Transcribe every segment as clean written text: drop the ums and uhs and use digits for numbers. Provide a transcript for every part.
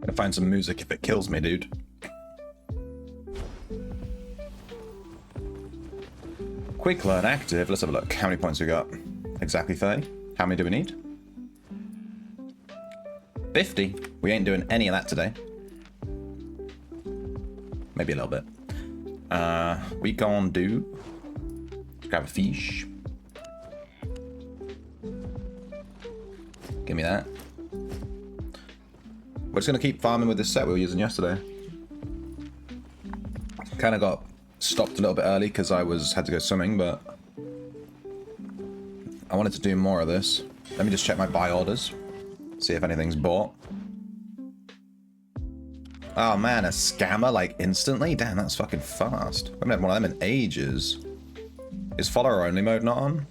Gonna find some music if it kills me, dude. Quick learn active. Let's have a look. How many points we got? Exactly 30. How many do we need? 50. We ain't doing any of that today. Maybe a little bit. We gon' do... Grab a fish. Give me that. We're just gonna keep farming with this set we were using yesterday. Kind of got stopped a little bit early because I had to go swimming, but I wanted to do more of this. Let me just check my buy orders, see if anything's bought. Oh man, a scammer like instantly? Damn, that's fucking fast. I haven't had one of them in ages. Is follower only mode not on?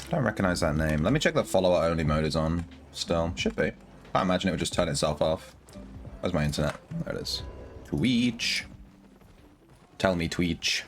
I don't recognize that name. Let me check that follower only mode is on still. Should be. Can't imagine it would just turn itself off. Where's my internet? There it is. Twitch. Tell me, Twitch.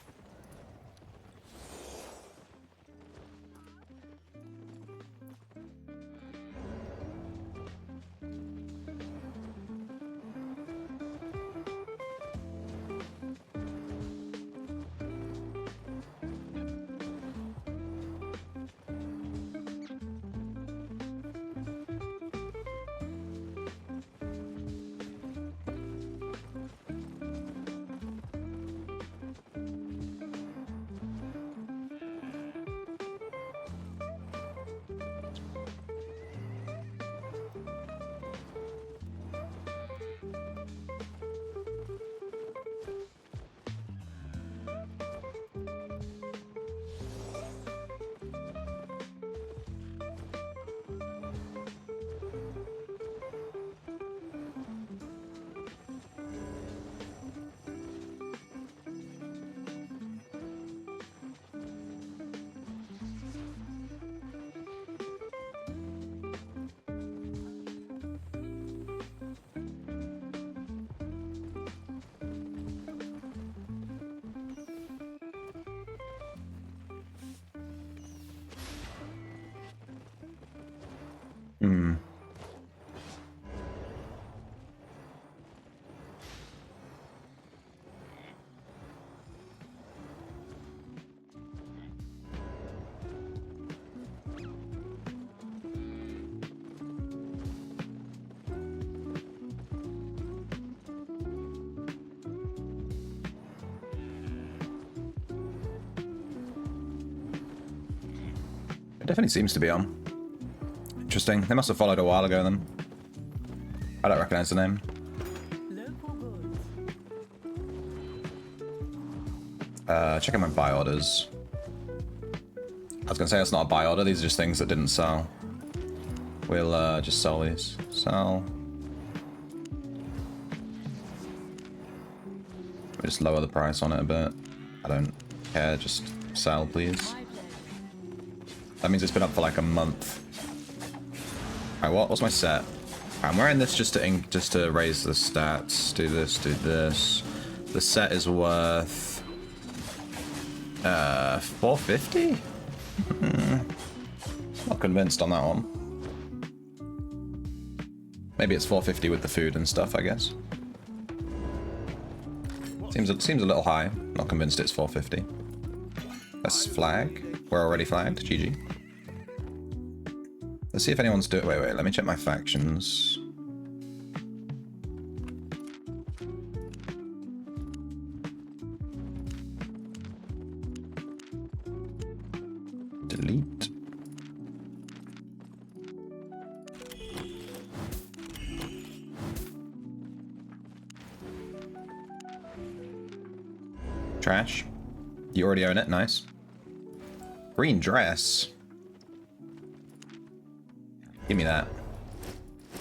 Definitely seems to be on. Interesting. They must have followed a while ago then. I don't recognize the name. Checking my buy orders. I was gonna say that's not a buy order, these are just things that didn't sell. We'll just sell these. Sell. We'll just lower the price on it a bit. I don't care, just sell please. That means it's been up for like a month. Alright, what's my set? I'm wearing this just to raise the stats. Do this, do this. The set is worth 450? Not convinced on that one. Maybe it's 450 with the food and stuff, I guess. Seems a little high. Not convinced it's 450. Let's flag. We're already flagged. GG. Let's see if anyone's doing... Wait, let me check my factions. Delete. Trash. You already own it. Nice. Green dress. Give me that.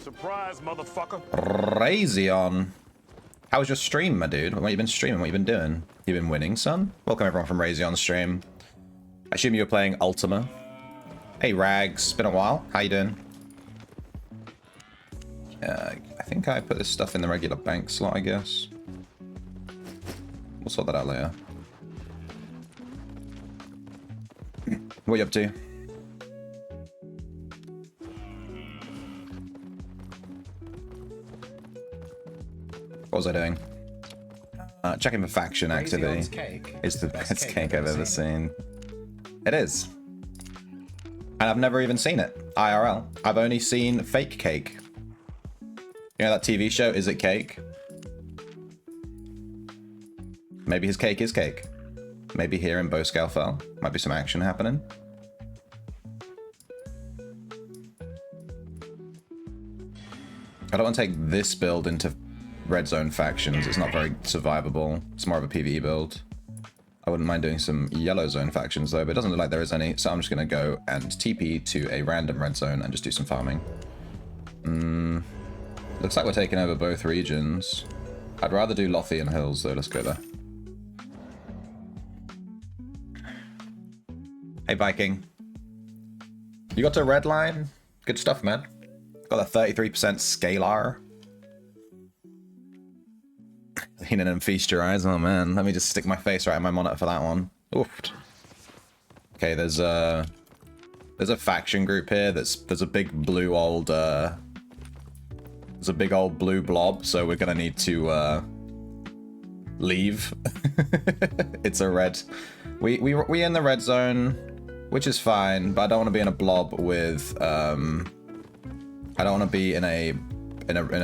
Surprise, motherfucker. Razion. How was your stream, my dude? What you been streaming? What you been doing? You been winning, son? Welcome everyone from Razion's stream. I assume you were playing Ultima. Hey, Rags. Been a while. How you doing? I think I put this stuff in the regular bank slot, I guess. We'll sort that out later. What are you up to? What was I doing? Checking for faction activity. It's the best cake I've ever seen. It is. And I've never even seen it. IRL. I've only seen fake cake. You know that TV show, Is It Cake? Maybe his cake is cake. Maybe here in Boscalfell might be some action happening. I don't want to take this build into red zone factions. It's not very survivable. It's more of a PvE build. I wouldn't mind doing some yellow zone factions though, but it doesn't look like there is any, so I'm just going to go and TP to a random red zone and just do some farming. Looks like we're taking over both regions. I'd rather do Lothian Hills though. Let's go there. Hey Viking. You got to red line? Good stuff, man. Got a 33% scalar. Lean in and feast your eyes. Oh man, let me just stick my face right in my monitor for that one. Oof. Okay, there's a faction group here. There's a big blue old there's a big old blue blob, so we're gonna need to leave. It's a red. We in the red zone, which is fine, but I don't want to be in a blob with I don't want to be in a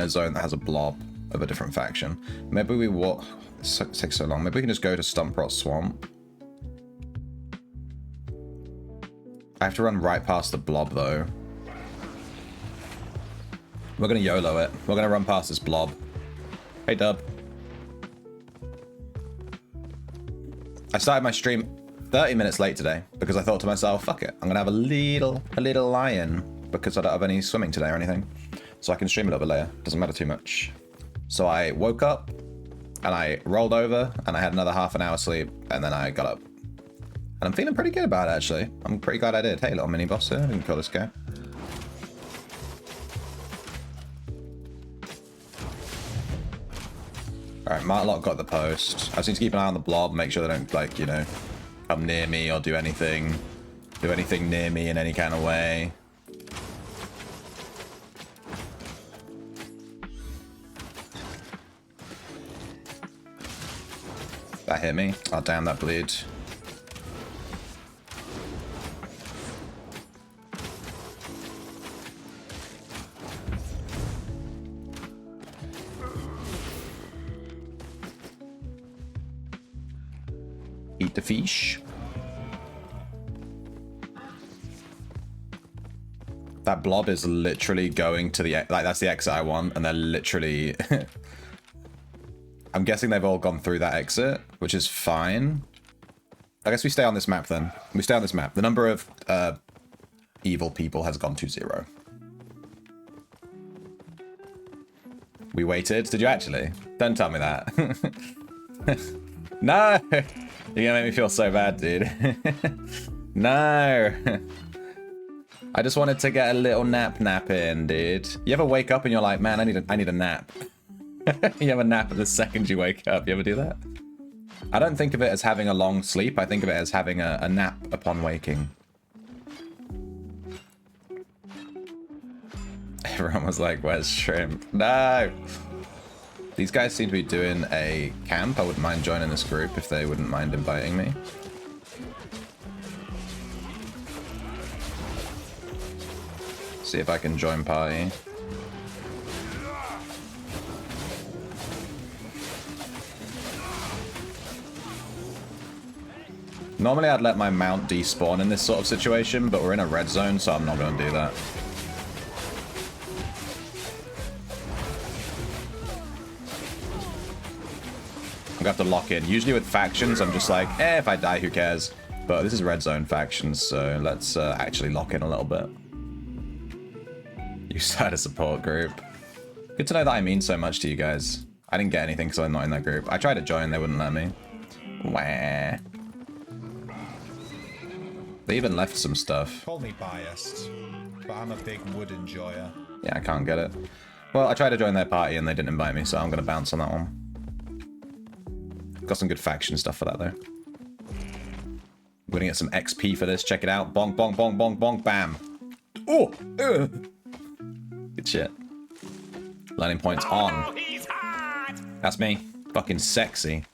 zone that has a blob of a different faction. Maybe we walk. It takes so long. Maybe we can just go to Stumprot Swamp. I have to run right past the blob though. We're gonna YOLO it. We're gonna run past this blob. Hey Dub. I started my stream 30 minutes late today because I thought to myself, fuck it, I'm gonna have a little lion because I don't have any swimming today or anything. So I can stream a little bit later. Doesn't matter too much. So I woke up and I rolled over and I had another half an hour sleep and then I got up. And I'm feeling pretty good about it actually. I'm pretty glad I did. Hey little mini boss here, I didn't kill this guy. Alright, Martlock got the post. I just need to keep an eye on the blob, make sure they don't, like, you know, come near me or do anything near me in any kind of way. That hit me. Oh, damn, that bleed. Eat the fish. That blob is literally going to the, like, that's the exit I want, and they're literally I'm guessing they've all gone through that exit, which is fine. I guess we stay on this map then. We stay on this map. The number of evil people has gone to 0. We waited. Did you actually? Don't tell me that. No! You're gonna make me feel so bad, dude. No! I just wanted to get a little nap in, dude. You ever wake up and you're like, man, I need a nap. You have a nap at the second you wake up. You ever do that? I don't think of it as having a long sleep. I think of it as having a nap upon waking. Everyone was like, where's Shrimp? No! These guys seem to be doing a camp. I wouldn't mind joining this group if they wouldn't mind inviting me. See if I can join party. Normally I'd let my mount despawn in this sort of situation, but we're in a red zone, so I'm not going to do that. gonna have to lock in. Usually with factions, I'm just like, if I die, who cares? But this is red zone factions, so let's actually lock in a little bit. You started a support group. Good to know that I mean so much to you guys. I didn't get anything because I'm not in that group. I tried to join, they wouldn't let me. Wah. They even left some stuff. Call me biased, but I'm a big wood enjoyer. Yeah, I can't get it. Well, I tried to join their party and they didn't invite me, so I'm gonna bounce on that one. Got some good faction stuff for that though. We're gonna get some XP for this. Check it out. Bonk, bonk, bonk, bonk, bonk, bam. Oh! Good shit. Learning points on. That's me. Fucking sexy.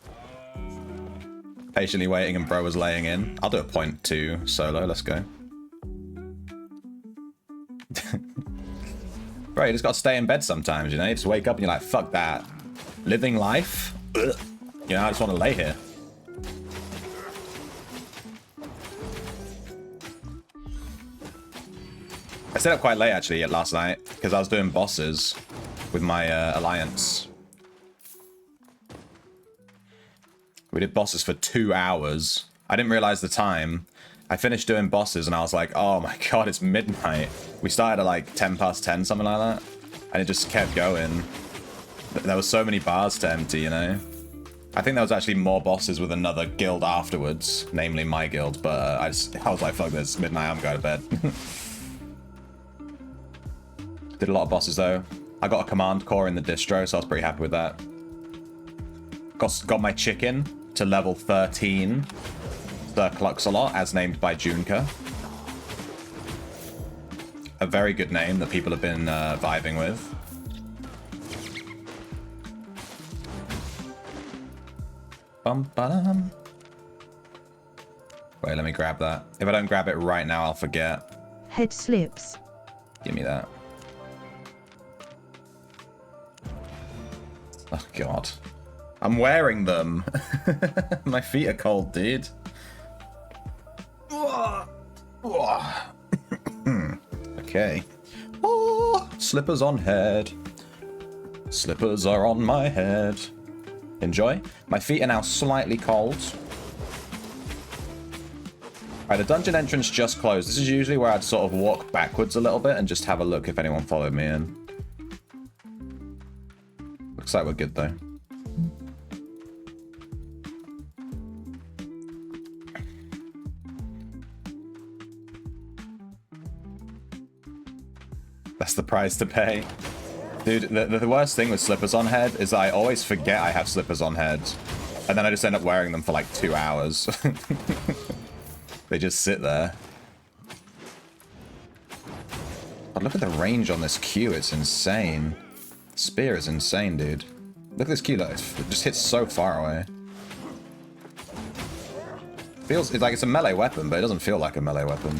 Patiently waiting and bro was laying in. I'll do a 0.2 solo. Let's go. Bro, you just gotta stay in bed sometimes, you know? You just wake up and you're like, fuck that. Living life? Ugh. You know, I just want to lay here. I stayed up quite late, actually, last night, because I was doing bosses with my alliance. We did bosses for 2 hours. I didn't realize the time. I finished doing bosses and I was like, oh my god, it's midnight. We started at like 10 past 10, something like that. And it just kept going. There were so many bars to empty, you know? I think there was actually more bosses with another guild afterwards, namely my guild, but I was like, fuck this, it's midnight, I'm going to bed. Did a lot of bosses though. I got a command core in the distro, so I was pretty happy with that. Got my chicken to level 13. Sir Cluxalot, as named by Junka. A very good name that people have been vibing with. Bum-ba-dum. Wait, let me grab that. If I don't grab it right now, I'll forget. Head slips. Give me that. Oh, God. I'm wearing them. My feet are cold, dude. Okay. Oh, slippers on head. Slippers are on my head. Enjoy. My feet are now slightly cold. Alright, the dungeon entrance just closed. This is usually where I'd sort of walk backwards a little bit and just have a look if anyone followed me in. Looks like we're good though. That's the price to pay. Dude, the worst thing with slippers on head is I always forget I have slippers on head. And then I just end up wearing them for like 2 hours. They just sit there. But look at the range on this Q, it's insane. Spear is insane, dude. Look at this Q, though. It just hits so far away. Feels it's like it's a melee weapon, but it doesn't feel like a melee weapon.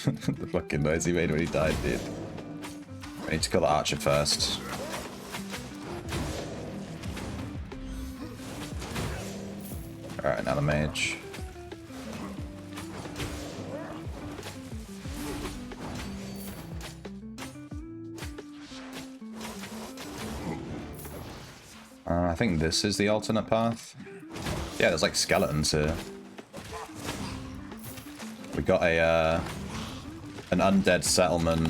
The fucking noise he made when he died, dude. I need to kill the archer first. Alright, now the mage. I think this is the alternate path. Yeah, there's like skeletons here. We got a an undead settlement,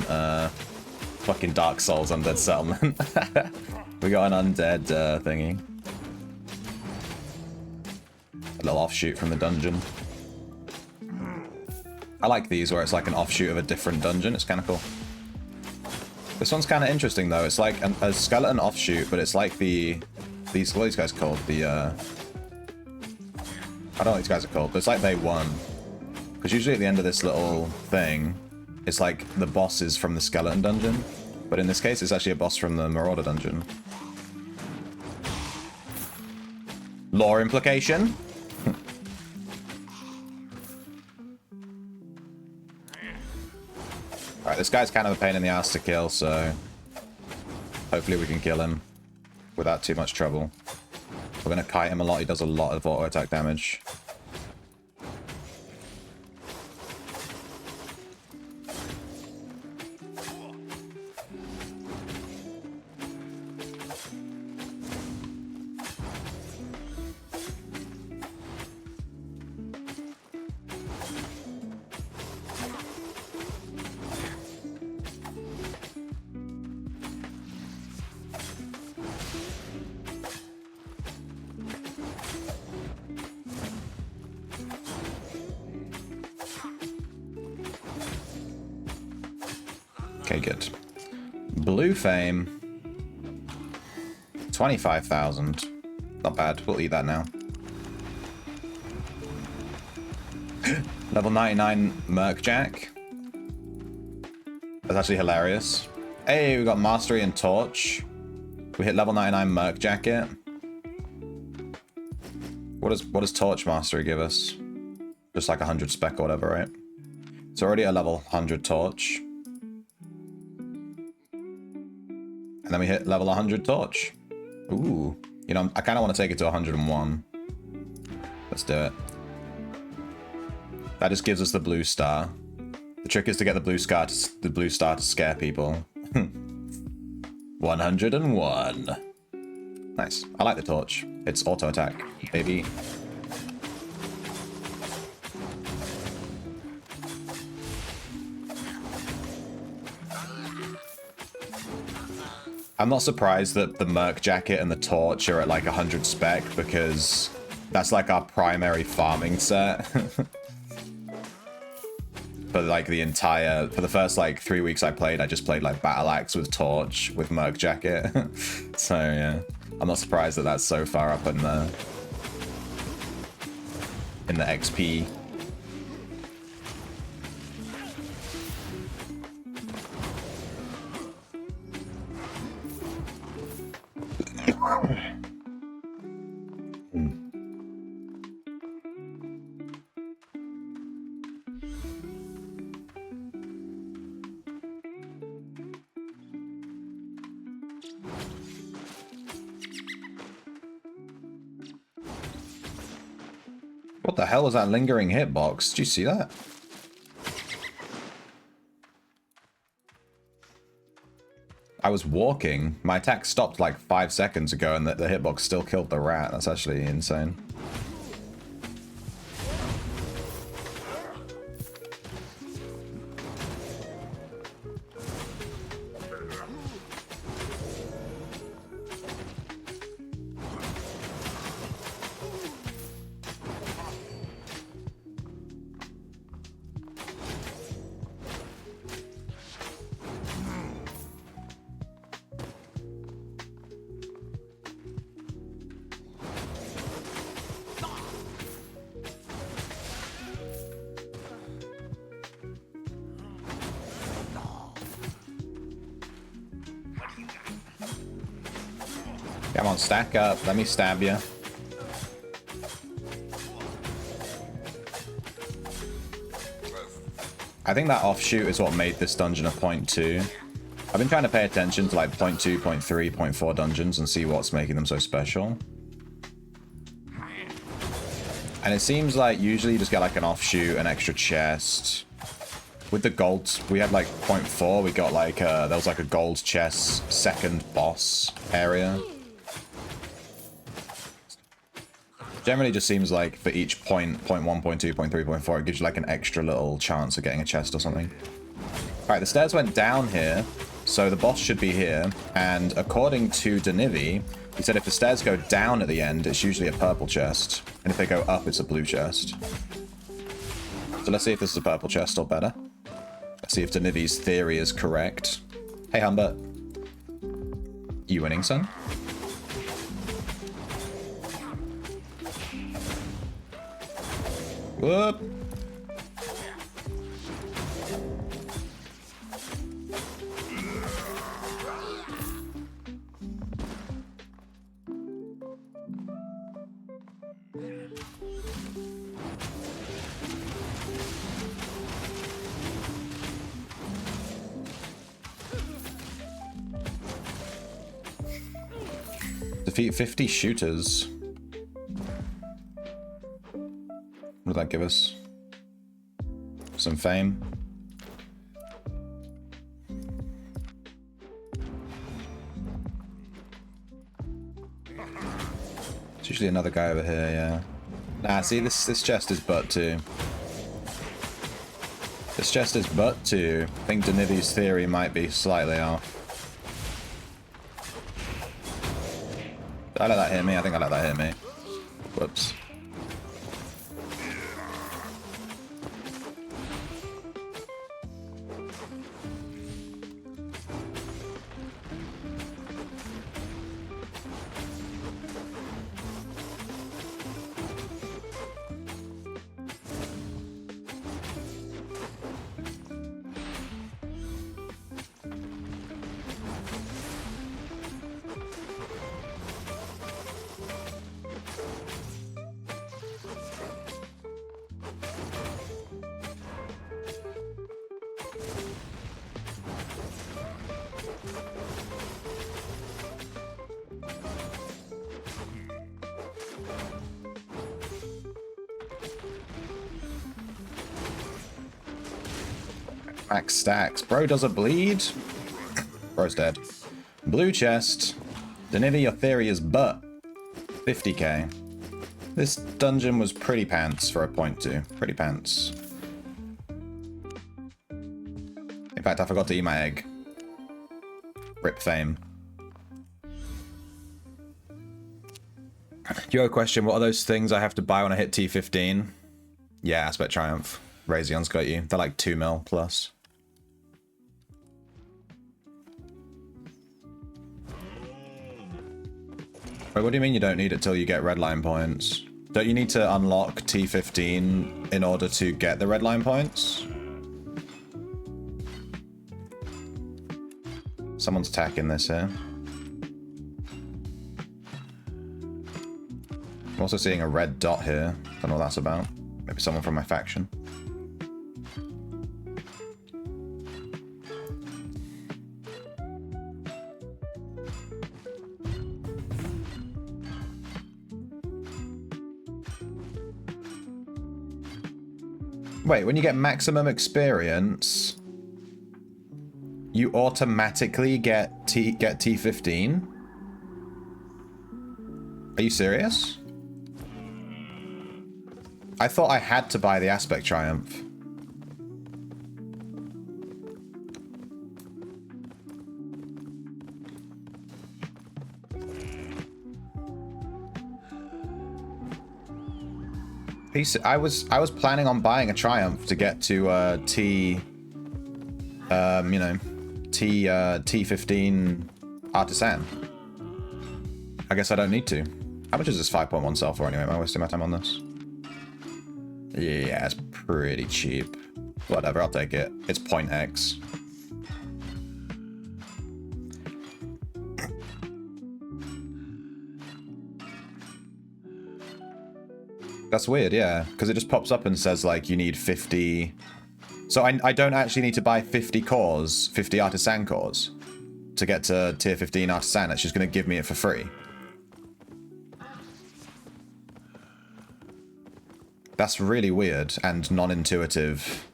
fucking Dark Souls undead settlement. We got an undead thingy. A little offshoot from the dungeon. I like these where it's like an offshoot of a different dungeon. It's kind of cool. This one's kind of interesting though. It's like a skeleton offshoot, but it's like these, what are these guys called? I don't know what these guys are called, but it's like they won. Because usually at the end of this little thing, it's like the bosses from the skeleton dungeon. But in this case, it's actually a boss from the Marauder dungeon. Lore implication? Alright, this guy's kind of a pain in the ass to kill, so hopefully we can kill him without too much trouble. We're going to kite him a lot. He does a lot of auto attack damage. Okay, good. Blue Fame. 25,000. Not bad. We'll eat that now. Level 99 Mercjack. That's actually hilarious. Hey, we got Mastery and Torch. We hit level 99 Merc Jacket. What does Torch Mastery give us? Just like 100 spec or whatever, right? It's already a level 100 Torch. And then we hit level 100 Torch. Ooh. You know, I kind of want to take it to 101. Let's do it. That just gives us the blue star. The trick is to get the blue star to scare people. 101. Nice. I like the torch. It's auto attack, baby. I'm not surprised that the Merc Jacket and the Torch are at like 100 spec, because that's like our primary farming set. For like for the first like 3 weeks I played, I just played like Battle Axe with Torch, with Merc Jacket. So yeah, I'm not surprised that that's so far up in the XP. What the hell was that lingering hitbox? Did you see that? I was walking, my attack stopped like 5 seconds ago, and the hitbox still killed the rat. That's actually insane. Come on, stack up. Let me stab you. I think that offshoot is what made this dungeon a 0.2. I've been trying to pay attention to like 0.2, 0.3, 0.4 dungeons and see what's making them so special. And it seems like usually you just get like an offshoot, an extra chest. With the gold, we had like 0.4, we got like, there was like a gold chest second boss area. Generally just seems like for each point, 0.1, 0.2, 0.3, 0.4, it gives you like an extra little chance of getting a chest or something. Alright, the stairs went down here, so the boss should be here. And according to Denivi, he said if the stairs go down at the end, it's usually a purple chest. And if they go up, it's a blue chest. So let's see if this is a purple chest or better. Let's see if Denivi's theory is correct. Hey, Humbert. You winning, son? Whoop. Defeat 50 shooters. What did that give us? Some fame. There's usually another guy over here, yeah. Nah, see, this chest is butt too. This chest is butt too. I think Denivi's theory might be slightly off. Did I let that hit me? I think I let that hit me. Whoops. Max stacks. Bro doesn't bleed. Bro's dead. Blue chest. Denivi, your theory is butt. 50k. This dungeon was pretty pants for a point two. Pretty pants. In fact, I forgot to eat my egg. Rip fame. Yo, question, what are those things I have to buy when I hit T15? Yeah, Aspect Triumph. Raytheon's got you. They're like 2 mil plus. Wait, what do you mean you don't need it till you get red line points? Don't you need to unlock T15 in order to get the red line points? Someone's attacking this here. I'm also seeing a red dot here. Don't know what that's about. Maybe someone from my faction. Wait, when you get maximum experience, you automatically get T15? Are you serious? I thought I had to buy the Aspect Triumph. I was planning on buying a Triumph to get to T, you know, T15 Artisan. I guess I don't need to. How much is this 5.1 sell for anyway? Am I wasting my time on this? Yeah, it's pretty cheap. Whatever, I'll take it. It's point X. That's weird, yeah, because it just pops up and says, like, you need 50... So I don't actually need to buy 50 cores, 50 Artisan cores, to get to tier 15 Artisan. It's just going to give me it for free. That's really weird and non-intuitive.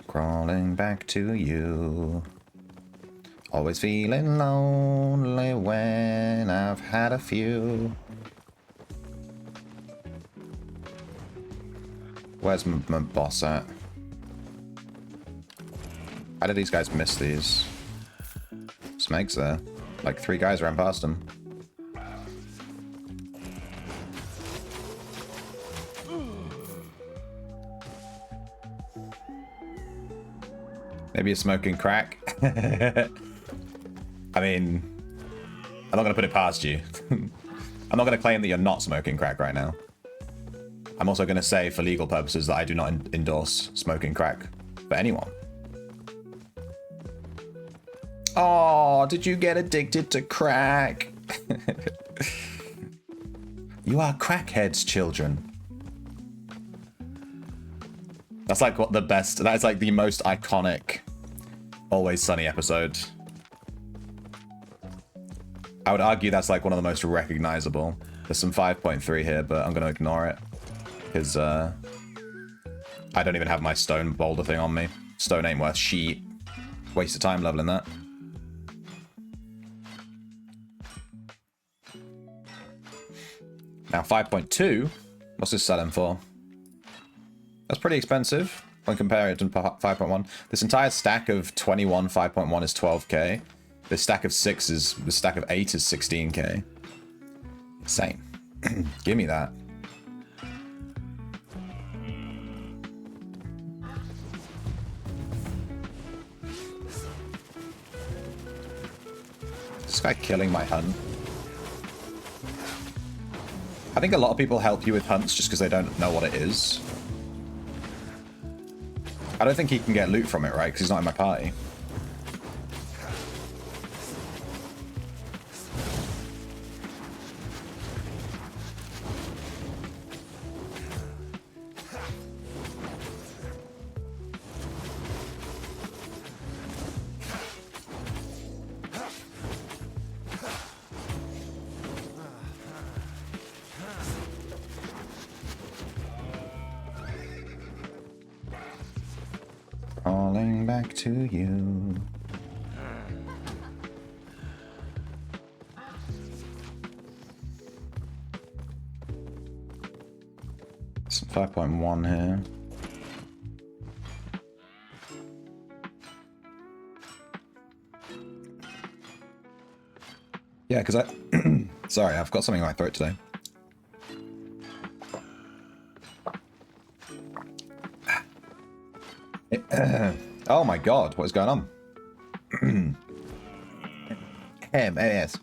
Crawling back to you. Always feeling lonely when I've had a few. Where's my boss at? How did these guys miss these? Smeg's there. Like 3 guys ran past him. Maybe you're smoking crack? I mean, I'm not going to put it past you. I'm not going to claim that you're not smoking crack right now. I'm also going to say, for legal purposes, that I do not endorse smoking crack for anyone. Oh, did you get addicted to crack? You are crackheads, children. That's like what the best... That is like the most iconic Always Sunny episode. I would argue that's like one of the most recognizable. There's some 5.3 here, but I'm going to ignore it. Because I don't even have my stone boulder thing on me. Stone ain't worth shit. Waste of time leveling that. Now 5.2, what's this selling for? That's pretty expensive when compared to 5.1. This entire stack of 21 5.1 is 12k. This stack of 6 is, the stack of 8 is 16k. Insane. Give me that. Is this guy killing my hunt? I think a lot of people help you with hunts just because they don't know what it is. I don't think he can get loot from it, right? Because he's not in my party. Calling back to you. Some 5.1 here. Yeah, because I... Sorry, I've got something in my throat today. Oh my god, what is going on? Yes.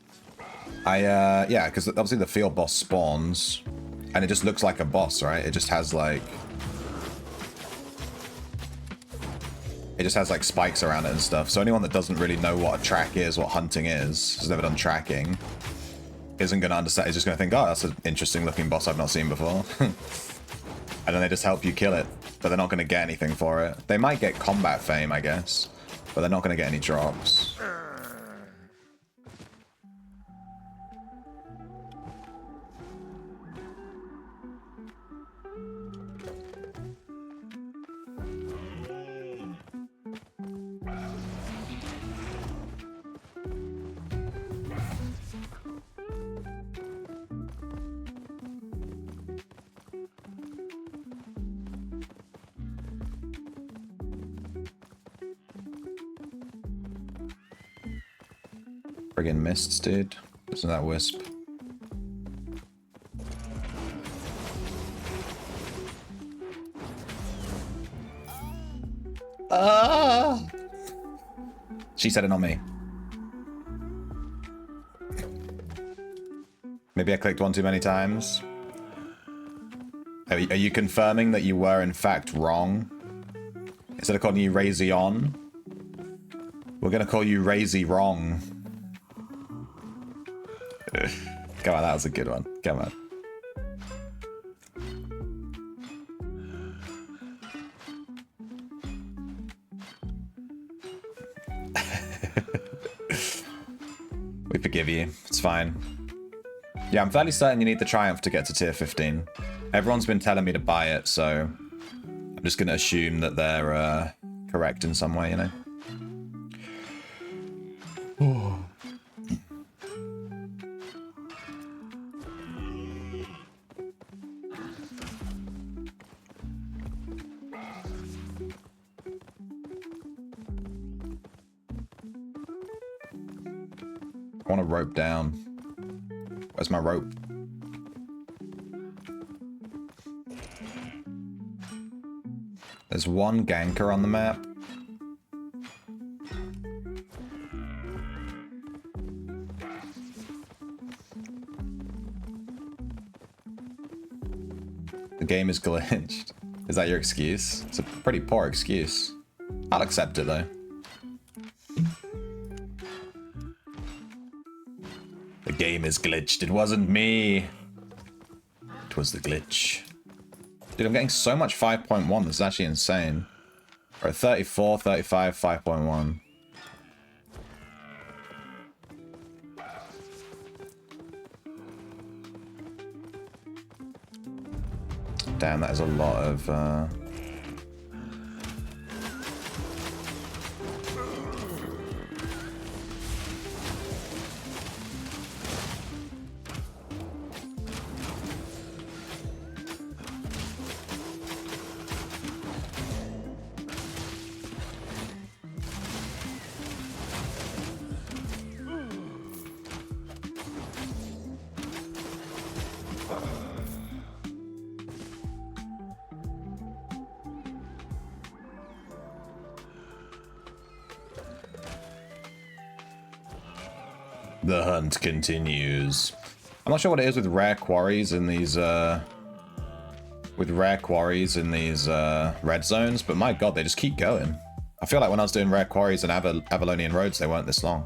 Yeah, because obviously the field boss spawns, and it just looks like a boss, right? It just has like... It just has like spikes around it and stuff. So anyone that doesn't really know what a track is, what hunting is, has never done tracking, isn't going to understand. Is just going to think, oh, that's an interesting looking boss I've not seen before. And then they just help you kill it, but they're not going to get anything for it. They might get combat fame, I guess, but they're not going to get any drops. Friggin' mists, dude. Isn't that wisp? Ah! She said it, not me. Maybe I clicked one too many times. Are you confirming that you were in fact wrong? Instead of calling you Razion, we're gonna call you Razy Wrong. Come on, that was a good one. Come on. We forgive you. It's fine. Yeah, I'm fairly certain you need the Triumph to get to tier 15. Everyone's been telling me to buy it, so I'm just going to assume that they're correct in some way, you know? I want to rope down. Where's my rope? There's one ganker on the map. The game is glitched. Is that your excuse? It's a pretty poor excuse. I'll accept it though. The game is glitched. It wasn't me. It was the glitch. Dude, I'm getting so much 5.1. This is actually insane. Or 34, 35, 5.1. Damn, that is a lot of... The hunt continues. I'm not sure what it is with rare quarries in these red zones, but my god, they just keep going. I feel like when I was doing rare quarries and Avalonian roads, they weren't this long.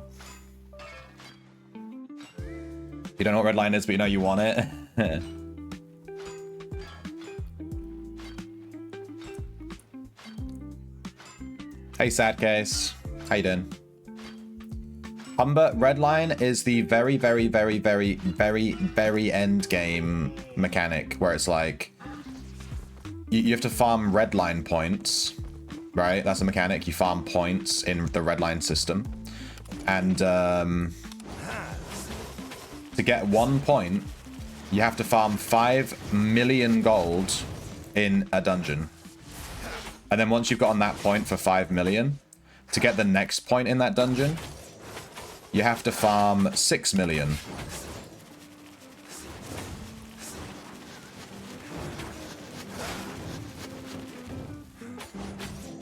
You don't know what red line is, but you know you want it. Hey, sad case. How you doing? Humber, redline is the very, very, very, very, very, very end game mechanic where it's like you have to farm redline points, right? That's the mechanic. You farm points in the redline system, and to get 1 point, you have to farm 5 million gold in a dungeon, and then once you've gotten that point for 5 million, to get the next point in that dungeon, you have to farm 6 million.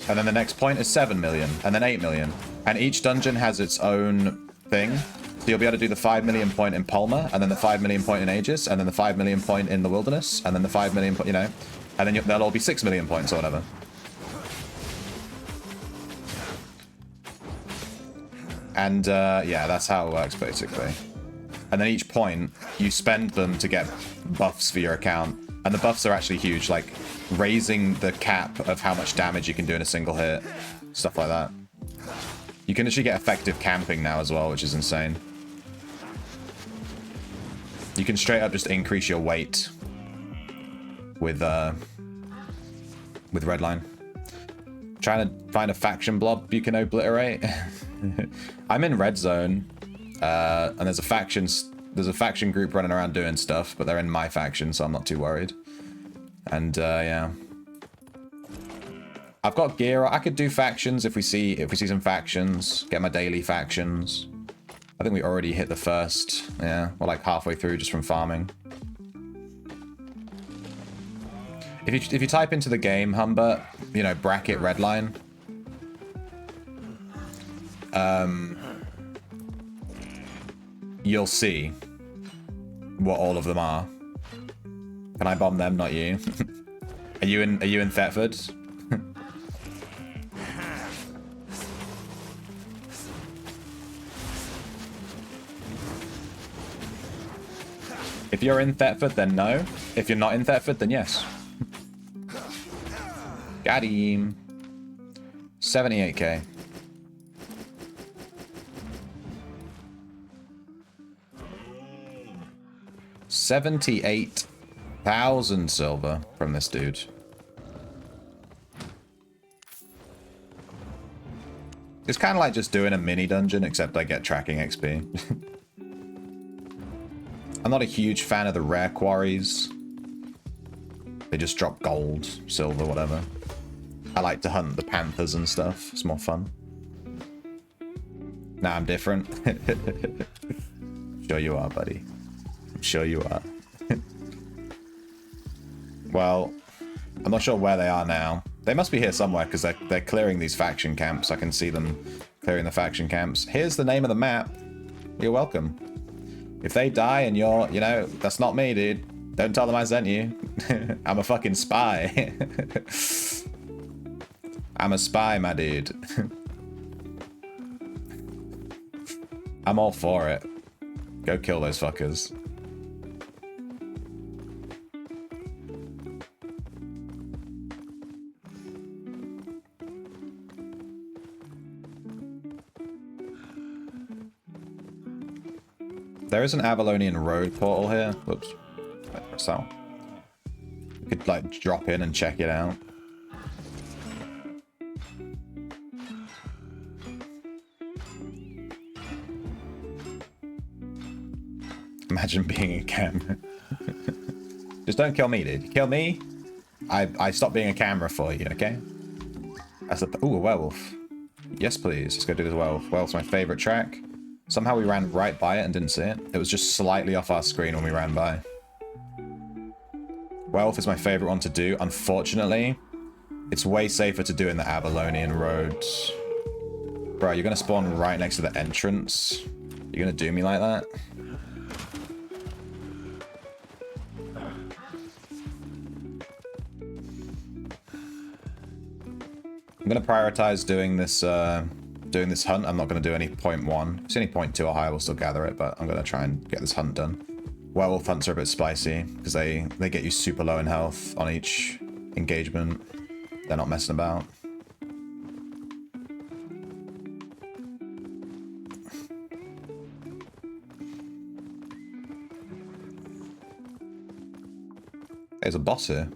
And then the next point is 7 million, and then 8 million. And each dungeon has its own thing. So you'll be able to do the 5 million point in Palma, and then the 5 million point in Aegis, and then the 5 million point in the Wilderness, and then the 5 million point, you know. And then they'll all be 6 million points or whatever. And yeah, that's how it works basically. And then each point, you spend them to get buffs for your account. And the buffs are actually huge, like raising the cap of how much damage you can do in a single hit. Stuff like that. You can actually get effective camping now as well, which is insane. You can straight up just increase your weight with redline. Trying to find a faction blob you can obliterate. I'm in red zone, and there's a faction group running around doing stuff, but they're in my faction, so I'm not too worried. And yeah, I've got gear. I could do factions if we see some factions. Get my daily factions. I think we already hit the first. Yeah, we're like halfway through just from farming. If you type into the game, Humber, you know, bracket redline. You'll see what all of them are. Can I bomb them, not you? Are you in Thetford? If you're in Thetford, then no. If you're not in Thetford, then yes. Got him. 78k. $78,000 silver from this dude. It's kind of like just doing a mini dungeon, except I get tracking XP. I'm not a huge fan of the rare quarries. They just drop gold, silver, whatever. I like to hunt the panthers and stuff. It's more fun. Nah, I'm different. Sure you are, buddy. Sure you are. Well, I'm not sure where they are now. They must be here somewhere because they're clearing these faction camps. I can see them clearing the faction camps. Here's the name of the map. You're welcome. If they die and you're, you know, that's not me, dude. Don't tell them I sent you. I'm a fucking spy. I'm a spy, my dude. I'm all for it. Go kill those fuckers. There is an Avalonian road portal here. Whoops. Wait, press that one. Could like drop in and check it out. Imagine being a camera. Just don't kill me, dude. You kill me, I stop being a camera for you, okay? That's a... Ooh, a werewolf. Yes, please. Let's go do this werewolf. Werewolf's my favorite track. Somehow we ran right by it and didn't see it. It was just slightly off our screen when we ran by. Werewolf is my favorite one to do. Unfortunately, it's way safer to do in the Avalonian roads. Bro, you're gonna spawn right next to the entrance? You're gonna do me like that? I'm gonna prioritize doing this hunt. I'm not gonna do any point 1. If it's any point 2 or higher, we'll still gather it, but I'm gonna try and get this hunt done. Werewolf hunts are a bit spicy because they get you super low in health on each engagement. They're not messing about. There's a boss here.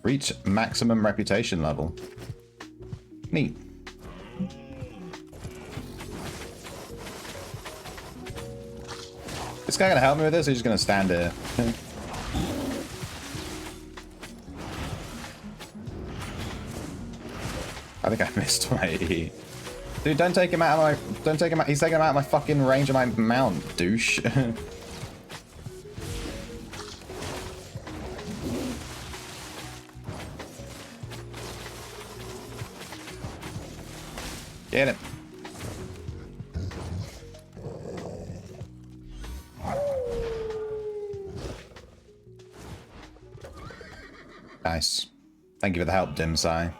Reach maximum reputation level. Neat. This guy gonna help me with this? Or he's just gonna stand here. I think I missed my E. Dude, don't take him out of my... Don't take him out... He's taking him out of my fucking range of my mount, douche. Get it. Nice. Thank you for the help, Dimsai.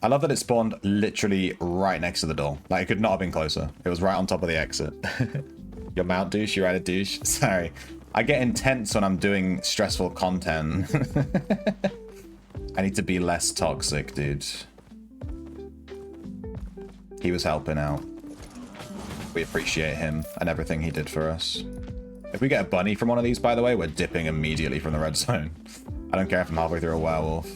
I love that it spawned literally right next to the door. Like, it could not have been closer. It was right on top of the exit. Your mount douche, you're at a douche. Sorry. I get intense when I'm doing stressful content. I need to be less toxic, dude. He was helping out. We appreciate him and everything he did for us. If we get a bunny from one of these, by the way, we're dipping immediately from the red zone. I don't care if I'm halfway through a werewolf.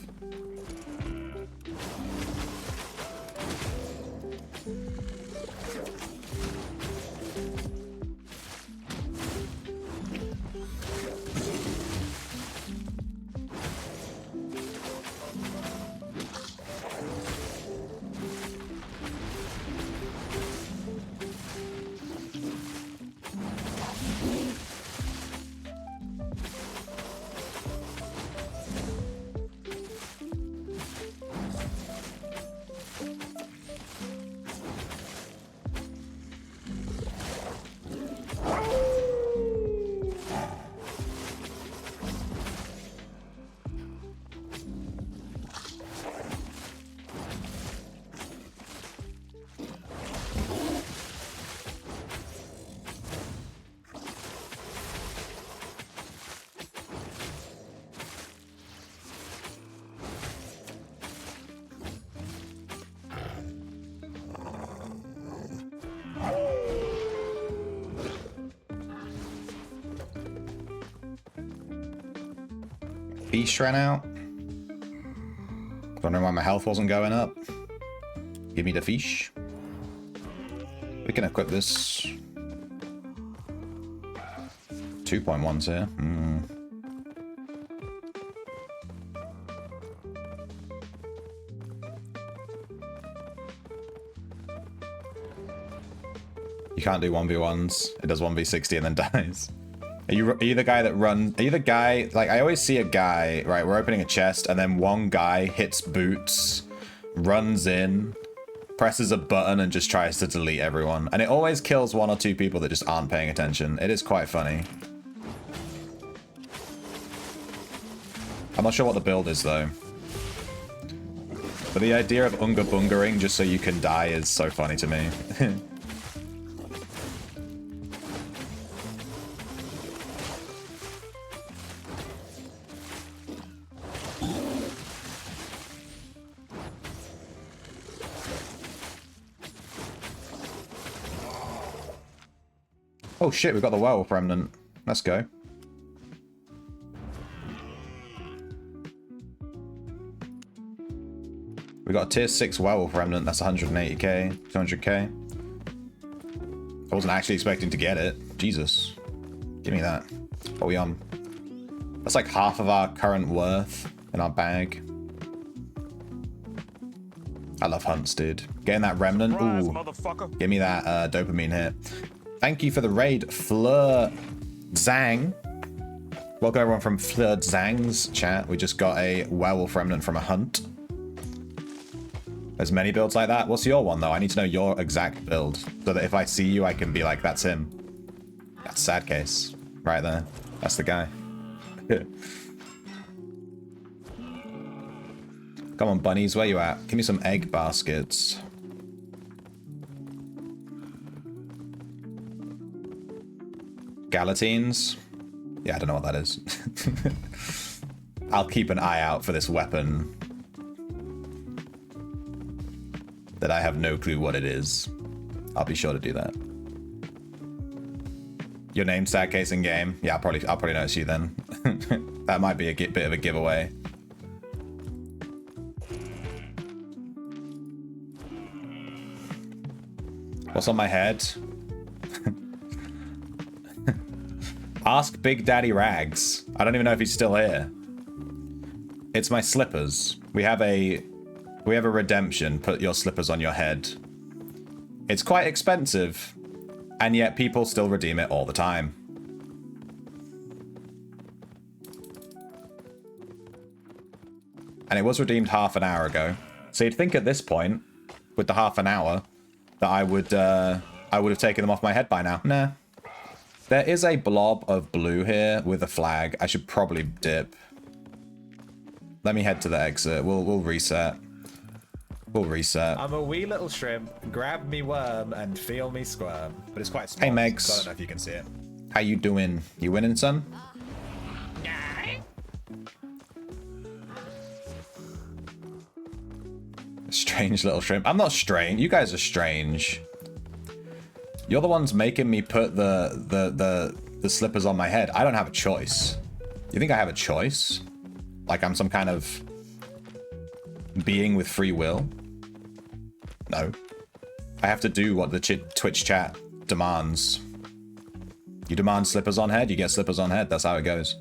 Fish ran out. Wondering why my health wasn't going up. Give me the fish. We can equip this. 2.1's here. You can't do 1v1s. It does 1v60 and then dies. Are you the guy that runs? Are you the guy, like, I always see a guy, right, we're opening a chest, and then one guy hits boots, runs in, presses a button, and just tries to delete everyone. And it always kills 1 or 2 people that just aren't paying attention. It is quite funny. I'm not sure what the build is, though. But the idea of Unga Bungering just so you can die is so funny to me. Oh shit, we've got the werewolf remnant. Let's go. We got a tier 6 werewolf remnant. That's 180k, 200k. I wasn't actually expecting to get it. Jesus. Give me that. What are we on? That's like half of our current worth in our bag. I love hunts, dude. Getting that remnant. Ooh. Give me that dopamine hit. Thank you for the raid, Fleur Zhang. Welcome everyone from Fleur Zhang's chat. We just got a werewolf remnant from a hunt. There's many builds like that. What's your one, though? I need to know your exact build, so that if I see you, I can be like, that's him. That's sad case. Right there. That's the guy. Come on, bunnies. Where you at? Give me some egg baskets. Gallatines? Yeah, I don't know what that is. I'll keep an eye out for this weapon that I have no clue what it is. I'll be sure to do that. Your name, sad case in game? Yeah, I'll probably notice you then. That might be a bit of a giveaway. What's on my head? Ask Big Daddy Rags. I don't even know if he's still here. It's my slippers. We have a redemption. Put your slippers on your head. It's quite expensive, and yet people still redeem it all the time. And it was redeemed half an hour ago. So you'd think at this point, with the half an hour, that I would have taken them off my head by now. Nah. There is a blob of blue here with a flag. I should probably dip. Let me head to the exit. We'll reset. We'll reset. I'm a wee little shrimp. Grab me worm and feel me squirm. But it's quite small. Hey, Megs. So I don't know if you can see it. How you doing? You winning, son? Strange little shrimp. I'm not strange. You guys are strange. You're the ones making me put the slippers on my head. I don't have a choice. You think I have a choice? Like I'm some kind of being with free will? No. I have to do what the Twitch chat demands. You demand slippers on head, you get slippers on head. That's how it goes.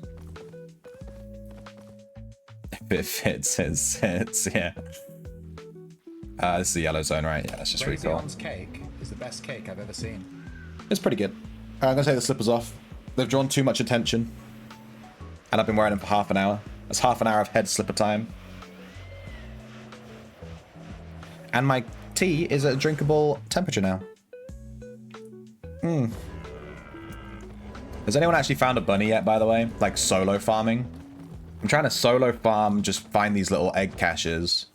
If it fits, it sits. Yeah. This is the yellow zone, right? Yeah, that's just really cool. Cake is the best cake I've ever seen. It's pretty good. I'm gonna take the slippers off. They've drawn too much attention. And I've been wearing them for half an hour. That's half an hour of head slipper time. And my tea is at a drinkable temperature now. Has anyone actually found a bunny yet, by the way? Like solo farming? I'm trying to solo farm, just find these little egg caches.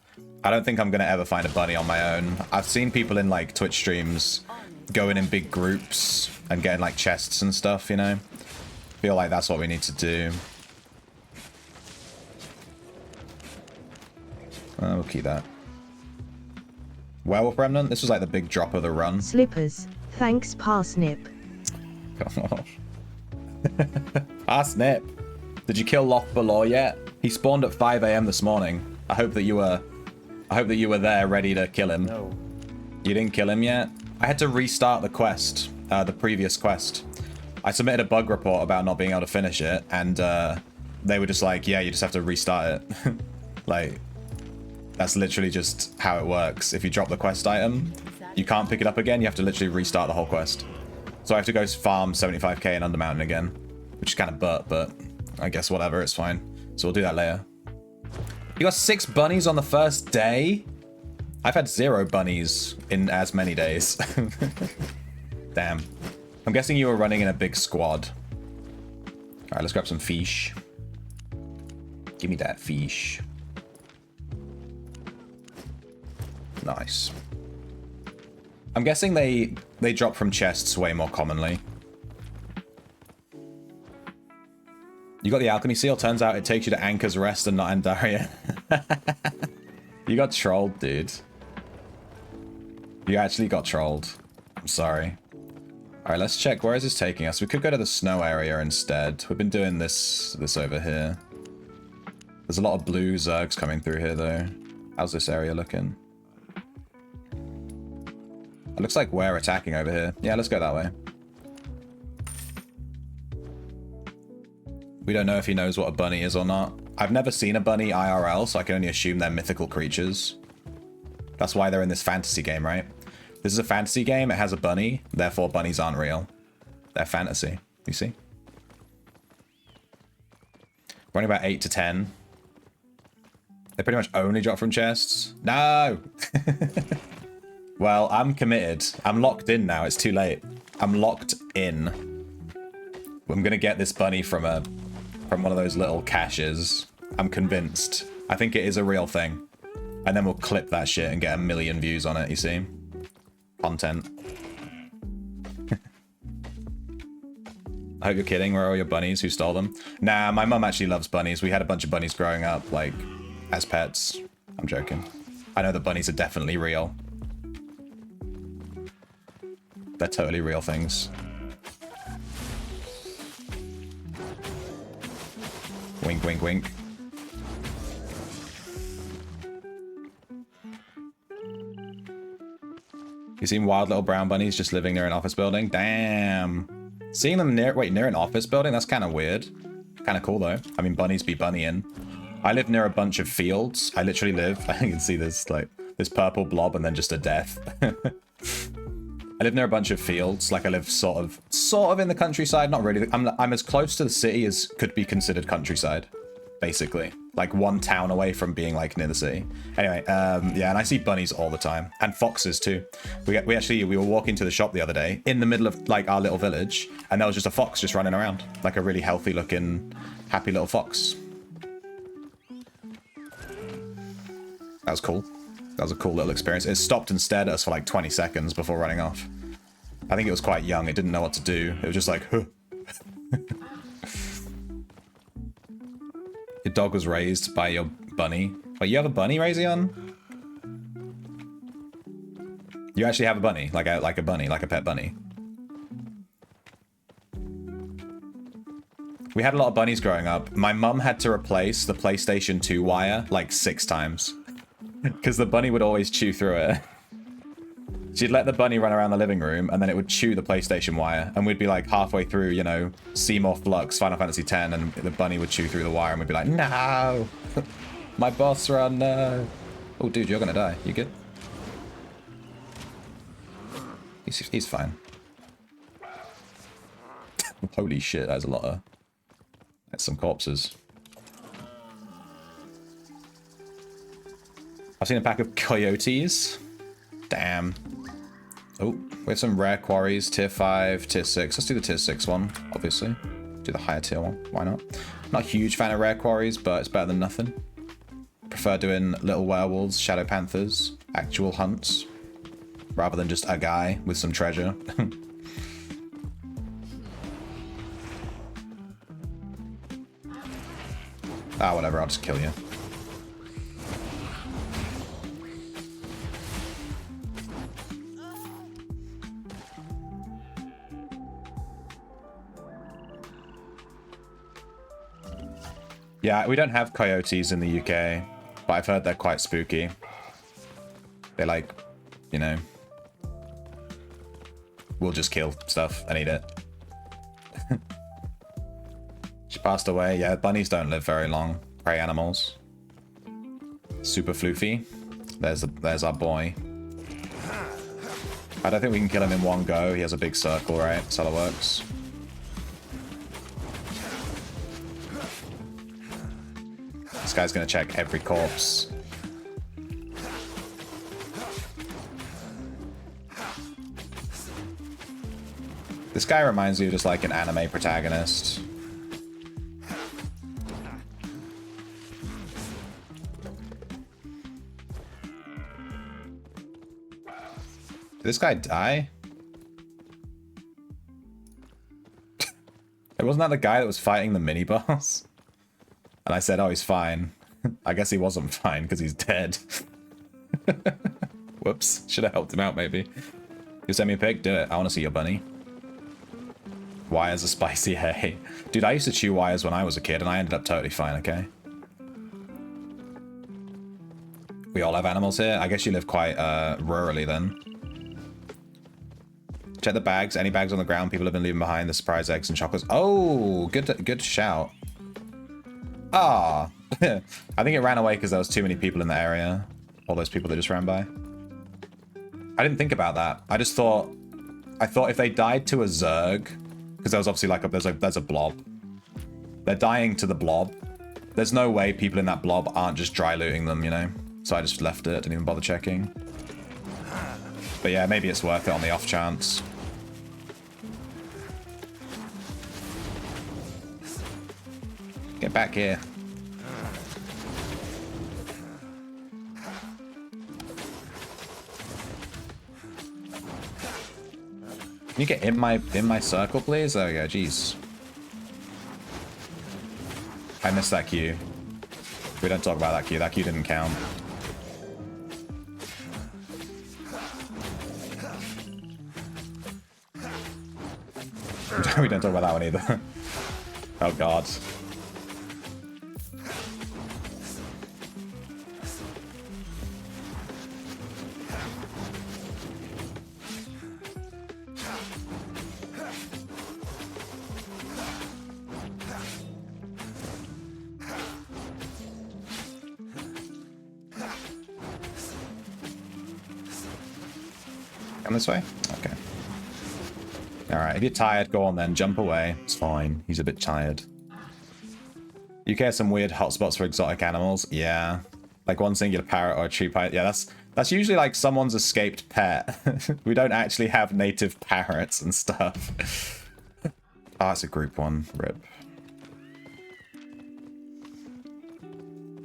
I don't think I'm going to ever find a bunny on my own. I've seen people in like Twitch streams going in big groups and getting like chests and stuff, you know? I feel like that's what we need to do. We'll keep that. Werewolf Remnant? This was like the big drop of the run. Slippers. Thanks, Parsnip. Parsnip. Did you kill Loch Below yet? He spawned at 5 AM this morning. I hope that you were there ready to kill him. No. You didn't kill him yet? I had to restart the quest, the previous quest. I submitted a bug report about not being able to finish it, and they were just like, yeah, you just have to restart it. Like, that's literally just how it works. If you drop the quest item, you can't pick it up again. You have to literally restart the whole quest. So I have to go farm 75k in Undermountain again. which is kind of but I guess whatever, it's fine. So we'll do that later. You got 6 bunnies on the first day? I've had 0 bunnies in as many days. Damn. I'm guessing you were running in a big squad. Alright, let's grab some fish. Give me that fish. Nice. I'm guessing they drop from chests way more commonly. You got the alchemy seal. Turns out it takes you to Anchor's Rest and not Andaria. You got trolled, dude. You actually got trolled. I'm sorry. Alright, let's check. Where is this taking us? We could go to the snow area instead. We've been doing this over here. There's a lot of blue zergs coming through here, though. How's this area looking? It looks like we're attacking over here. Yeah, let's go that way. We don't know if he knows what a bunny is or not. I've never seen a bunny IRL, so I can only assume they're mythical creatures. That's why they're in this fantasy game, right? This is a fantasy game. It has a bunny. Therefore, bunnies aren't real. They're fantasy. You see? We're only about 8 to 10. They pretty much only drop from chests. No! Well, I'm committed. I'm locked in now. It's too late. I'm locked in. I'm gonna get this bunny from one of those little caches. I'm convinced. I think it is a real thing. And then we'll clip that shit and get 1 million views on it, you see? Content. I hope you're kidding. Where are all your bunnies? Who stole them? Nah, my mum actually loves bunnies. We had a bunch of bunnies growing up, like, as pets. I'm joking. I know that bunnies are definitely real. They're totally real things. Wink, wink, wink. You seen wild little brown bunnies just living near an office building? Damn. Seeing them near an office building? That's kind of weird. Kind of cool, though. I mean, bunnies be bunnying. I live near a bunch of fields. I literally live... I can see this, like, this purple blob and then just a death. I live near a bunch of fields. Like, I live sort of in the countryside. Not really. I'm as close to the city as could be considered countryside, basically. Like, one town away from being, like, near the city. Anyway, yeah, and I see bunnies all the time. And foxes, too. We were walking to the shop the other day in the middle of, like, our little village, and there was just a fox just running around. Like, a really healthy-looking, happy little fox. That was cool. That was a cool little experience. It stopped and stared at us for like 20 seconds before running off. I think it was quite young. It didn't know what to do. It was just like, huh. Your dog was raised by your bunny. Wait, you have a bunny, Razion? You actually have a bunny, like a bunny, like a pet bunny. We had a lot of bunnies growing up. My mum had to replace the PlayStation 2 wire like 6 times. Because the bunny would always chew through it. She'd let the bunny run around the living room, and then it would chew the PlayStation wire. And we'd be like halfway through, you know, Seymour Flux, Final Fantasy X, and the bunny would chew through the wire, and we'd be like, no! My boss run, no! Oh, dude, you're gonna die. You good? He's fine. Holy shit, that's a lot of... That's some corpses. I've seen a pack of coyotes. Damn. Oh, we have some rare quarries. Tier 5, Tier 6. Let's do the Tier 6 one, obviously. Do the higher tier one. Why not? Not a huge fan of rare quarries, but it's better than nothing. Prefer doing little werewolves, shadow panthers, actual hunts, rather than just a guy with some treasure. Ah, whatever. I'll just kill you. Yeah, we don't have coyotes in the UK, but I've heard they're quite spooky. They like, you know, we'll just kill stuff and eat it. She passed away. Yeah, bunnies don't live very long. Prey animals. Super floofy. There's our boy. I don't think we can kill him in one go. He has a big circle, right? That's how it works. This guy's gonna check every corpse. This guy reminds me of just like an anime protagonist. Did this guy die? Wasn't that the guy that was fighting the mini-boss? And I said, oh, he's fine. I guess he wasn't fine because he's dead. Whoops. Should have helped him out, maybe. You send me a pic? Do it. I want to see your bunny. Wires are spicy, hey. Dude, I used to chew wires when I was a kid, and I ended up totally fine, okay? We all have animals here? I guess you live quite rurally, then. Check the bags. Any bags on the ground people have been leaving behind. The surprise eggs and chocolates. Oh, good shout. Ah. I think it ran away because there was too many people in the area. All those people that just ran by. I didn't think about that. I just thought... I thought if they died to a Zerg... Because there was obviously like there's a blob. They're dying to the blob. There's no way people in that blob aren't just dry looting them, you know? So I just left it. Didn't even bother checking. But yeah, maybe it's worth it on the off chance. Get back here. Can you get in my circle, please? There we go. Jeez. I missed that queue. We don't talk about that queue. That queue didn't count. We don't talk about that one either. Oh god. Come this way? Okay. Alright, if you're tired, go on then. Jump away. It's fine. He's a bit tired. UK has some weird hotspots for exotic animals. Yeah. Like one singular parrot or a tree pirate. Yeah, that's usually like someone's escaped pet. We don't actually have native parrots and stuff. Oh, it's a group one. RIP.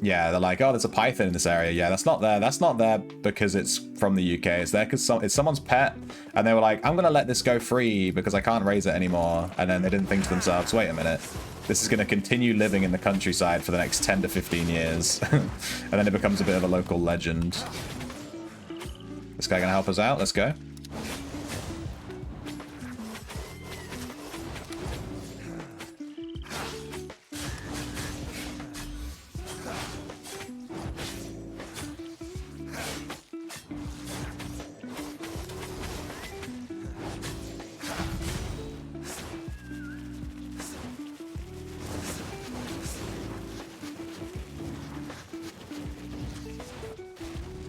Yeah, they're like, oh, there's a python in this area. Yeah, that's not there. That's not there because it's from the UK. It's there because it's someone's pet. And they were like, I'm going to let this go free because I can't raise it anymore. And then they didn't think to themselves, wait a minute. This is going to continue living in the countryside for the next 10 to 15 years. And then it becomes a bit of a local legend. This guy going to help us out? Let's go.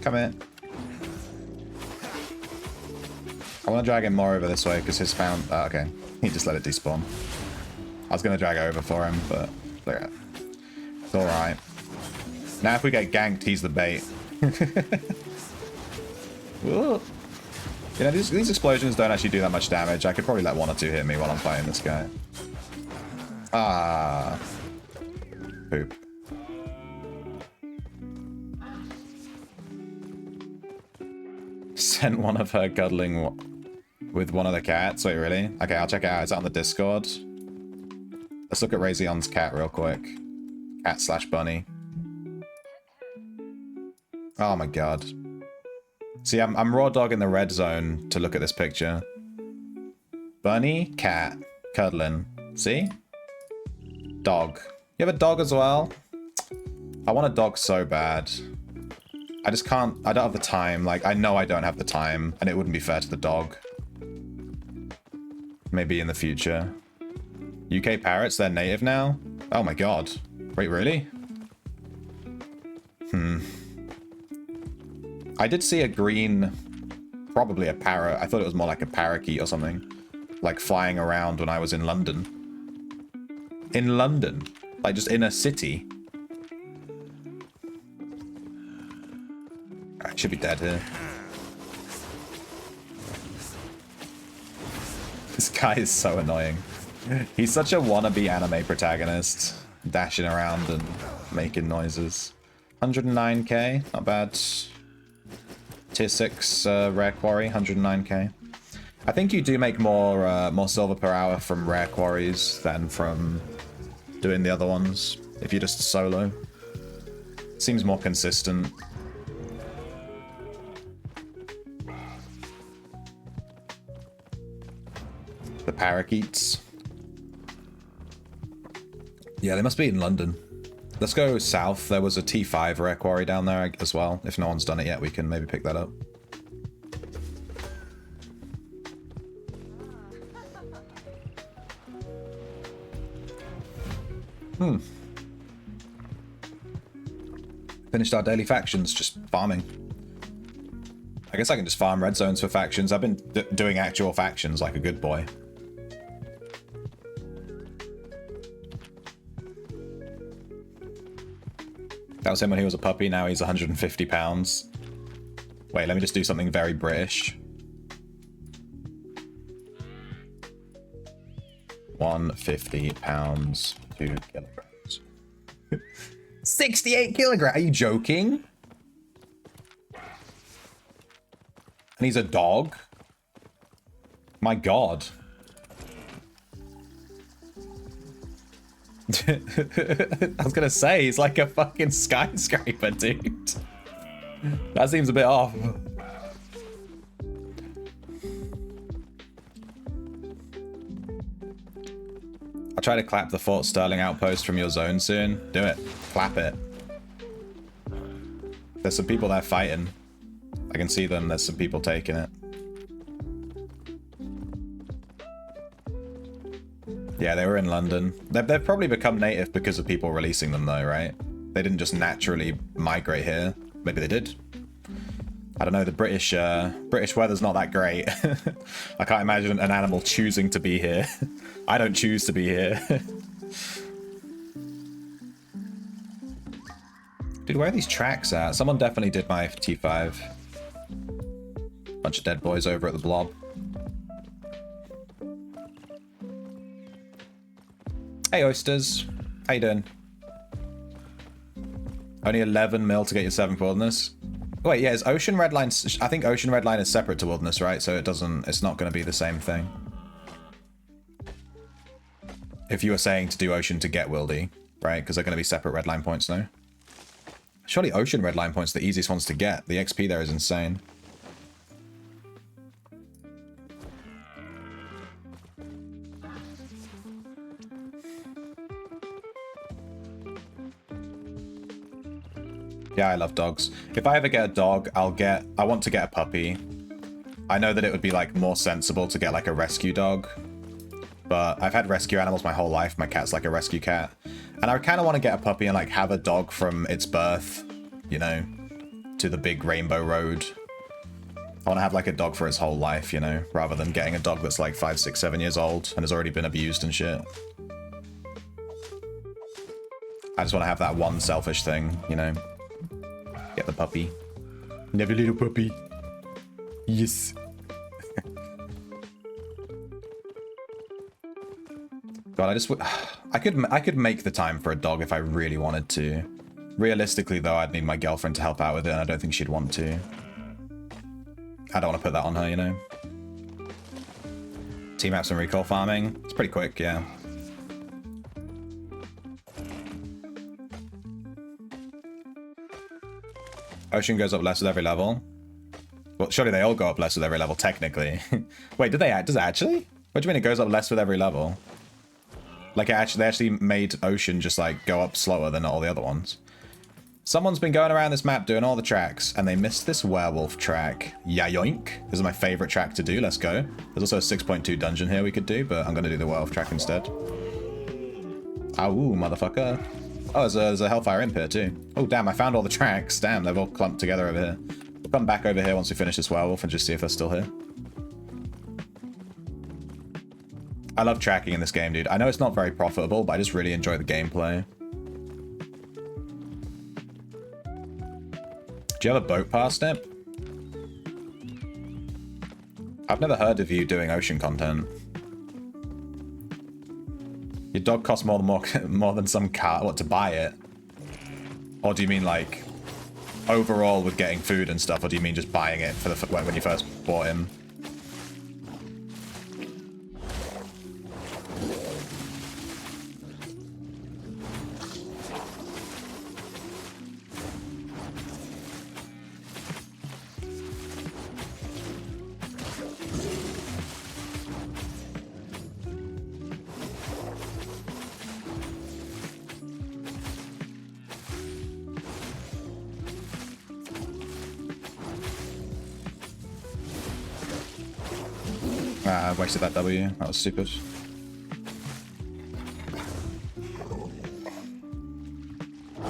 Come in. I want to drag him more over this way because his found... Oh, okay. He just let it despawn. I was going to drag it over for him, but... Look at it. It's alright. Now if we get ganked, he's the bait. Whoa. You know, these explosions don't actually do that much damage. I could probably let one or two hit me while I'm fighting this guy. Ah. Poop. Sent one of her cuddling with one of the cats. Wait, really? Okay, I'll check it out. Is that on the Discord? Let's look at Razion's cat real quick. Cat/bunny. Oh my god. See, I'm raw dog in the red zone to look at this picture. Bunny, cat, cuddling. See? Dog. You have a dog as well? I want a dog so bad. I just can't, I don't have the time. Like, I know I don't have the time, and it wouldn't be fair to the dog. Maybe in the future. UK parrots, they're native now? Oh my god. Wait, really? I did see a green, probably a parrot. I thought it was more like a parakeet or something. Like flying around when I was in London. In London. Like just in a city. Should be dead here. This guy is so annoying. He's such a wannabe anime protagonist. Dashing around and making noises. 109k, not bad. Tier 6 rare quarry, 109k. I think you do make more silver per hour from rare quarries than from doing the other ones, if you're just solo. Seems more consistent. The parakeets. Yeah, they must be in London. Let's go south. There was a T5 rare quarry down there as well. If no one's done it yet, we can maybe pick that up. Finished our daily factions, just farming. I guess I can just farm red zones for factions. I've been doing actual factions like a good boy. That was him when he was a puppy, now he's 150 pounds. Wait, let me just do something very British. 150 pounds, 2 kilograms. 68 kilograms, are you joking? And he's a dog? My god. I was gonna say, he's like a fucking skyscraper, dude. That seems a bit off. I'll try to clap the Fort Sterling outpost from your zone soon. Do it. Clap it. There's some people there fighting. I can see them. There's some people taking it. Yeah, they were in London. They've probably become native because of people releasing them though, right? They didn't just naturally migrate here. Maybe they did. I don't know, the British weather's not that great. I can't imagine an animal choosing to be here. I don't choose to be here. Dude, where are these tracks at? Someone definitely did my T5. Bunch of dead boys over at the blob. Hey, Oysters. How you doing? Only 11 mil to get your 7th wilderness. Wait, yeah, is Ocean Redline... I think Ocean Redline is separate to wilderness, right? So it doesn't... It's not going to be the same thing. If you were saying to do Ocean to get wildy, right? Because they're going to be separate redline points now. Surely Ocean redline points are the easiest ones to get. The XP there is insane. Yeah, I love dogs. If I ever get a dog, I want to get a puppy. I know that it would be like more sensible to get like a rescue dog, but I've had rescue animals my whole life. My cat's like a rescue cat, and I kind of want to get a puppy and like have a dog from its birth, you know, to the big rainbow road. I want to have like a dog for its whole life, you know, rather than getting a dog that's like 5, 6, 7 years old and has already been abused and shit. I just want to have that one selfish thing, you know. Get the puppy. Never little puppy. Yes. God, I could make the time for a dog if I really wanted to. Realistically, though, I'd need my girlfriend to help out with it, and I don't think she'd want to. I don't want to put that on her, you know. Team apps and recall farming. It's pretty quick, yeah. Ocean goes up less with every level. Well, surely they all go up less with every level, technically. Wait, does it actually? What do you mean it goes up less with every level? Like, they actually made Ocean just, like, go up slower than all the other ones. Someone's been going around this map doing all the tracks, and they missed this werewolf track. Yayoink. This is my favorite track to do. Let's go. There's also a 6.2 dungeon here we could do, but I'm going to do the werewolf track instead. Ow, motherfucker. Oh, there's a Hellfire Imp here too. Oh, damn, I found all the tracks. Damn, they've all clumped together over here. We'll come back over here once we finish this werewolf and just see if they're still here. I love tracking in this game, dude. I know it's not very profitable, but I just really enjoy the gameplay. Do you have a boat pass, Nip? I've never heard of you doing ocean content. Your dog costs more than some car. What, to buy it? Or do you mean like overall with getting food and stuff, or do you mean just buying it for the when you first bought him? I wasted that W. That was stupid. I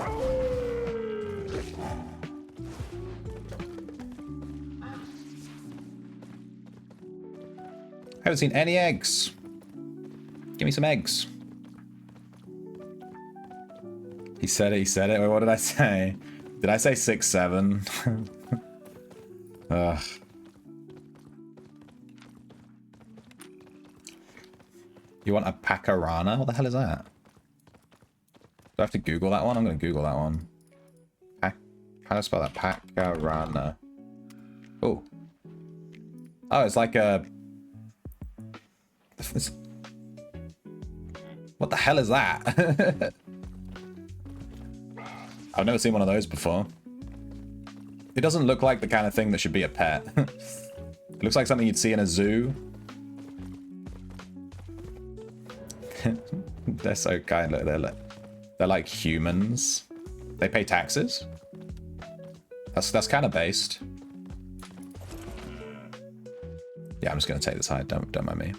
haven't seen any eggs. Give me some eggs. He said it, he said it. Wait, what did I say? Did I say 6'7"? Ugh. You want a Pacarana? What the hell is that? Do I have to Google that one? I'm going to Google that one. How do I spell that? Pacarana. Oh. Oh, it's like a... What the hell is that? I've never seen one of those before. It doesn't look like the kind of thing that should be a pet. It looks like something you'd see in a zoo. They're so kind. Look, they're like humans. They pay taxes. That's kind of based. Yeah, I'm just gonna take this hide. Don't mind me.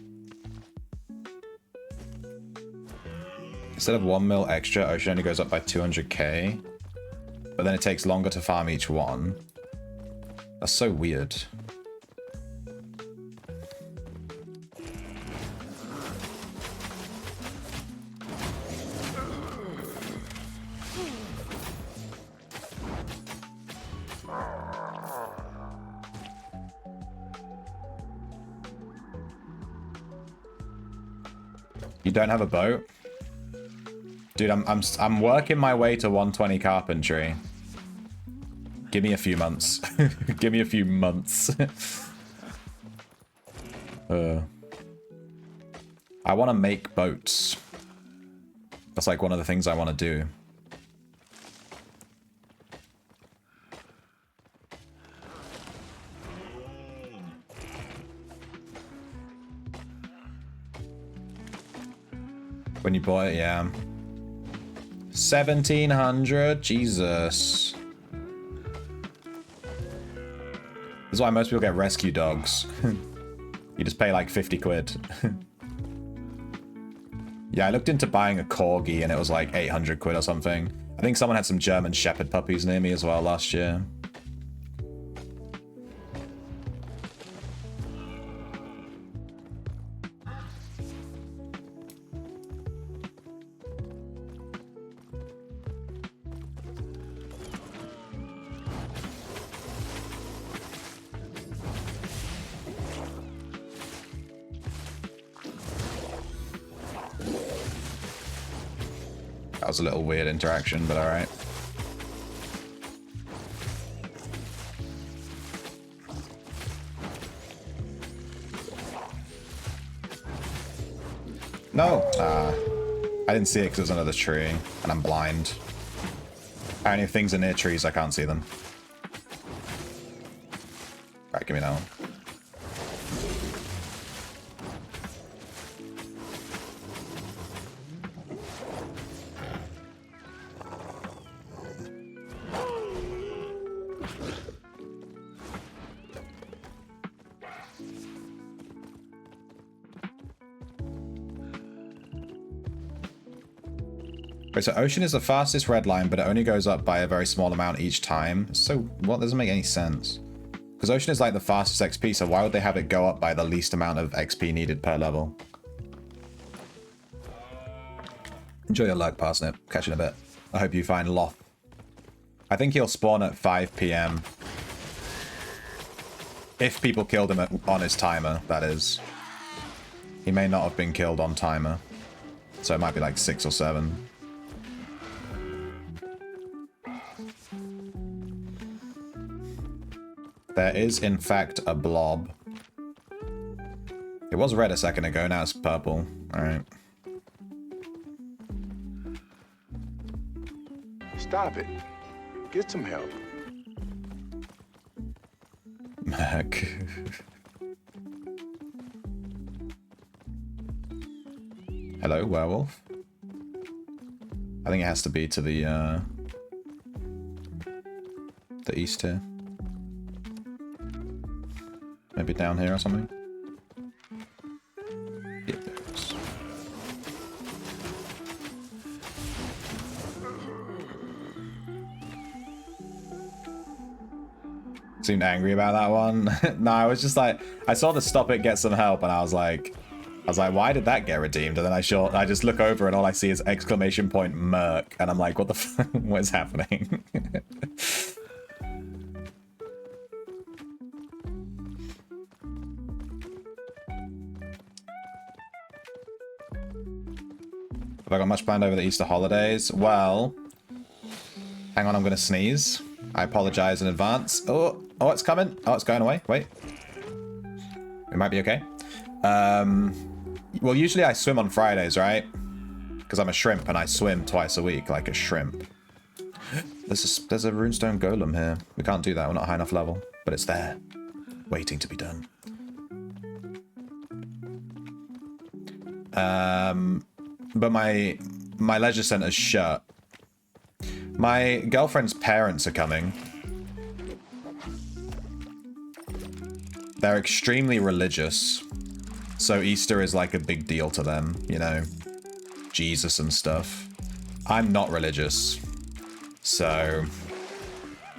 Instead of 1 mil extra, Ocean only goes up by 200k, but then it takes longer to farm each one. That's so weird. You don't have a boat? Dude, I'm working my way to 120 carpentry. Give me a few months. Give me a few months. I want to make boats. That's like one of the things I want to do. When you bought it, yeah. 1,700? Jesus. This is why most people get rescue dogs. You just pay like 50 quid. Yeah, I looked into buying a corgi and it was like 800 quid or something. I think someone had some German Shepherd puppies near me as well last year. That was a little weird interaction, but alright. No! I didn't see it because it was under the tree, and I'm blind. Apparently if things are near trees, I can't see them. Right, give me that one. Wait, so Ocean is the fastest red line, but it only goes up by a very small amount each time. So what? Doesn't make any sense. Because Ocean is like the fastest XP, so why would they have it go up by the least amount of XP needed per level? Enjoy your luck, Parsnip. Catch you in a bit. I hope you find Loth. I think he'll spawn at 5 PM. If people killed him on his timer, that is. He may not have been killed on timer. So it might be like 6 or 7. There is, in fact, a blob. It was red a second ago, now it's purple. Alright. Stop it. Get some help. Mac. Hello, werewolf. I think it has to be to the east here. Maybe down here or something. Yeah, there it is. Seemed angry about that one. No, I was just like, I saw the stop it, get some help, and I was like, why did that get redeemed? And then I just look over and all I see is exclamation point Merc, and I'm like, what the fuck? What is happening? Have I got much planned over the Easter holidays? Well, hang on, I'm gonna sneeze. I apologize in advance. Oh, it's coming. Oh, it's going away. Wait. It might be okay. Well, usually I swim on Fridays, right? Because I'm a shrimp and I swim twice a week like a shrimp. There's a runestone golem here. We can't do that. We're not high enough level. But it's there. Waiting to be done. But my leisure center's shut. My girlfriend's parents are coming. They're extremely religious. So Easter is like a big deal to them, you know. Jesus and stuff. I'm not religious. So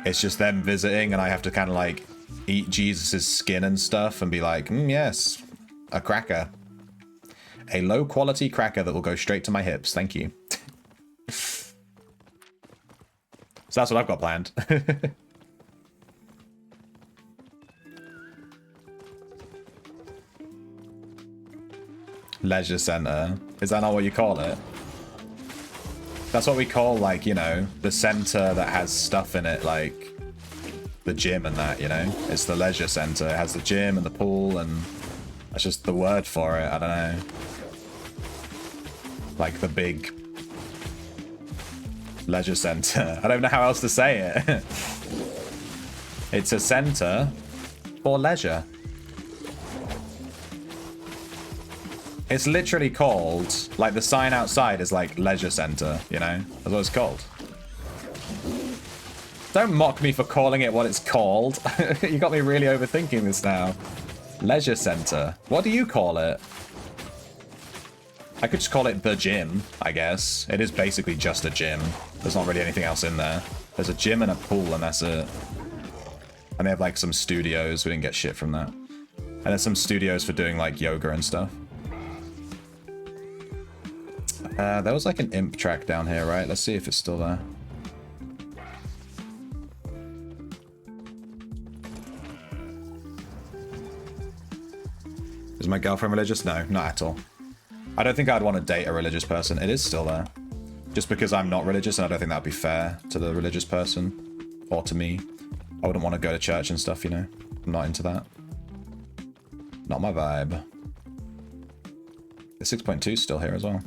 it's just them visiting and I have to kind of like eat Jesus's skin and stuff and be like, yes, a cracker. A low quality cracker that will go straight to my hips. Thank you. So that's what I've got planned. Leisure center. Is that not what you call it? That's what we call, like, you know, the center that has stuff in it, like the gym and that, you know? It's the leisure center. It has the gym and the pool, and that's just the word for it. I don't know. Like the big leisure center. I don't know how else to say it. It's a center for leisure. It's literally called, like the sign outside is like leisure center, you know? That's what it's called. Don't mock me for calling it what it's called. You got me really overthinking this now. Leisure center. What do you call it? I could just call it the gym, I guess. It is basically just a gym. There's not really anything else in there. There's a gym and a pool, and that's it. And they have like some studios. We didn't get shit from that. And there's some studios for doing like yoga and stuff. There was like an imp track down here, right? Let's see if it's still there. Is my girlfriend religious? No, not at all. I don't think I'd want to date a religious person. It is still there. Just because I'm not religious, and I don't think that'd be fair to the religious person. Or to me. I wouldn't want to go to church and stuff, you know? I'm not into that. Not my vibe. The 6.2 is still here as well.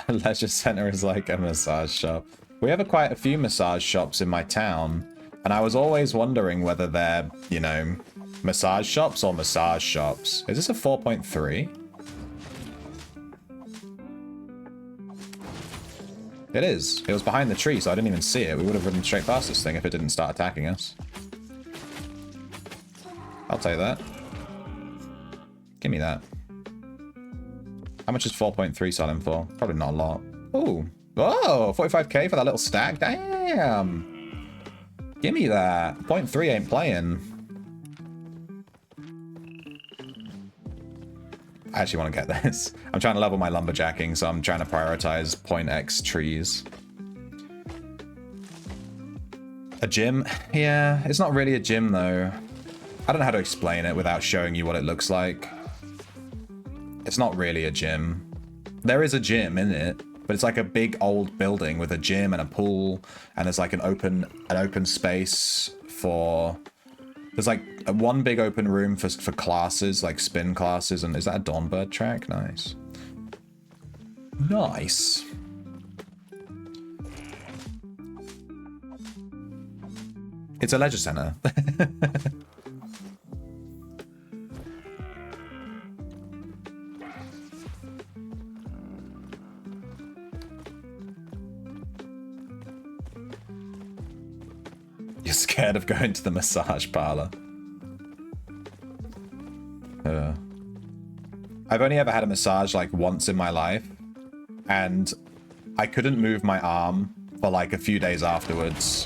Leisure center is like a massage shop. We have quite a few massage shops in my town, and I was always wondering whether they're, you know, massage shops or massage shops. Is this a 4.3? It is. It was behind the tree, so I didn't even see it. We would have ridden straight past this thing if it didn't start attacking us. I'll take that. Give me that. How much is 4.3 selling for? Probably not a lot. Ooh. Whoa, 45k for that little stack. Damn. Give me that. 0.3 ain't playing. I actually want to get this. I'm trying to level my lumberjacking, so I'm trying to prioritize point X trees. A gym? Yeah, it's not really a gym though. I don't know how to explain it without showing you what it looks like. It's not really a gym. There is a gym in it, but it's like a big old building with a gym and a pool, and there's like an open space for... There's like one big open room for classes, like spin classes, and is that a Dawnbird track? Nice. Nice. It's a leisure center. You're scared of going to the massage parlor. I've only ever had a massage like once in my life, and I couldn't move my arm for like a few days afterwards.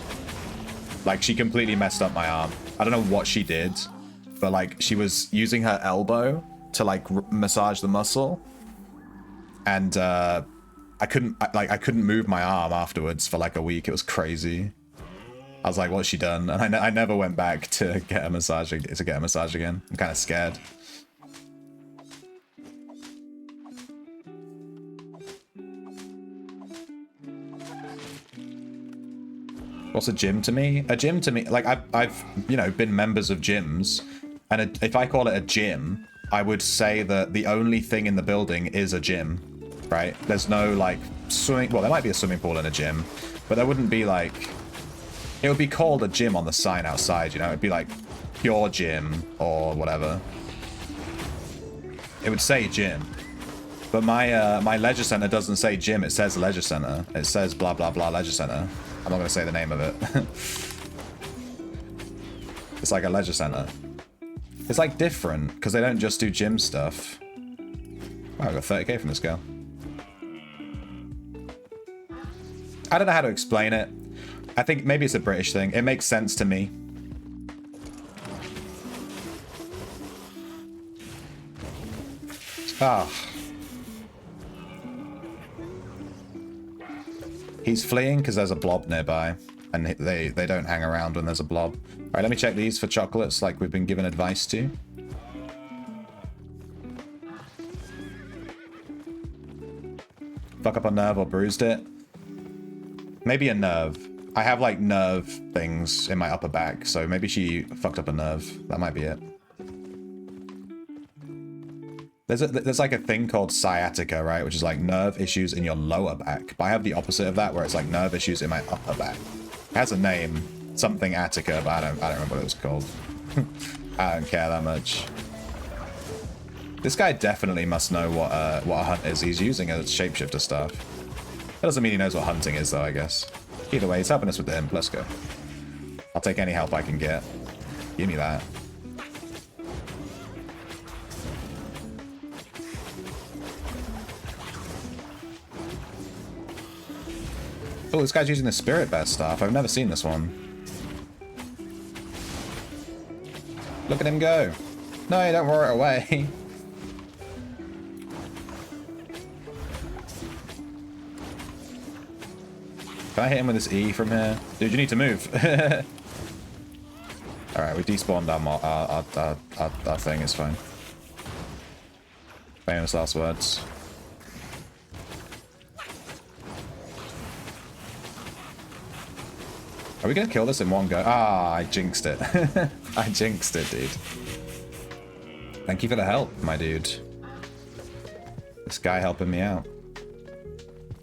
Like, she completely messed up my arm. I don't know what she did, but like she was using her elbow to like massage the muscle, and I couldn't move my arm afterwards for like a week. It was crazy. I was like, what's she done? And I never went back to get a massage again. I'm kind of scared. What's a gym to me? A gym to me, like I've you know, been members of gyms, and if I call it a gym, I would say that the only thing in the building is a gym, right? There's no like swimming. Well, there might be a swimming pool in a gym, but there wouldn't be like. It would be called a gym on the sign outside, you know? It'd be like pure gym or whatever. It would say gym. But my leisure center doesn't say gym, it says leisure center. It says blah blah blah leisure center. I'm not gonna say the name of it. It's like a leisure center. It's like different, because they don't just do gym stuff. Wow, I got 30k from this girl. I don't know how to explain it. I think maybe it's a British thing. It makes sense to me. Ah. He's fleeing because there's a blob nearby, and they don't hang around when there's a blob. All right, let me check these for chocolates like we've been given advice to. Fuck up a nerve or bruised it? Maybe a nerve. I have like nerve things in my upper back, so maybe she fucked up a nerve. That might be it. There's like a thing called sciatica, right? Which is like nerve issues in your lower back. But I have the opposite of that, where it's like nerve issues in my upper back. It has a name, something Attica, but I don't remember what it was called. I don't care that much. This guy definitely must know what a hunt is. He's using a shapeshifter staff. That doesn't mean he knows what hunting is, though, I guess. Either way, he's helping us with the imp. Let's go. I'll take any help I can get. Give me that. Oh, this guy's using the spirit bat staff. I've never seen this one. Look at him go. No, don't roar it away. Can I hit him with this E from here? Dude, you need to move. Alright, we despawned our thing, it's fine. Famous last words. Are we gonna kill this in one go? Ah, I jinxed it. I jinxed it, dude. Thank you for the help, my dude. This guy helping me out.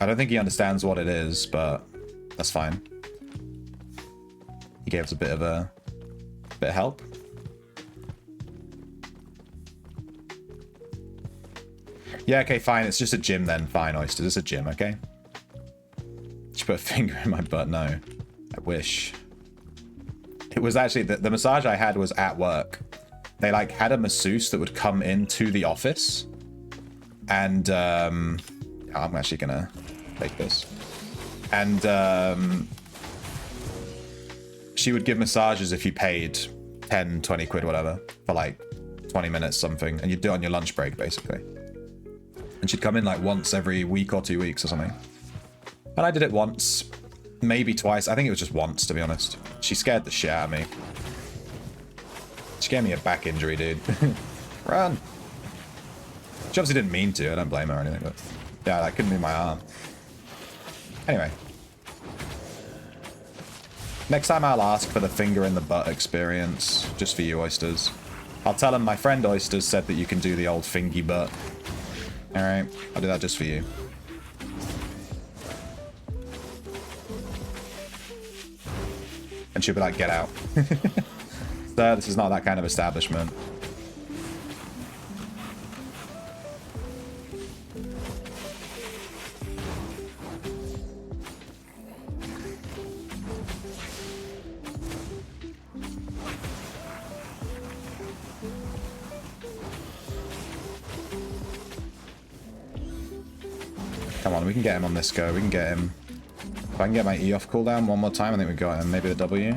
I don't think he understands what it is, but that's fine. He gave us a bit of help. Yeah, okay, fine. It's just a gym then. Fine, Oysters. It's a gym, okay? Did you put a finger in my butt? No. I wish. It was actually... The massage I had was at work. They, like, had a masseuse that would come into the office. And, I'm actually gonna take this. And, she would give massages if you paid 10, 20 quid, whatever, for, like, 20 minutes something. And you'd do it on your lunch break, basically. And she'd come in like once every week or 2 weeks or something. And I did it once, maybe twice. I think it was just once, to be honest. She scared the shit out of me. She gave me a back injury, dude. Run! She obviously didn't mean to. I don't blame her or anything, but yeah, I couldn't move my arm. Anyway. Next time I'll ask for the finger in the butt experience, just for you, Oysters. I'll tell him my friend Oysters said that you can do the old fingy butt. Alright, I'll do that just for you. And she'll be like, get out. Sir, this is not that kind of establishment. Come on, we can get him on this go. We can get him. If I can get my E off cooldown one more time, I think we got him. Maybe the W.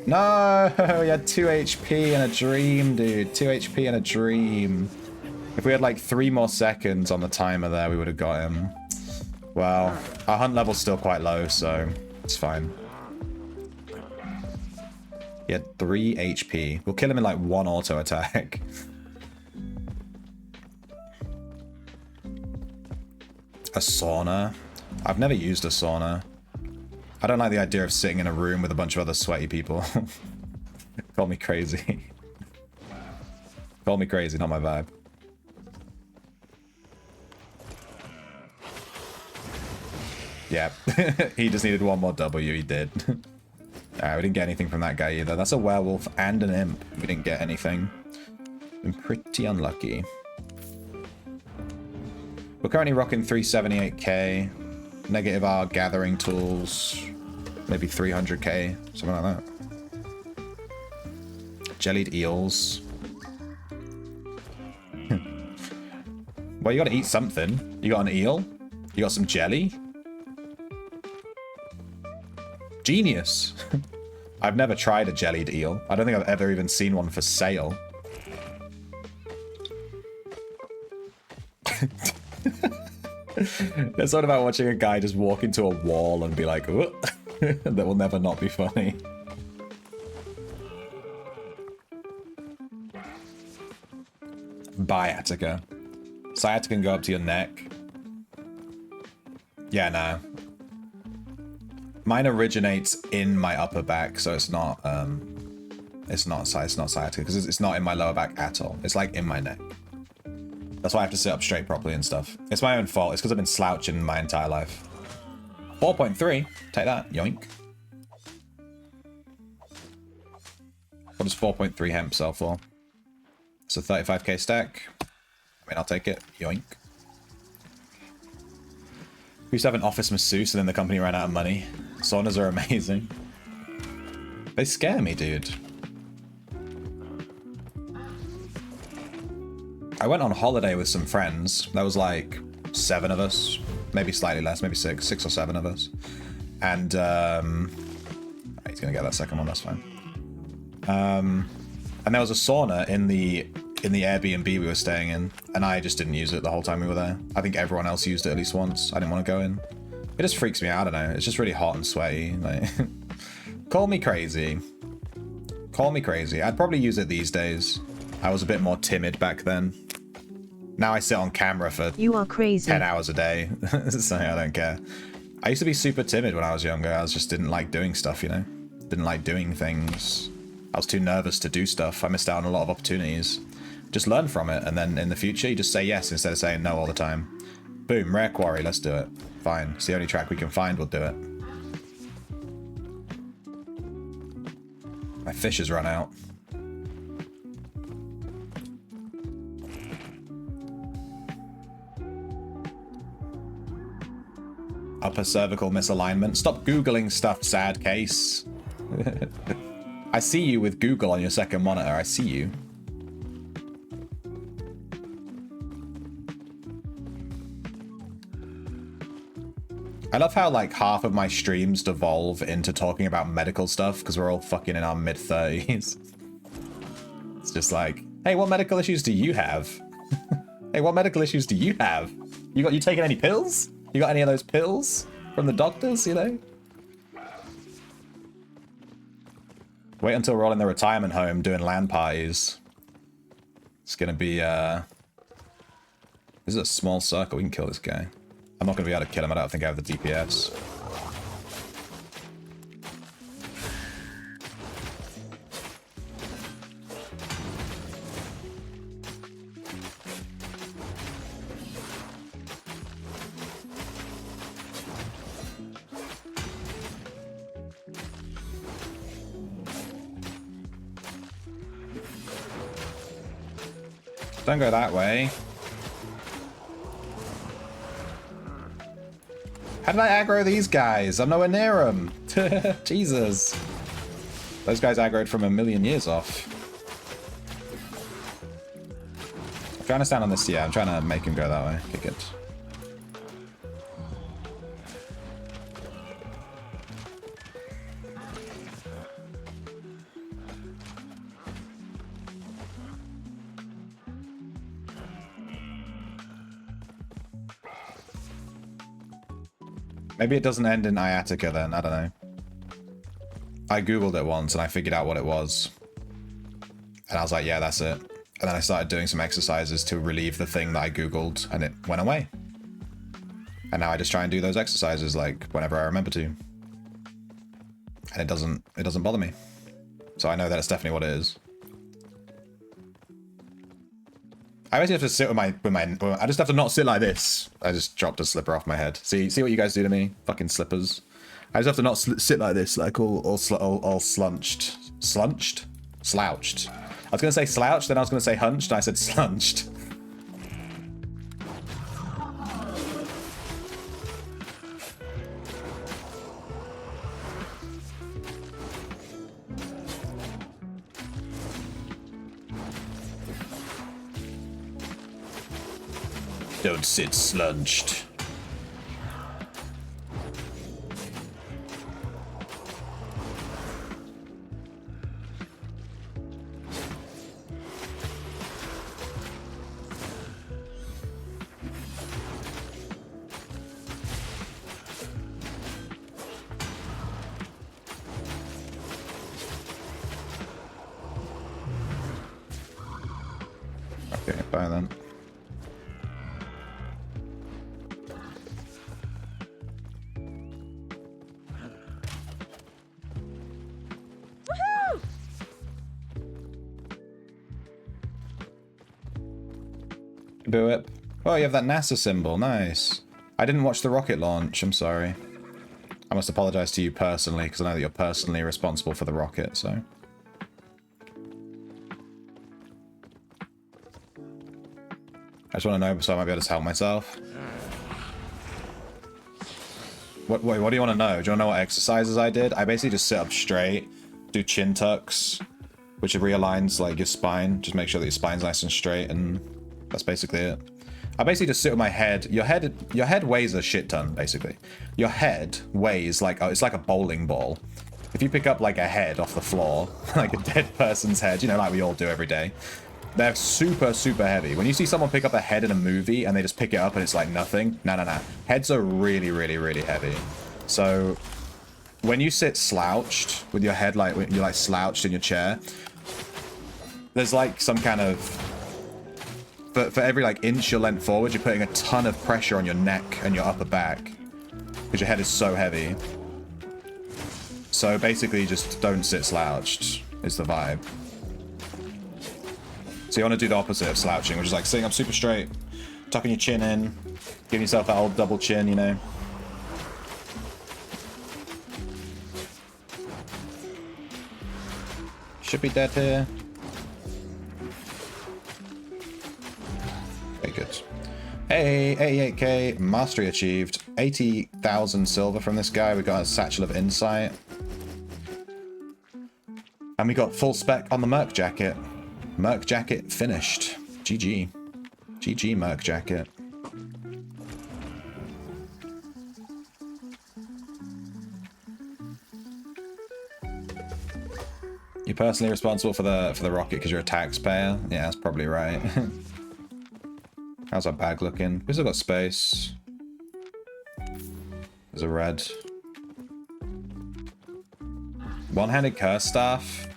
No! We had 2 HP and a dream, dude. 2 HP and a dream. If we had like 3 more seconds on the timer there, we would have got him. Well, our hunt level's still quite low, so it's fine. He had 3 HP. We'll kill him in like 1 auto attack. A sauna? I've never used a sauna. I don't like the idea of sitting in a room with a bunch of other sweaty people. Call me crazy. Call me crazy, not my vibe. Yeah, he just needed 1 more W, he did. Alright, we didn't get anything from that guy either. That's a werewolf and an imp. We didn't get anything. Been pretty unlucky. We're currently rocking 378k. Negative R gathering tools. Maybe 300k. Something like that. Jellied eels. Well, you gotta eat something. You got an eel? You got some jelly? Genius. I've never tried a jellied eel. I don't think I've ever even seen one for sale. There's something about watching a guy just walk into a wall and be like, "Whoa." That will never not be funny. Sciatica. Sciatica can go up to your neck. Yeah, no. Mine originates in my upper back, so it's not sciatica because it's not in my lower back at all. It's like in my neck. That's why I have to sit up straight properly and stuff. It's my own fault. It's because I've been slouching my entire life. 4.3. Take that. Yoink. What does 4.3 hemp sell for? It's a 35k stack. I mean, I'll take it. Yoink. We used to have an office masseuse and then the company ran out of money. Saunas are amazing. They scare me, dude. I went on holiday with some friends. There was like 7 of us, maybe slightly less, maybe 6 or 7 of us. And he's gonna get that second one, that's fine. And there was a sauna in the Airbnb we were staying in, and I just didn't use it the whole time we were there. I think everyone else used it at least once. I didn't want to go in. It just freaks me out, I don't know. It's just really hot and sweaty. Like, call me crazy. Call me crazy. I'd probably use it these days. I was a bit more timid back then. Now I sit on camera for You are crazy. 10 hours a day, so I don't care. I used to be super timid when I was younger. I just didn't like doing stuff, you know? Didn't like doing things. I was too nervous to do stuff. I missed out on a lot of opportunities. Just learn from it, and then in the future, you just say yes instead of saying no all the time. Boom, rare quarry, let's do it. Fine, it's the only track we can find, we'll do it. My fish has run out. Upper cervical misalignment. Stop Googling stuff, sad case. I see you with Google on your second monitor. I see you. I love how like half of my streams devolve into talking about medical stuff because we're all fucking in our mid-30s. It's just like, hey, what medical issues do you have? Hey, what medical issues do you have? You taking any pills? You got any of those pills from the doctors, you know? Wait until we're all in the retirement home doing LAN parties. It's gonna be, this is a small circle. We can kill this guy. I'm not gonna be able to kill him. I don't think I have the DPS. Don't go that way. How did I aggro these guys? I'm nowhere near them. Jesus. Those guys aggroed from a million years off. I'm trying to stand on this, yeah. I'm trying to make him go that way. Okay, good. Maybe it doesn't end in Iatica then, I don't know. I googled it once and I figured out what it was. And I was like, yeah, that's it. And then I started doing some exercises to relieve the thing that I googled and it went away. And now I just try and do those exercises like whenever I remember to. And it doesn't bother me. So I know that it's definitely what it is. I basically have to sit with my, I just have to not sit like this. I just dropped a slipper off my head. See what you guys do to me? Fucking slippers. I just have to not sit like this, like all slunched. Slunched? Slouched. I was going to say slouched, then I was going to say hunched, and I said slunched. Don't sit slunched. Okay, bye then. Do it. Oh, you have that NASA symbol. Nice. I didn't watch the rocket launch. I'm sorry. I must apologize to you personally, because I know that you're personally responsible for the rocket, so. I just want to know so I might be able to help myself. What do you want to know? Do you want to know what exercises I did? I basically just sit up straight, do chin tucks, which realigns like your spine. Just make sure that your spine's nice and straight, and that's basically it. I basically just sit with my head. Your head weighs a shit ton, basically. Your head weighs like, it's like a bowling ball. If you pick up like a head off the floor, like a dead person's head, you know, like we all do every day, they're super, super heavy. When you see someone pick up a head in a movie and they just pick it up and it's like nothing, no. Heads are really, really, really heavy. So when you sit slouched with your head, like you're like slouched in your chair, there's like some kind of, for every like inch you're leant forward, you're putting a ton of pressure on your neck and your upper back because your head is so heavy. So basically just don't sit slouched is the vibe. So you want to do the opposite of slouching, which is like sitting up super straight, tucking your chin in, giving yourself that old double chin, you know. Should be dead here. Okay, good. Hey, 88k, mastery achieved. 80,000 silver from this guy. We got a satchel of insight. And we got full spec on the Merc jacket. Merc jacket finished. GG. GG Merc jacket. You're personally responsible for the rocket because you're a taxpayer? Yeah, that's probably right. How's our bag looking? We've still got space. There's a red. One-handed curse staff.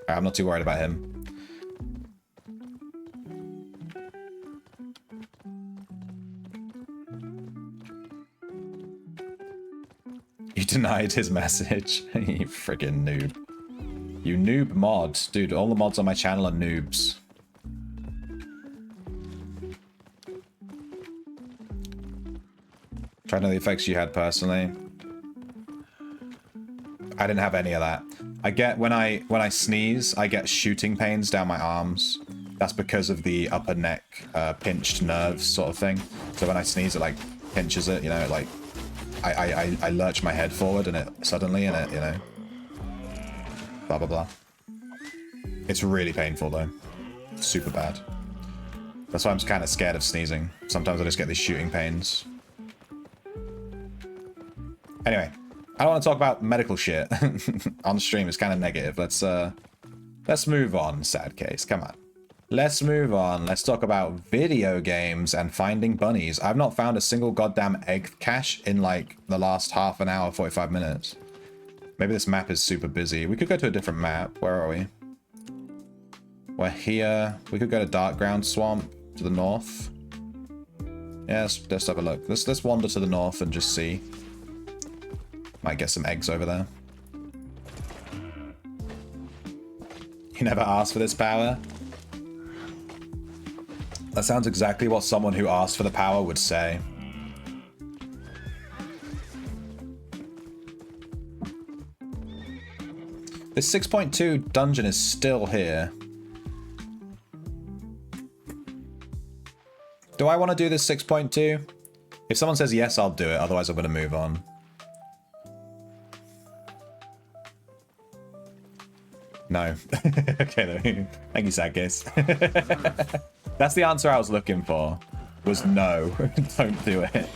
I'm not too worried about him. You denied his message. You friggin' noob. You noob mod. Dude, all the mods on my channel are noobs. Trying to know the effects you had personally. I didn't have any of that. I get when I sneeze, I get shooting pains down my arms. That's because of the upper neck pinched nerves sort of thing. So when I sneeze, it like pinches it, you know, like I lurch my head forward and it suddenly and it, you know, blah blah blah. It's really painful though. Super bad. That's why I'm kind of scared of sneezing. Sometimes I just get these shooting pains. Anyway, I don't want to talk about medical shit on stream. It's kind of negative. Let's move on, sad case. Come on. Let's move on. Let's talk about video games and finding bunnies. I've not found a single goddamn egg cache in like the last half an hour, 45 minutes. Maybe this map is super busy. We could go to a different map. Where are we? We're here. We could go to Dark Ground Swamp to the north. Yeah, let's have a look. Let's wander to the north and just see. Might get some eggs over there. You never asked for this power? That sounds exactly what someone who asked for the power would say. This 6.2 dungeon is still here. Do I want to do this 6.2? If someone says yes, I'll do it. Otherwise, I'm going to move on. No. Okay, though. Thank you, Sadcase. That's the answer I was looking for. Was no. Don't do it.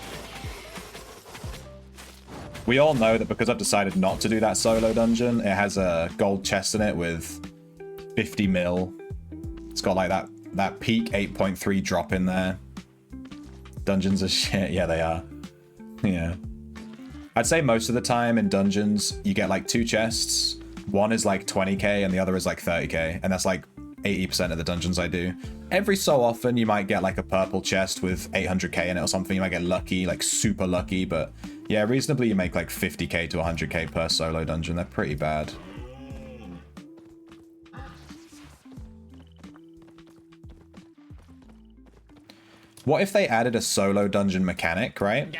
We all know that because I've decided not to do that solo dungeon, it has a gold chest in it with 50 mil. It's got like that peak 8.3 drop in there. Dungeons are shit. Yeah, they are. Yeah. I'd say most of the time in dungeons, you get like 2 chests. One is like 20k and the other is like 30k. And that's like 80% of the dungeons I do. Every so often, you might get like a purple chest with 800k in it or something. You might get lucky, like super lucky. But yeah, reasonably, you make like 50k to 100k per solo dungeon. They're pretty bad. What if they added a solo dungeon mechanic, right?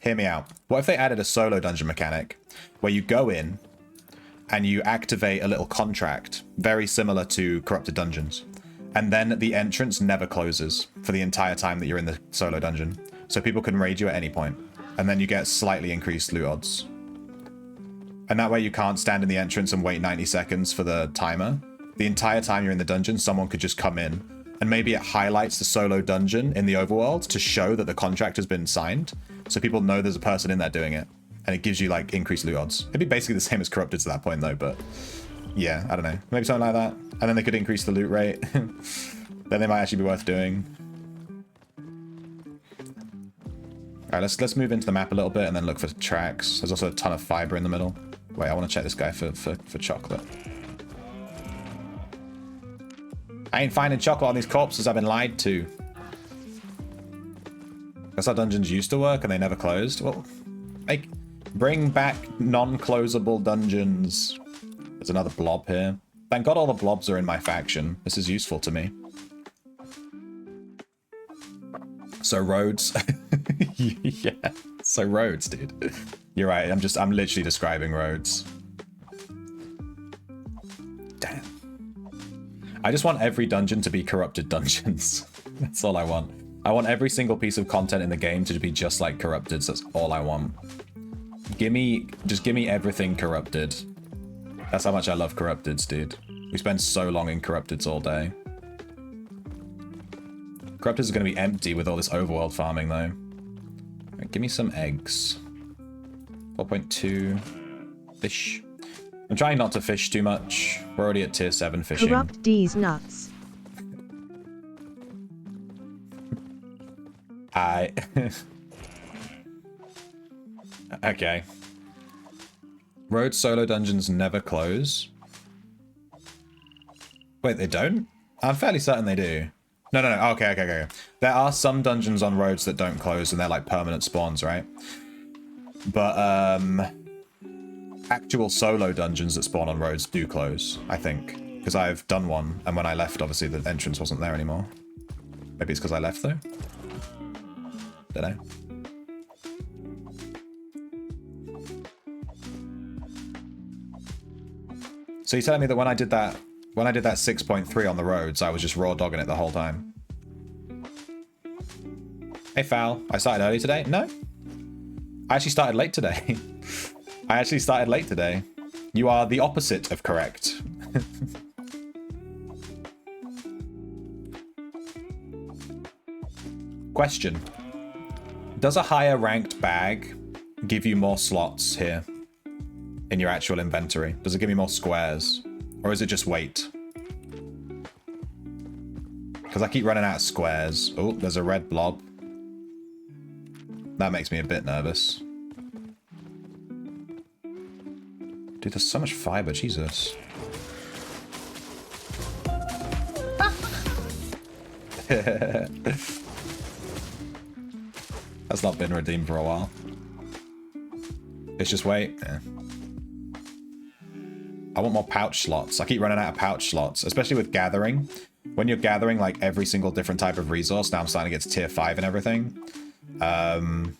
Hear me out. What if they added a solo dungeon mechanic where you go in and you activate a little contract, very similar to Corrupted Dungeons. And then the entrance never closes for the entire time that you're in the solo dungeon. So people can raid you at any point. And then you get slightly increased loot odds. And that way you can't stand in the entrance and wait 90 seconds for the timer. The entire time you're in the dungeon, someone could just come in. And maybe it highlights the solo dungeon in the overworld to show that the contract has been signed. So people know there's a person in there doing it. And it gives you like increased loot odds. It'd be basically the same as Corrupted to that point though, but yeah, I don't know. Maybe something like that. And then they could increase the loot rate. Then they might actually be worth doing. Alright, let's move into the map a little bit and then look for tracks. There's also a ton of fiber in the middle. Wait, I want to check this guy for chocolate. I ain't finding chocolate on these corpses, I've been lied to. That's how dungeons used to work and they never closed. Well, bring back non-closable dungeons. There's another blob here. Thank God all the blobs are in my faction. This is useful to me. So roads. Yeah. So roads, dude. You're right. I'm literally describing roads. Damn. I just want every dungeon to be Corrupted Dungeons. That's all I want. I want every single piece of content in the game to be just like Corrupteds. That's all I want. Just give me everything Corrupted. That's how much I love Corrupteds, dude. We spend so long in Corrupteds all day. Corrupteds is going to be empty with all this overworld farming, though. Right, give me some eggs. 4.2. Fish. I'm trying not to fish too much. We're already at tier 7 fishing. Corrupt D's nuts. I... Okay. Road solo dungeons never close. Wait, they don't? I'm fairly certain they do. No. Okay. There are some dungeons on roads that don't close, and they're like permanent spawns, right? But actual solo dungeons that spawn on roads do close, I think, because I've done one, and when I left, obviously the entrance wasn't there anymore. Maybe it's because I left though. Don't know. So you're telling me that when I did that 6.3 on the roads, I was just raw dogging it the whole time? Hey, Foul. I started early today? No. I actually started late today. You are the opposite of correct. Question. Does a higher ranked bag give you more slots here in your actual inventory? Does it give me more squares? Or is it just weight? Because I keep running out of squares. Oh, there's a red blob. That makes me a bit nervous. Dude, there's so much fiber, Jesus. That's not been redeemed for a while. It's just weight. Yeah. I want more pouch slots. I keep running out of pouch slots, especially with gathering. When you're gathering like every single different type of resource, now I'm starting to get to tier 5 and everything. I'm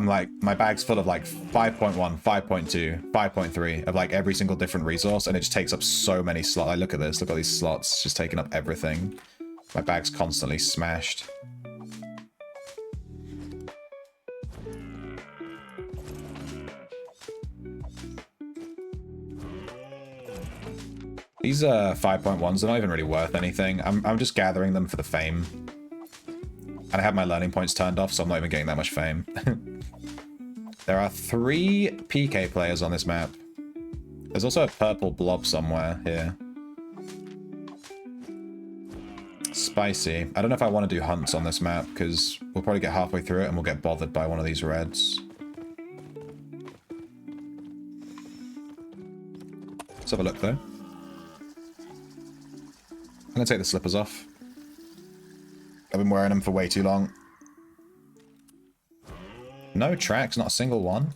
like, my bag's full of like 5.1, 5.2, 5.3 of like every single different resource, and it just takes up so many slots. Like, look at this, look at these slots, it's just taking up everything. My bag's constantly smashed. These 5.1s are not even really worth anything. I'm just gathering them for the fame. And I have my learning points turned off, so I'm not even getting that much fame. There are 3 PK players on this map. There's also a purple blob somewhere here. Spicy. I don't know if I want to do hunts on this map, because we'll probably get halfway through it and we'll get bothered by one of these reds. Let's have a look though. I'm gonna take the slippers off. I've been wearing them for way too long. No tracks, not a single one.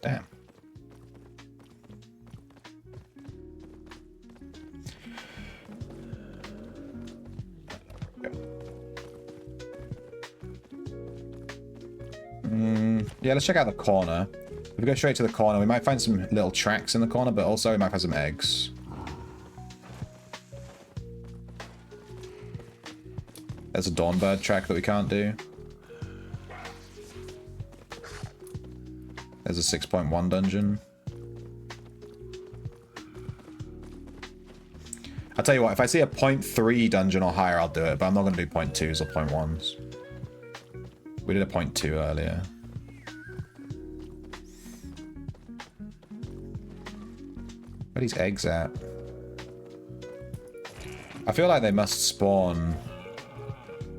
Damn. Yeah, let's check out the corner. If we go straight to the corner, we might find some little tracks in the corner, but also we might find some eggs. There's a Dawnbird track that we can't do. There's a 6.1 dungeon. I'll tell you what, if I see a 0.3 dungeon or higher, I'll do it, but I'm not going to do 0.2s or 0.1s. We did a 0.2 earlier. Where are these eggs at? I feel like they must spawn...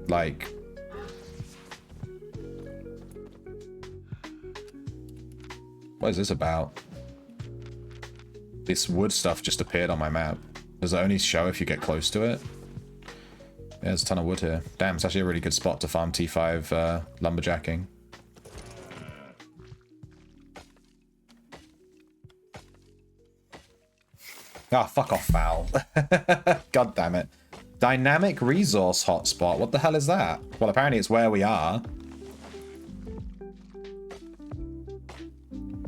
like... What is this about? This wood stuff just appeared on my map. Does it only show if you get close to it? Yeah, there's a ton of wood here. Damn, it's actually a really good spot to farm T5 lumberjacking. Ah, fuck off, foul. God damn it. Dynamic resource hotspot. What the hell is that? Well, apparently it's where we are.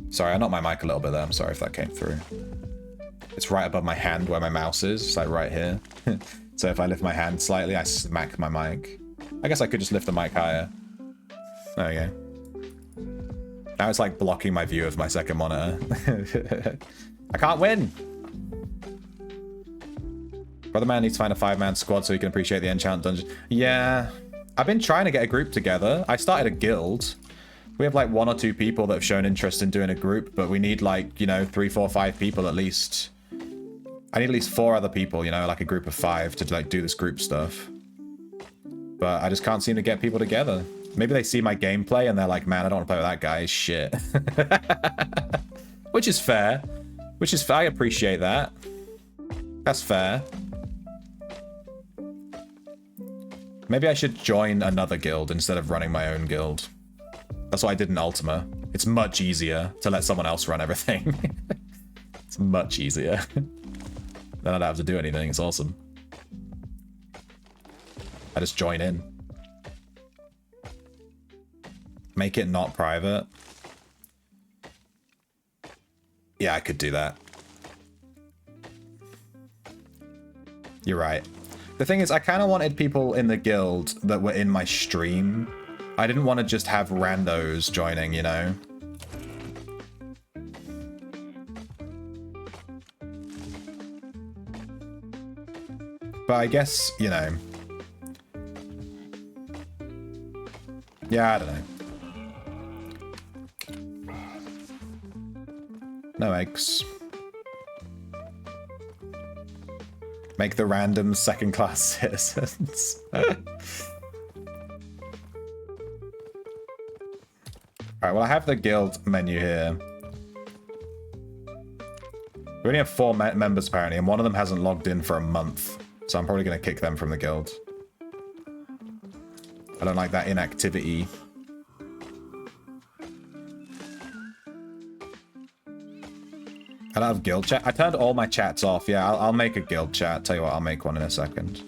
Sorry, I knocked my mic a little bit there. I'm sorry if that came through. It's right above my hand where my mouse is. It's like right here. So if I lift my hand slightly, I smack my mic. I guess I could just lift the mic higher. There we go. Now it's like blocking my view of my second monitor. I can't win! Brother man needs to find a 5-man squad so he can appreciate the enchant dungeon. Yeah, I've been trying to get a group together. I started a guild. We have like 1 or 2 people that have shown interest in doing a group, but we need like, you know, 3, 4, 5 people at least. I need at least 4 other people, you know, like a group of 5 to like do this group stuff. But I just can't seem to get people together. Maybe they see my gameplay and they're like, man, I don't want to play with that guy. He's shit. Which is fair. Which is fair. I appreciate that. That's fair. Maybe I should join another guild instead of running my own guild. That's what I did in Ultima. It's much easier to let someone else run everything. It's much easier. Then I don't have to do anything. It's awesome. I just join in. Make it not private. Yeah, I could do that. You're right. The thing is, I kind of wanted people in the guild that were in my stream. I didn't want to just have randos joining, you know? But I guess, you know... Yeah, I don't know. No eggs. Make the random second-class citizens. Alright, well, I have the guild menu here. We only have 4 members, apparently, and one of them hasn't logged in for a month. So I'm probably going to kick them from the guild. I don't like that inactivity. I don't have guild chat. I turned all my chats off. Yeah, I'll make a guild chat. Tell you what, I'll make one in a second.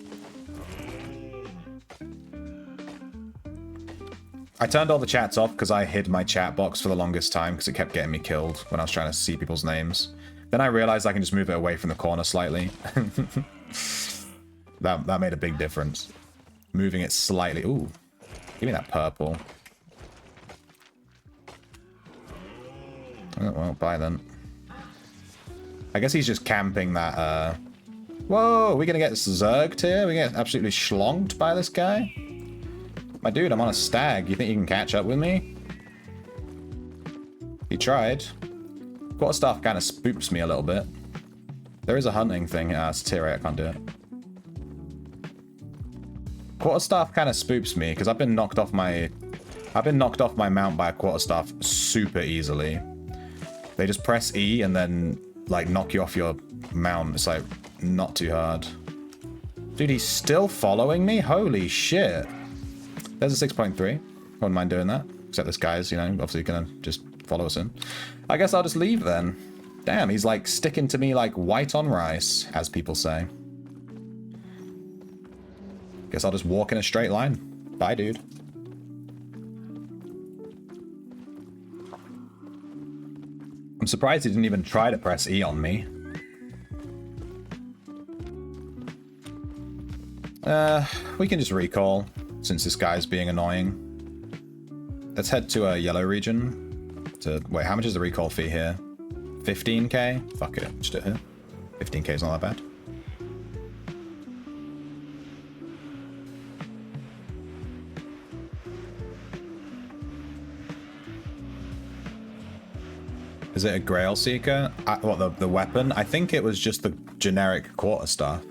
I turned all the chats off because I hid my chat box for the longest time because it kept getting me killed when I was trying to see people's names. Then I realized I can just move it away from the corner slightly. That made a big difference. Moving it slightly. Ooh. Give me that purple. Oh, well, bye then. I guess he's just camping that, Whoa, are we gonna get zerged here? We get absolutely schlonked by this guy? My dude, I'm on a stag. You think you can catch up with me? He tried. Quarterstaff kind of spoops me a little bit. There is a hunting thing. It's a tier 8, I can't do it. Quarterstaff kind of spoops me because I've been knocked off my mount by a quarterstaff super easily. They just press E and then like knock you off your mount. It's like not too hard. Dude, he's still following me? Holy shit. There's a 6.3. Wouldn't mind doing that. Except this guy's, you know, obviously gonna just follow us in. I guess I'll just leave then. Damn, he's like sticking to me like white on rice, as people say. Guess I'll just walk in a straight line. Bye, dude. I'm surprised he didn't even try to press E on me. We can just recall, since this guy's being annoying. Let's head to a yellow region. Wait, how much is the recall fee here? 15k? Fuck it, just do it here. 15k is not that bad. Is it a Grail Seeker? What, the weapon? I think it was just the generic quarterstaff.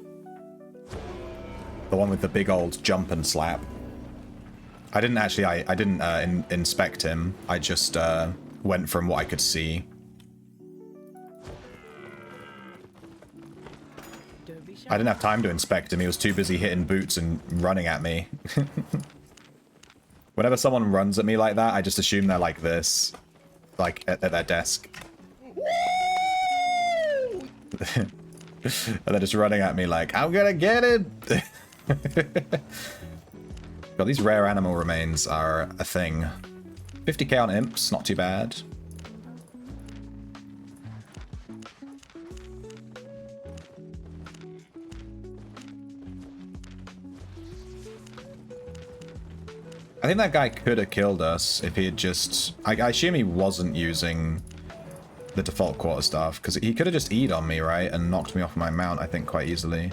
The one with the big old jump and slap. I didn't actually, I didn't inspect him. I just went from what I could see. I didn't have time to inspect him. He was too busy hitting boots and running at me. Whenever someone runs at me like that, I just assume they're like this. Like, at their desk. And they're just running at me like, I'm gonna get it! God, these rare animal remains are a thing. 50k on imps, not too bad. I think that guy could have killed us if he had just... I assume he wasn't using the default quarterstaff, because he could have just E'd on me, right? And knocked me off my mount, I think, quite easily.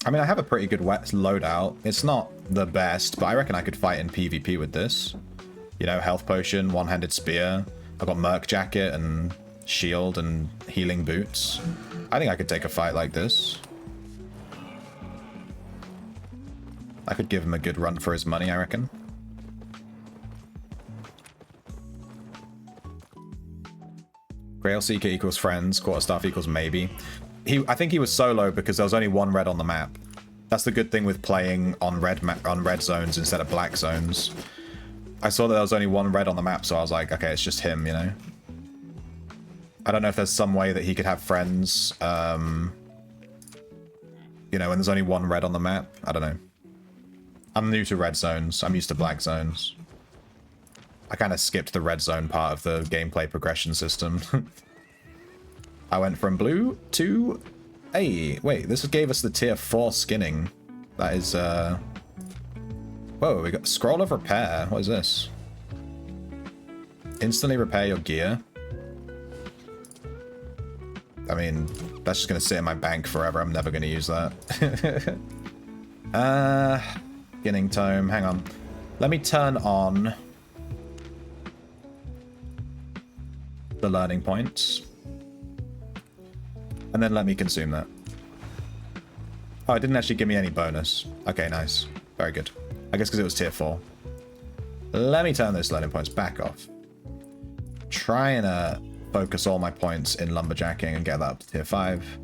I mean, I have a pretty good loadout. It's not the best, but I reckon I could fight in PvP with this. You know, health potion, one-handed spear. I've got Merc jacket and shield and healing boots. I think I could take a fight like this. I could give him a good run for his money, I reckon. Grail Seeker equals friends, quarterstaff equals maybe. I think he was solo because there was only one red on the map. That's the good thing with playing on red zones instead of black zones. I saw that there was only one red on the map, so I was like, okay, it's just him, you know? I don't know if there's some way that he could have friends, you know, when there's only one red on the map. I don't know. I'm new to red zones. I'm used to black zones. I kind of skipped the red zone part of the gameplay progression system. I went from blue to... Hey, wait, this gave us the tier 4 skinning. That is, Whoa, we got Scroll of Repair. What is this? Instantly repair your gear. I mean, that's just going to sit in my bank forever. I'm never going to use that. Beginning tome. Hang on. Let me turn on the learning points. And then let me consume that. Oh, it didn't actually give me any bonus. Okay, nice. Very good. I guess because it was tier 4. Let me turn those learning points back off. Trying to focus all my points in lumberjacking and get that up to tier 5.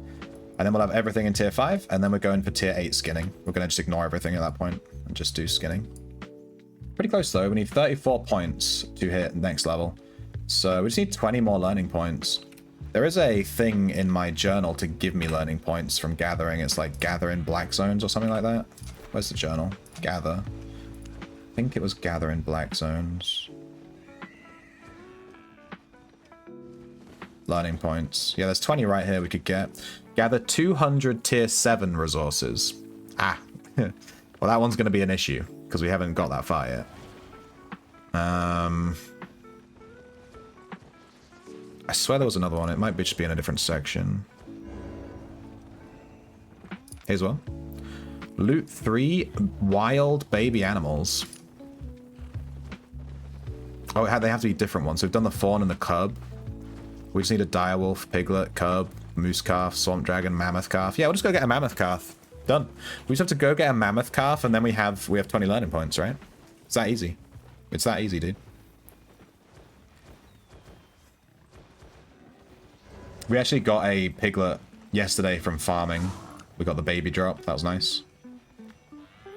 And then we'll have everything in tier 5, and then we're going for tier 8 skinning. We're going to just ignore everything at that point and just do skinning. Pretty close though. We need 34 points to hit next level. So we just need 20 more learning points. There is a thing in my journal to give me learning points from gathering. It's like gather in black zones or something like that. Where's the journal? Gather. I think it was gather in black zones. Learning points. Yeah, there's 20 right here we could get. Gather 200 tier 7 resources. Ah. Well, that one's going to be an issue because we haven't got that far yet. I swear there was another one. It might just be in a different section. Here's one. Loot 3 wild baby animals. Oh, they have to be different ones. So we've done the fawn and the cub. We just need a direwolf, piglet, cub, moose calf, swamp dragon, mammoth calf. Yeah, we'll just go get a mammoth calf. Done. We just have to go get a mammoth calf, and then we have 20 learning points, right? It's that easy. It's that easy, dude. We actually got a piglet yesterday from farming. We got the baby drop. That was nice.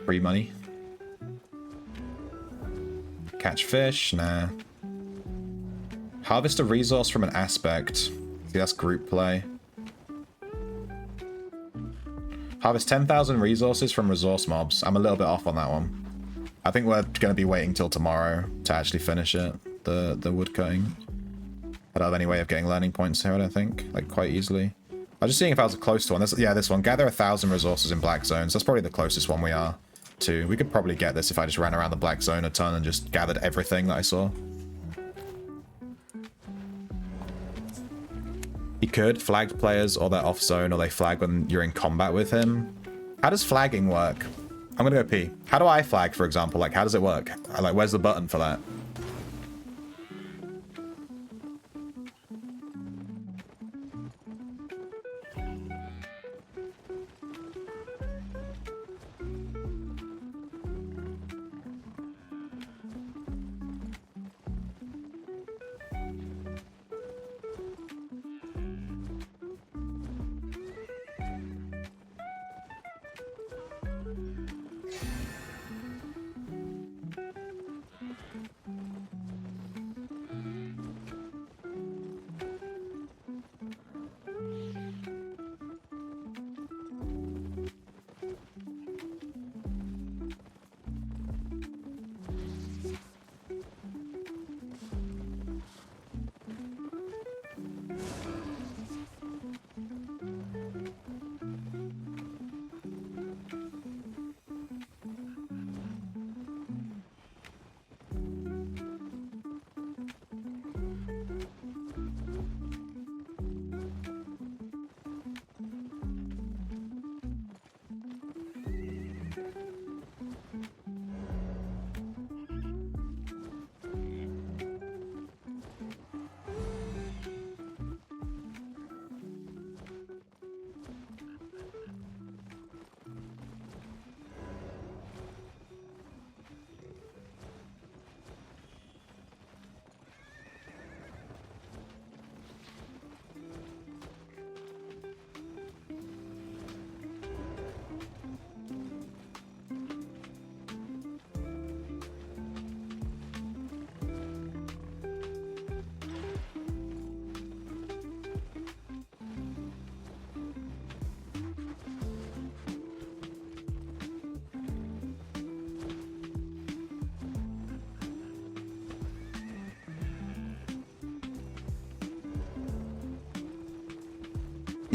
Free money. Catch fish? Nah. Harvest a resource from an aspect. See, that's group play. Harvest 10,000 resources from resource mobs. I'm a little bit off on that one. I think we're going to be waiting till tomorrow to actually finish it. The wood cutting. I don't have any way of getting learning points here, I don't think. Like, quite easily. I was just seeing if I was close to one. Yeah, this one. Gather 1,000 resources in black zones. That's probably the closest one we are to. We could probably get this if I just ran around the black zone a ton and just gathered everything that I saw. He could. Flagged players, or they're off zone, or they flag when you're in combat with him. How does flagging work? I'm gonna go pee. How do I flag, for example? Like, how does it work? Like, where's the button for that?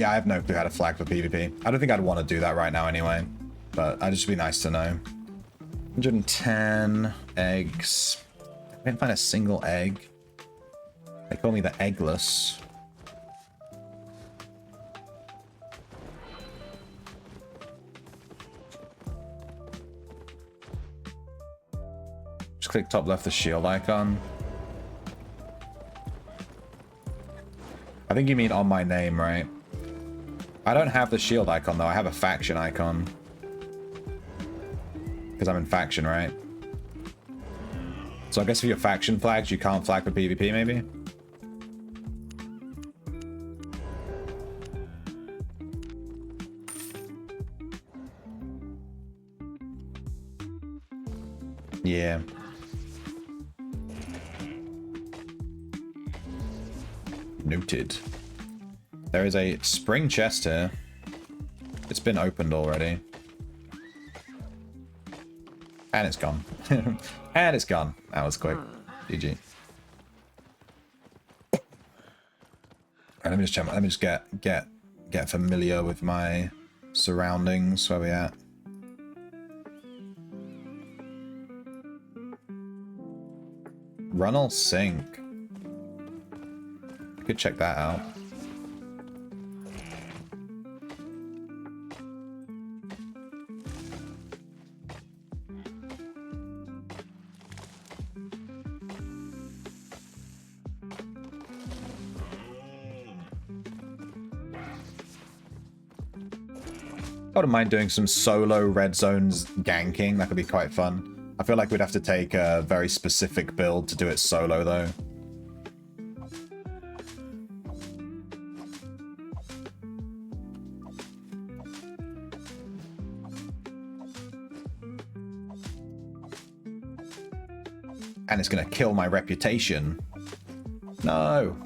Yeah, I have no clue how to flag for PvP. I don't think I'd want to do that right now anyway, but it'd just be nice to know. 110 eggs. I didn't find a single egg. They call me the eggless. Just click top left the shield icon. I think you mean on my name, right? I don't have the shield icon though, I have a faction icon. Because I'm in faction, right? So I guess if you're faction flags, you can't flag for PvP maybe? Yeah. Noted. There is a spring chest here. It's been opened already. And it's gone. And it's gone. That was quick. GG. Alright, let me just check. Let me just get familiar with my surroundings. Where we at? Runnel Sink. I could check that out. I wouldn't mind doing some solo red zones ganking. That could be quite fun. I feel like we'd have to take a very specific build to do it solo, though. And it's going to kill my reputation. No.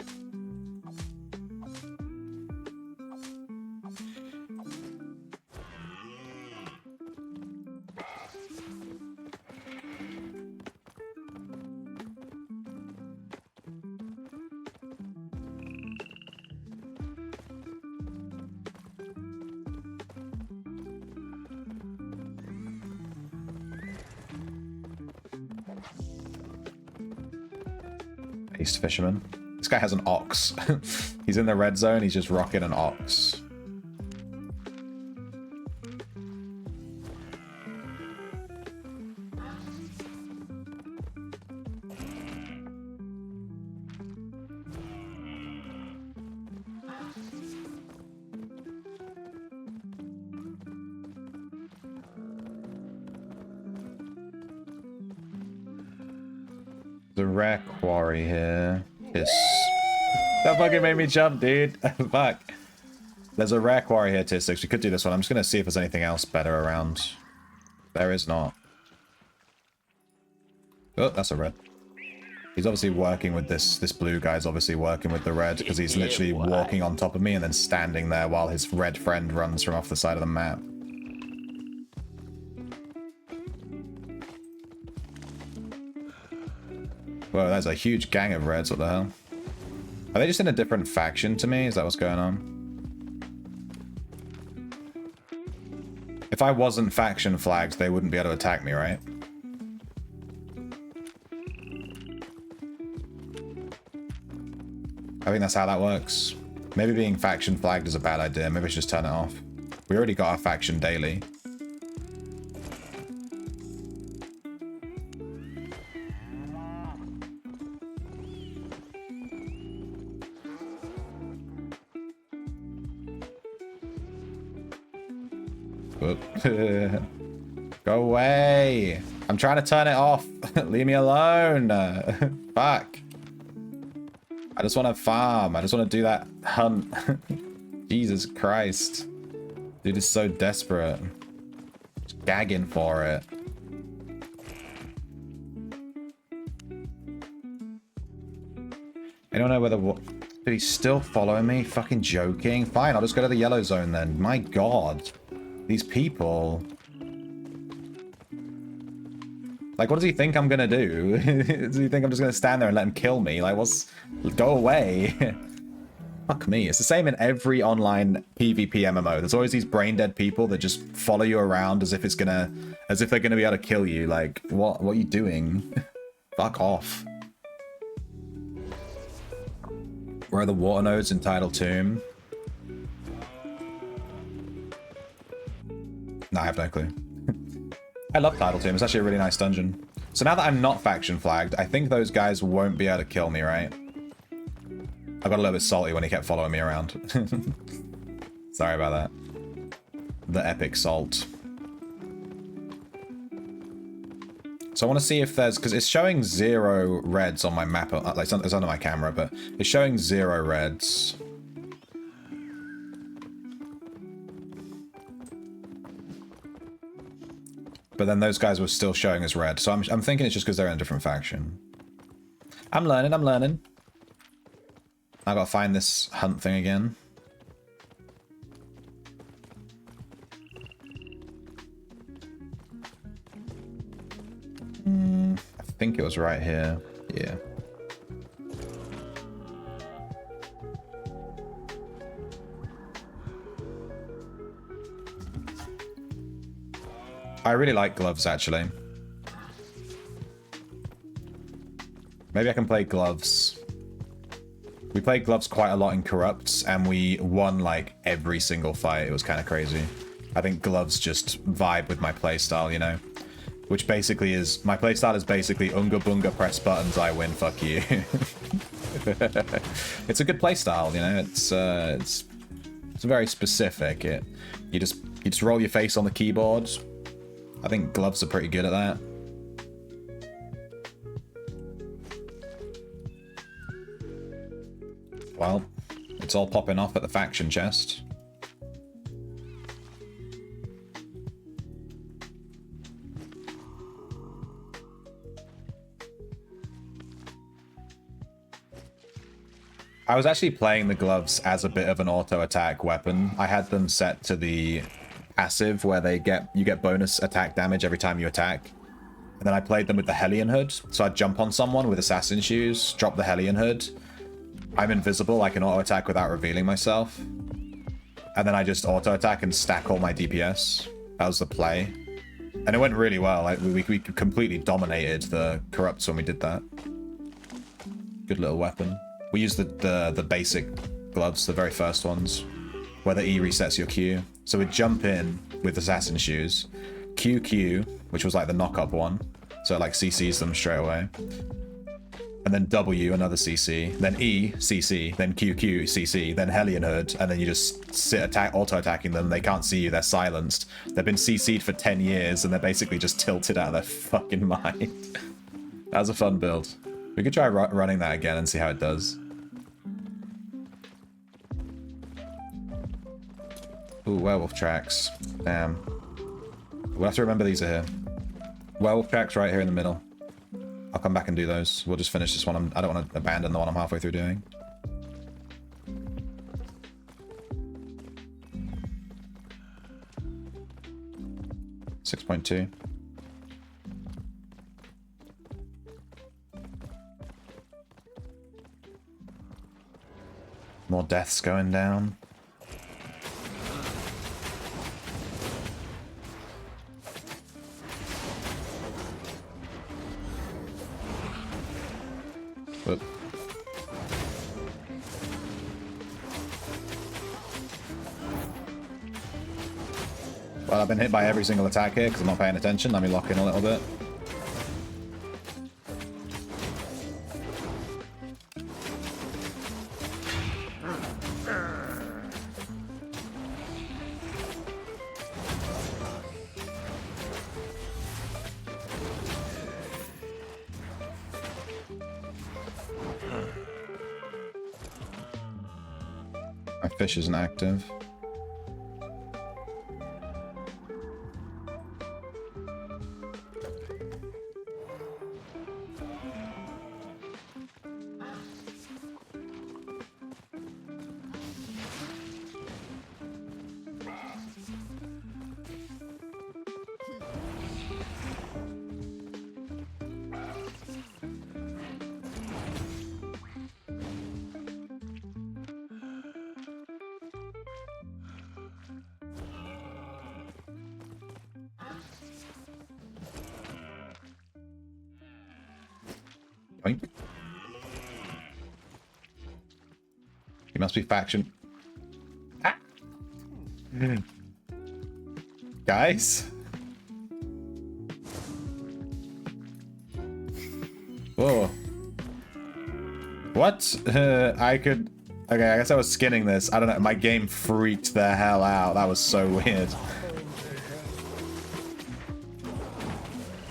East Fisherman. This guy has an ox. He's in the red zone, he's just rocking an ox. The rare quarry here. Piss. That fucking made me jump, dude. Fuck. There's a rare quarry here, tier 6. We could do this one. I'm just going to see if there's anything else better around. There is not. Oh, that's a red. He's obviously working with this blue guy's obviously working with the red because he's literally walking on top of me and then standing there while his red friend runs from off the side of the map. Whoa, there's a huge gang of reds, what the hell? Are they just in a different faction to me? Is that what's going on? If I wasn't faction flagged, they wouldn't be able to attack me, right? I think that's how that works. Maybe being faction flagged is a bad idea. Maybe I should just turn it off. We already got our faction daily. Go away. I'm trying to turn it off. Leave me alone. Fuck. I just want to farm. I just want to do that hunt. Jesus Christ. Dude is so desperate. Just gagging for it. I don't know whether... Dude, he's still following me? Fucking joking. Fine, I'll just go to the yellow zone then. My god. These people. Like, what does he think I'm gonna do? Does he think I'm just gonna stand there and let him kill me? Like, what's... Go away. Fuck me. It's the same in every online PvP MMO. There's always these brain dead people that just follow you around as if they're gonna be able to kill you. Like, what are you doing? Fuck off. Where are the water nodes in Tidal Tomb? No, I have no clue. I love Tidal Tomb. It's actually a really nice dungeon. So now that I'm not faction flagged, I think those guys won't be able to kill me, right? I got a little bit salty when he kept following me around. Sorry about that. The epic salt. So I want to see if there's... Because it's showing 0 reds on my map. Like, it's under my camera, but it's showing 0 reds. But then those guys were still showing as red. So I'm thinking it's just because they're in a different faction. I'm learning, I'm learning. I gotta find this hunt thing again. I think it was right here. Yeah. I really like gloves, actually. Maybe I can play gloves. We played gloves quite a lot in Corrupts, and we won, like, every single fight. It was kind of crazy. I think gloves just vibe with my playstyle, you know? Which basically is... My playstyle is basically Unga Bunga, press buttons, I win, fuck you. It's a good playstyle, you know? It's very specific. You just roll your face on the keyboard. I think gloves are pretty good at that. Well, it's all popping off at the faction chest. I was actually playing the gloves as a bit of an auto-attack weapon. I had them set to the passive where you get bonus attack damage every time you attack. And then I played them with the Hellion Hood. So I'd jump on someone with assassin shoes, drop the Hellion Hood. I'm invisible, I can auto-attack without revealing myself. And then I just auto-attack and stack all my DPS. That was the play. And it went really well. Like, we completely dominated the Corrupts when we did that. Good little weapon. We used the basic gloves, the very first ones, where the E resets your Q. So we'd jump in with assassin shoes, QQ, which was like the knock-up one, so it like CCs them straight away. And then W, another CC, then E, CC, then QQ, CC, then Hellion Hood, and then you just sit auto-attacking them. They can't see you, they're silenced. They've been CC'd for 10 years, and they're basically just tilted out of their fucking mind. That was a fun build. We could try running that again and see how it does. Ooh, werewolf tracks. Damn. We'll have to remember these are here. Werewolf tracks right here in the middle. I'll come back and do those. We'll just finish this one. I don't want to abandon the one I'm halfway through doing. .2. More deaths going down. Whoop. Well, I've been hit by every single attack here because I'm not paying attention. Let me lock in a little bit. My fish isn't active. Oink. He must be faction. Ah. Guys? Whoa. What? I could... Okay, I guess I was skinning this. I don't know. My game freaked the hell out. That was so weird.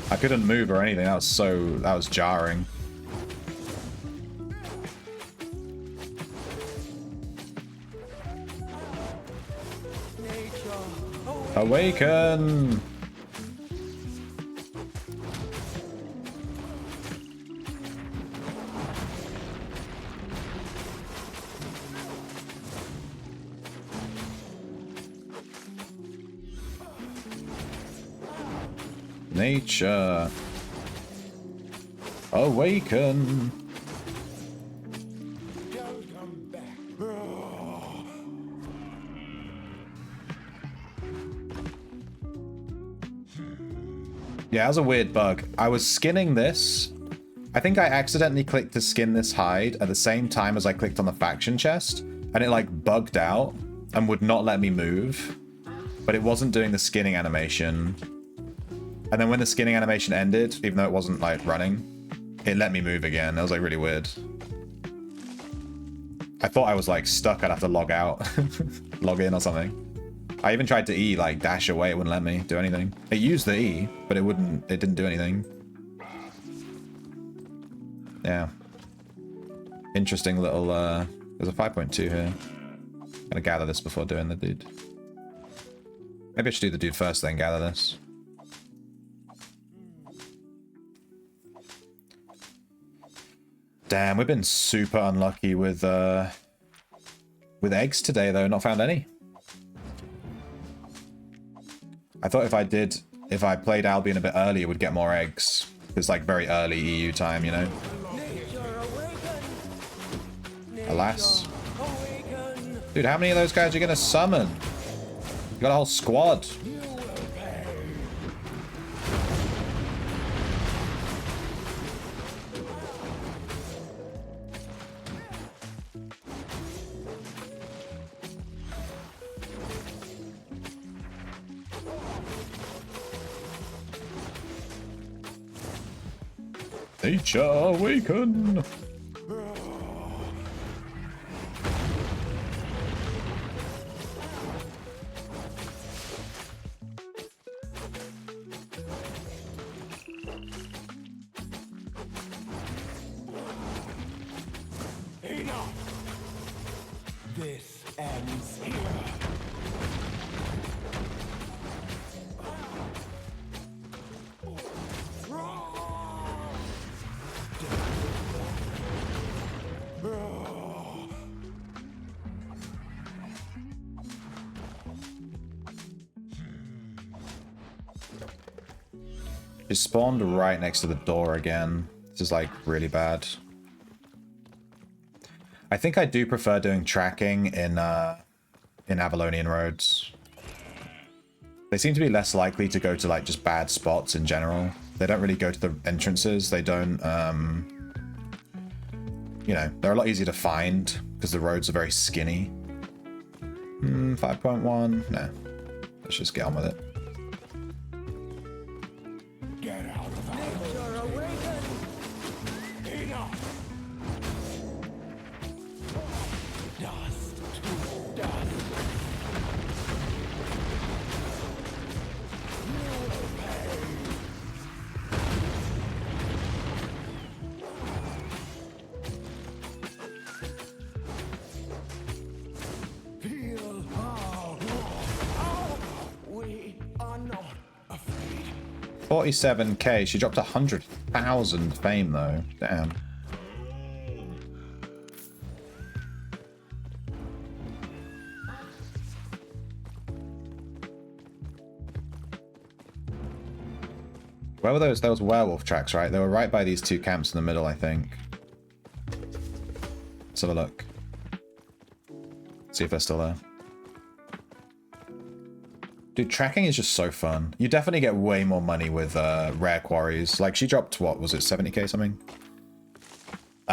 I couldn't move or anything. That was jarring. Awaken! Nature. Awaken. Yeah, that was a weird bug. I was skinning this. I think I accidentally clicked to skin this hide at the same time as I clicked on the faction chest, and it like bugged out and would not let me move. But it wasn't doing the skinning animation. And then when the skinning animation ended, even though it wasn't like running, it let me move again. That was like really weird. I thought I was like stuck. I'd have to log out, log in or something. I even tried to E, like dash away. It wouldn't let me do anything. It used the E, but it didn't do anything. Yeah. Interesting little, there's a 5.2 here. Gonna gather this before doing the dude. Maybe I should do the dude first, then gather this. Damn, we've been super unlucky with eggs today, though. Not found any. I thought if I played Albion a bit earlier, would get more eggs. It's like very early EU time, you know? Alas. Dude, how many of those guys are you gonna summon? You got a whole squad. Nature awaken! Enough! This ends here. 'He spawned right next to the door again. This is like really bad. I think I do prefer doing tracking in Avalonian roads. They seem to be less likely to go to like just bad spots in general. They don't really go to the entrances. They don't, you know, they're a lot easier to find because the roads are very skinny. 5.1, no. Let's just get on with it. Get out of that. Nature awaken. Enough. Dust to dust. You will pay. Feel how we are not afraid. 47k. She dropped 100,000 fame though. Damn. Where were those? Those werewolf tracks, right? They were right by these two camps in the middle, I think. Let's have a look. See if they're still there. Dude, tracking is just so fun. You definitely get way more money with rare quarries. Like, she dropped, what was it, 70k something?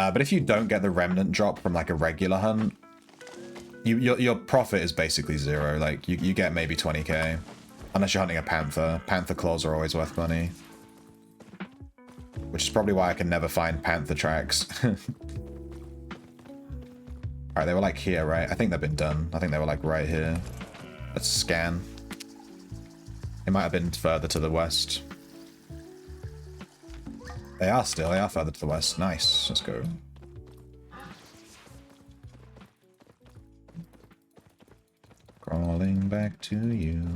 But if you don't get the remnant drop from like a regular hunt, your profit is basically zero. Like you get maybe 20k, unless you're hunting a panther. Panther claws are always worth money, which is probably why I can never find panther tracks. Alright, they were like here, right? I think they've been done. I think they were like right here. Let's scan. It might have been further to the west. They are further to the west. Nice. Let's go. Crawling back to you.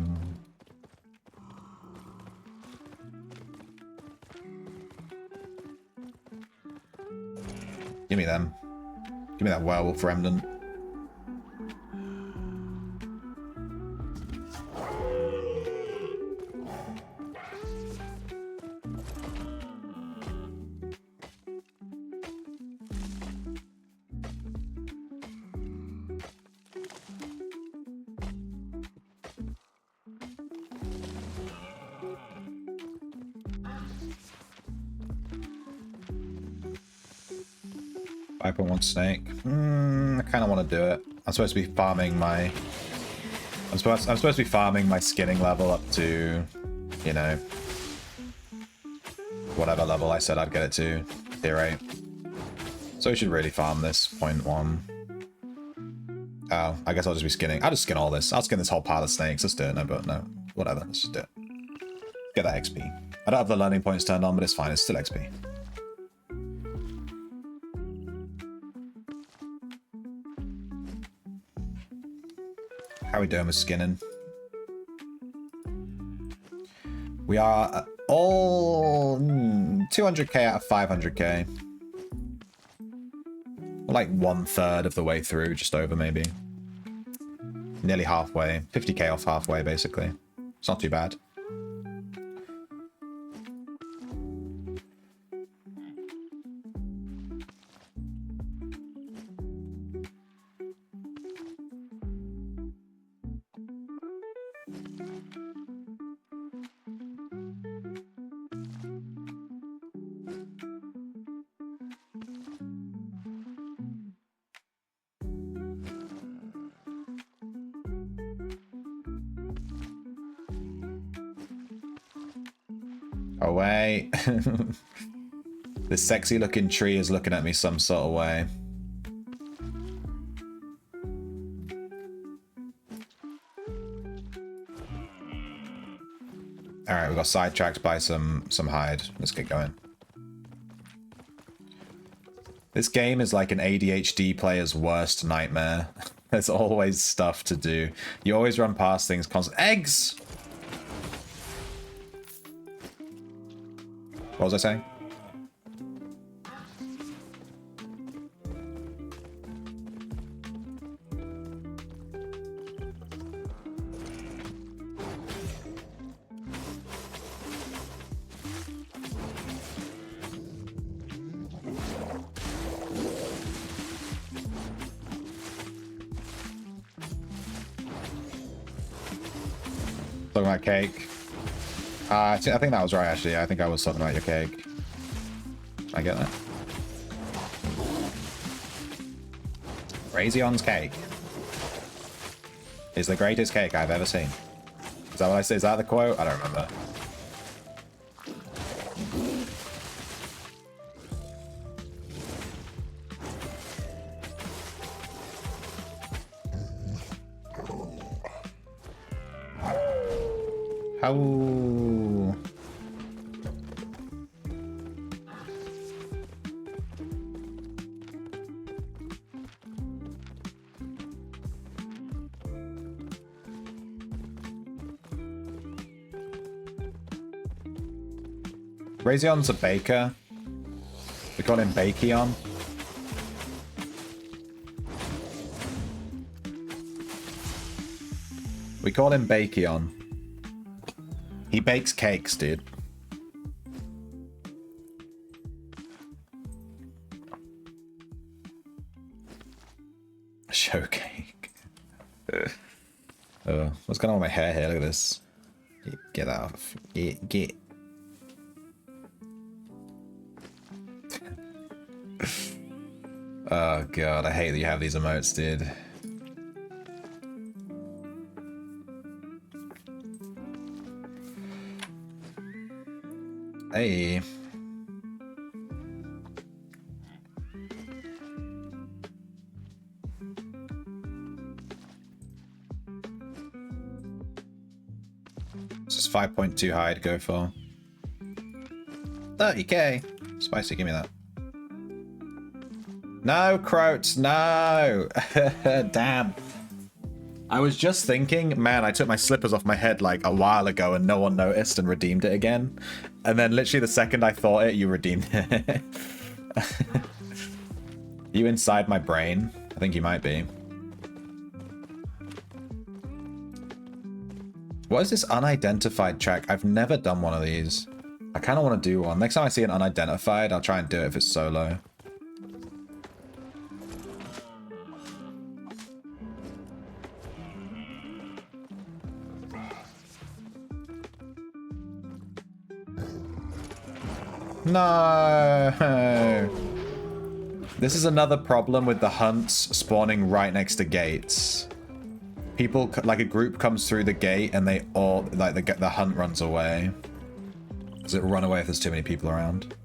Give me them. Give me that werewolf remnant. I put one snake. I kind of want to do it. I'm supposed to be farming my. I'm supposed to be farming my skinning level up to, you know, whatever level I said I'd get it to. Tier 8. So we should really farm this 0.1. Oh, I guess I'll just be skinning. I'll just skin all this. I'll skin this whole pile of snakes. Let's do it. No, but no, whatever. Let's just do it. Get that XP. I don't have the learning points turned on, but it's fine. It's still XP. How are we doing with skinning? We are all 200k out of 500k. We're like 1/3 of the way through, just over maybe. Nearly halfway. 50k off halfway, basically. It's not too bad. Away. This sexy looking tree is looking at me some sort of way. Alright, we got sidetracked by some hide. Let's get going. This game is like an ADHD player's worst nightmare. There's always stuff to do. You always run past things constantly. Eggs! What was I saying? Talking about cake. I think that was right, actually. I think I was talking about your cake. I get that. Razion's cake is the greatest cake I've ever seen. Is that what I say? Is that the quote? I don't remember. How? Razion's a baker. We call him Bakeon. We call him Bakeon. He bakes cakes, dude. Show cake. What's going on with my hair here? Look at this. Get that off. Get. Oh god, I hate that you have these emotes, dude. Hey. This is 5.2 high to go for. 30k. Spicy, give me that. No, Croats, no! Damn. I was just thinking, man, I took my slippers off my head like a while ago and no one noticed and redeemed it again. And then literally the second I thought it, you redeemed it. You inside my brain? I think you might be. What is this unidentified track? I've never done one of these. I kind of want to do one. Next time I see an unidentified, I'll try and do it if it's solo. No! This is another problem with the hunts spawning right next to gates. People, like a group comes through the gate and they all, like the hunt runs away. Does it run away if there's too many people around?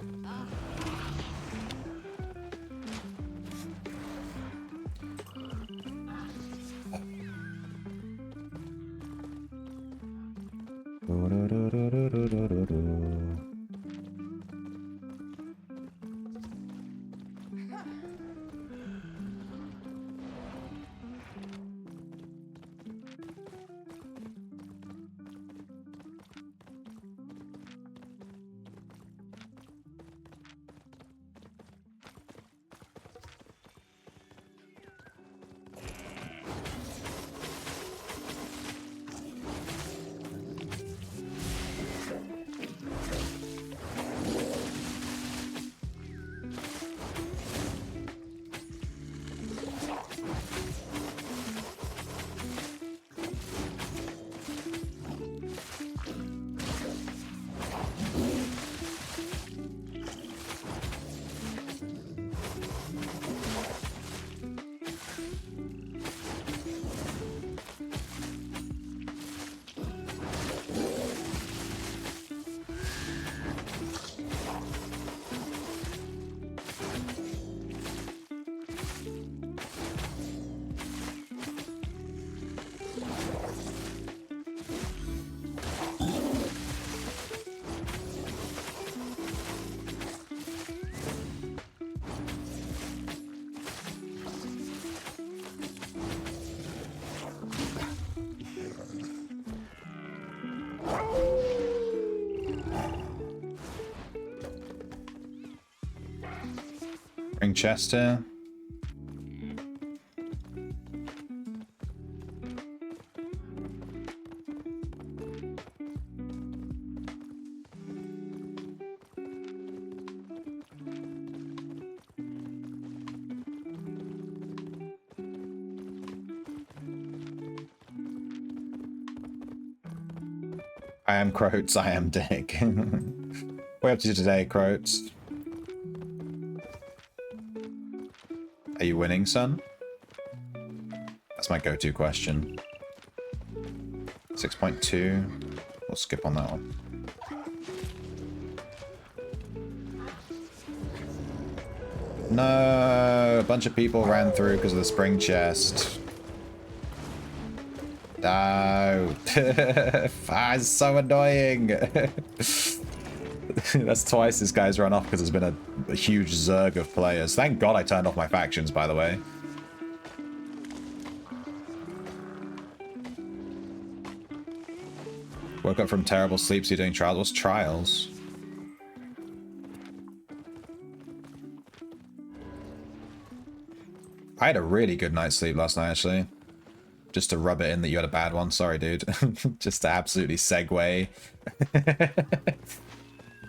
Bring chest here. I am Croats, I am Dick. What are you up to today, Croats? Are you winning, son? That's my go-to question. 6.2. We'll skip on that one. No, a bunch of people ran through because of the spring chest. No. It's so annoying. That's twice this guy's run off because there's been a huge zerg of players. Thank God I turned off my factions, by the way. Woke up from terrible sleep, so you're doing trials. What's trials? I had a really good night's sleep last night, actually. Just to rub it in that you had a bad one. Sorry, dude. Just to absolutely segue.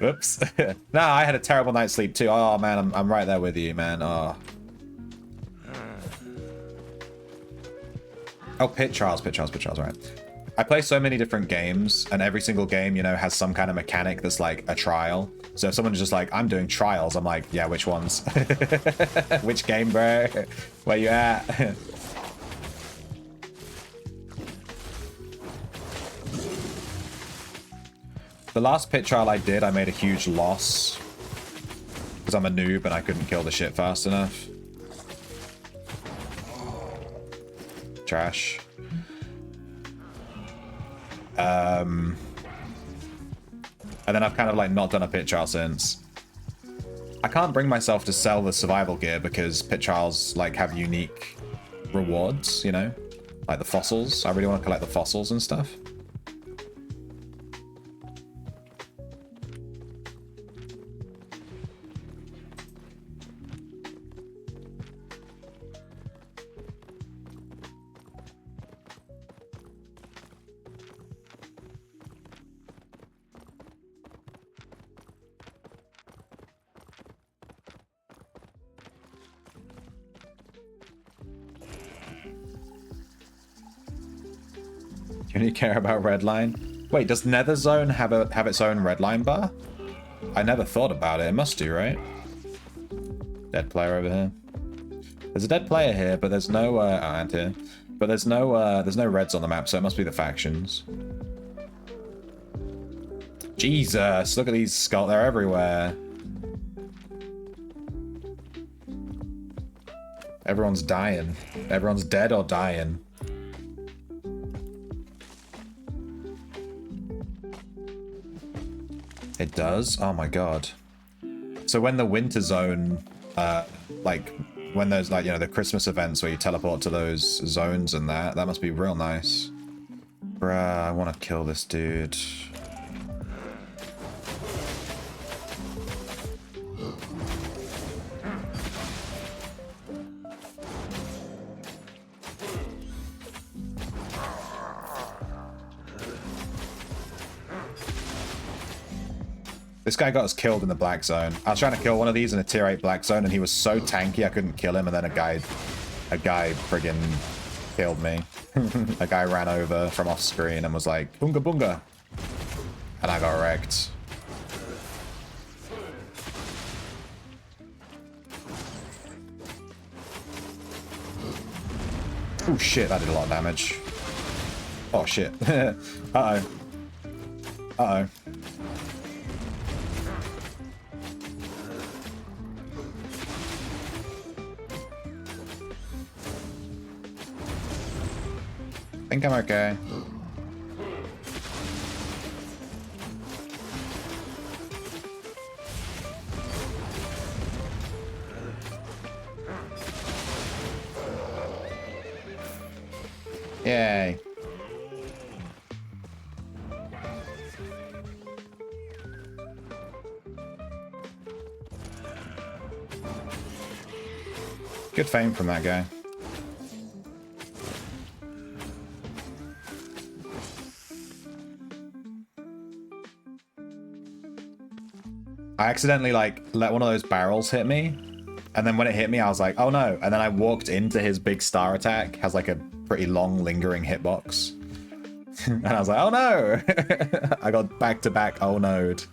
Oops. No, I had a terrible night's sleep too. Oh, man, I'm right there with you, man. Oh. Oh, pit trials, right. I play so many different games, and every single game, you know, has some kind of mechanic that's like a trial. So if someone's just like, I'm doing trials, I'm like, yeah, which ones? Which game, bro? Where you at? The last pit trial I did, I made a huge loss. Because I'm a noob and I couldn't kill the shit fast enough. Trash. And then I've kind of like not done a pit trial since. I can't bring myself to sell the survival gear because pit trials like have unique rewards, you know? Like the fossils. I really want to collect the fossils and stuff. You only care about redline? Wait, does Nether Zone have its own redline bar? I never thought about it. It must do, right? Dead player over here. There's a dead player here, but there's no and here. But there's no reds on the map, so it must be the factions. Jesus, look at these skulls. They're everywhere. Everyone's dying. Everyone's dead or dying. It does? Oh my god. So when the winter zone, like, when there's like, you know, the Christmas events where you teleport to those zones and that must be real nice. Bruh, I want to kill this dude. This guy got us killed in the black zone. I was trying to kill one of these in a tier 8 black zone, and he was so tanky I couldn't kill him, and then a guy friggin' killed me. A guy ran over from off screen and was like, "Boonga boonga," and I got wrecked. Oh shit, that did a lot of damage. Oh shit. Uh-oh. Uh-oh. I think I'm okay. Yay. Good fame from that guy. I accidentally like let one of those barrels hit me, and then when it hit me I was like, oh no, and then I walked into his big star attack. Has like a pretty long lingering hitbox. And I was like, oh no. I got back to back oh no'd.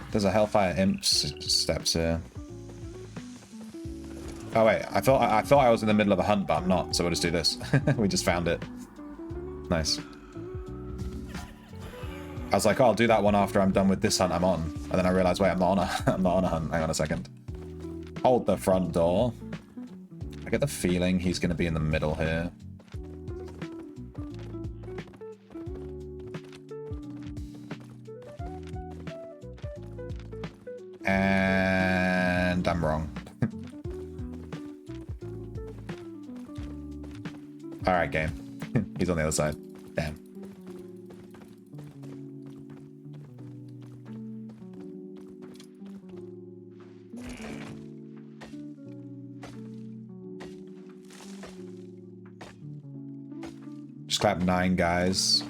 There's a Hellfire Imp steps here. Oh wait, I thought I was in the middle of a hunt, but I'm not. So we'll just do this. We just found it. Nice. I was like, oh, I'll do that one after I'm done with this hunt I'm on, and then I realized, wait, I'm not on a hunt. Hang on a second. Hold the front door. I get the feeling he's going to be in the middle here. And I'm wrong. Alright, game. He's on the other side. Damn. Just clap 9 guys.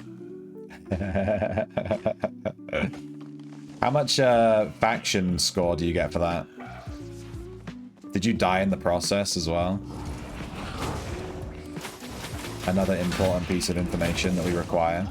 How much faction score do you get for that? Did you die in the process as well? Another important piece of information that we require.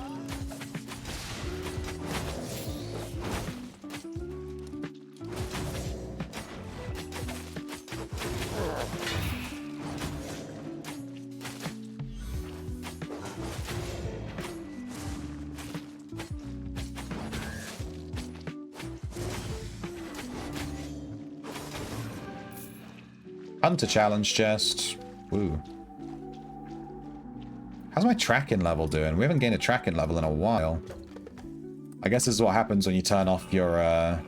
Hunter challenge chest. Woo. How's my tracking level doing? We haven't gained a tracking level in a while. I guess this is what happens when you turn off your,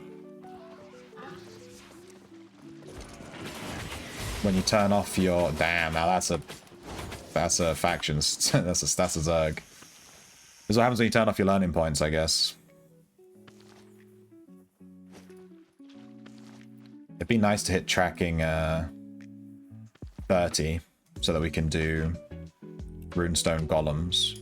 when you turn off your... Damn, now that's a faction. that's a Zerg. This is what happens when you turn off your learning points, I guess. It'd be nice to hit tracking, 30 so that we can do runestone golems.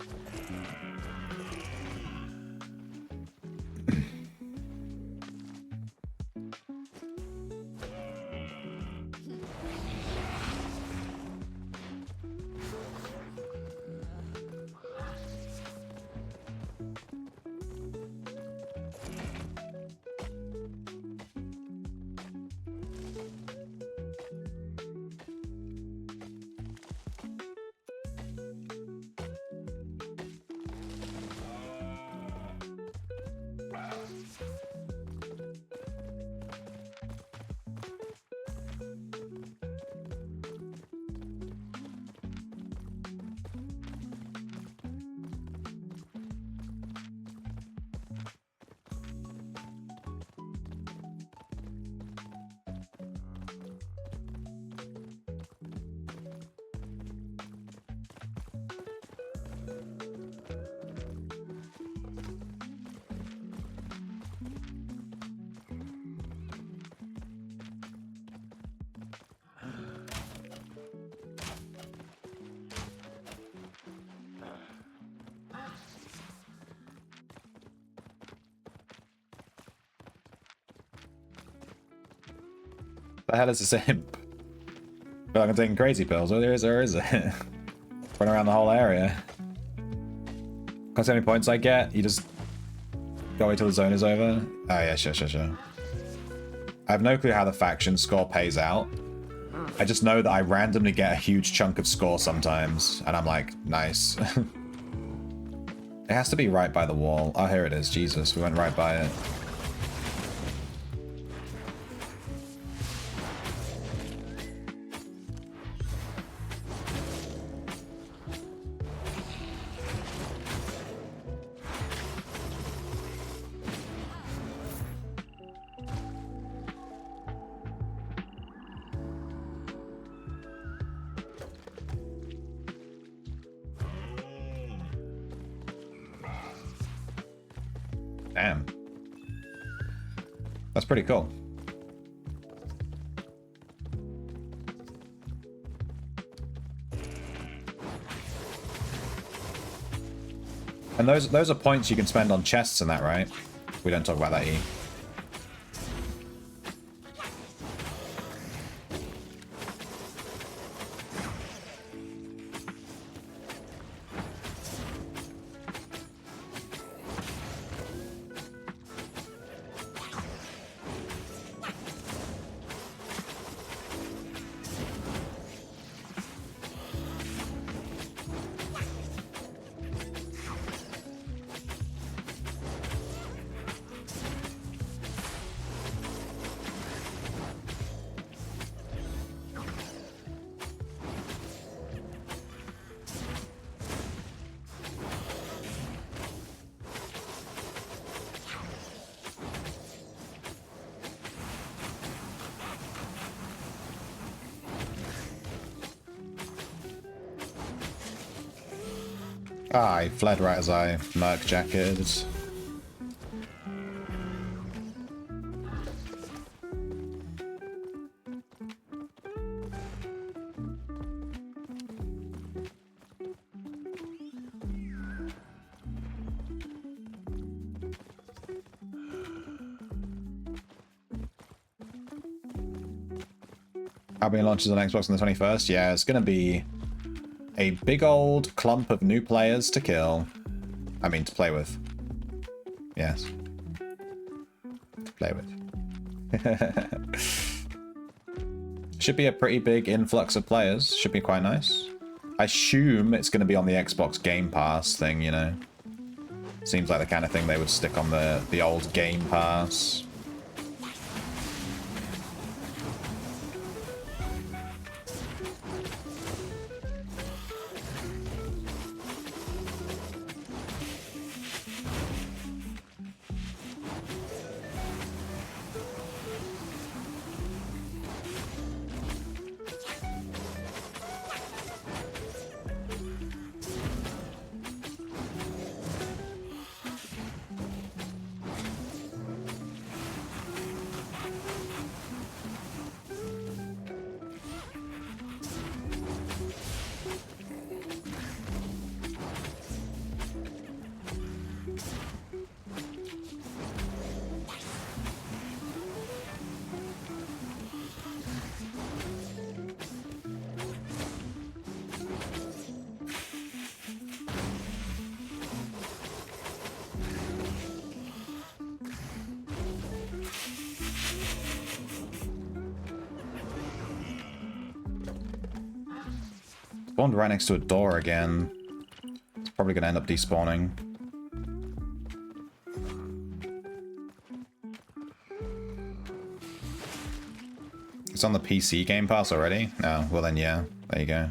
The hell is a simp? I feel like I'm taking crazy pills. Or is it? Run around the whole area. Because how many points I get, you just go wait till the zone is over. Oh yeah, sure. I have no clue how the faction score pays out. I just know that I randomly get a huge chunk of score sometimes, and I'm like, nice. It has to be right by the wall. Oh, here it is. Jesus, we went right by it. Damn. That's pretty cool. And those are points you can spend on chests and that, right? We don't talk about that, E. Ah, he fled right as I merc jacketed. Albion launches on Xbox on the 21st. Yeah, it's going to be a big old clump of new players to kill. I mean, to play with. Yes. To play with. Should be a pretty big influx of players. Should be quite nice. I assume it's going to be on the Xbox Game Pass thing, you know. Seems like the kind of thing they would stick on the old Game Pass. Spawned right next to a door again. It's probably going to end up despawning. It's on the PC Game Pass already? Oh, well then yeah. There you go.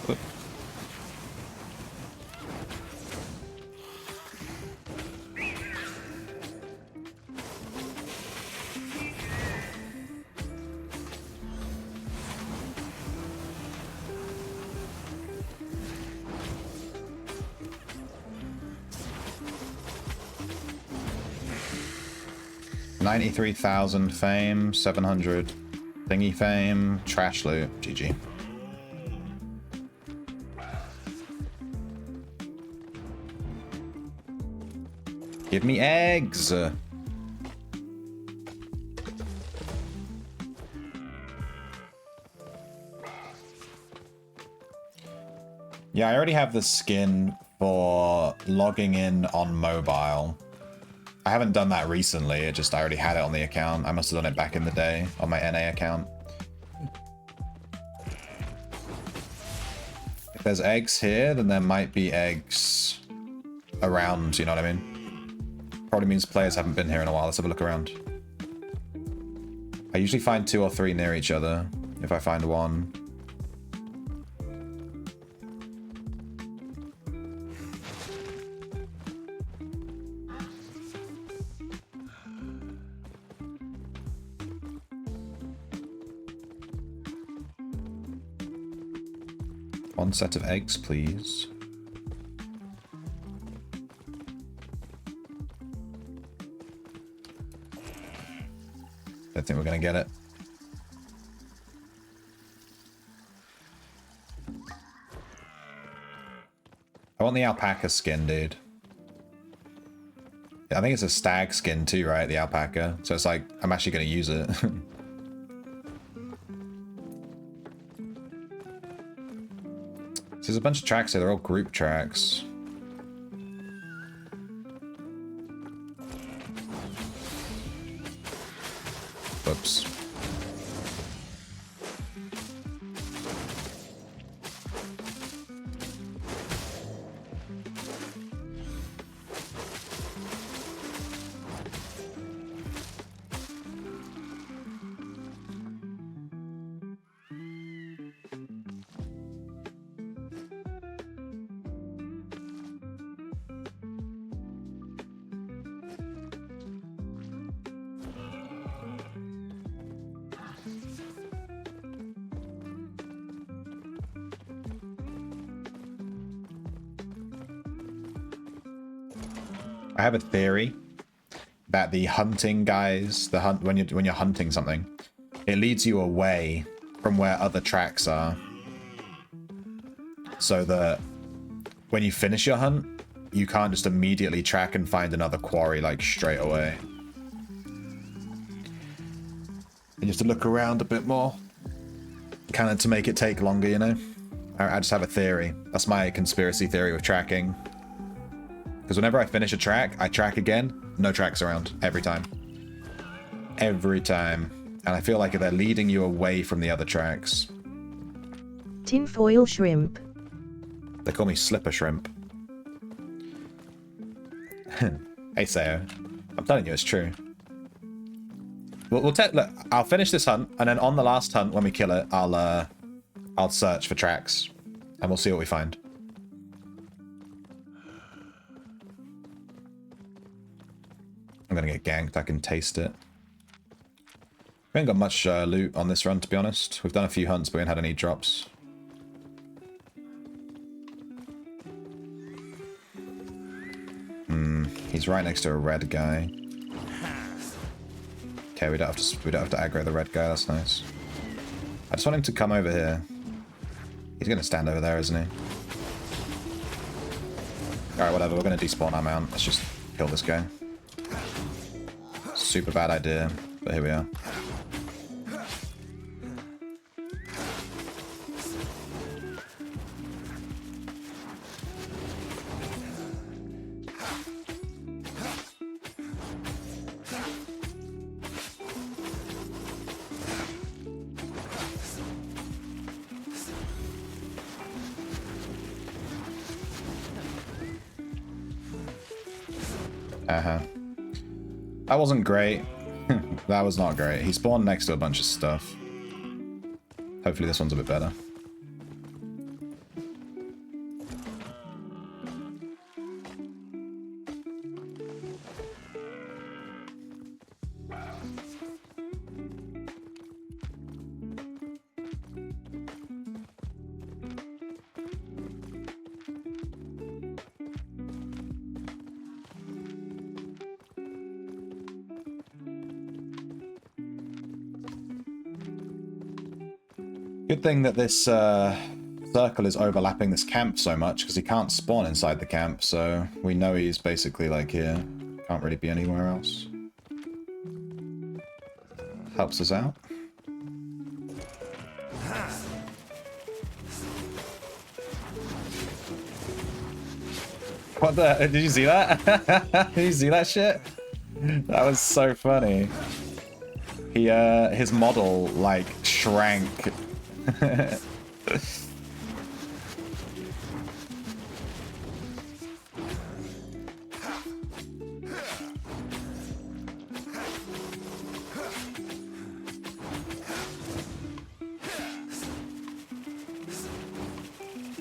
Whoop. $93,000 fame, 700 thingy fame, trash loot, GG. Give me eggs! Yeah, I already have the skin for logging in on mobile. I haven't done that recently, I already had it on the account. I must have done it back in the day on my NA account. If there's eggs here, then there might be eggs around, you know what I mean? Probably means players haven't been here in a while. Let's have a look around. I usually find 2 or 3 near each other, if I find one. One set of eggs, please. Don't think we're gonna get it. I want the alpaca skin, dude. Yeah, I think it's a stag skin too, right? The alpaca. So it's like, I'm actually gonna use it. There's a bunch of tracks here, they're all group tracks. Whoops. I have a theory that the hunting guys, when you're hunting something, it leads you away from where other tracks are, so that when you finish your hunt, you can't just immediately track and find another quarry like straight away. You have to look around a bit more, kind of to make it take longer, you know? I just have a theory. That's my conspiracy theory with tracking. Because whenever I finish a track, I track again, no tracks around, every time. Every time. And I feel like they're leading you away from the other tracks. Tinfoil shrimp. They call me Slipper Shrimp. Hey, Sayo. I'm telling you, it's true. Look, I'll finish this hunt, and then on the last hunt, when we kill it, I'll search for tracks, and we'll see what we find. I'm gonna get ganked. I can taste it. We ain't got much loot on this run, to be honest. We've done a few hunts, but we ain't had any drops. He's right next to a red guy. Okay, we don't have to aggro the red guy. That's nice. I just want him to come over here. He's gonna stand over there, isn't he? All right, whatever. We're gonna despawn our mount. Let's just kill this guy. Super bad idea, but here we are. That wasn't great. That was not great. He spawned next to a bunch of stuff. Hopefully this one's a bit better. Good thing that this circle is overlapping this camp so much, because he can't spawn inside the camp, so we know he's basically like here. Can't really be anywhere else. Helps us out. What the? Did you see that? Did you see that shit? That was so funny. He, his model, like, shrank.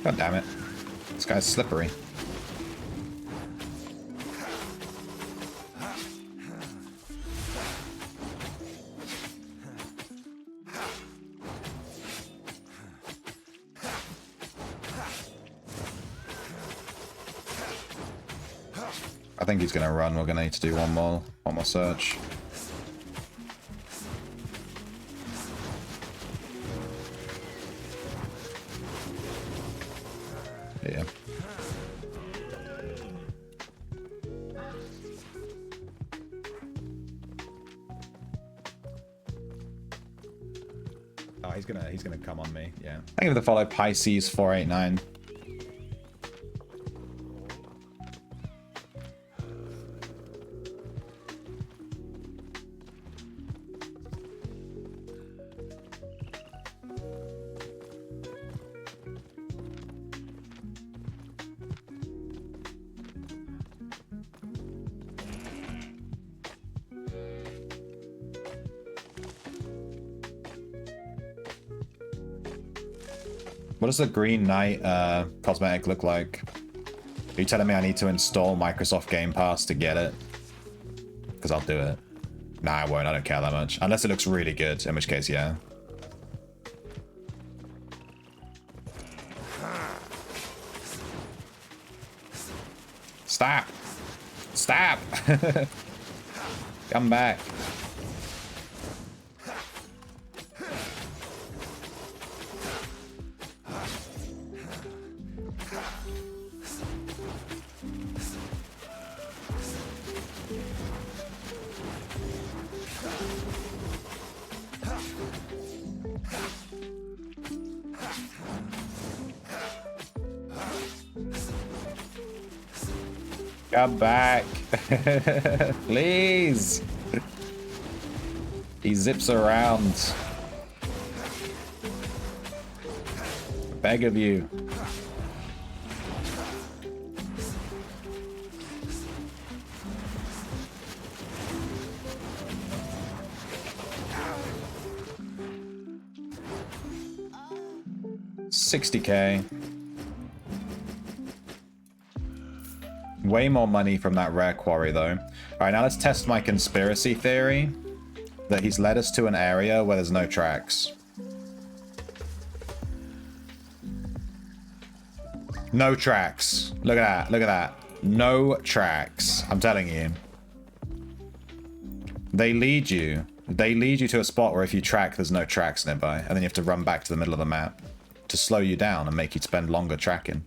God damn it. This guy's slippery. I think he's gonna run. We're gonna need to do one more search. Yeah. Oh, he's gonna come on me. Yeah. Thank you for the follow, Pisces 489. What does the Green Knight cosmetic look like? Are you telling me I need to install Microsoft Game Pass to get it? Because I'll do it. Nah, I won't. I don't care that much. Unless it looks really good, in which case, yeah. Stop! Stop! Come back. Come back. Please. He zips around. Beg of you. $60K. Way more money from that rare quarry, though. Alright, now let's test my conspiracy theory that he's led us to an area where there's no tracks. No tracks. Look at that. Look at that. No tracks. I'm telling you. They lead you. They lead you to a spot where if you track, there's no tracks nearby. And then you have to run back to the middle of the map to slow you down and make you spend longer tracking.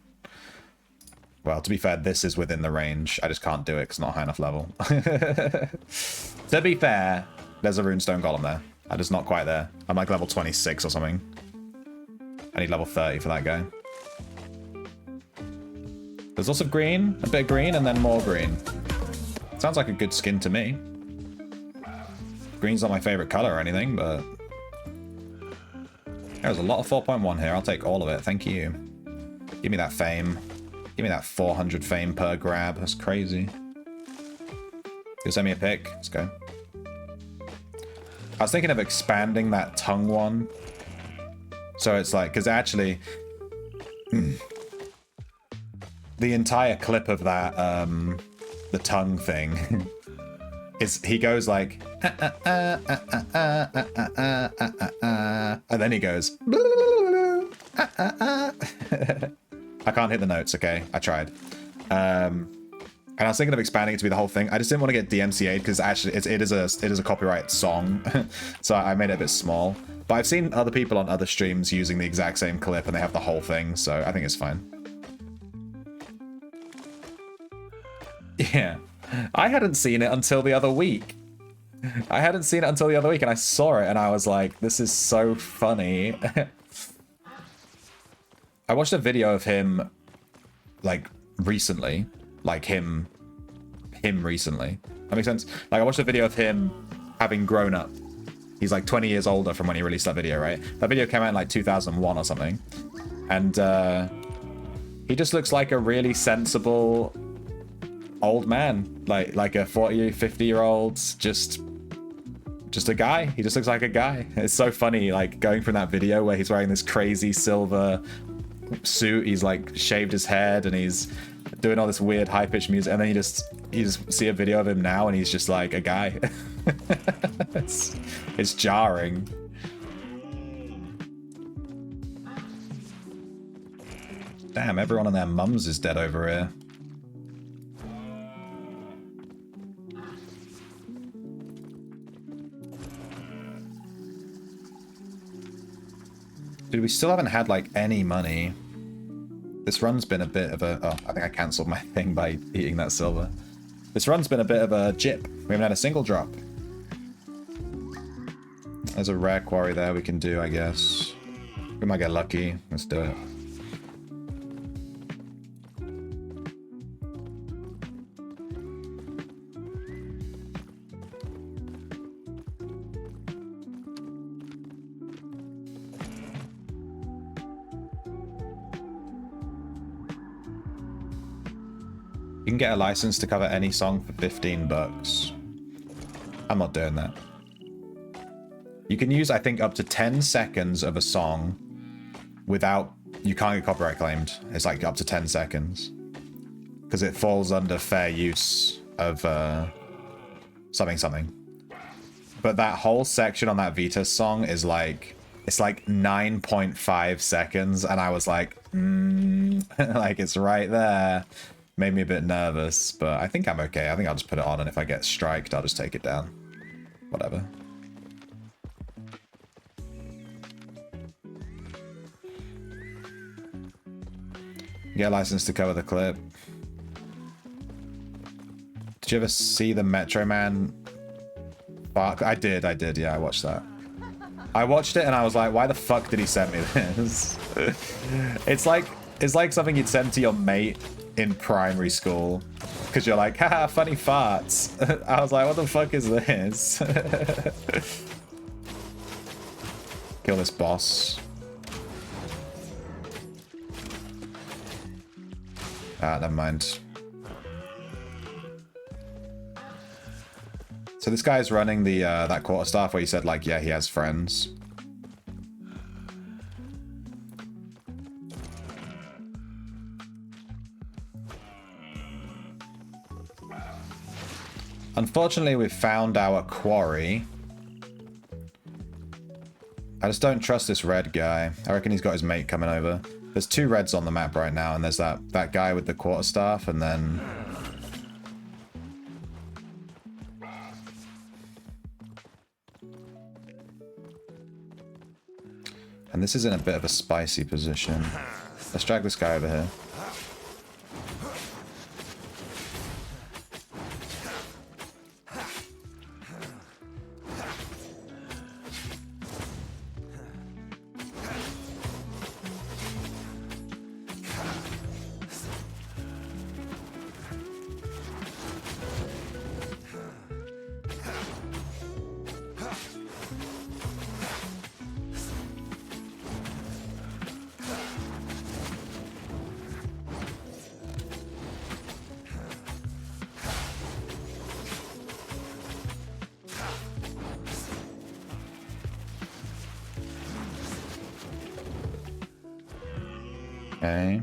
Well, to be fair, this is within the range. I just can't do it because it's not high enough level. To be fair, there's a runestone golem there. I'm just not quite there. I'm like level 26 or something. I need level 30 for that guy. There's lots of green, a bit of green, and then more green. Sounds like a good skin to me. Green's not my favorite color or anything, but... There's a lot of 4.1 here. I'll take all of it. Thank you. Give me that fame. Give me that 400 fame per grab. That's crazy. You send me a pick. Let's go. I was thinking of expanding that tongue one. So it's like, because actually... the entire clip of that, the tongue thing, is he goes like, and then he goes, I can't hit the notes, okay? I tried. And I was thinking of expanding it to be the whole thing. I just didn't want to get DMCA'd because actually it is a copyright song. So I made it a bit small. But I've seen other people on other streams using the exact same clip and they have the whole thing, so I think it's fine. Yeah, I hadn't seen it until the other week. And I saw it and I was like, this is so funny. I watched a video of him, like, recently. Like, him recently. That makes sense? Like, I watched a video of him having grown up. He's like 20 years older from when he released that video, right? That video came out in like 2001 or something. And he just looks like a really sensible... old man, like a 40, 50-year-old, just a guy. He just looks like a guy. It's so funny, like going from that video where he's wearing this crazy silver suit, he's like shaved his head and he's doing all this weird high-pitched music, and then you just see a video of him now and he's just like a guy. It's jarring. Damn, everyone and their mums is dead over here. Dude, we still haven't had, like, any money. This run's been a bit of a... Oh, I think I cancelled my thing by eating that silver. This run's been a bit of a jip. We haven't had a single drop. There's a rare quarry there we can do, I guess. We might get lucky. Let's do it. You can get a license to cover any song for 15 bucks. I'm not doing that. You can use, I think, up to 10 seconds of a song without... You can't get copyright claimed. It's like up to 10 seconds. Because it falls under fair use of something. But that whole section on that Vita song is like... It's like 9.5 seconds. And I was like, like, it's right there. Made me a bit nervous, but I think I'm okay. I think I'll just put it on, and if I get striked, I'll just take it down. Whatever. Get a license to cover the clip. Did you ever see the Metro Man? I did, yeah, I watched that. I watched it and I was like, why the fuck did he send me this? It's like something you'd send to your mate in primary school. Because you're like, haha, funny farts. I was like, what the fuck is this? Kill this boss. Ah, never mind. So this guy's running the that quarterstaff where you said, like, yeah, he has friends. Unfortunately, we've found our quarry. I just don't trust this red guy. I reckon he's got his mate coming over. There's 2 reds on the map right now, and there's that guy with the quarterstaff, and then... And this is in a bit of a spicy position. Let's drag this guy over here. Okay.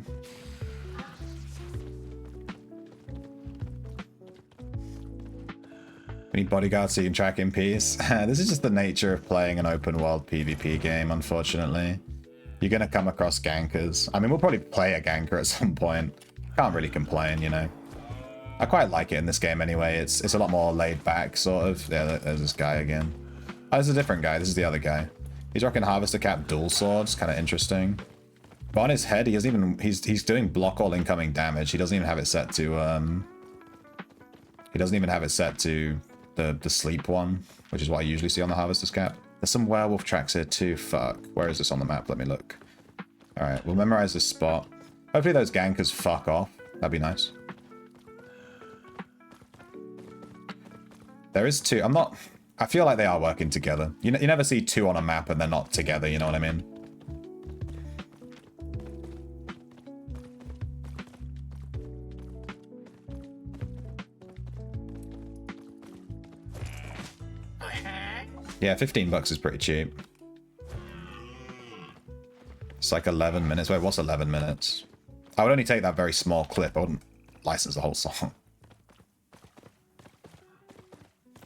We need bodyguards so you can track in peace. This is just the nature of playing an open world PvP game, unfortunately. You're going to come across gankers. I mean, we'll probably play a ganker at some point. Can't really complain, you know. I quite like it in this game anyway. It's a lot more laid back, sort of. Yeah, there's this guy again. Oh, this is a different guy. This is the other guy. He's rocking Harvester Cap dual swords. Kind of interesting. But on his head, he doesn't even... He's doing block all incoming damage. He doesn't even have it set to... He doesn't even have it set to the sleep one, which is what I usually see on the Harvester's Cap. There's some werewolf tracks here too. Fuck. Where is this on the map? Let me look. Alright, we'll memorize this spot. Hopefully those gankers fuck off. That'd be nice. There is 2. I'm not... I feel like they are working together. You never see 2 on a map and they're not together, you know what I mean? Yeah, $15 is pretty cheap. It's like 11 minutes. Wait, what's 11 minutes? I would only take that very small clip. I wouldn't license the whole song.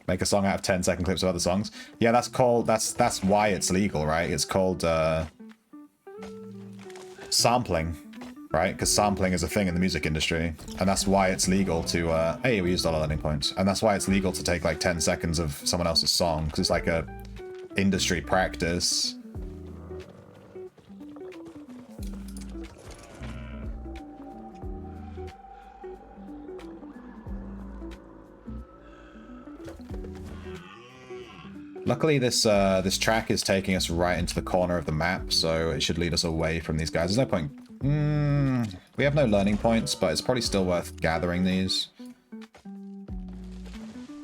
Make a song out of 10-second clips of other songs. Yeah, that's called... That's why it's legal, right? It's called sampling, right? Because sampling is a thing in the music industry, and that's why it's legal to... hey, we used all our learning points. And that's why it's legal to take like 10 seconds of someone else's song, because it's like a industry practice. Luckily, this track is taking us right into the corner of the map, so it should lead us away from these guys. There's no point... we have no learning points, but it's probably still worth gathering these.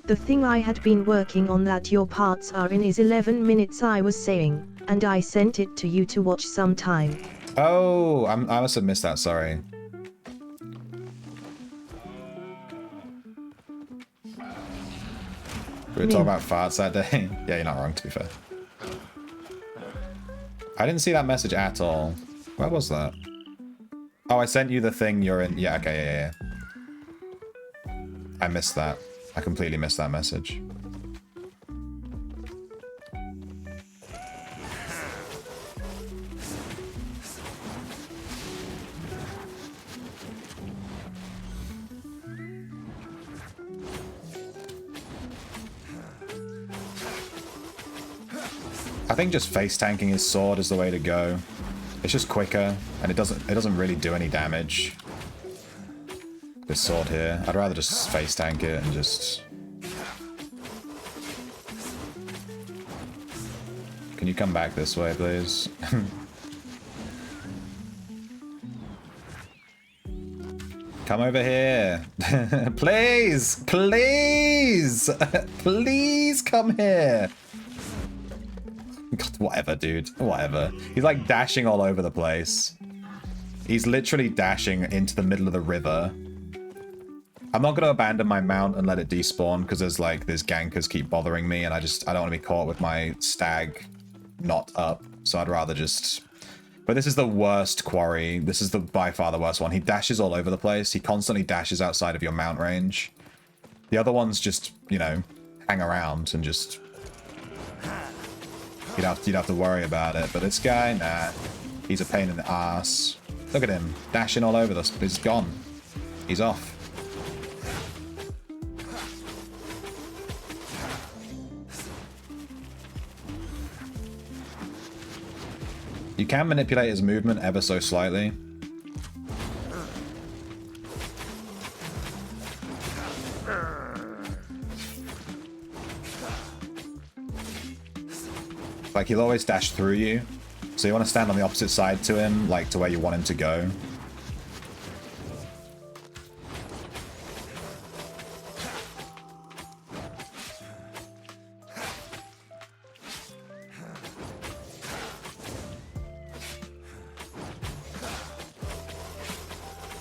The thing I had been working on that your parts are in is 11 minutes I was saying, and I sent it to you to watch sometime. Oh, I must have missed that, sorry. We were talking about farts that day. Yeah, you're not wrong, to be fair. I didn't see that message at all. Where was that? Oh, I sent you the thing you're in. Yeah, okay, yeah. I missed that. I completely missed that message. I think just face tanking his sword is the way to go. It's just quicker, and it doesn't really do any damage. This sword here. I'd rather just face tank it and just... Can you come back this way, please? Come over here. Please! Please! Please come here! God, whatever, dude. Whatever. He's like dashing all over the place. He's literally dashing into the middle of the river. I'm not going to abandon my mount and let it despawn because there's like these gankers keep bothering me and I don't want to be caught with my stag not up. So I'd rather just... But this is the worst quarry. This is by far the worst one. He dashes all over the place. He constantly dashes outside of your mount range. The other ones just, you know, hang around and just... You'd have to worry about it. But this guy, nah. He's a pain in the ass. Look at him. Dashing all over this. He's gone. He's off. You can manipulate his movement ever so slightly. Like, he'll always dash through you. So you want to stand on the opposite side to him, like to where you want him to go.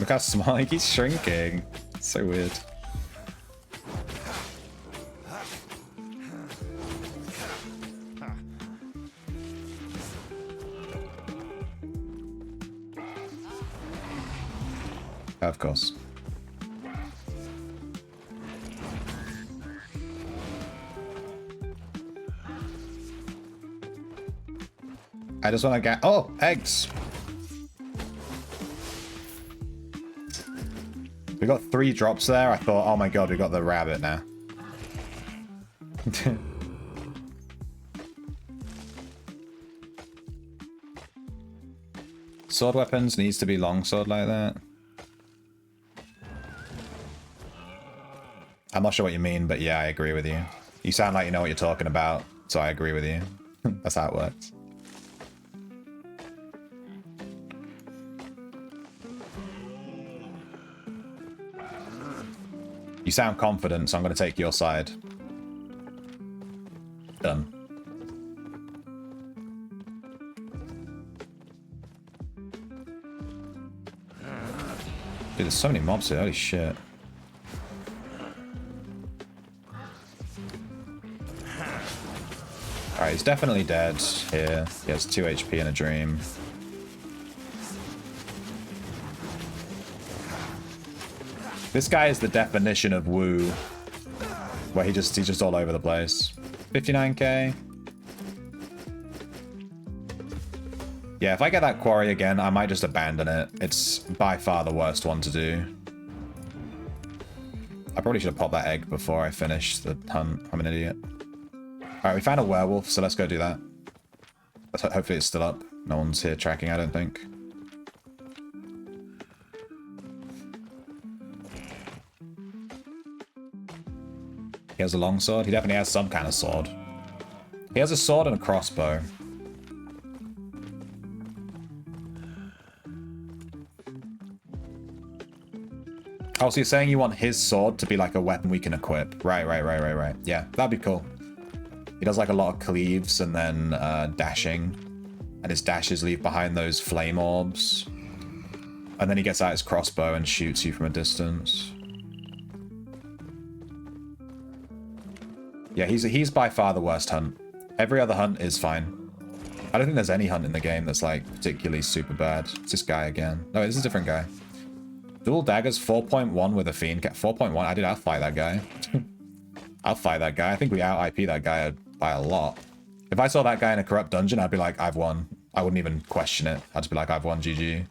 Look how small he keeps shrinking. It's so weird. Of course. I just want to get... Oh, eggs! We got 3 drops there. I thought, oh my god, we got the rabbit now. Sword weapons needs to be longsword like that. I'm not sure what you mean, but yeah, I agree with you. You sound like you know what you're talking about, so I agree with you. That's how it works. You sound confident, so I'm going to take your side. Done. Dude, there's so many mobs here, holy shit. Alright, he's definitely dead here. He has 2 HP in a dream. This guy is the definition of woo. Where he's just all over the place. 59k. Yeah, if I get that quarry again, I might just abandon it. It's by far the worst one to do. I probably should have popped that egg before I finished the hunt. I'm an idiot. Alright, we found a werewolf, so let's go do that. Hopefully it's still up. No one's here tracking, I don't think. He has a longsword. He definitely has some kind of sword. He has a sword and a crossbow. Oh, so you're saying you want his sword to be like a weapon we can equip. Right. Yeah, that'd be cool. He does like a lot of cleaves and then dashing. And his dashes leave behind those flame orbs. And then he gets out his crossbow and shoots you from a distance. Yeah, he's by far the worst hunt. Every other hunt is fine. I don't think there's any hunt in the game that's like particularly super bad. It's this guy again. No, this is a different guy. Dual daggers, 4.1 with a fiend. 4.1. I'll fight that guy. I'll fight that guy. I think we out-IP that guy by a lot. If I saw that guy in a corrupt dungeon, I'd be like, I've won. I wouldn't even question it. I'd just be like, I've won, GG.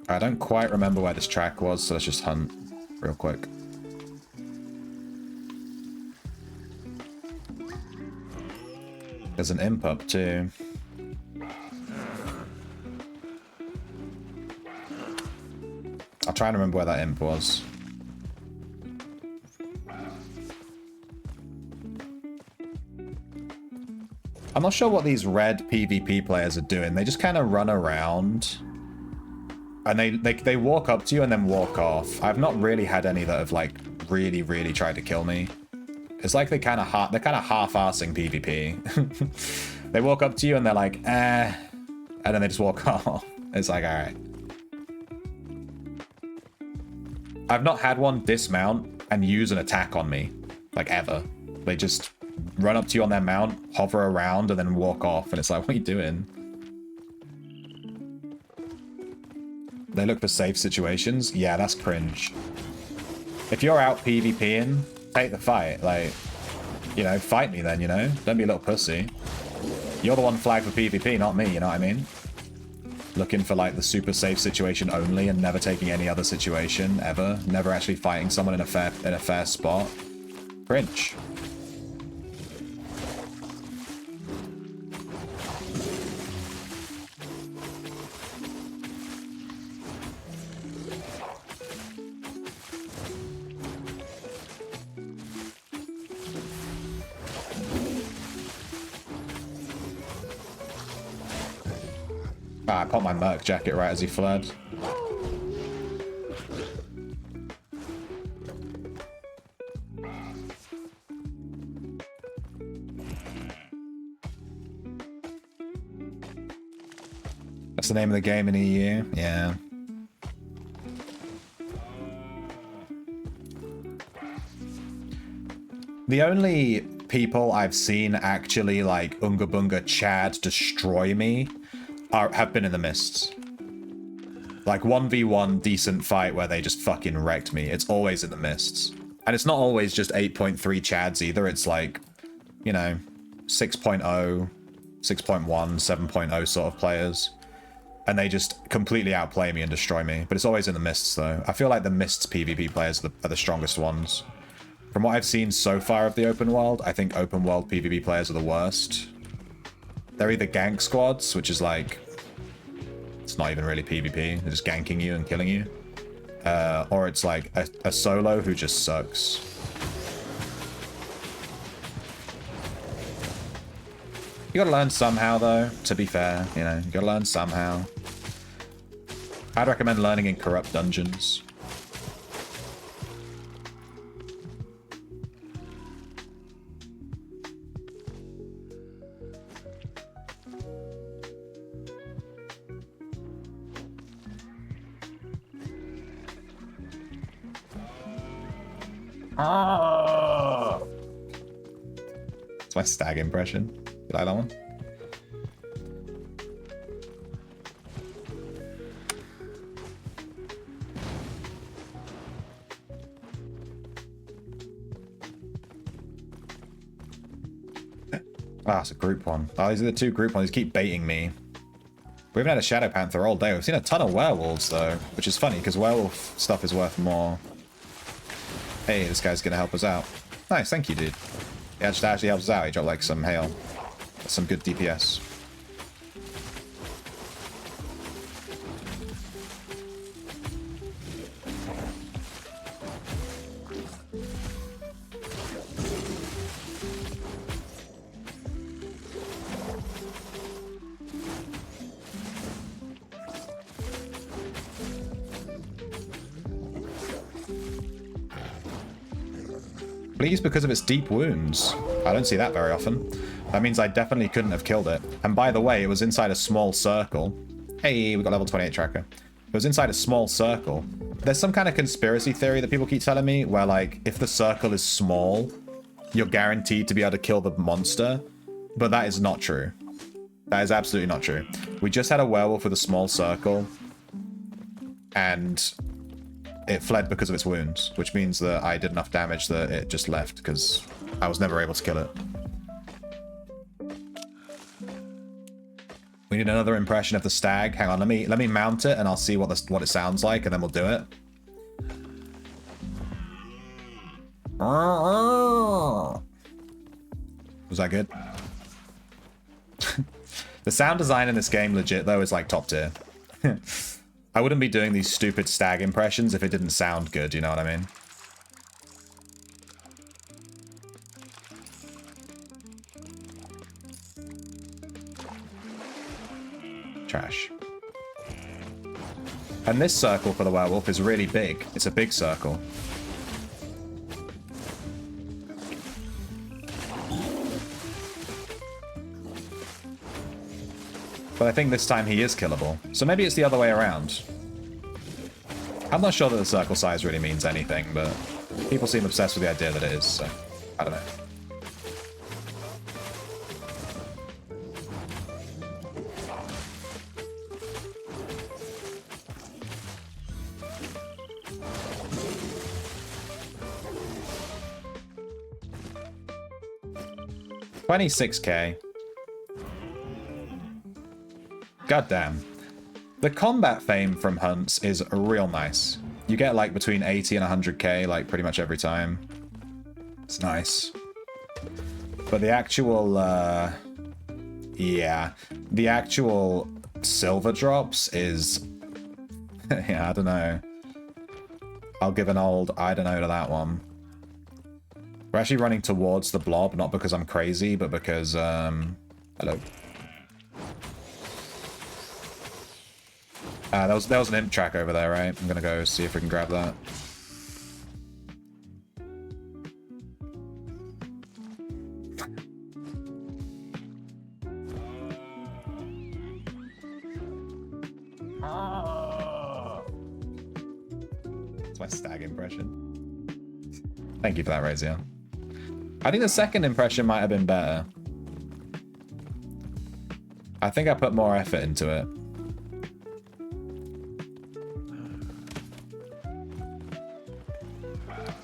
I don't quite remember where this track was, so let's just hunt real quick. There's an imp up too. I'll try and remember where that imp was. I'm not sure what these red PvP players are doing. They just kind of run around. And they walk up to you and then walk off. I've not really had any that have, like, really tried to kill me. It's like they're kind of half-arsing PvP. They walk up to you and they're like, eh. And then they just walk off. It's like, alright. I've not had one dismount and use an attack on me. Like, ever. They just run up to you on their mount, hover around, and then walk off. And it's like, what are you doing? They look for safe situations. Yeah, that's cringe. If you're out PvPing, take the fight. Like, you know, fight me then, you know? Don't be a little pussy. You're the one flagged for PvP, not me, you know what I mean? Looking for, like, the super safe situation only and never taking any other situation, ever. Never actually fighting someone in a fair spot. Cringe. Ah, I popped my Merc jacket right as he fled. That's the name of the game in EU. Yeah. The only people I've seen actually, like, Unga Bunga Chad destroy me have been in the mists. Like, 1v1 decent fight where they just fucking wrecked me. It's always in the mists. And it's not always just 8.3 Chads either. It's like, you know, 6.0, 6.1, 7.0 sort of players. And they just completely outplay me and destroy me. But it's always in the mists, though. I feel like the mists PvP players are the strongest ones. From what I've seen so far of the open world, I think open world PvP players are the worst. They're either gank squads, which is like, it's not even really PvP, they're just ganking you and killing you. Or it's like a solo who just sucks. You gotta learn somehow, though, to be fair, you know, you gotta learn somehow. I'd recommend learning in corrupt dungeons. Oh! It's my stag impression. You like that one? Ah, it's a group one. Oh, these are the two group ones. They keep baiting me. We haven't had a Shadow Panther all day. We've seen a ton of werewolves, though, which is funny, because werewolf stuff is worth more. Hey, this guy's gonna help us out. Nice, thank you, dude. Yeah, just actually helps us out. He dropped, like, some hail. That's some good DPS. Please, because of its deep wounds. I don't see that very often. That means I definitely couldn't have killed it. And by the way, it was inside a small circle. Hey, we got level 28 tracker. It was inside a small circle. There's some kind of conspiracy theory that people keep telling me where, like, if the circle is small, you're guaranteed to be able to kill the monster. But that is not true. That is absolutely not true. We just had a werewolf with a small circle. And it fled because of its wounds, which means that I did enough damage that it just left because I was never able to kill it. We need another impression of the stag. Hang on, let me mount it and I'll see what it sounds like, and then we'll do it. Was that good? The sound design in this game, legit though, is like top tier. I wouldn't be doing these stupid stag impressions if it didn't sound good, you know what I mean? Trash. And this circle for the werewolf is really big. It's a big circle. But I think this time he is killable. So maybe it's the other way around. I'm not sure that the circle size really means anything, but people seem obsessed with the idea that it is, so I don't know. $26K. God damn. The combat fame from hunts is real nice. You get like between 80 and 100K like pretty much every time. It's nice. But the actual, yeah. The actual silver drops is, yeah, I don't know. I'll give an old I don't know to that one. We're actually running towards the blob, not because I'm crazy, but because, hello. There was an imp track over there, right? I'm gonna go see if we can grab that. That's my stag impression. Thank you for that, Razia. I think the second impression might have been better. I think I put more effort into it.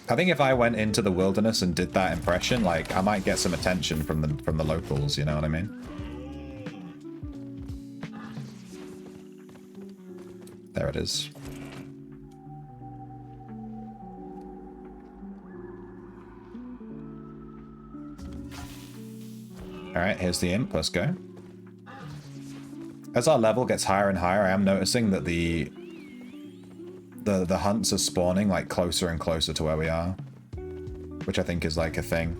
I think if I went into the wilderness and did that impression, like, I might get some attention from the locals, you know what I mean? There it is. Alright, here's the imp, let's go. As our level gets higher and higher, I am noticing that the hunts are spawning like closer and closer to where we are, which I think is like a thing.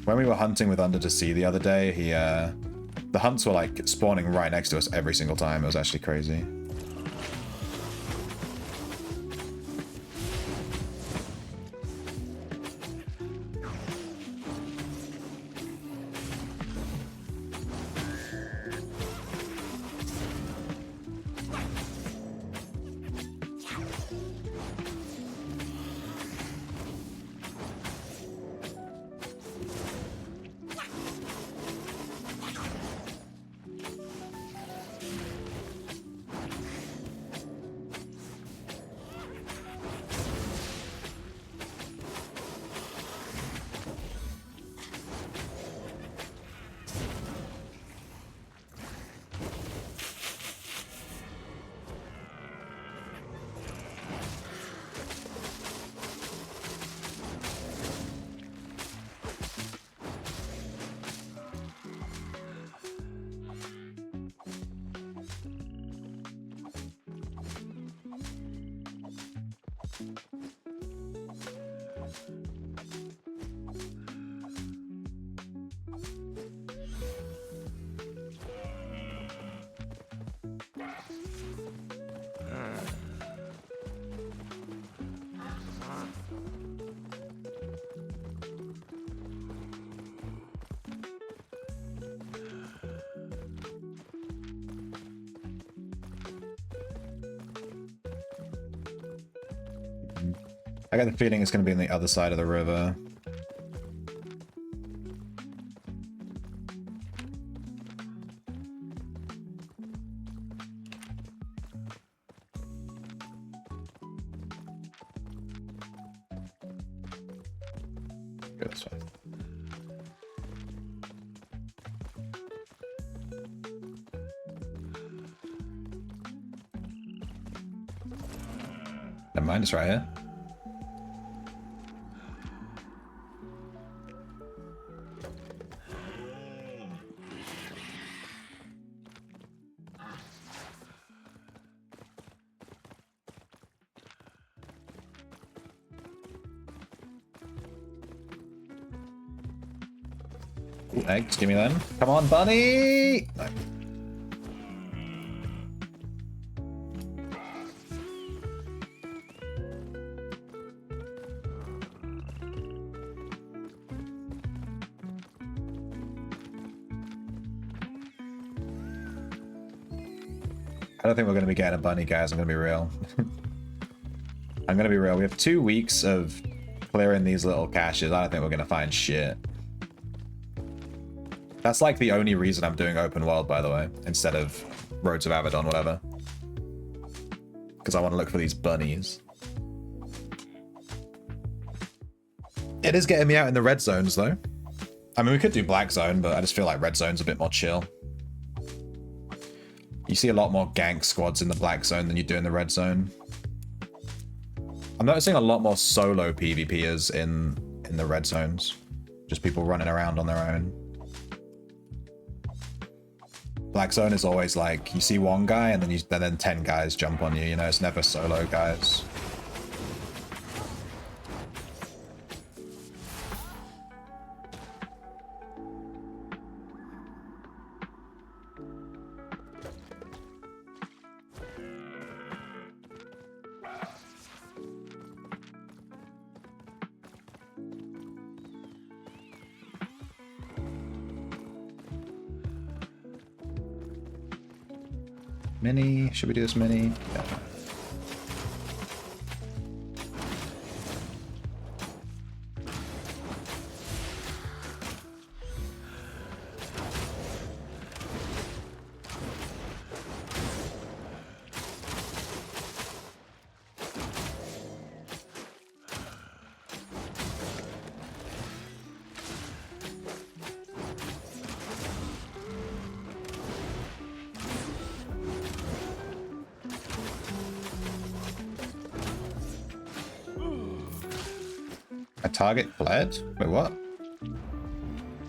When we were hunting with Under the Sea the other day, the hunts were like spawning right next to us every single time. It was actually crazy. I got the feeling it's going to be on the other side of the river. Go this way. Never mind, it's right here. Ooh, eggs, give me them. Come on, bunny! No. I don't think we're going to be getting a bunny, guys. I'm going to be real. I'm going to be real. We have 2 weeks of clearing these little caches. I don't think we're going to find shit. That's like the only reason I'm doing open world, by the way, instead of Roads of Abaddon, whatever. Because I want to look for these bunnies. It is getting me out in the red zones, though. I mean, we could do black zone, but I just feel like red zone's a bit more chill. You see a lot more gank squads in the black zone than you do in the red zone. I'm noticing a lot more solo PvPers in the red zones. Just people running around on their own. Black zone is always like, you see one guy and then 10 guys jump on you, you know, it's never solo guys. Mini, should we do this mini? Yeah. Target fled? Wait, what?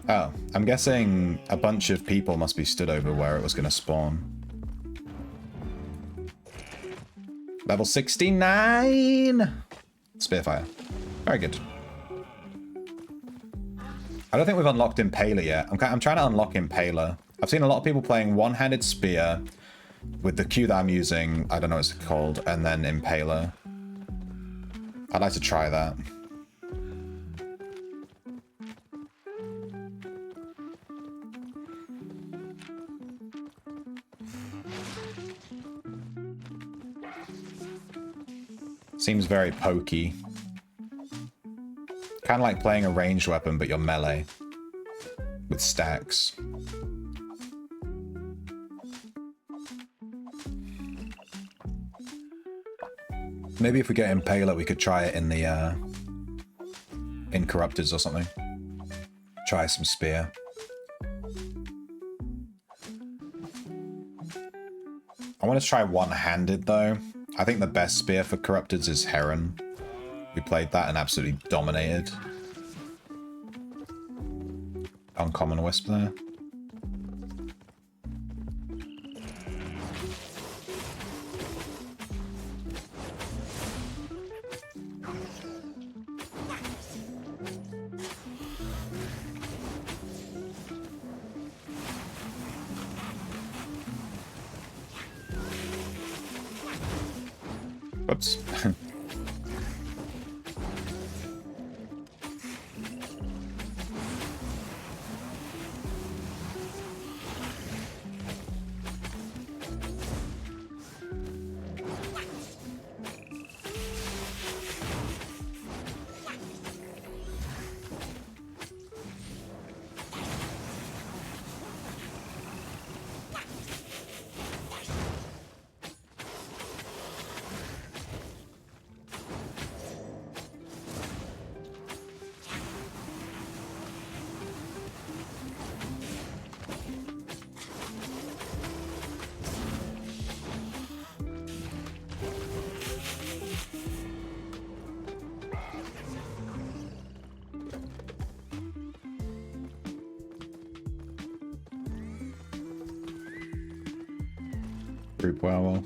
Oh, I'm guessing a bunch of people must be stood over where it was going to spawn. Level 69! Spearfire. Very good. I don't think we've unlocked Impaler yet. I'm trying to unlock Impaler. I've seen a lot of people playing one-handed spear with the Q that I'm using, I don't know what it's called, and then Impaler. I'd like to try that. Seems very pokey. Kind of like playing a ranged weapon, but you're melee. With stacks. Maybe if we get Impaler, we could try it in the, in Corrupteds or something. Try some spear. I want to try one-handed, though. I think the best spear for Corrupteds is Heron. We played that and absolutely dominated. Uncommon Wisp there. Whoops. Group werewolf.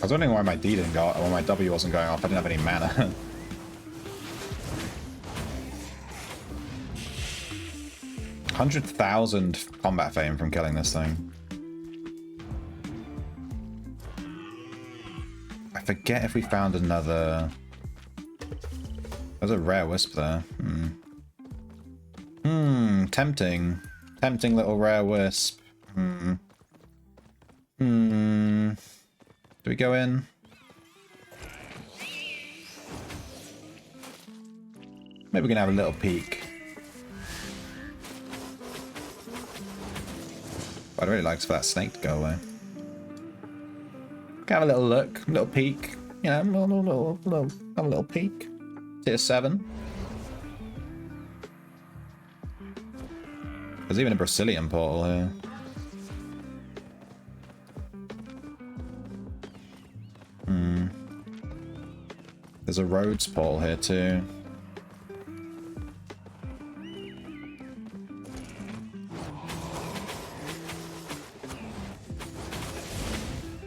I was wondering why my D didn't go off, or my W wasn't going off. I didn't have any mana. $100,000 combat fame from killing this thing. I forget if we found another... There's a rare wisp there. Tempting. Tempting little rare wisp. Do we go in? Maybe we can have a little peek. I'd really like for that snake to go away. Can have a little look, a little peek. You know, have a little peek. Tier 7. There's even a Brazilian portal here. There's a Rhodes portal here too.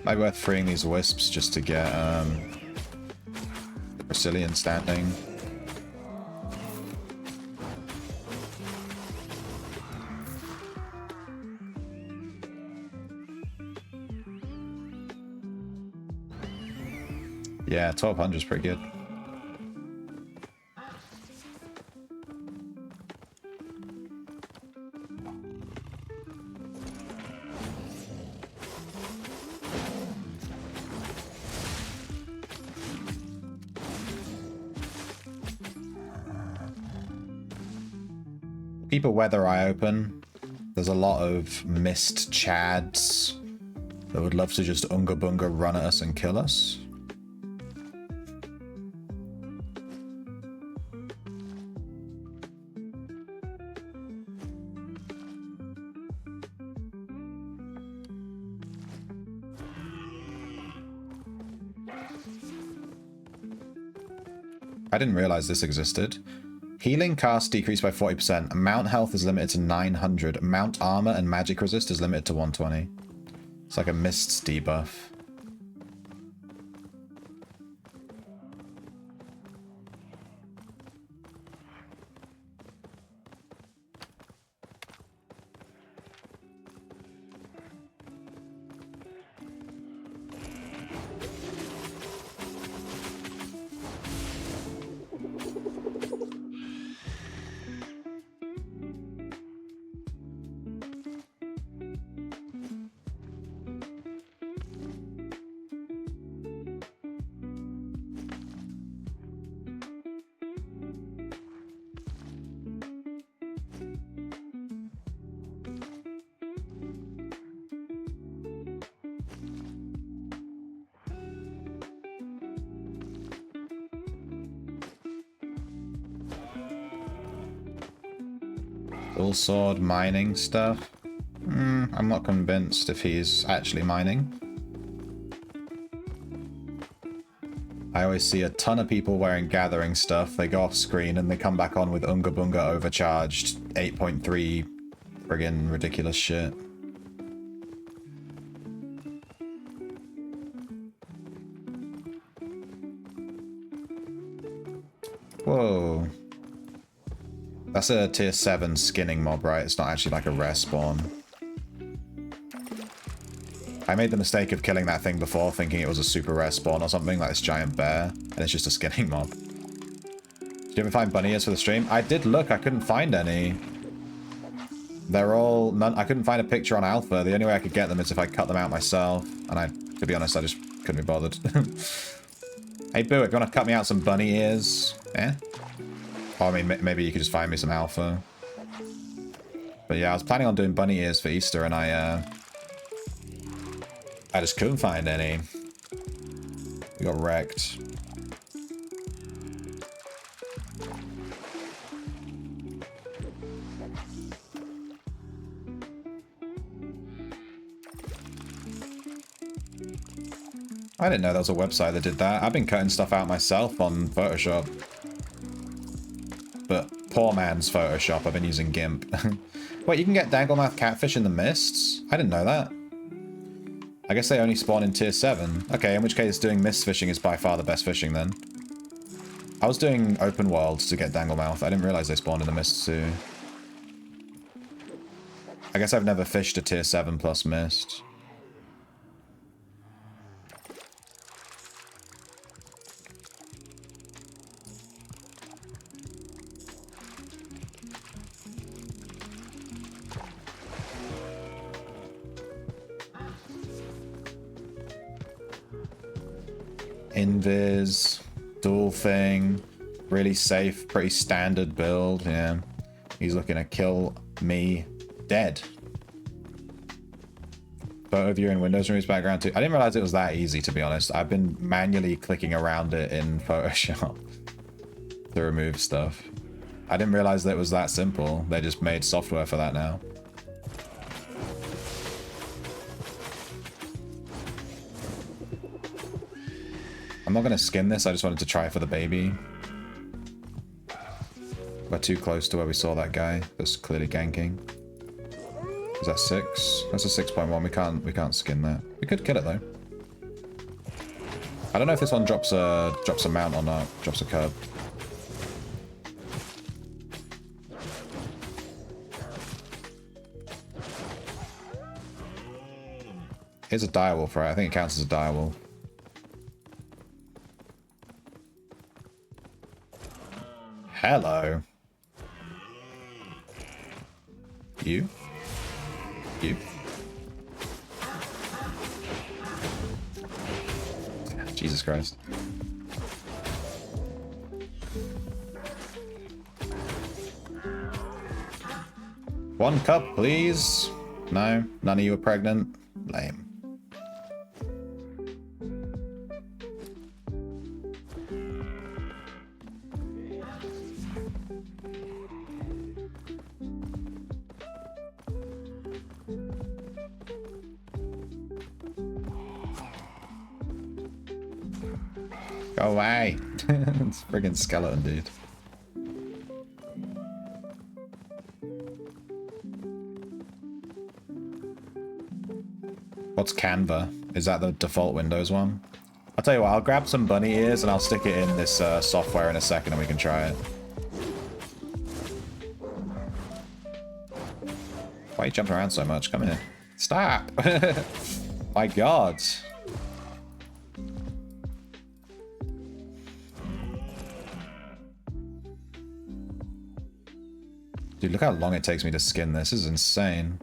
Might be worth freeing these wisps just to get the Brazilian standing. Yeah, 1200 is pretty good. Keep a weather eye open. There's a lot of missed chads that would love to just unga bunga run at us and kill us. I didn't realize this existed. Healing cast decreased by 40%. Mount health is limited to 900. Mount armor and magic resist is limited to 120. It's like a mists debuff. Full sword mining stuff. I'm not convinced if he's actually mining. I always see a ton of people wearing gathering stuff. They go off screen and they come back on with Unga Bunga overcharged 8.3 friggin' ridiculous shit. Whoa. That's a tier 7 skinning mob, right? It's not actually like a rare spawn. I made the mistake of killing that thing before, thinking it was a super rare spawn or something, like this giant bear, and it's just a skinning mob. Did you ever find bunny ears for the stream? I did look, I couldn't find any. They're all... none. I couldn't find a picture on Alpha. The only way I could get them is if I cut them out myself, and to be honest, I just couldn't be bothered. Hey Boo, if you want to cut me out some bunny ears, eh? Or I mean, maybe you could just find me some alpha. But yeah, I was planning on doing bunny ears for Easter, and I just couldn't find any. We got wrecked. I didn't know there was a website that did that. I've been cutting stuff out myself on Photoshop. But poor man's Photoshop, I've been using GIMP. Wait, you can get Danglemouth catfish in the mists? I didn't know that. I guess they only spawn in tier 7. Okay, in which case doing mist fishing is by far the best fishing then. I was doing open worlds to get Danglemouth. I didn't realize they spawned in the mist too. I guess I've never fished a tier 7 plus mist. Invis, dual thing, really safe, pretty standard build, yeah. He's looking to kill me dead. Photo view in Windows Rooms background too. I didn't realize it was that easy, to be honest. I've been manually clicking around it in Photoshop to remove stuff. I didn't realize that it was that simple. They just made software for that now. I'm not going to skin this, I just wanted to try for the baby. We're too close to where we saw that guy that's clearly ganking. Is that 6? That's a 6.1. We can't skin that. We could kill it though. I don't know if this one drops a mount or not. Drops a curb. Here's a direwolf, right? I think it counts as a direwolf. Hello. You? You? Jesus Christ. One cup, please. No, none of you are pregnant. Lame. Go away. It's a friggin' skeleton, dude. What's Canva? Is that the default Windows one? I'll tell you what, I'll grab some bunny ears and I'll stick it in this software in a second and we can try it. Why are you jumping around so much? Come here. Stop! My god. Dude, look how long it takes me to skin this. This is insane.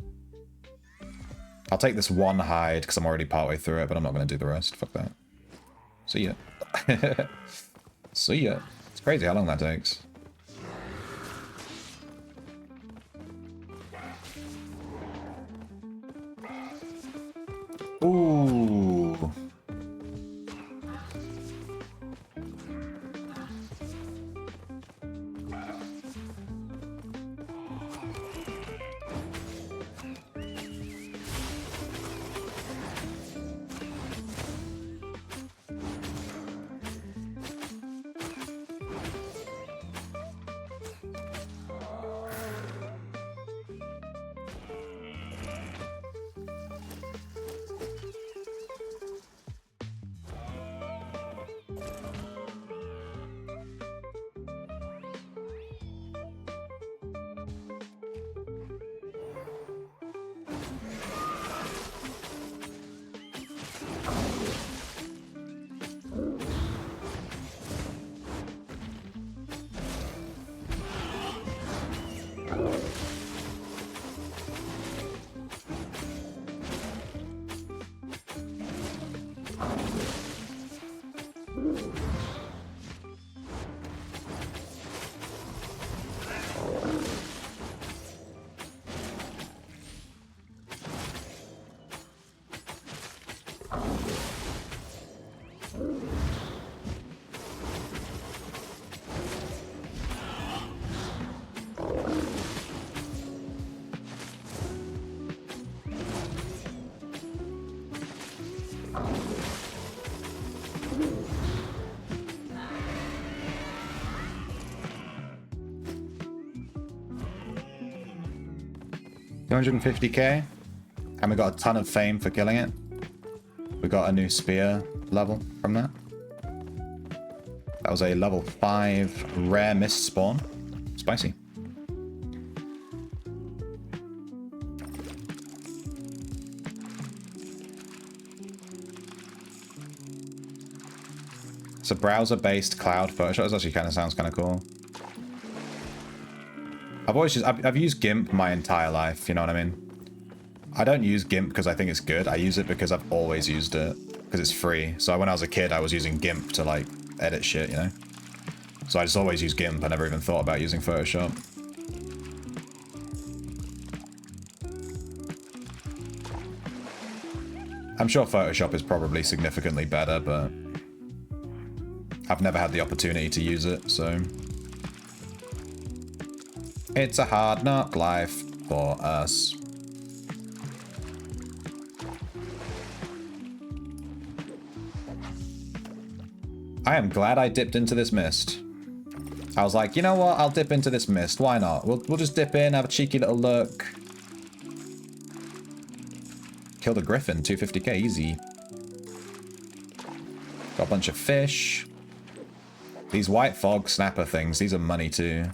I'll take this one hide because I'm already partway through it, but I'm not going to do the rest. Fuck that. See ya. See ya. It's crazy how long that takes. Ooh. $250k, and we got a ton of fame for killing it. We got a new spear level from that. That was a level 5 rare mist spawn. Spicy. So browser-based cloud Photoshop. This actually kind of sounds kind of cool. I've used GIMP my entire life, you know what I mean? I don't use GIMP because I think it's good. I use it because I've always used it because it's free. So when I was a kid, I was using GIMP to like edit shit, you know? So I just always use GIMP. I never even thought about using Photoshop. I'm sure Photoshop is probably significantly better, but I've never had the opportunity to use it, so... It's a hard knock life for us. I am glad I dipped into this mist. I was like, you know what? I'll dip into this mist. Why not? We'll just dip in, have a cheeky little look. Kill the griffin, 250k, easy. Got a bunch of fish. These white fog snapper things, these are money too.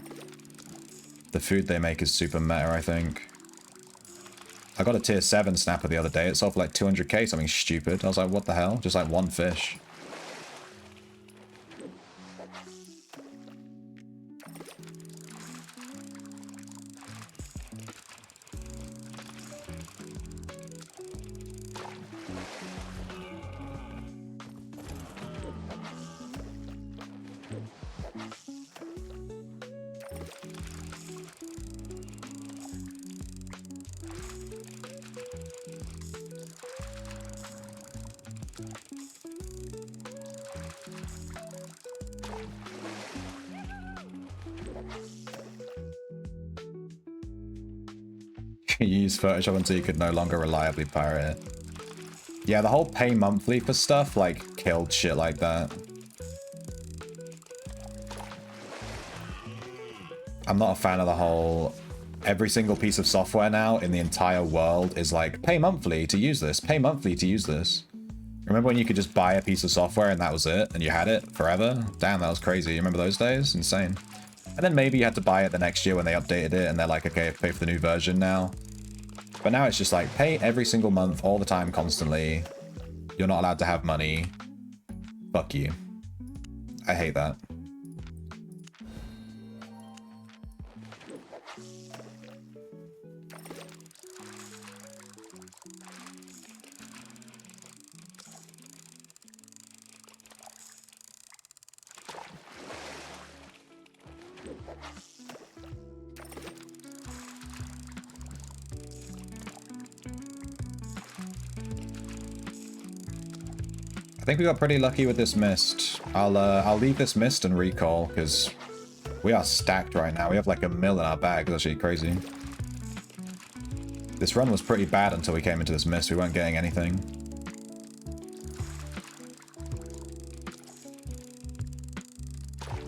The food they make is super meta, I think. I got a tier 7 snapper the other day. It sold for like 200k, something stupid. I was like, what the hell? Just like one fish. You use Photoshop until you could no longer reliably pirate it. Yeah, the whole pay monthly for stuff, like, killed shit like that. I'm not a fan of the whole... Every single piece of software now in the entire world is like, pay monthly to use this, pay monthly to use this. Remember when you could just buy a piece of software and that was it, and you had it forever? Damn, that was crazy. You remember those days? Insane. And then maybe you had to buy it the next year when they updated it, and they're like, okay, pay for the new version now. But now it's just like, pay every single month, all the time, constantly. You're not allowed to have money. Fuck you. I hate that. I think we got pretty lucky with this mist. I'll leave this mist and recall, because we are stacked right now. We have like 1 mil in our bag. It's actually crazy. This run was pretty bad until we came into this mist. We weren't getting anything.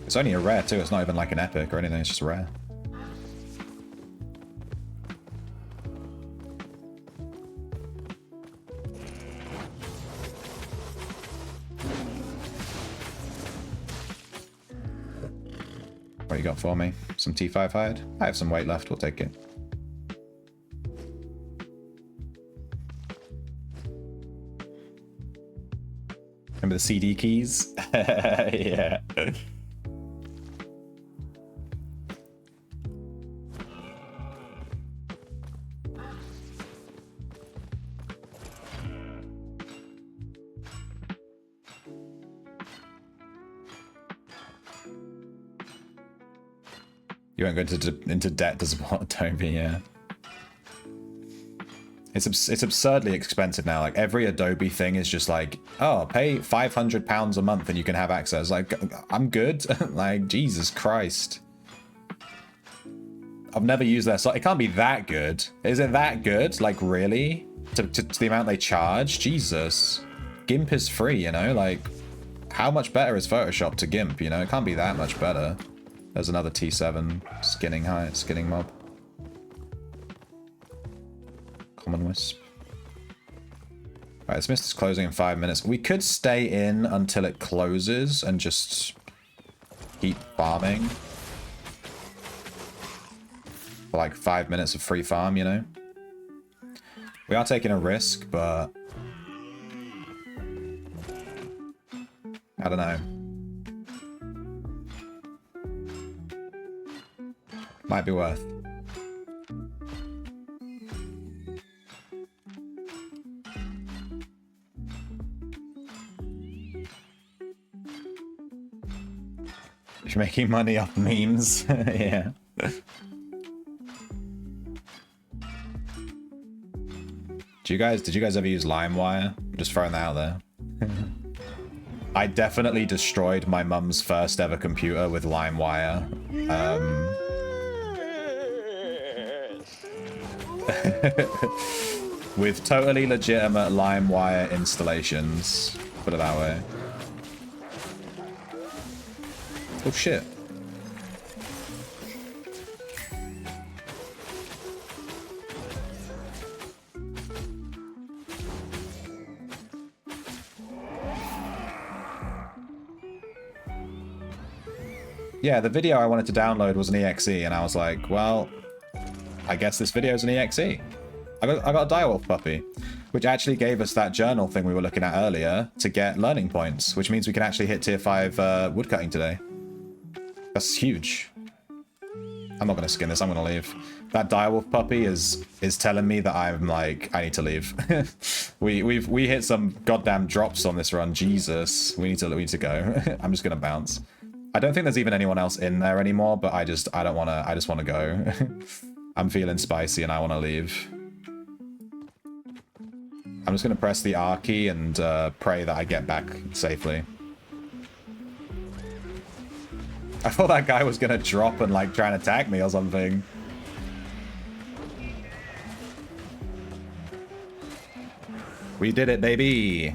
It's only a rare too. It's not even like an epic or anything. It's just rare. What you got for me? Some T5 hide? I have some weight left, we'll take it. Remember the CD keys? Yeah. You won't go into debt to support Toby, yeah. It's absurdly expensive now. Like, every Adobe thing is just like, oh, pay £500 a month and you can have access. Like, I'm good. Like, Jesus Christ. I've never used their software. It can't be that good. Is it that good? Like, really? To the amount they charge? Jesus. GIMP is free, you know? Like, how much better is Photoshop to GIMP, you know? It can't be that much better. There's another T7 skinning mob. Common Wisp. Right, this mist is closing in 5 minutes. We could stay in until it closes and just keep farming. For like 5 minutes of free farm, you know? We are taking a risk, but I don't know. Might be worth. You're making money off memes. Yeah. Did you guys ever use LimeWire? I'm just throwing that out there. I definitely destroyed my mum's first ever computer with LimeWire. With totally legitimate LimeWire installations. Put it that way. Oh shit. Yeah, the video I wanted to download was an EXE, and I was like, well, I guess this video is an EXE. I got a direwolf puppy, which actually gave us that journal thing we were looking at earlier to get learning points, which means we can actually hit tier 5 woodcutting today. That's huge. I'm not going to skin this, I'm going to leave. That direwolf puppy is telling me that I'm like, I need to leave. we hit some goddamn drops on this run, Jesus. We need to go. I'm just going to bounce. I don't think there's even anyone else in there anymore, but I just want to go. I'm feeling spicy and I want to leave. I'm just going to press the R key and pray that I get back safely. I thought that guy was going to drop and like try and attack me or something. We did it, baby.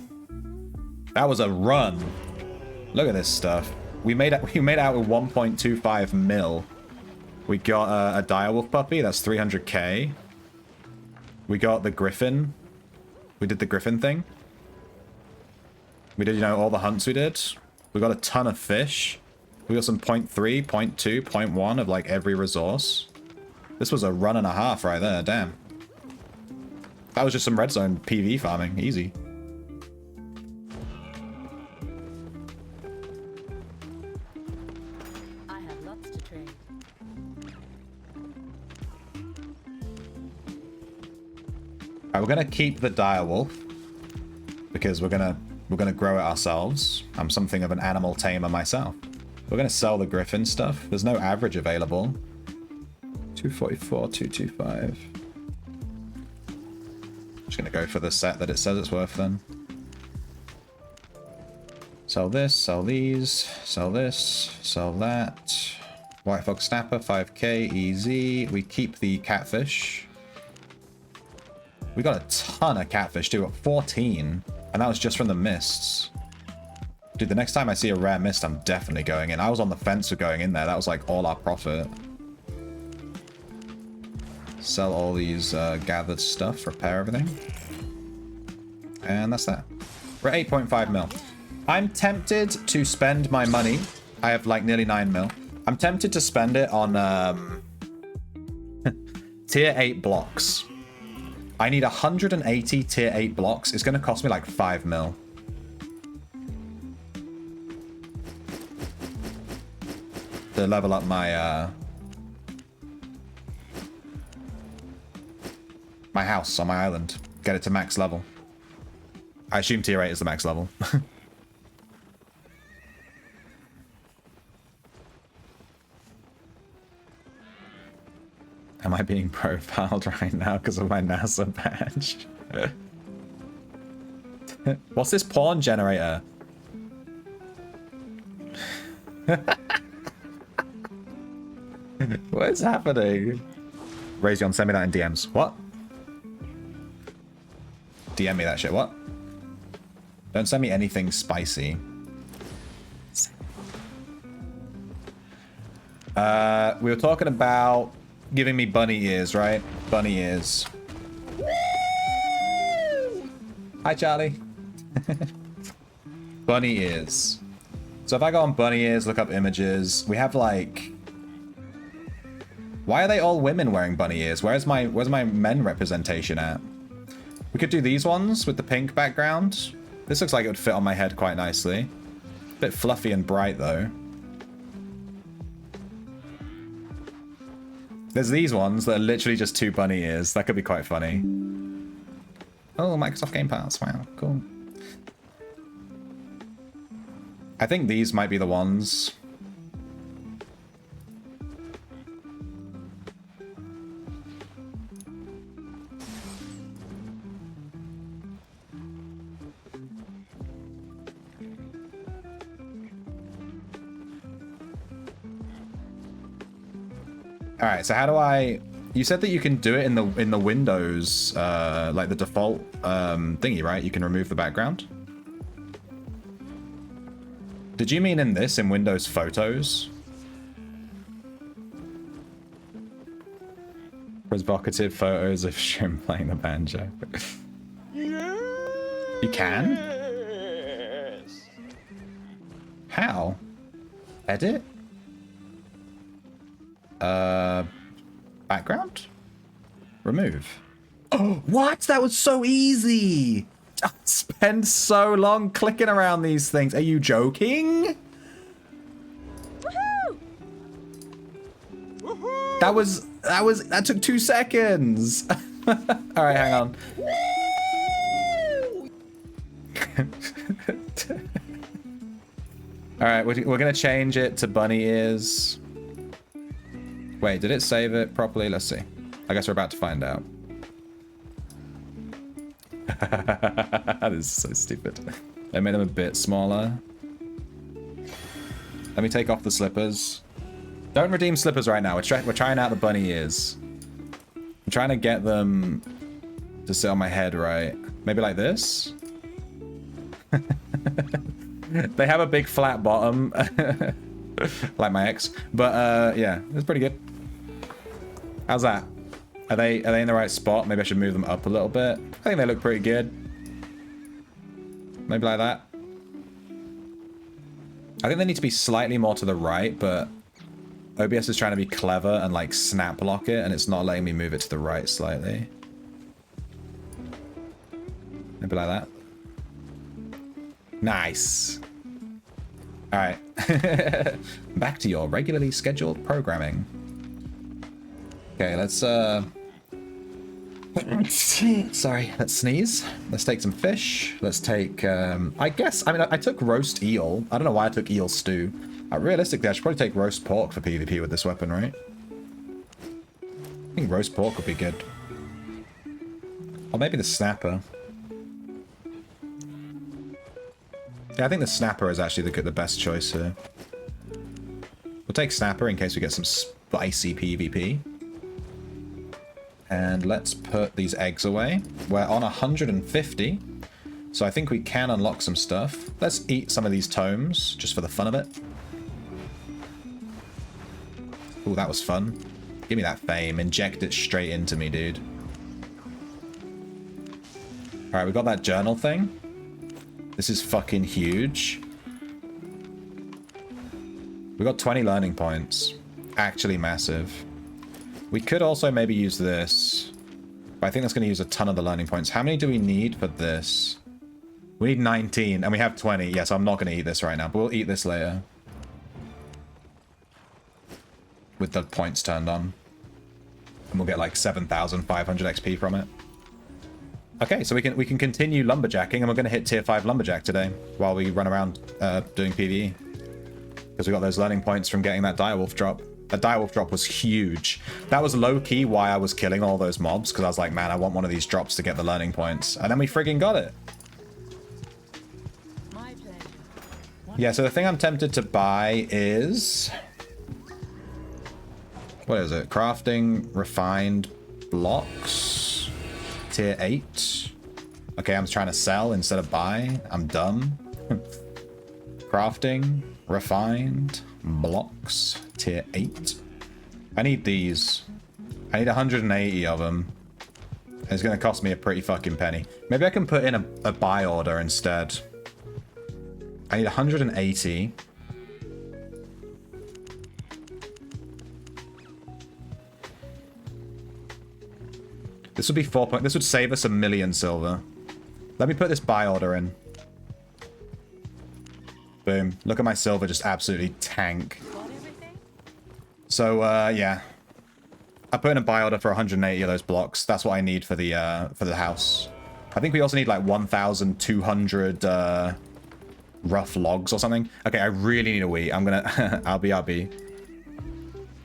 That was a run. Look at this stuff. We made out with 1.25 mil. We got a direwolf puppy. That's 300k. We got the griffin. We did the griffin thing. We did, you know, all the hunts we did. We got a ton of fish. We got some 0.3, 0.2, 0.1 of like every resource. This was a run and a half right there. Damn. That was just some red zone PV farming. Easy. We're gonna keep the direwolf because we're gonna grow it ourselves. I'm something of an animal tamer myself. We're gonna sell the griffin stuff. There's no average available. 244, 225. Just gonna go for the set that it says it's worth then. Sell this, sell these, sell this, sell that. White fox snapper, 5k, easy. We keep the catfish. We got a ton of catfish too, 14. And that was just from the mists. Dude, the next time I see a rare mist, I'm definitely going in. I was on the fence of going in there. That was like all our profit. Sell all these gathered stuff, repair everything. And that's that. We're at 8.5 mil. I'm tempted to spend my money. I have like nearly 9 mil. I'm tempted to spend it on tier 8 blocks. I need 180 tier 8 blocks. It's going to cost me like 5 mil. To level up my my house on my island. Get it to max level. I assume tier 8 is the max level. Am I being profiled right now because of my NASA badge? What's this porn generator? What is happening? Razion, send me that in DMs. What? DM me that shit. What? Don't send me anything spicy. We were talking about giving me bunny ears, right? Bunny ears. Hi, Charlie. Bunny ears. So if I go on bunny ears, look up images, we have like... Why are they all women wearing bunny ears? Where's my men representation at? We could do these ones with the pink background. This looks like it would fit on my head quite nicely. A bit fluffy and bright though. There's these ones that are literally just 2 bunny ears. That could be quite funny. Oh, Microsoft Game Pass. Wow, cool. I think these might be the ones. All right, so how do I... You said that you can do it in the Windows, like the default thingy, right? You can remove the background. Did you mean in this, in Windows Photos? Provocative photos of Shim playing the banjo. You can? How? Edit? Background? Remove. Oh, what? That was so easy! I spend so long clicking around these things. Are you joking? Woohoo! Woohoo! That took 2 seconds. All right, hang on. All right, we're gonna change it to bunny ears. Wait, did it save it properly? Let's see. I guess we're about to find out. This is so stupid. I made them a bit smaller. Let me take off the slippers. Don't redeem slippers right now. We're trying out the bunny ears. I'm trying to get them to sit on my head right. Maybe like this? They have a big flat bottom. Like my ex. But yeah, it's pretty good. How's that? Are they in the right spot? Maybe I should move them up a little bit. I think they look pretty good. Maybe like that. I think they need to be slightly more to the right, but OBS is trying to be clever and like snap lock it, and it's not letting me move it to the right slightly. Maybe like that. Nice. All right. Back to your regularly scheduled programming. Okay, let's sorry, let's sneeze. Let's take some fish. Let's take I took roast eel. I don't know why I took eel stew. Realistically, I should probably take roast pork for PvP with this weapon, right? I think roast pork would be good. Or maybe the snapper. Yeah, I think the snapper is actually the best choice here. We'll take snapper in case we get some spicy PvP. And let's put these eggs away. We're on 150, so I think we can unlock some stuff. Let's eat some of these tomes, just for the fun of it. Ooh, that was fun. Give me that fame. Inject it straight into me, dude. Alright, we got that journal thing. This is fucking huge. We got 20 learning points. Actually massive. We could also maybe use this, but I think that's going to use a ton of the learning points. How many do we need for this? We need 19, and we have 20. Yes, I'm not going to eat this right now, but we'll eat this later. With the points turned on. And we'll get like 7,500 XP from it. Okay, so we can continue lumberjacking, and we're going to hit tier 5 lumberjack today while we run around doing PvE. Because we got those learning points from getting that direwolf drop. That direwolf drop was huge. That was low-key why I was killing all those mobs, because I was like, man, I want one of these drops to get the learning points. And then we friggin' got it. Yeah, so the thing I'm tempted to buy is... What is it? Crafting refined blocks. Tier 8. Okay, I'm trying to sell instead of buy. I'm dumb. Crafting refined blocks. Tier 8. I need these. I need 180 of them. It's going to cost me a pretty fucking penny. Maybe I can put in a buy order instead. I need 180. This would be 4 point. This would save us 1 million silver. Let me put this buy order in. Boom. Look at my silver just absolutely tank. So, yeah. I put in a buy order for 180 of those blocks. That's what I need for the house. I think we also need like 1,200 rough logs or something. Okay, I really need a wheat. I'm gonna RB.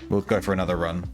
We'll go for another run.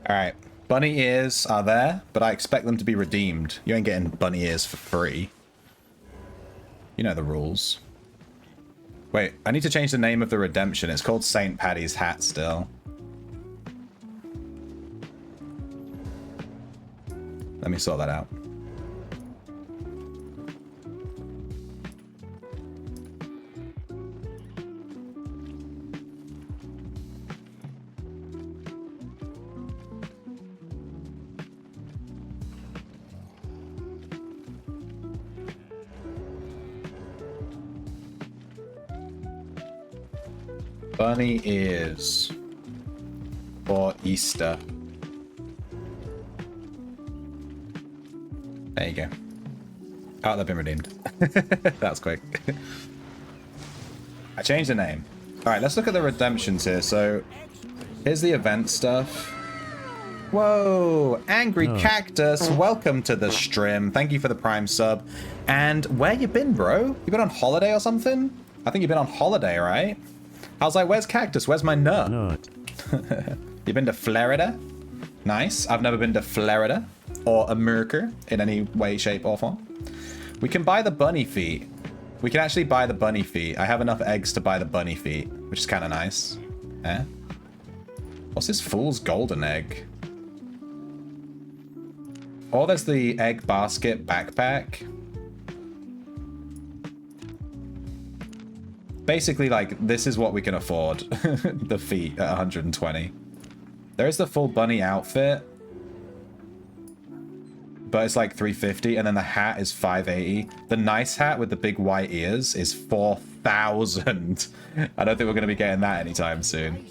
Alright, bunny ears are there, but I expect them to be redeemed. You ain't getting bunny ears for free. You know the rules. Wait, I need to change the name of the redemption. It's called St. Paddy's Hat still. Let me sort that out. Bunny ears for Easter. There you go. Oh, they've been redeemed. That's quick. I changed the name. All right, let's look at the redemptions here. So here's the event stuff. Whoa, Angry Cactus, welcome to the stream. Thank you for the Prime sub. And where you been, bro? You been on holiday or something? I think you've been on holiday, right? I was like, where's Cactus? Where's my nut? You been to Florida? Nice. I've never been to Florida or America in any way, shape, or form. We can buy the bunny feet. We can actually buy the bunny feet. I have enough eggs to buy the bunny feet, which is kind of nice. Eh? What's this fool's golden egg? Oh, there's the egg basket backpack. Basically, like, this is what we can afford. The feet at 120. There is the full bunny outfit, but it's like 350, and then the hat is 580. The nice hat with the big white ears is 4,000. I don't think we're going to be getting that anytime soon.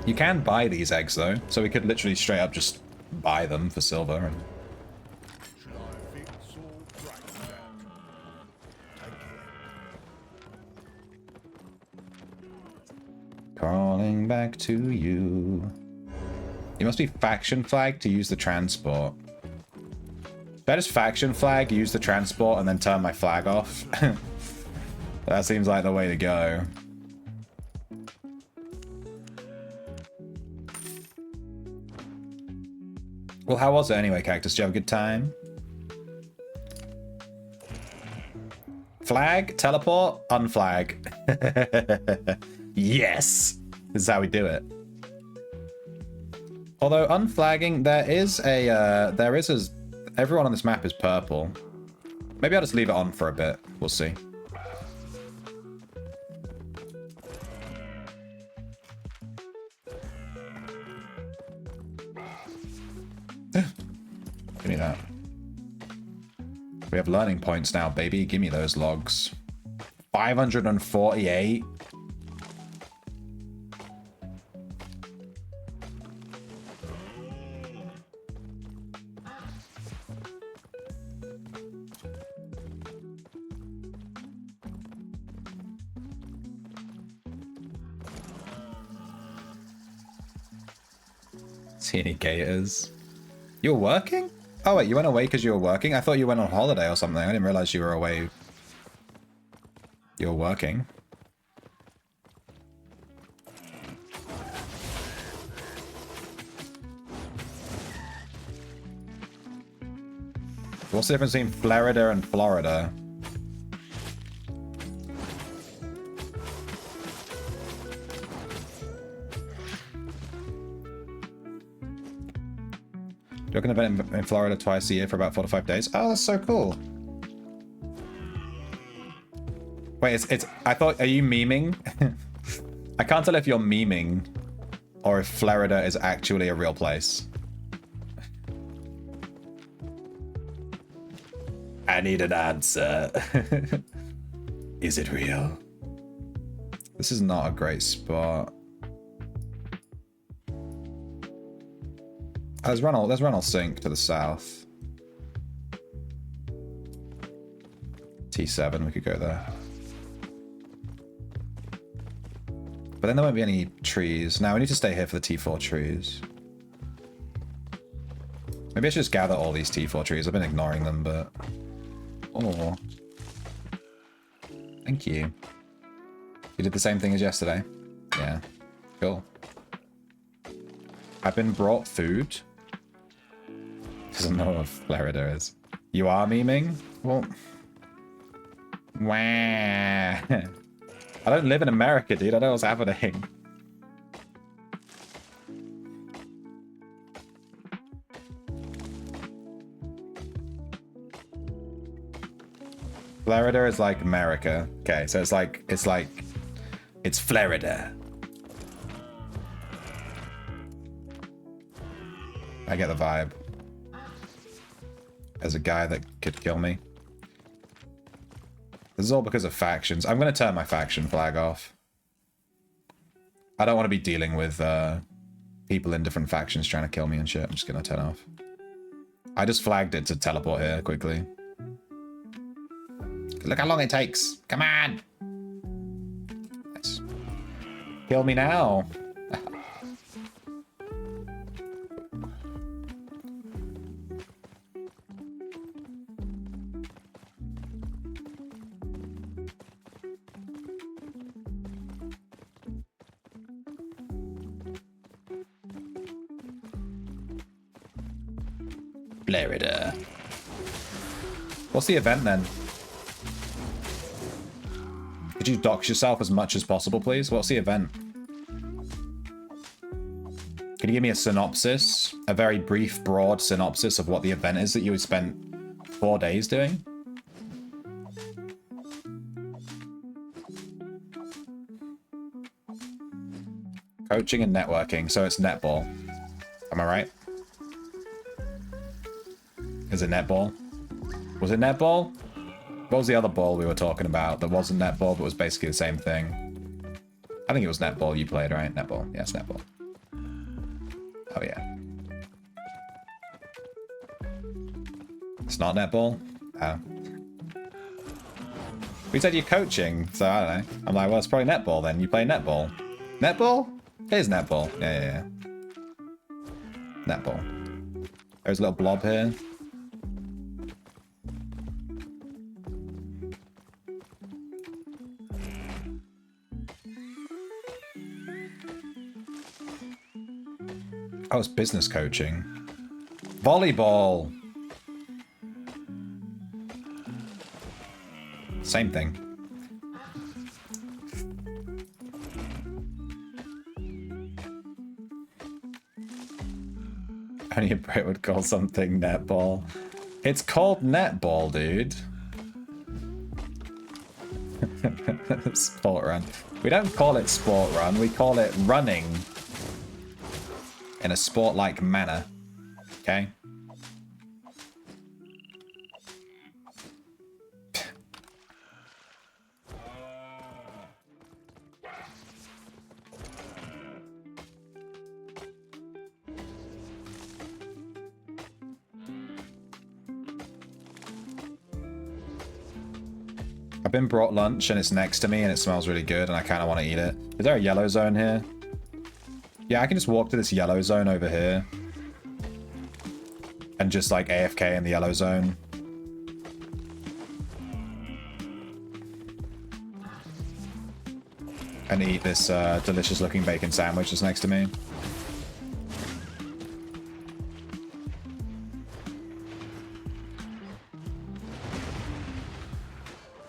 You can buy these eggs though, so we could literally straight up just buy them for silver. And... Calling back to you. You must be faction flagged to use the transport. Should I just faction flag, use the transport, and then turn my flag off? That seems like the way to go. Well, how was it anyway, Cactus? Did you have a good time? Flag, teleport, unflag. Yes! This is how we do it. Although, unflagging, there is everyone on this map is purple. Maybe I'll just leave it on for a bit. We'll see. Give me that. We have learning points now, baby. Give me those logs. 548. See any gators? You were working? Oh wait, you went away because you were working? I thought you went on holiday or something. I didn't realize you were away. You were working. What's the difference between Florida and Florida? Do an event in Florida twice a year for about 4 to 5 days. Oh, that's so cool. Wait, it's I thought, are you memeing? I can't tell if you're memeing or if Florida is actually a real place. I need an answer. Is it real? This is not a great spot. There's Runnel Sink to the south. T7, we could go there. But then there won't be any trees. Now we need to stay here for the T4 trees. Maybe I should just gather all these T4 trees. I've been ignoring them, but... Oh. Thank you. You did the same thing as yesterday? Yeah. Cool. I've been brought food. Doesn't know what Florida is. You are memeing? Well... Wah. I don't live in America, dude. I don't know what's happening. Florida is like America. Okay, so it's Florida. I get the vibe. As a guy that could kill me. This is all because of factions. I'm going to turn my faction flag off. I don't want to be dealing with people in different factions trying to kill me and shit. I'm just going to turn off. I just flagged it to teleport here quickly. Look how long it takes. Come on. Nice. Kill me now. Florida. What's the event then? Could you dox yourself as much as possible, please? What's the event? Can you give me a synopsis? A very brief, broad synopsis of what the event is that you would spend 4 days doing? Coaching and networking, so it's netball. Am I right? Is it netball? Was it netball? What was the other ball we were talking about that wasn't netball but was basically the same thing? I think it was netball you played, right? Netball. Yes, netball. Oh, yeah. It's not netball? Oh. We said you're coaching, so I don't know. I'm like, well, it's probably netball then. You play netball. Netball? It is netball. Yeah. Netball. There's a little blob here. Oh, it's business coaching. Volleyball. Same thing. Only a Brit would call something netball. It's called netball, dude. Sport run. We don't call it sport run, we call it running. In a sport-like manner. Okay? I've been brought lunch and it's next to me and it smells really good and I kind of want to eat it. Is there a yellow zone here? Yeah, I can just walk to this yellow zone over here. And just like AFK in the yellow zone. And eat this delicious looking bacon sandwich that's next to me.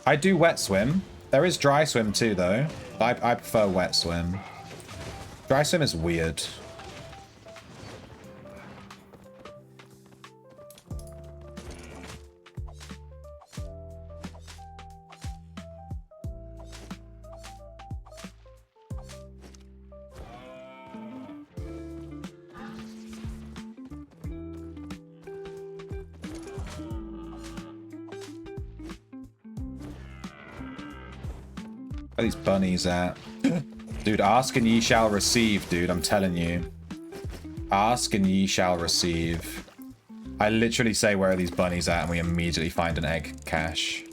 I do wet swim. There is dry swim too, though. I prefer wet swim. Dry swim is weird. Where are these bunnies at? Dude, ask and ye shall receive, dude. I'm telling you. Ask and ye shall receive. I literally say, where are these bunnies at? And we immediately find an egg cache.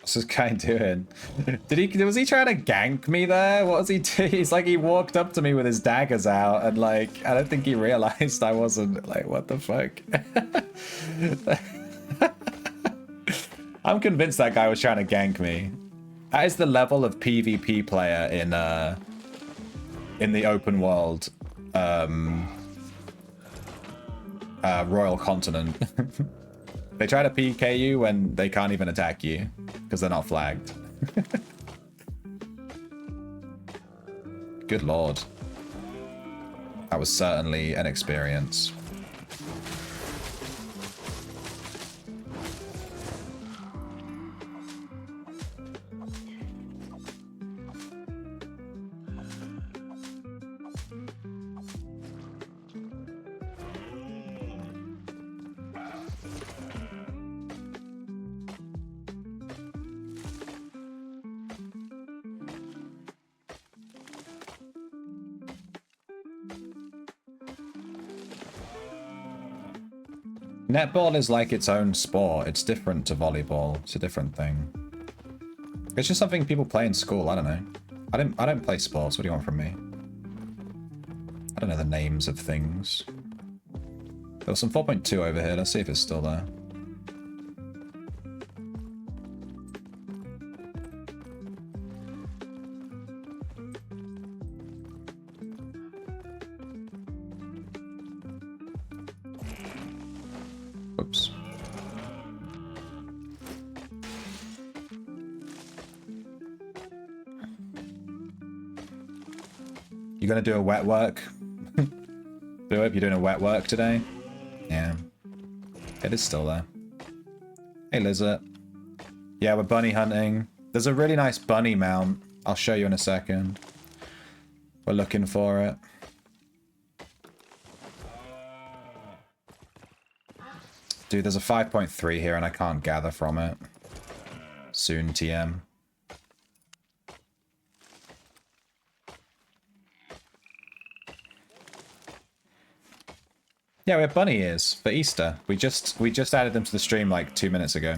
What's this guy doing? Was he trying to gank me there? What was he doing? He's like, he walked up to me with his daggers out and like, I don't think he realized I wasn't like, what the fuck? I'm convinced that guy was trying to gank me. That is the level of PvP player in the open world Royal Continent. They try to PK you when they can't even attack you because they're not flagged. Good lord. That was certainly an experience. Netball is like its own sport. It's different to volleyball. It's a different thing. It's just something people play in school. I don't know. I don't play sports. What do you want from me? I don't know the names of things. There was some 4.2 over here. Let's see if it's still there. Oops. gonna do a wet work? Do it. You're doing a wet work today? Yeah. It is still there. Hey, Lizard. Yeah, we're bunny hunting. There's a really nice bunny mount. I'll show you in a second. We're looking for it. Dude, there's a 5.3 here and I can't gather from it. Soon, TM. Yeah, we have bunny ears for Easter. We just added them to the stream like 2 minutes ago.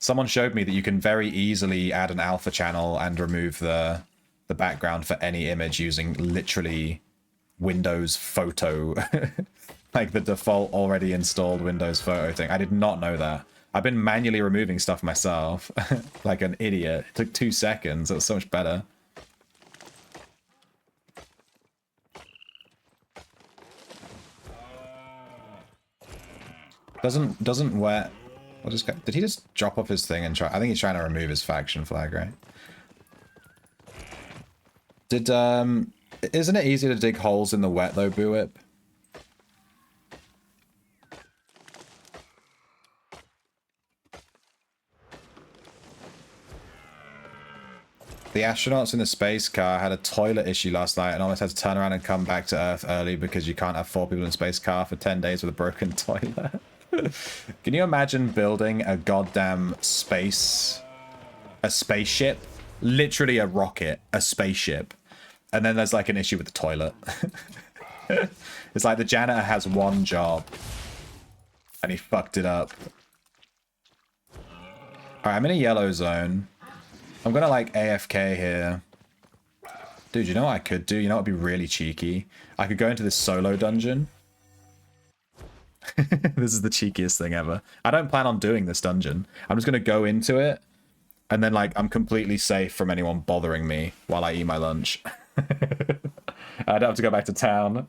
Someone showed me that you can very easily add an alpha channel and remove the background for any image using literally Windows Photo. Like the default already installed Windows Photo thing. I did not know that. I've been manually removing stuff myself. Like an idiot. It took 2 seconds. It was so much better. Doesn't wet. What just did he just drop off his thing and try? I think he's trying to remove his faction flag, right? Isn't it easy to dig holes in the wet though, Buwip? The astronauts in the space car had a toilet issue last night and almost had to turn around and come back to Earth early because you can't have 4 people in a space car for 10 days with a broken toilet. Can you imagine building a goddamn spaceship? Literally a rocket, a spaceship. And then there's like an issue with the toilet. It's like the janitor has one job and he fucked it up. Alright, I'm in a yellow zone. I'm gonna like AFK here. Dude, you know what I could do? You know what would be really cheeky? I could go into this solo dungeon. This is the cheekiest thing ever. I don't plan on doing this dungeon. I'm just gonna go into it, and then like I'm completely safe from anyone bothering me while I eat my lunch. I don't have to go back to town.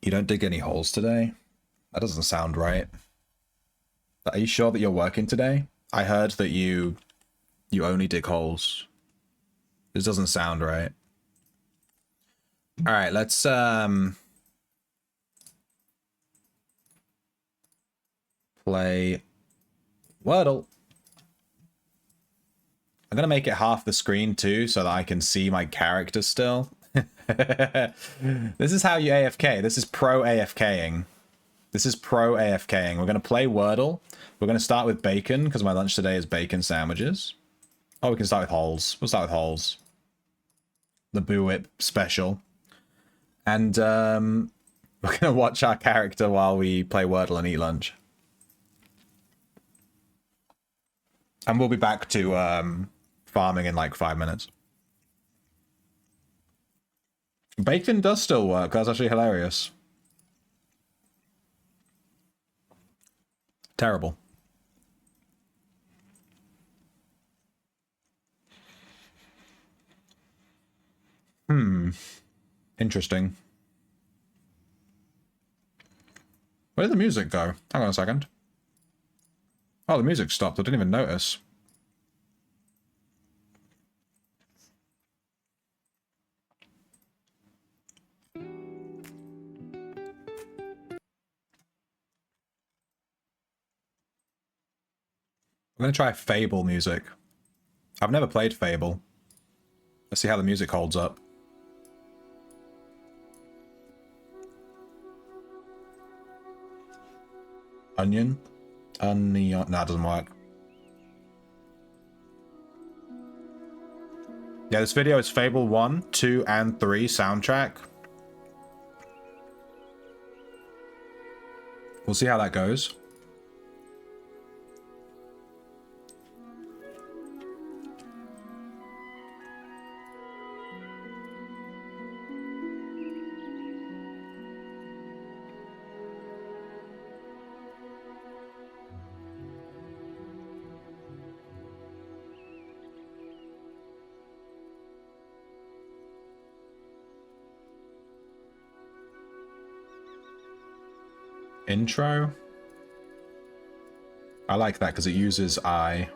You don't dig any holes today? That doesn't sound right. Are you sure that you're working today? I heard that you only dig holes. This doesn't sound right. All right, let's play Wordle. I'm gonna make it half the screen too, so that I can see my character still. This is how you AFK. This is pro AFKing. This is pro AFKing. We're gonna play Wordle. We're gonna start with bacon because my lunch today is bacon sandwiches. Oh, we can start with holes. We'll start with holes. The Boo Whip special. And we're gonna watch our character while we play Wordle and eat lunch. And we'll be back to farming in like 5 minutes. Bacon does still work. That's actually hilarious. Terrible. Interesting. Where did the music go? Hang on a second. Oh, the music stopped. I didn't even notice. I'm going to try Fable music. I've never played Fable. Let's see how the music holds up. Onion? Onion. Nah, it doesn't work. Yeah, this video is Fable 1, 2, and 3 soundtrack. We'll see how that goes. Intro. I like that because it uses I.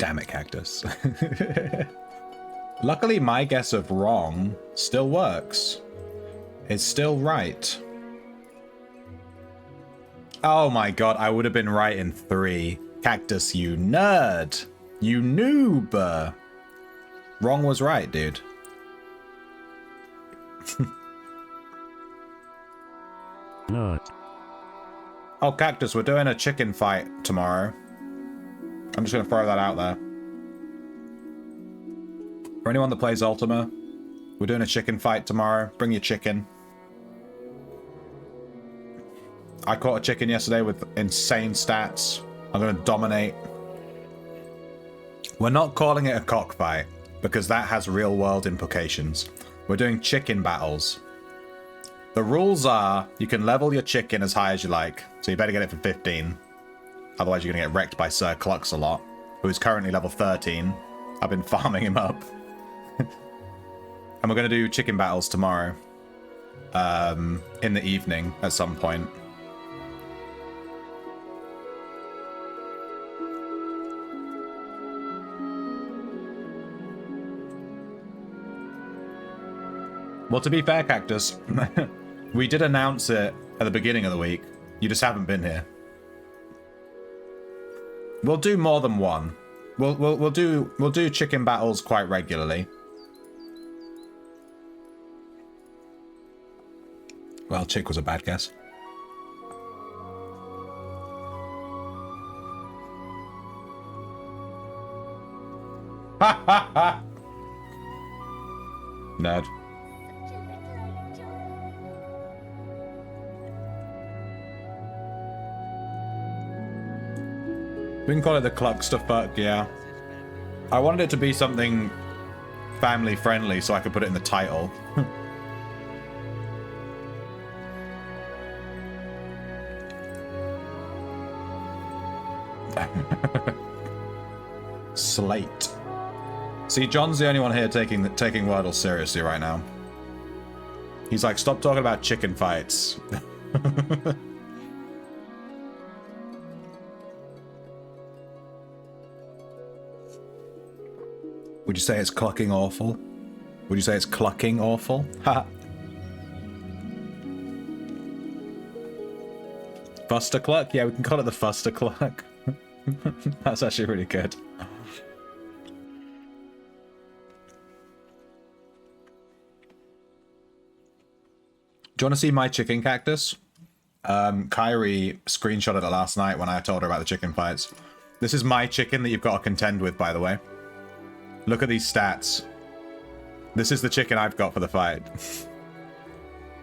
Damn it, Cactus. Luckily, my guess of wrong still works. It's still right. Oh my god, I would have been right in 3. Cactus, you nerd. You noob. Wrong was right, dude. Nerd. Oh, Cactus, we're doing a chicken fight tomorrow. I'm just going to throw that out there. For anyone that plays Ultima, we're doing a chicken fight tomorrow. Bring your chicken. I caught a chicken yesterday with insane stats. I'm going to dominate. We're not calling it a cockfight because that has real-world implications. We're doing chicken battles. The rules are you can level your chicken as high as you like, so you better get it for 15. Otherwise you're going to get wrecked by Sir Clux-a-Lot, who is currently level 13. I've been farming him up. And we're going to do chicken battles tomorrow. In the evening at some point. Well, to be fair, Cactus, we did announce it at the beginning of the week. You just haven't been here. We'll do more than one. We'll do chicken battles quite regularly. Well, chick was a bad guess. Ha ha ha! Nerd. We can call it the Clux to fuck, yeah. I wanted it to be something family friendly so I could put it in the title. Slate. See, John's the only one here taking Wordle seriously right now. He's like, stop talking about chicken fights. Would you say it's clucking awful? Would you say it's clucking awful? Ha. Fuster cluck? Yeah, we can call it the Fuster cluck. That's actually really good. Do you want to see my chicken, Cactus? Kyrie screenshotted it last night when I told her about the chicken fights. This is my chicken that you've got to contend with, by the way. Look at these stats. This is the chicken I've got for the fight.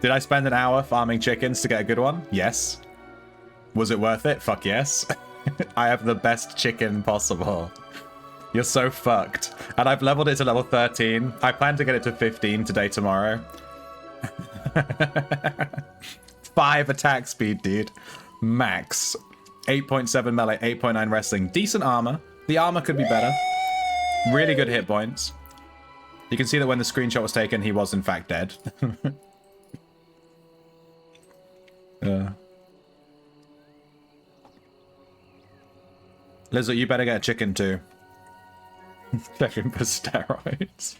Did I spend an hour farming chickens to get a good one? Yes. Was it worth it? Fuck yes. I have the best chicken possible. You're so fucked. And I've leveled it to level 13. I plan to get it to 15 today, tomorrow. 5 attack speed, dude. Max. 8.7 melee, 8.9 wrestling. Decent armor. The armor could be better. Really good hit points. You can see that when the screenshot was taken, he was in fact dead. Lizard, you better get a chicken too. Checking for steroids.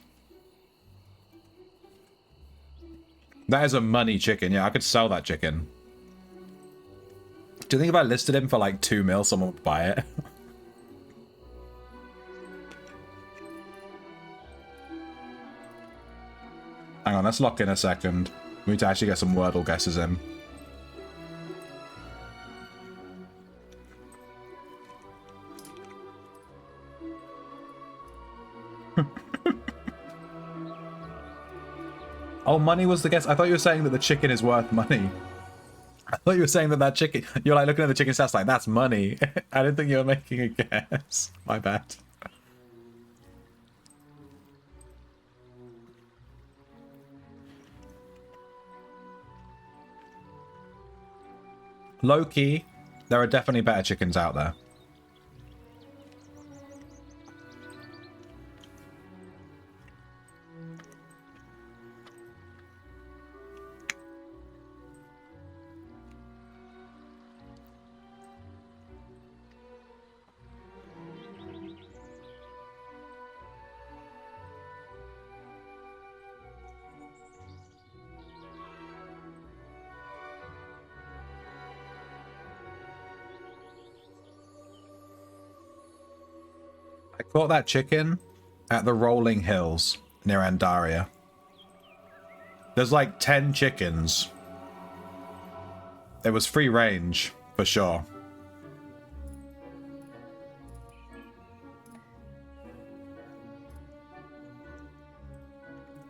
That is a money chicken. Yeah, I could sell that chicken. Do you think if I listed him for like 2 mil, someone would buy it? Hang on, let's lock in a second. We need to actually get some Wordle guesses in. Oh, money was the guess. I thought you were saying that the chicken is worth money. I thought you were saying that that chicken... You're like looking at the chicken stats like, that's money. I didn't think you were making a guess. My bad. Low-key, there are definitely better chickens out there. I caught that chicken at the rolling hills near Andaria. There's like 10 chickens. It was free range, for sure.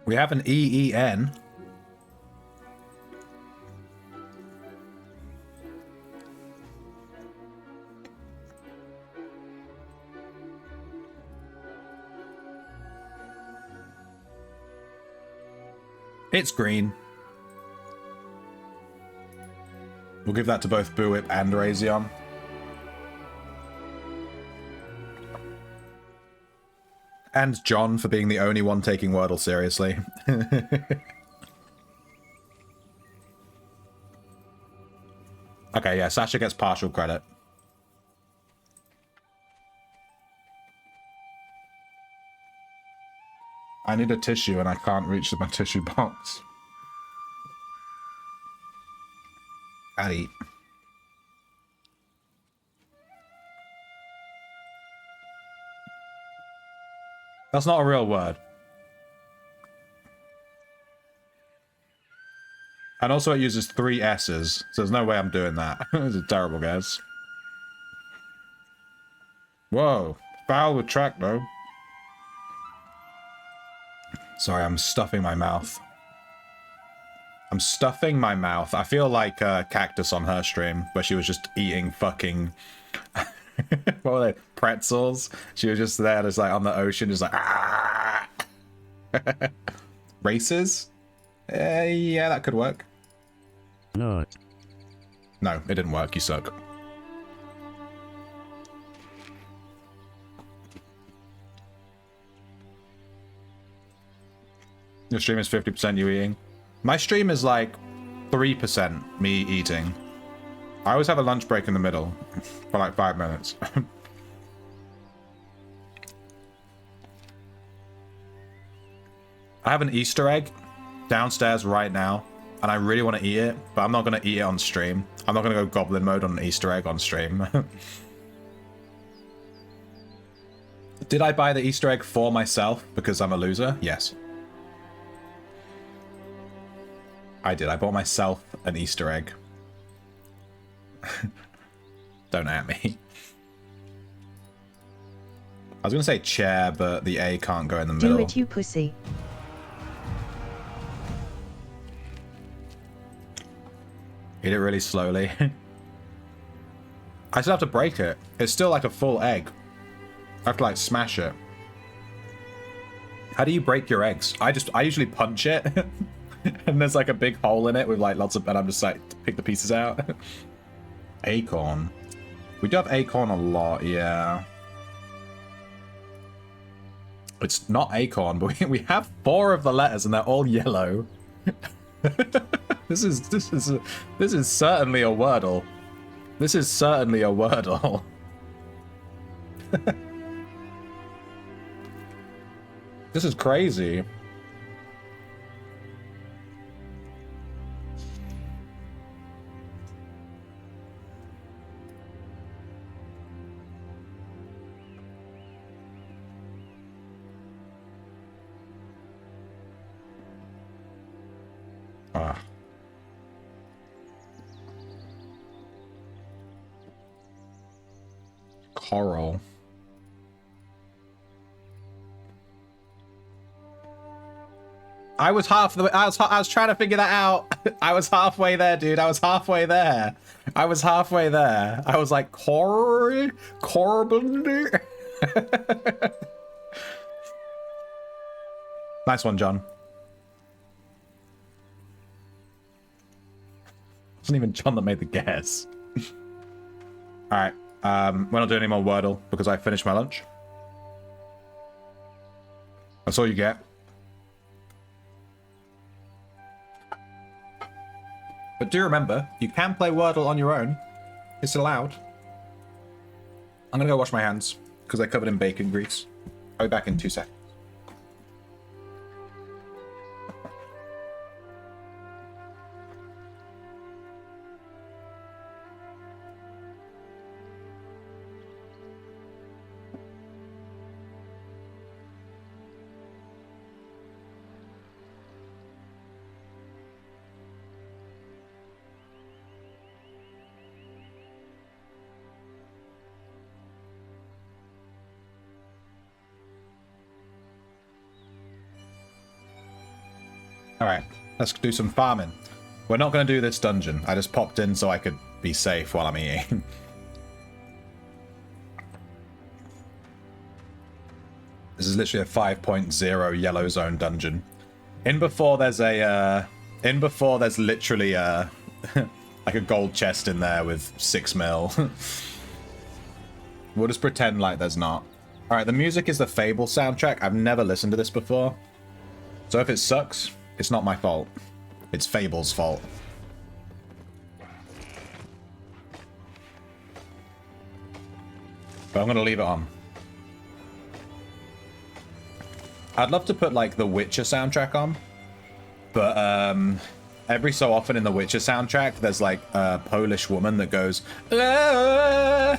We have an EEN. It's green. We'll give that to both Buwip and Razion. And John for being the only one taking Wordle seriously. Okay, yeah, Sasha gets partial credit. I need a tissue and I can't reach my tissue box. I'd eat. That's not a real word. And also it uses 3 S's, so there's no way I'm doing that. It's a terrible guess. Whoa. Foul with track, though. Sorry, I'm stuffing my mouth. I'm stuffing my mouth. I feel like Cactus on her stream, where she was just eating fucking... what were they? Pretzels? She was just there, just like on the ocean, just like... Ah! Races? Yeah, that could work. Not. No, it didn't work. You suck. Your stream is 50% you eating. My stream is like 3% me eating. I always have a lunch break in the middle for like 5 minutes. I have an Easter egg downstairs right now, and I really want to eat it, but I'm not going to eat it on stream. I'm not going to go goblin mode on an Easter egg on stream. Did I buy the Easter egg for myself because I'm a loser? Yes. I did. I bought myself an Easter egg. Don't at me. I was going to say chair, but the A can't go in the middle. Do it, you pussy. Eat it really slowly. I still have to break it. It's still like a full egg. I have to like smash it. How do you break your eggs? I usually punch it. And there's like a big hole in it with like lots of, and I'm just like, pick the pieces out. Acorn. We do have acorn a lot, yeah. It's not acorn, but we have 4 of the letters and they're all yellow. This is certainly a Wordle. This is certainly a Wordle. This is crazy. Ah. Coral. I was half the way. I was trying to figure that out. I was halfway there, dude. I was halfway there. I was halfway there. I was like, Corbin. Nice one, John. It wasn't even John that made the guess. Alright. We're not doing any more Wordle because I finished my lunch. That's all you get. But do remember, you can play Wordle on your own. It's allowed. I'm gonna go wash my hands because they're covered in bacon grease. I'll be back in 2 seconds. Alright, let's do some farming. We're not going to do this dungeon. I just popped in so I could be safe while I'm eating. This is literally a 5.0 yellow zone dungeon. In before there's literally a like a gold chest in there with 6 mil. We'll just pretend like there's not. Alright, the music is the Fable soundtrack. I've never listened to this before. So if it sucks, it's not my fault. It's Fable's fault. But I'm gonna leave it on. I'd love to put like the Witcher soundtrack on, but every so often in the Witcher soundtrack, there's like a Polish woman that goes, "Ah!"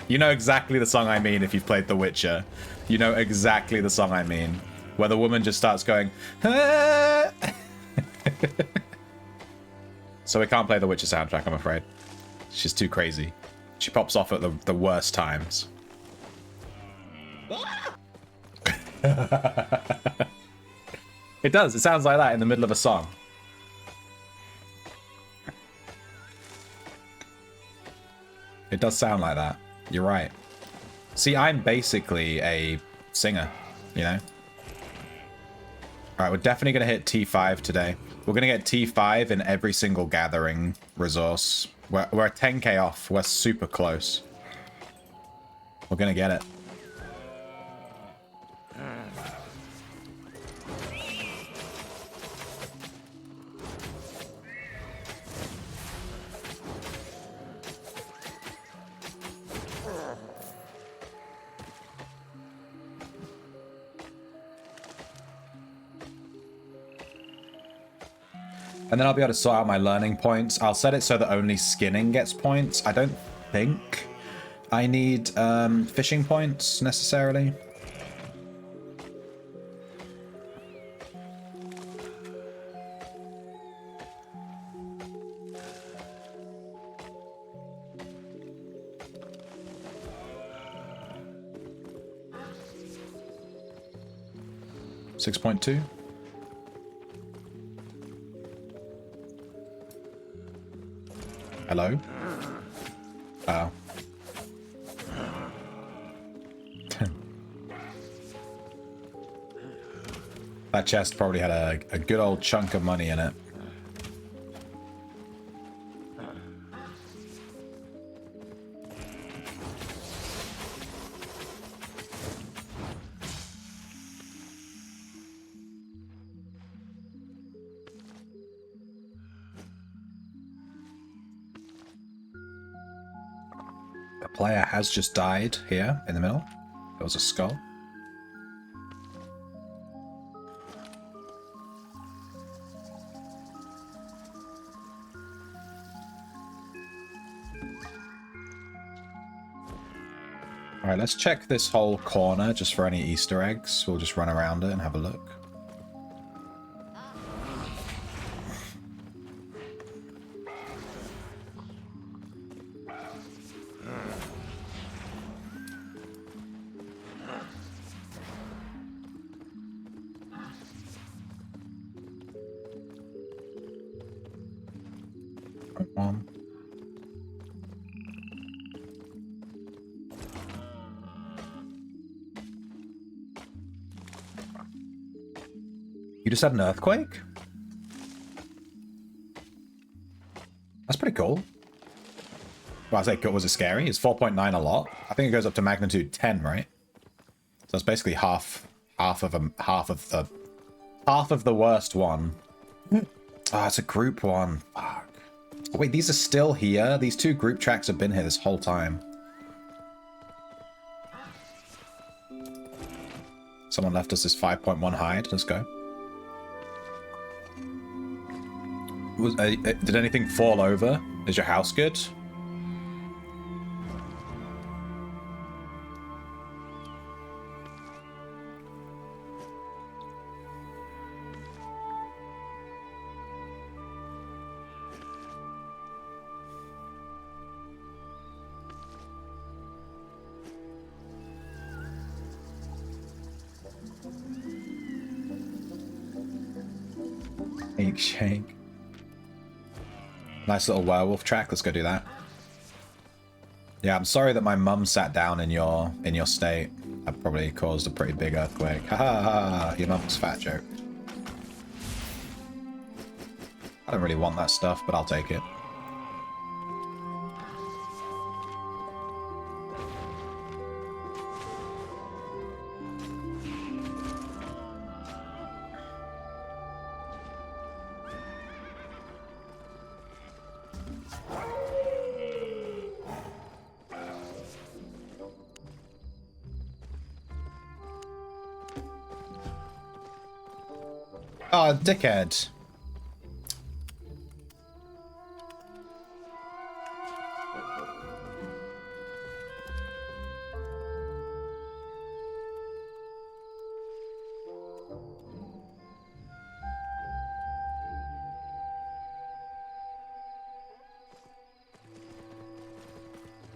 You know exactly the song I mean if you've played The Witcher. You know exactly the song I mean, where the woman just starts going, "Ah!" So we can't play the Witcher soundtrack, I'm afraid. She's too crazy. She pops off at the worst times. It does. It sounds like that in the middle of a song. It does sound like that. You're right. See, I'm basically a singer, you know? Alright, we're definitely going to hit T5 today. We're going to get T5 in every single gathering resource. We're 10k off. We're super close. We're going to get it. And then I'll be able to sort out my learning points. I'll set it so that only skinning gets points. I don't think I need fishing points necessarily. $6.2. Hello? Oh. That chest probably had a good old chunk of money in it. Player has just died here in the middle. There was a skull. Alright, let's check this whole corner just for any Easter eggs. We'll just run around it and have a look. You just had an earthquake? That's pretty cool. Well, I say, was it scary? Is 4.9 a lot? I think it goes up to magnitude 10, right? So it's basically half of the worst one. Ah, it's a group one. Fuck. Oh, wait, these are still here? These two group tracks have been here this whole time. Someone left us this 5.1 hide. Let's go. Did anything fall over? Is your house good? Shake, shake. Nice little werewolf track. Let's go do that. Yeah, I'm sorry that my mum sat down in your state. That probably caused a pretty big earthquake. Ha ha ha! Your mum's fat joke. I don't really want that stuff, but I'll take it. Oh, dickhead.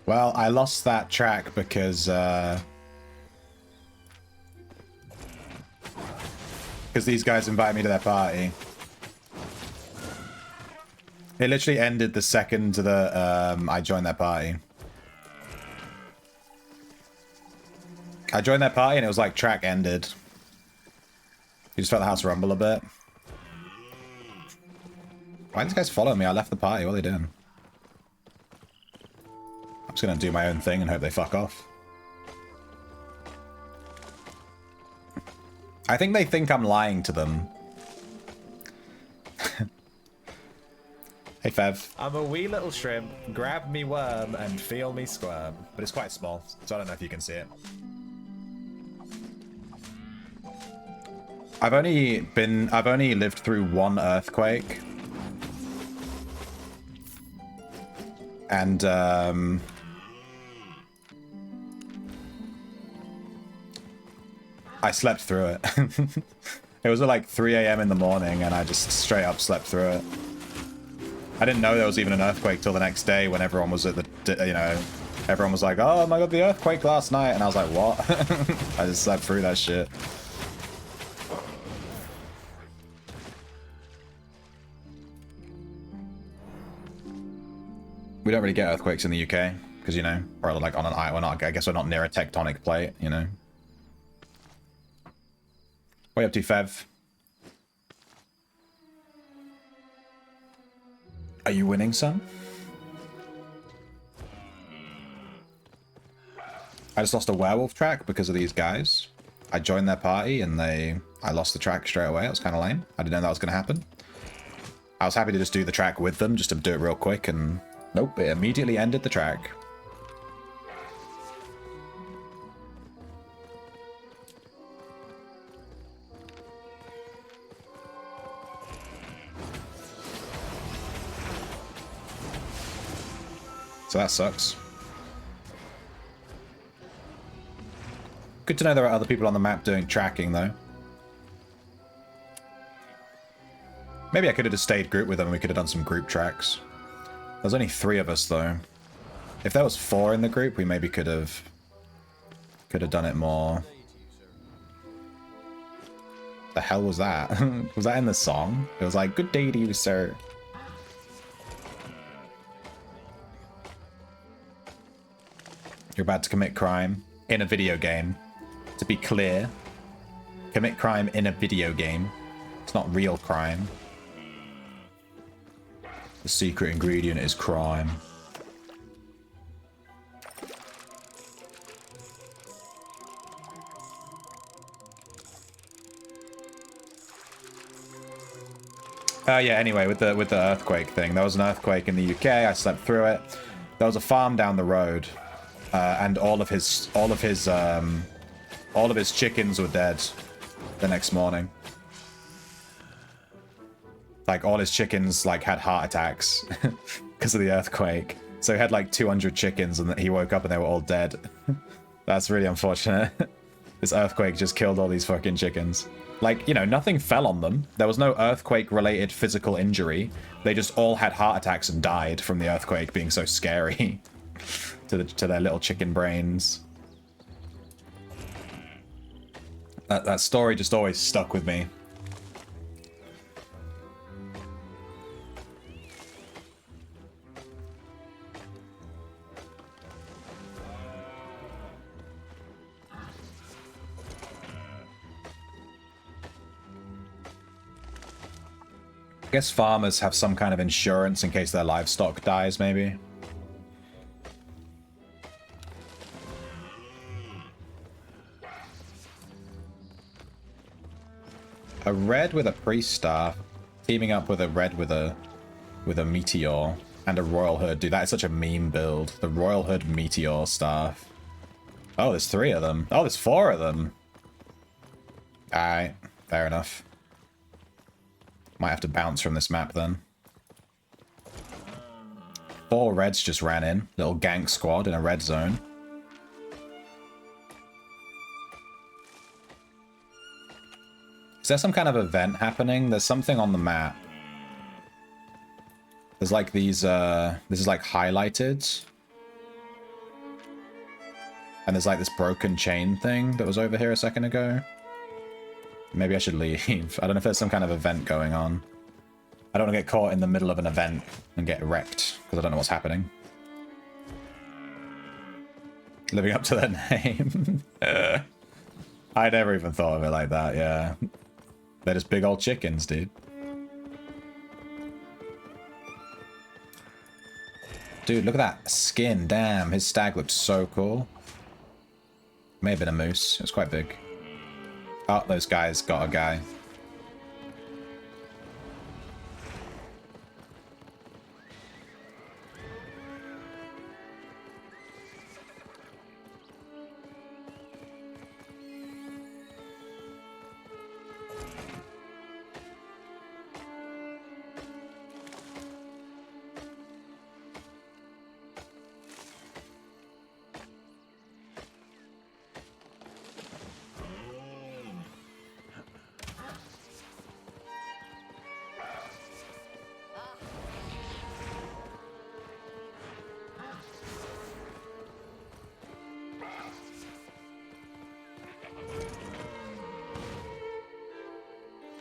Well, I lost that track because these guys invited me to their party. It literally ended the second that I joined their party. I joined their party and it was like track ended. You just felt the house rumble a bit. Why did these guys follow me? I left the party. What are they doing? I'm just gonna do my own thing and hope they fuck off. I think they think I'm lying to them. Hey, Fev. I'm a wee little shrimp. Grab me worm and feel me squirm. But it's quite small, so I don't know if you can see it. I've only lived through one earthquake. And, I slept through it. It was at like 3 AM in the morning and I just straight up slept through it. I didn't know there was even an earthquake till the next day when everyone was at the, you know, everyone was like, oh my god, the earthquake last night. And I was like, what? I just slept through that shit. We don't really get earthquakes in the UK because, you know, or like on an island. I guess we're not near a tectonic plate, you know. What are you up to, Fev? Are you winning, son? I just lost a werewolf track because of these guys. I joined their party and I lost the track straight away. It was kind of lame. I didn't know that was going to happen. I was happy to just do the track with them, just to do it real quick, and nope, it immediately ended the track. So that sucks. Good to know there are other people on the map doing tracking, though. Maybe I could have just stayed group with them and we could have done some group tracks. There's only 3 of us, though. If there was 4 in the group, we maybe could have done it more. The hell was that? Was that in the song? It was like, good day to you, sir. You're about to commit crime in a video game. To be clear, commit crime in a video game. It's not real crime. The secret ingredient is crime. Yeah, anyway, with the earthquake thing, there was an earthquake in the UK. I slept through it. There was a farm down the road. And all of his chickens were dead the next morning. Like all his chickens like had heart attacks because of the earthquake. So he had like 200 chickens and he woke up and they were all dead. That's really unfortunate. This earthquake just killed all these fucking chickens. Like, you know, nothing fell on them. There was no earthquake-related physical injury. They just all had heart attacks and died from the earthquake being so scary. to their little chicken brains. That story just always stuck with me. I guess farmers have some kind of insurance in case their livestock dies, maybe. A red with a priest staff, teaming up with a red with a meteor and a royal hood. Dude, that is such a meme build. The royal hood meteor staff. Oh, there's 3 of them. Oh, there's 4 of them. Alright, fair enough. Might have to bounce from this map then. 4 reds just ran in. Little gank squad in a red zone. Is there some kind of event happening? There's something on the map. There's like these, this is like highlighted. And there's like this broken chain thing that was over here a second ago. Maybe I should leave. I don't know if there's some kind of event going on. I don't want to get caught in the middle of an event and get wrecked, because I don't know what's happening. Living up to their name. I never even thought of it like that, yeah. They're just big old chickens, dude. Dude, look at that skin. Damn, his stag looked so cool. May have been a moose. It was quite big. Oh, those guys got a guy.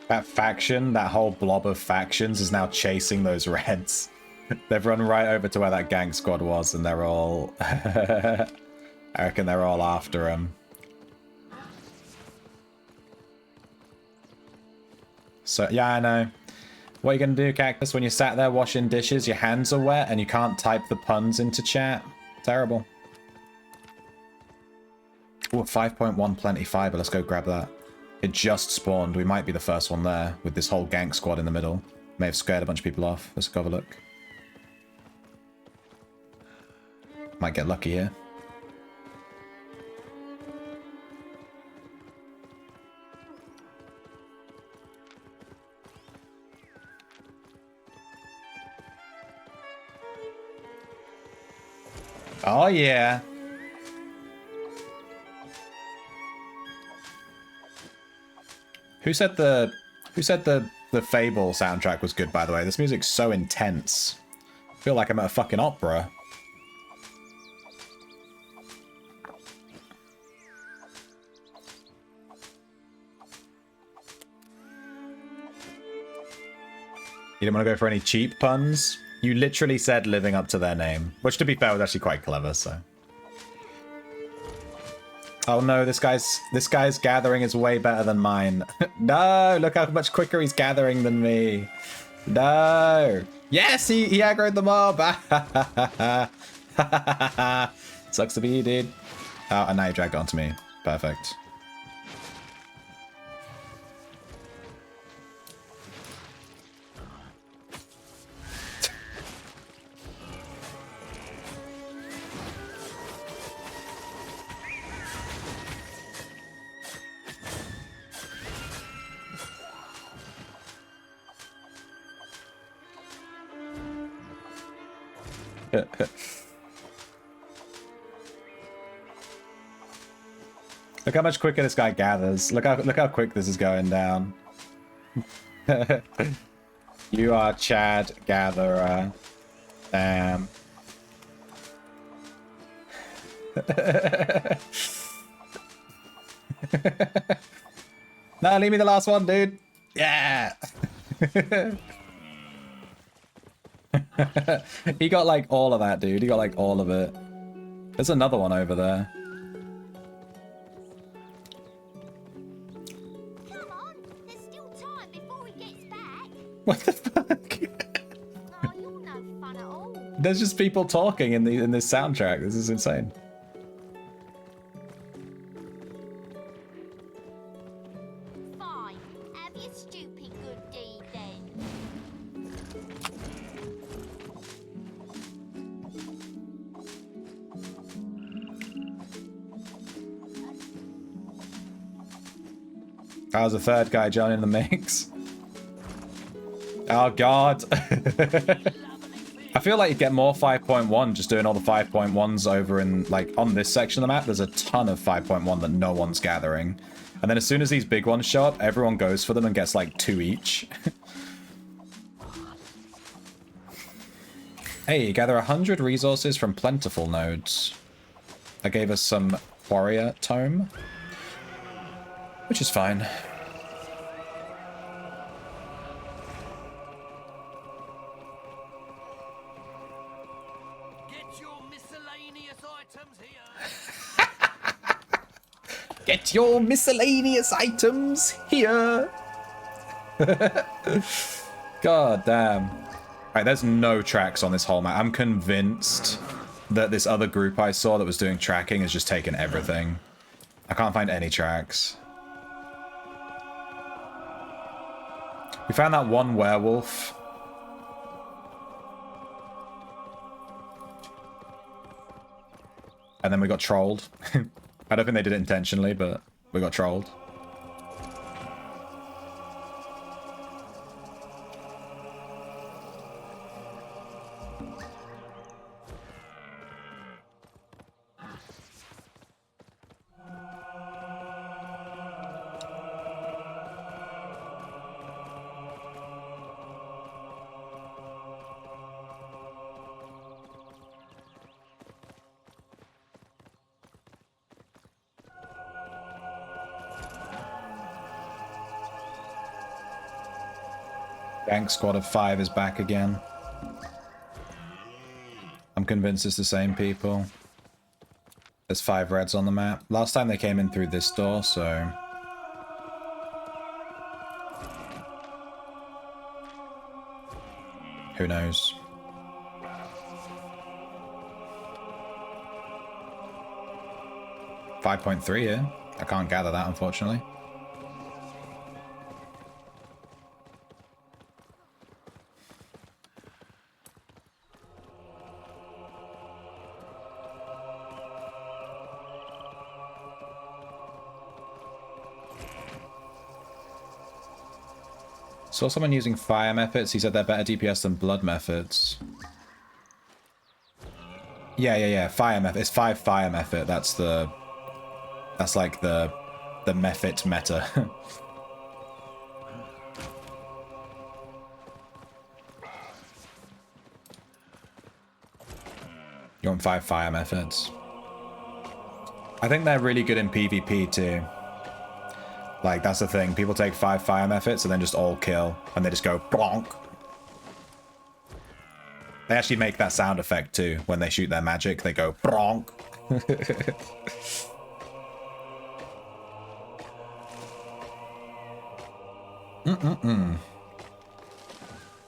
That faction, that whole blob of factions is now chasing those reds. They've run right over to where that gang squad was and they're all... I reckon they're all after him. So, yeah, I know. What are you going to do, Cactus? When you sat there washing dishes, your hands are wet and you can't type the puns into chat? Terrible. Ooh, 5.1 plenty fiber. Let's go grab that. It just spawned. We might be the first one there with this whole gank squad in the middle. May have scared a bunch of people off. Let's go have a look. Might get lucky here. Oh yeah. Who said the Fable soundtrack was good, by the way? This music's so intense. I feel like I'm at a fucking opera. You didn't want to go for any cheap puns? You literally said living up to their name, which to be fair was actually quite clever, so. Oh no, this guy's gathering is way better than mine. No, look how much quicker he's gathering than me. No. Yes, he aggroed the mob. Sucks to be you, dude. Oh, and now you dragged it onto me. Perfect. Look how much quicker this guy gathers. Look how quick this is going down. You are Chad Gatherer. Damn. No, leave me the last one, dude. Yeah. He got like all of that, dude. He got like all of it. There's another one over there. Come on, there's still time before he gets back. What the fuck? Oh, you're no fun at all. There's just people talking in this soundtrack. This is insane. Fine. Have your stupid good deed then. That was the third guy joining the mix. Oh god. I feel like you get more 5.1 just doing all the 5.1s over in, like, on this section of the map. There's a ton of 5.1 that no one's gathering. And then as soon as these big ones show up, everyone goes for them and gets like 2 each. Hey, gather 100 resources from plentiful nodes. That gave us some warrior tome, which is fine. Get your miscellaneous items here. Get your miscellaneous items here. God damn. Alright, there's no tracks on this whole map. I'm convinced that this other group I saw that was doing tracking has just taken everything. I can't find any tracks. We found that one werewolf. And then we got trolled. I don't think they did it intentionally, but we got trolled. Gang squad of 5 is back again. I'm convinced it's the same people. There's 5 reds on the map. Last time they came in through this door, so... who knows? .3 here. I can't gather that, unfortunately. Saw someone using fire methods. He said they're better DPS than blood methods. Yeah. Fire method. It's 5 fire method. That's like the method meta. You want 5 fire methods. I think they're really good in PvP too. Like, that's the thing. People take 5 fire methods and then just all kill. And they just go bonk. They actually make that sound effect too. When they shoot their magic, they go bonk.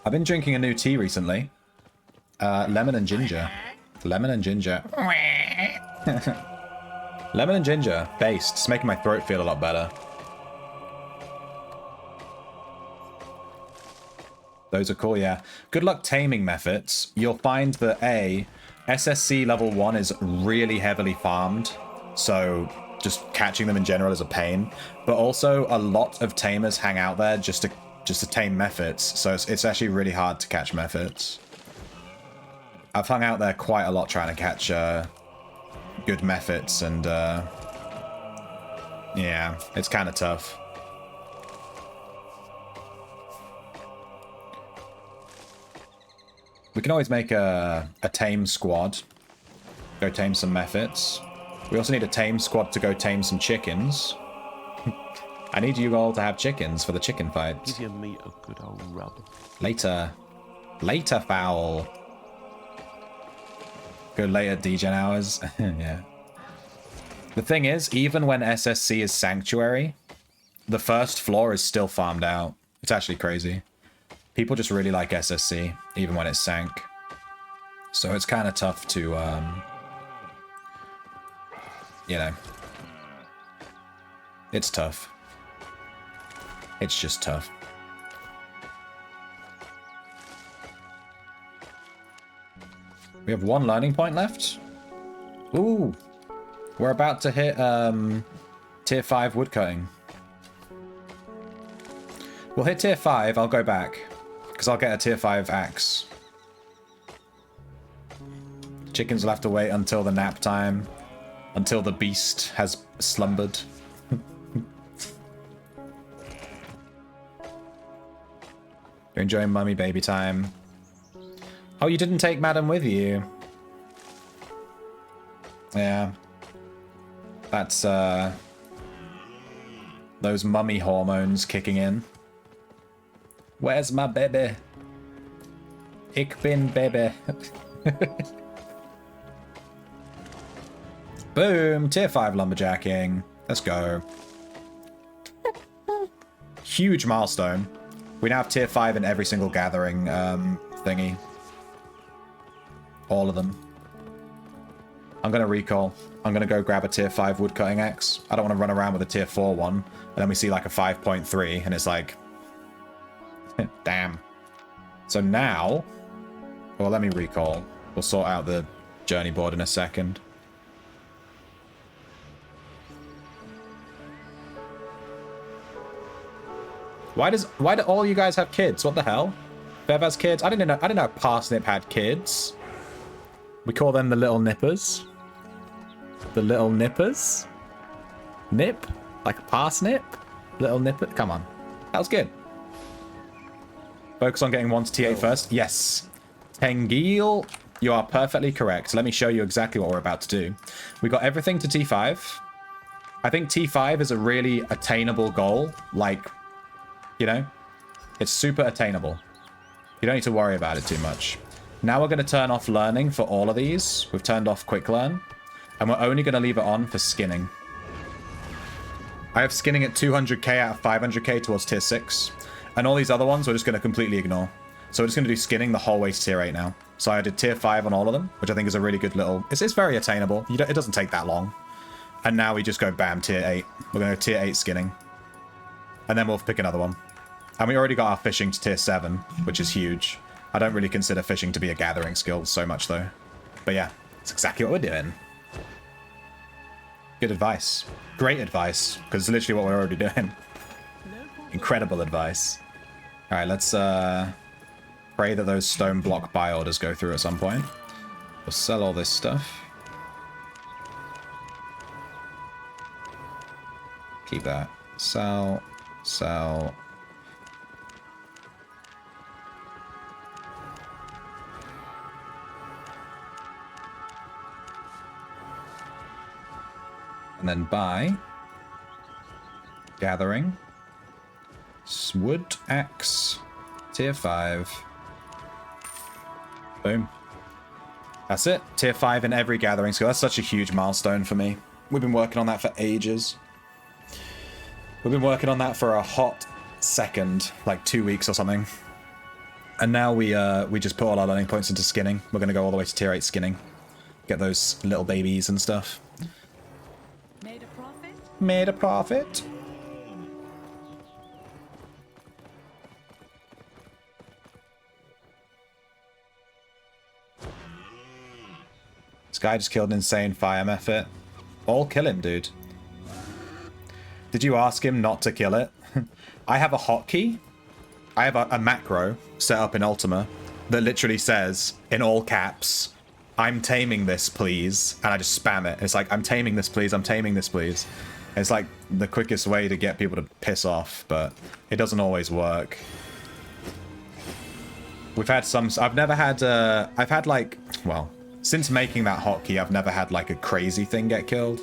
I've been drinking a new tea recently. Lemon and ginger. Lemon and ginger. Lemon and ginger. Based. It's making my throat feel a lot better. Those are cool, yeah. Good luck taming methods. You'll find that SSC level 1 is really heavily farmed, so just catching them in general is a pain. But also, a lot of tamers hang out there just to tame methods, so it's actually really hard to catch methods. I've hung out there quite a lot trying to catch good methods, and yeah, it's kind of tough. We can always make a tame squad. Go tame some methods. We also need a tame squad to go tame some chickens. I need you all to have chickens for the chicken fight. Give your meat a good old rub. Later. Later, fowl. Go later, degen hours. Yeah. The thing is, even when SSC is Sanctuary, the first floor is still farmed out. It's actually crazy. People just really like SSC, even when it's sank. So it's kind of tough to, you know, it's tough. It's just tough. We have one learning point left. Ooh, we're about to hit tier 5 woodcutting. We'll hit tier 5, I'll go back, because I'll get a tier 5 axe. Chickens will have to wait until the nap time, until the beast has slumbered. You're enjoying mummy baby time. Oh, you didn't take Madam with you. Yeah. That's, those mummy hormones kicking in. Where's my baby? Ich bin baby. Boom! Tier 5 lumberjacking. Let's go. Huge milestone. We now have tier 5 in every single gathering thingy. All of them. I'm going to recall. I'm going to go grab a tier 5 woodcutting axe. I don't want to run around with a tier 4 one. And then we see like a 5.3 and it's like... damn. So now... well, let me recall. We'll sort out the journey board in a second. Why do all you guys have kids? What the hell? Bev has kids? I didn't know Parsnip had kids. We call them the little nippers. The little nippers? Nip? Like a parsnip? Little nipper? Come on. That was good. Focus on getting 1 to T8 first. Yes. Tengil, you are perfectly correct. Let me show you exactly what we're about to do. We got everything to T5. I think T5 is a really attainable goal. Like, you know, it's super attainable. You don't need to worry about it too much. Now we're going to turn off learning for all of these. We've turned off quick learn. And we're only going to leave it on for skinning. I have skinning at 200k out of 500k towards tier 6. And all these other ones we're just going to completely ignore. So we're just going to do skinning the whole way to tier 8 now. So I did tier 5 on all of them, which I think is a really good little... It's very attainable. It doesn't take that long. And now we just go bam, tier 8. We're going to go tier 8 skinning. And then we'll pick another one. And we already got our fishing to tier 7, which is huge. I don't really consider fishing to be a gathering skill so much, though. But yeah, it's exactly what we're doing. Good advice. Great advice, because it's literally what we're already doing. Incredible advice. All right, let's pray that those stone block buy orders go through at some point. We'll sell all this stuff. Keep that. Sell, sell. And then buy. Gathering. Wood axe. Tier 5. Boom. That's it. Tier 5 in every gathering skill. That's such a huge milestone for me. We've been working on that for ages. We've been working on that for a hot second. Like 2 weeks or something. And now we just put all our learning points into skinning. We're going to go all the way to tier 8 skinning. Get those little babies and stuff. Made a profit? Made a profit. This guy just killed an insane fire method. All kill him, dude. Did you ask him not to kill it? I have a hotkey. I have a macro set up in Ultima that literally says, in all caps, I'm taming this, please. And I just spam it. It's like, I'm taming this, please. I'm taming this, please. It's like the quickest way to get people to piss off, but it doesn't always work. We've had some... I've never had... I've had like... Well, since making that hotkey, I've never had like a crazy thing get killed.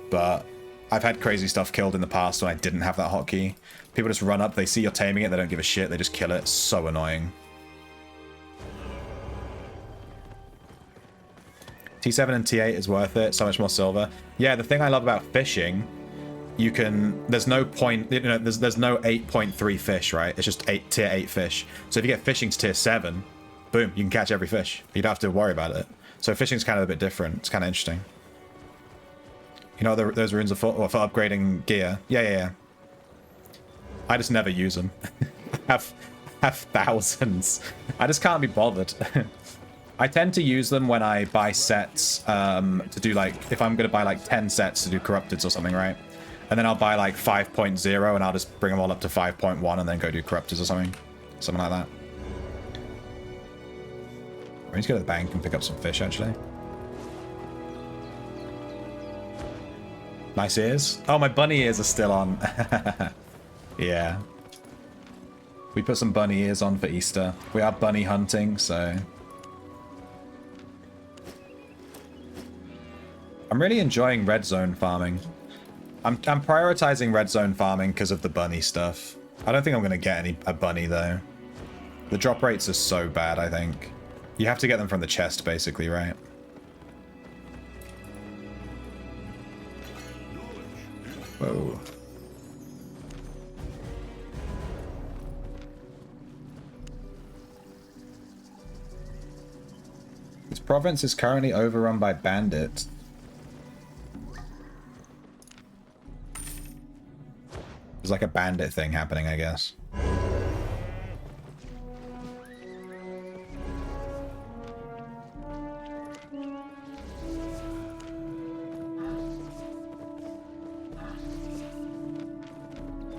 But I've had crazy stuff killed in the past when I didn't have that hotkey. People just run up, they see you're taming it, they don't give a shit, they just kill it. It's so annoying. T7 and T8 is worth it, so much more silver. Yeah, the thing I love about fishing you can, there's no point, you know, there's no 8.3 fish, right? It's just tier 8 fish. So if you get fishing to tier 7, boom, you can catch every fish. You don't have to worry about it. So fishing's kind of a bit different. It's kind of interesting. You know, those runes are for upgrading gear. Yeah. I just never use them. have thousands. I just can't be bothered. I tend to use them when I buy sets to do like, if I'm going to buy like 10 sets to do Corrupteds or something, right? And then I'll buy like 5.0 and I'll just bring them all up to 5.1 and then go do Corrupteds or something. Something like that. We need to go to the bank and pick up some fish, actually. Nice ears. Oh, my bunny ears are still on. Yeah. We put some bunny ears on for Easter. We are bunny hunting, so... I'm really enjoying red zone farming. I'm prioritizing red zone farming because of the bunny stuff. I don't think I'm going to get a bunny, though. The drop rates are so bad, I think. You have to get them from the chest, basically, right? Whoa. This province is currently overrun by bandits. There's like a bandit thing happening, I guess.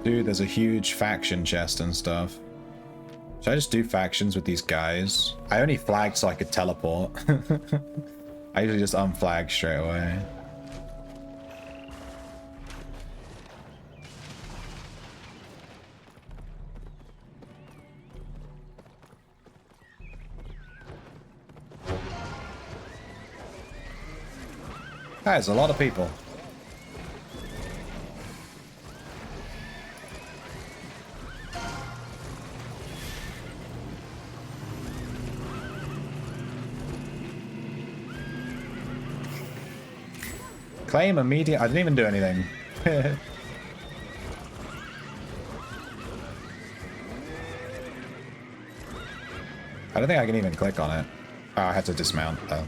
Dude, there's a huge faction chest and stuff. Should I just do factions with these guys? I only flagged so I could teleport. I usually just unflag straight away. There's a lot of people. Claim immediate. I didn't even do anything. I don't think I can even click on it. Oh, I had to dismount though.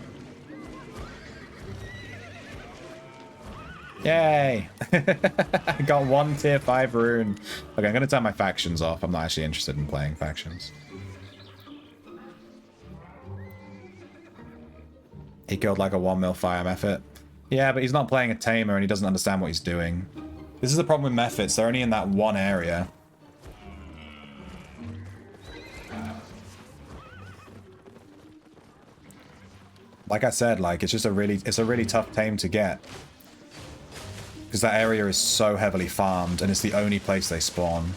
Yay! I got one tier 5 rune. Okay, I'm gonna turn my factions off. I'm not actually interested in playing factions. He killed like a 1 mil fire Mephit. Yeah, but he's not playing a tamer and he doesn't understand what he's doing. This is the problem with Mephits. They're only in that one area. Like I said, like it's a really tough tame to get. Because that area is so heavily farmed and it's the only place they spawn.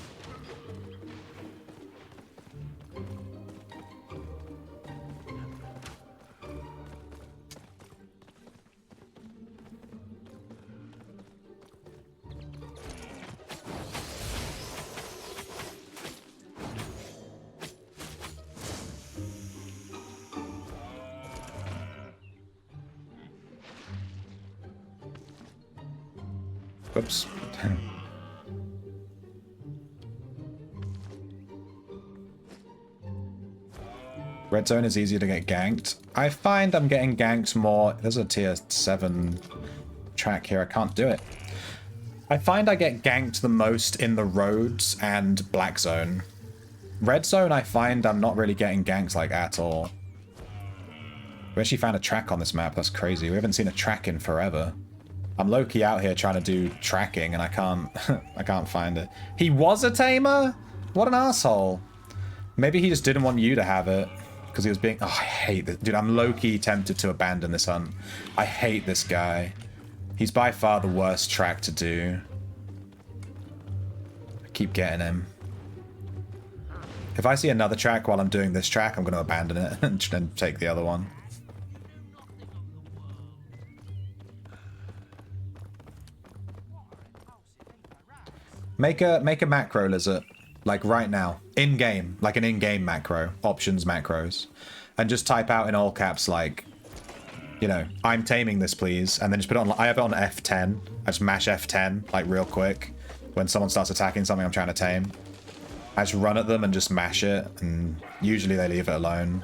Oops. Red zone is easier to get ganked. I find I'm getting ganked more. There's a tier 7 track here. I can't do it. I find I get ganked the most in the roads and black zone. Red zone, I find I'm not really getting ganked like at all. We actually found a track on this map. That's crazy. We haven't seen a track in forever. I'm low-key out here trying to do tracking and I can't I can't find it. He was a tamer? What an asshole. Maybe he just didn't want you to have it because he was being... Oh, I hate this. Dude, I'm low-key tempted to abandon this hunt. I hate this guy. He's by far the worst track to do. I keep getting him. If I see another track while I'm doing this track, I'm going to abandon it and then take the other one. Make a macro, Lizard, like right now, in-game, like an in-game macro, options macros, and just type out in all caps like you know, I'm taming this, please, and then just put it on. I have it on F10. I just mash F10 like real quick when someone starts attacking something I'm trying to tame. I just run at them and just mash it, and usually they leave it alone.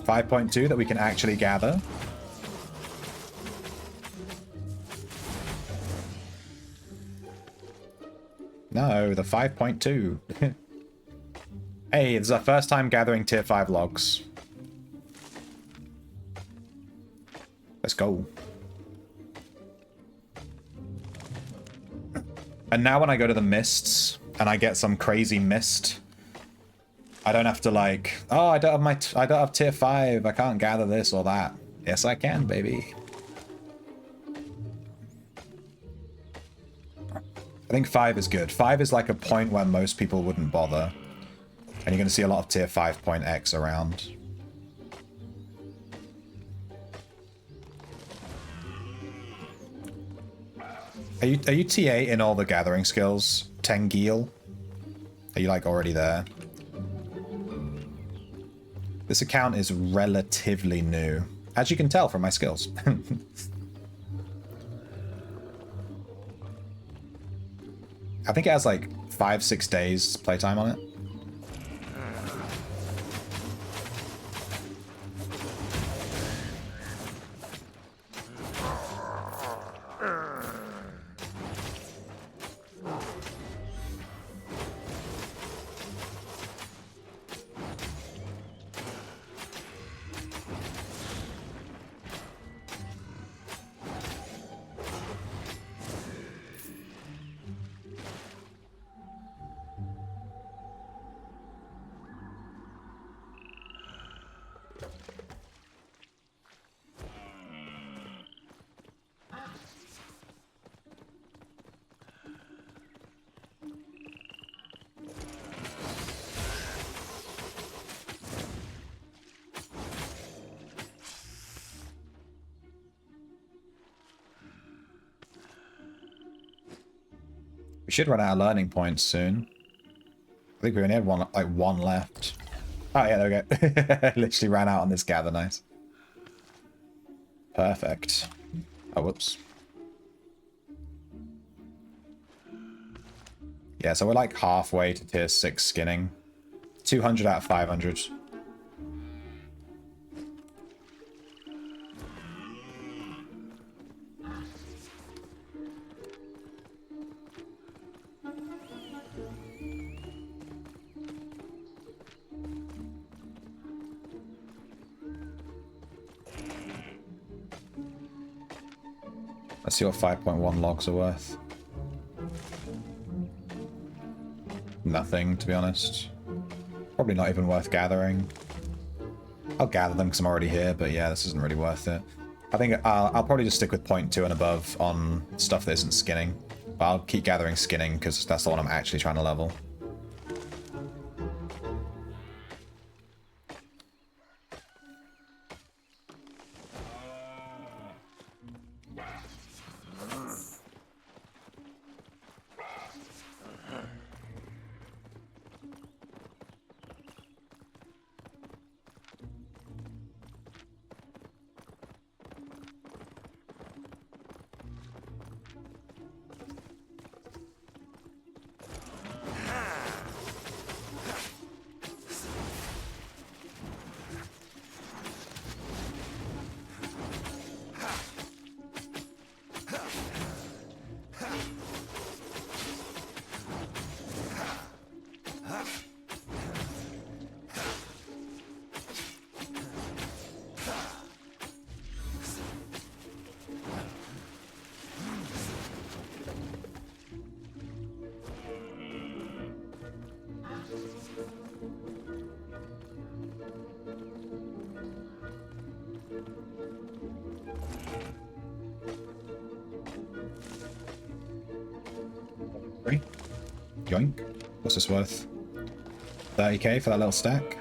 .2 that we can actually gather. No, the 5.2. Hey, this is our first time gathering tier 5 logs. Let's go. And now when I go to the mists and I get some crazy mist, I don't have to like, oh, I don't have tier 5. I can't gather this or that. Yes, I can, baby. I think 5 is good. 5 is like a point where most people wouldn't bother. And you're going to see a lot of tier 5.x around. Are you TA in all the gathering skills? Tengil? Are you like already there? This account is relatively new, as you can tell from my skills. I think it has like 5-6 days playtime on it. We should run out of learning points soon. I think we only had one left. Oh yeah, there we go. Literally ran out on this gather, nice. Perfect. Oh, whoops. Yeah, so we're like halfway to tier 6 skinning. 200 out of 500. Let's see what 5.1 logs are worth. Nothing, to be honest. Probably not even worth gathering. I'll gather them because I'm already here, but yeah, this isn't really worth it. I think I'll probably just stick with 0.2 and above on stuff that isn't skinning. But I'll keep gathering skinning because that's the one I'm actually trying to level. Yoink. What's this worth? 30k for that little stack?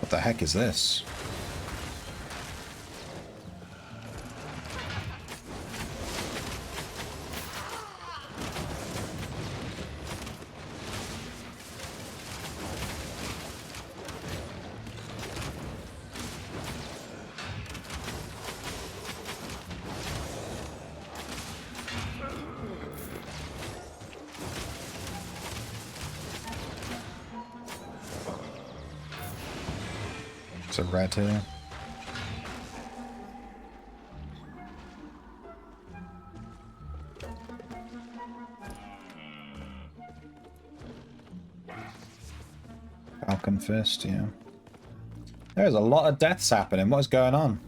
What the heck is this? It's a red here. Falcon Fist, yeah. There's a lot of deaths happening. What is going on?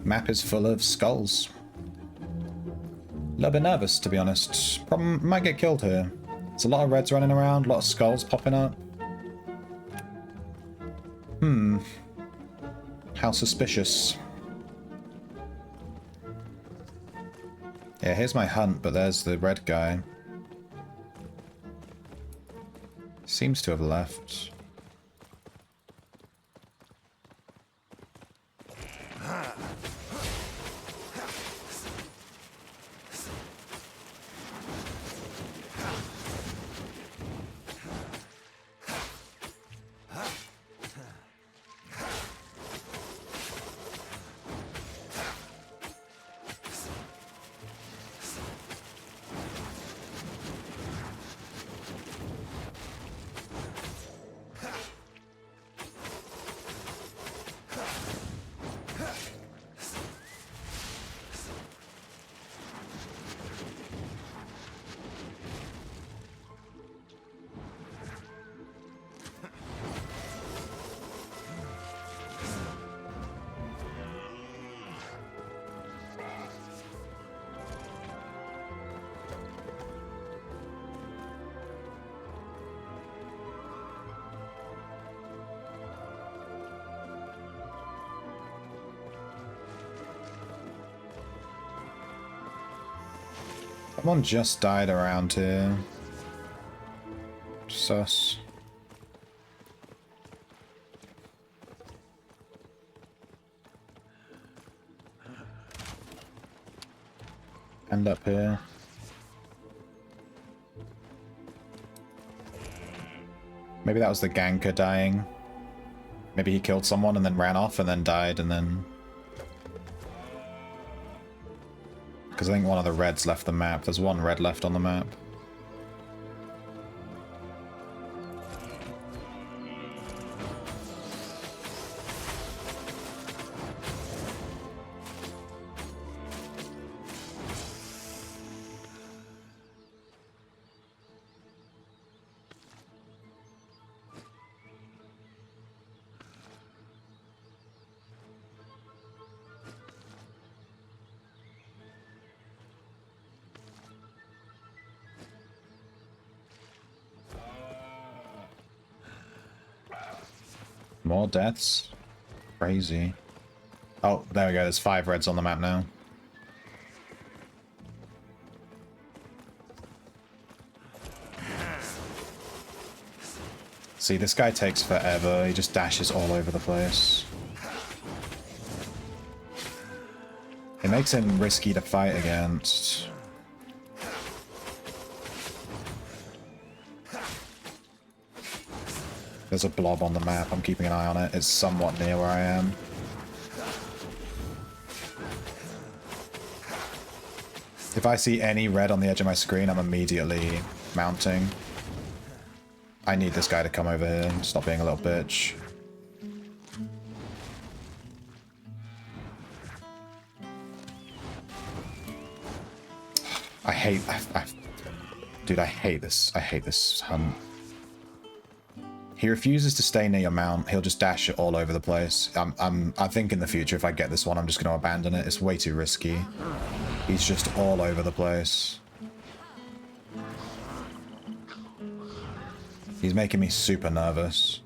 Map is full of skulls. A little bit nervous, to be honest. Probably might get killed here. There's a lot of reds running around, a lot of skulls popping up. How suspicious. Yeah, here's my hunt, but there's the red guy. Seems to have left. Someone just died around here. Sus. End up here. Maybe that was the ganker dying. Maybe he killed someone and then ran off and then died and then... Because I think one of the reds left the map. There's one red left on the map. More deaths? Crazy. Oh, there we go. There's 5 reds on the map now. See, this guy takes forever. He just dashes all over the place. It makes him risky to fight against. There's a blob on the map. I'm keeping an eye on it. It's somewhat near where I am. If I see any red on the edge of my screen, I'm immediately mounting. I need this guy to come over here and stop being a little bitch. Dude, I hate this. I hate this hunt. He refuses to stay near your mount. He'll just dash it all over the place. I think in the future, if I get this one, I'm just going to abandon it. It's way too risky. He's just all over the place. He's making me super nervous.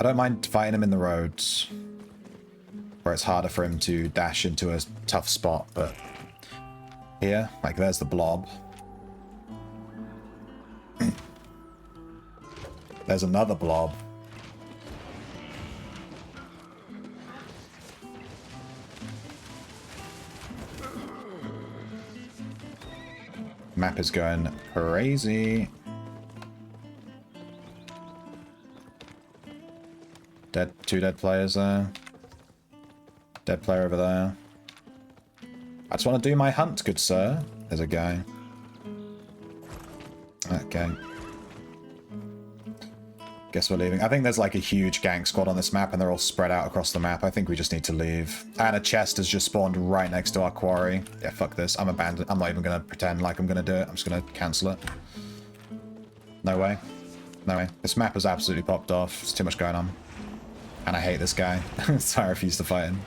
I don't mind fighting him in the roads, where it's harder for him to dash into a tough spot, but here, like there's the blob. There's another blob. Map is going crazy. Two dead players there. Dead player over there. I just want to do my hunt, good sir. There's a guy. Okay. Guess we're leaving. I think there's like a huge gang squad on this map and they're all spread out across the map. I think we just need to leave. And a chest has just spawned right next to our quarry. Yeah, fuck this. I'm abandoned. I'm not even going to pretend like I'm going to do it. I'm just going to cancel it. No way. No way. This map has absolutely popped off. There's too much going on. And I hate this guy. So I refuse to fight him.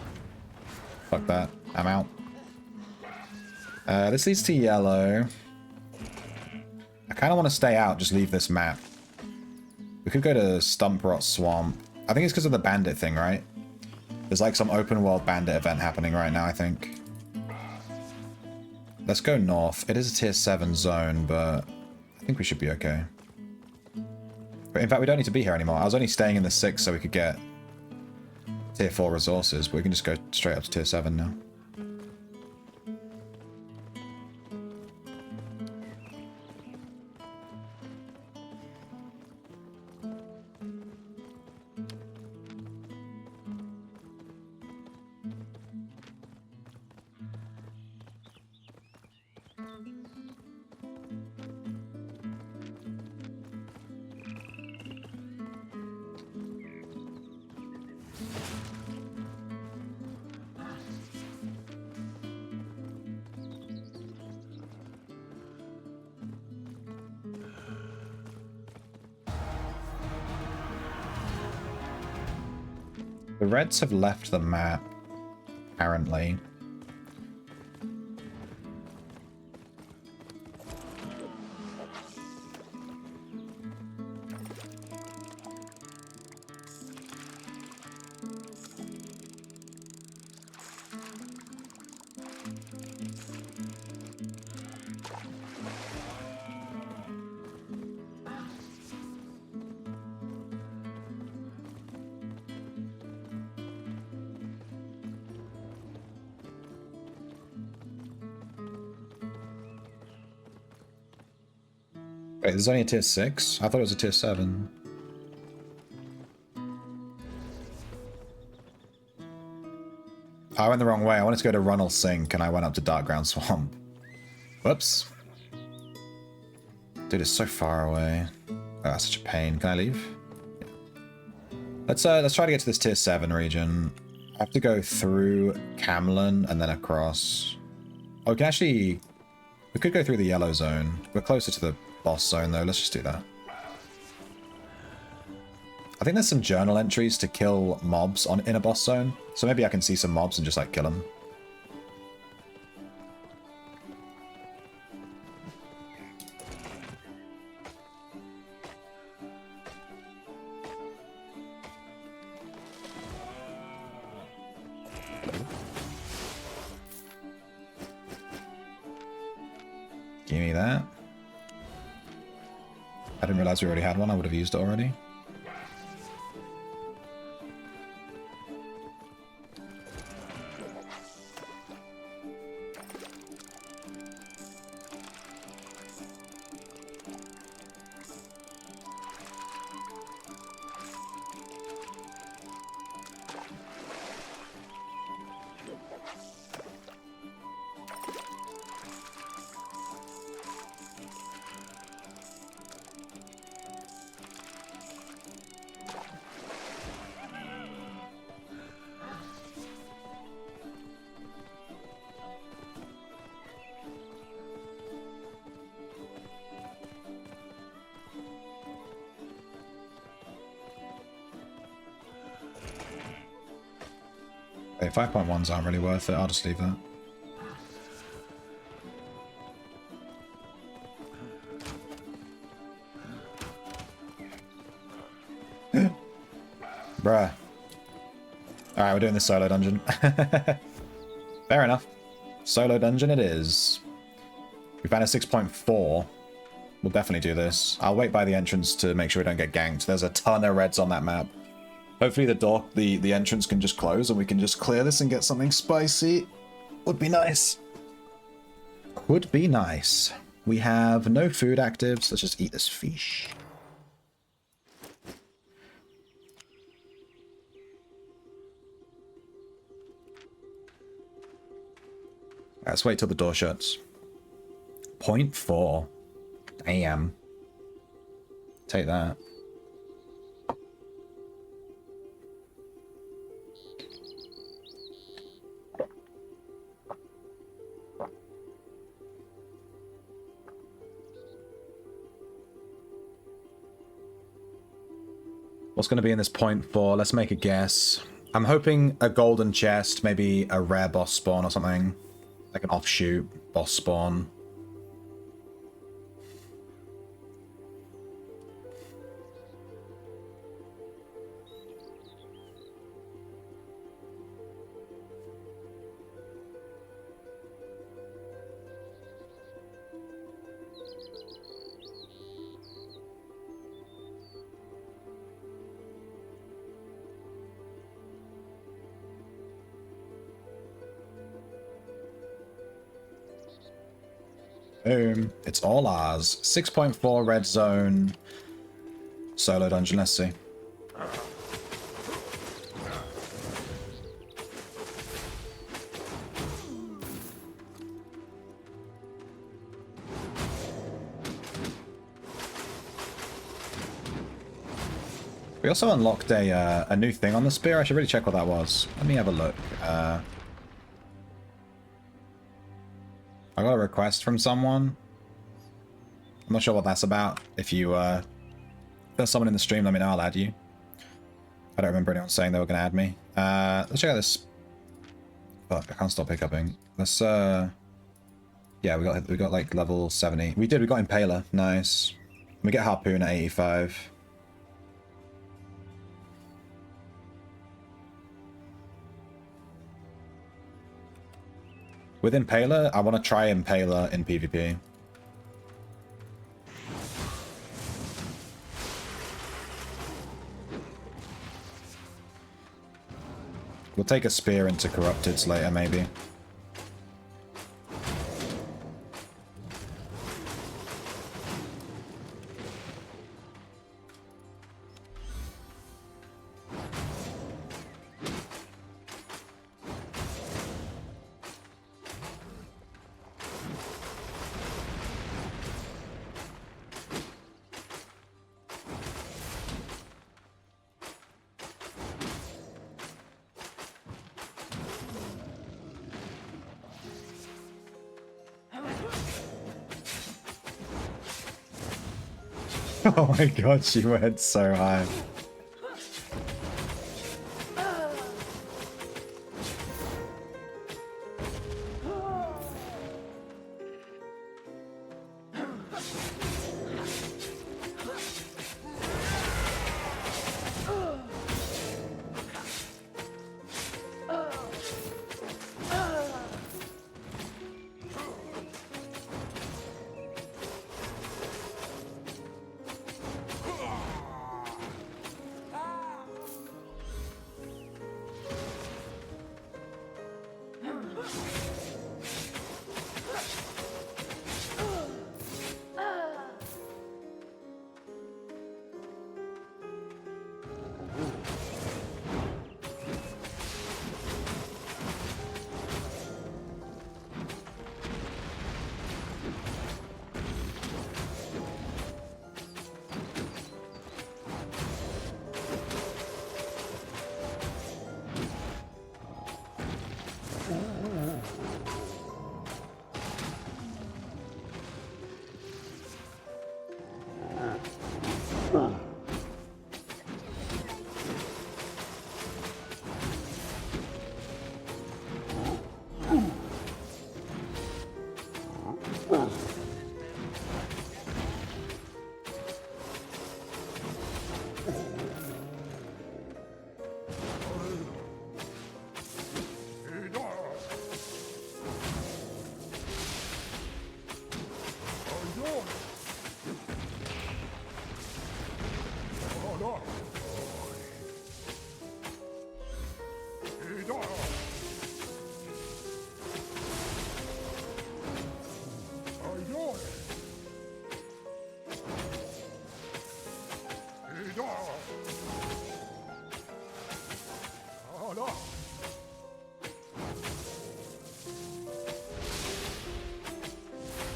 Fuck that. I'm out. This leads to yellow. I kind of want to stay out, just leave this map. We could go to Stump Rot Swamp. I think it's because of the bandit thing, right? There's like some open world bandit event happening right now, I think. Let's go north. It is a tier 7 zone, but I think we should be okay. But in fact, we don't need to be here anymore. I was only staying in the 6 so we could get tier 4 resources, but we can just go straight up to tier 7 now. The Reds have left the map, apparently. Wait, there's only a tier 6? I thought it was a tier 7. I went the wrong way. I wanted to go to Runnel Sink and I went up to Darkground Swamp. Whoops. Dude, it's so far away. Oh, that's such a pain. Can I leave? Yeah. Let's try to get to this tier 7 region. I have to go through Camlin and then across. Oh, we can actually... We could go through the yellow zone. We're closer to the boss zone though. Let's just do that. I think there's some journal entries to kill mobs in a boss zone. So maybe I can see some mobs and just like kill them. Give me that. I didn't realize we already had one. I would have used it already. Okay, 5.1s aren't really worth it. I'll just leave that. Bruh. Alright, we're doing this solo dungeon. Fair enough. Solo dungeon it is. We found a 6.4. We'll definitely do this. I'll wait by the entrance to make sure we don't get ganked. There's a ton of reds on that map. Hopefully the entrance can just close and we can just clear this and get something spicy. Would be nice. Would be nice. We have no food active, so let's just eat this fish. Let's wait till the door shuts. 0.4. Damn. Take that. What's going to be in this 0.4? Let's make a guess. I'm hoping a golden chest, maybe a rare boss spawn or something. Like an offshoot boss spawn. Boom. It's all ours. 6.4 red zone. Solo dungeon, let's see. We also unlocked a new thing on the spear. I should really check what that was. Let me have a look. I got a request from someone. I'm not sure what that's about. If there's someone in the stream, let me know. I'll add you. I don't remember anyone saying they were going to add me. Let's check out this. Fuck, I can't stop hiccuping. Let's yeah, we got like level 70. We got Impaler. Nice. We get Harpoon at 85. With Impaler, I want to try Impaler in PvP. We'll take a spear into Corrupteds later, maybe. Oh my god, she went so high.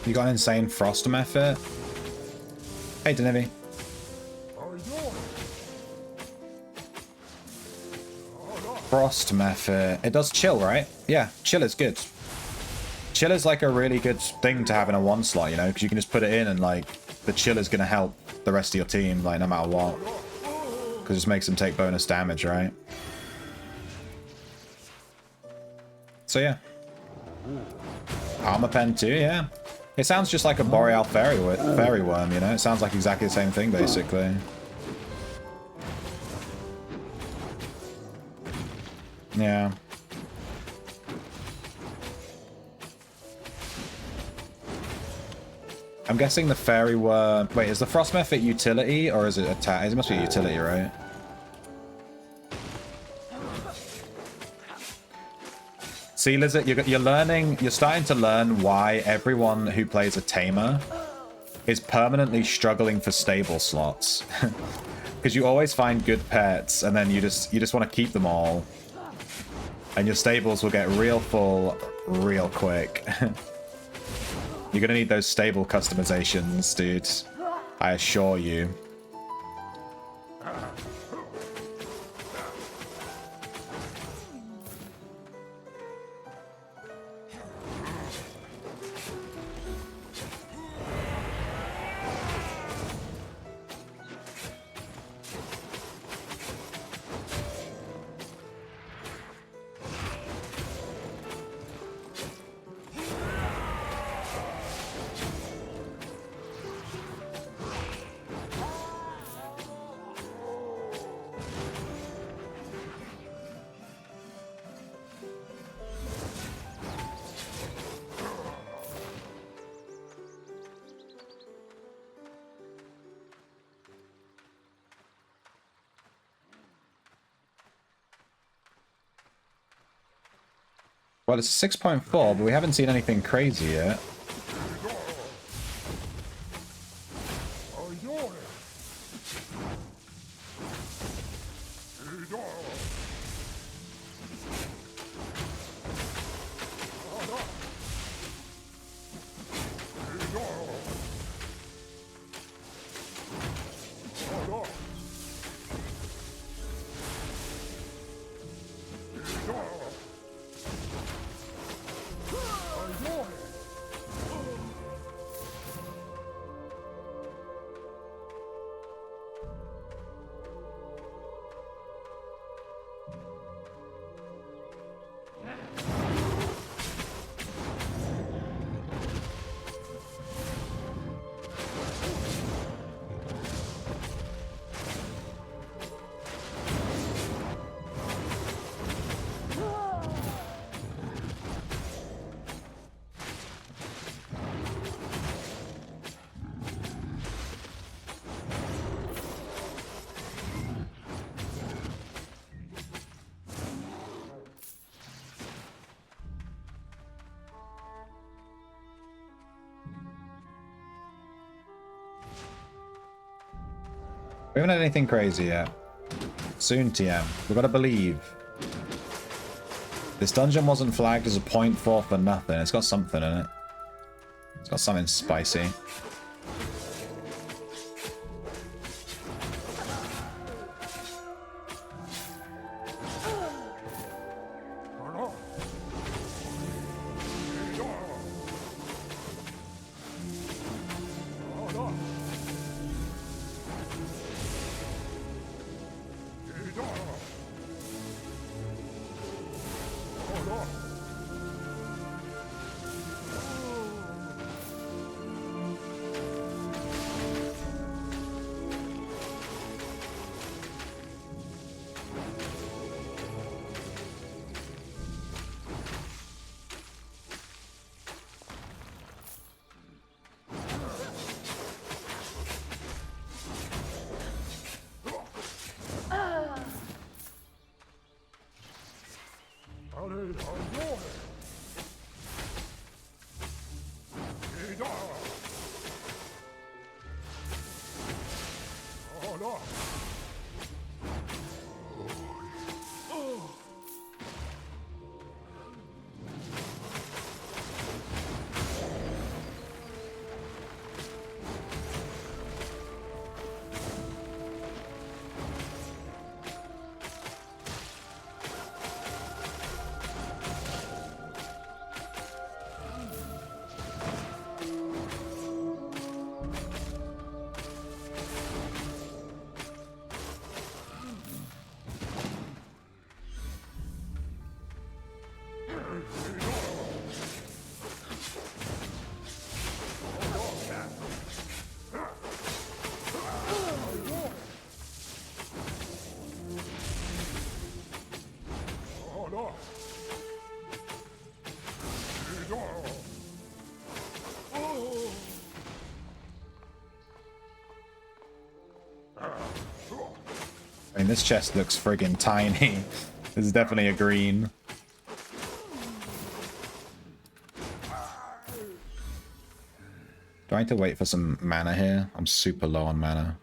You got an insane frost method. Hey, Denivi. Frost method. It does chill, right? Yeah, chill is good. Chill is like a really good thing to have in a 1 slot, you know, because you can just put it in and like the chill is going to help the rest of your team, like no matter what. Because it just makes them take bonus damage, right? So yeah. Armor pen too, yeah. It sounds just like a Boreal fairy worm, you know? It sounds like exactly the same thing, basically. Yeah. I'm guessing the fairy worm... Wait, is the frost method utility or is it attack? It must be utility, right? See, Lizard, you're learning... You're starting to learn why everyone who plays a tamer is permanently struggling for stable slots. Because you always find good pets and then you just want to keep them all. And your stables will get real full real quick. You're gonna need those stable customizations, dude. I assure you. Well, it's 6.4, but we haven't seen anything crazy yet. We haven't had anything crazy yet. Soon, TM. We've got to believe. This dungeon wasn't flagged as a 0.4 for nothing. It's got something in it. It's got something spicy. I mean, this chest looks friggin' tiny. This is definitely a green. Do I need to wait for some mana here? I'm super low on mana.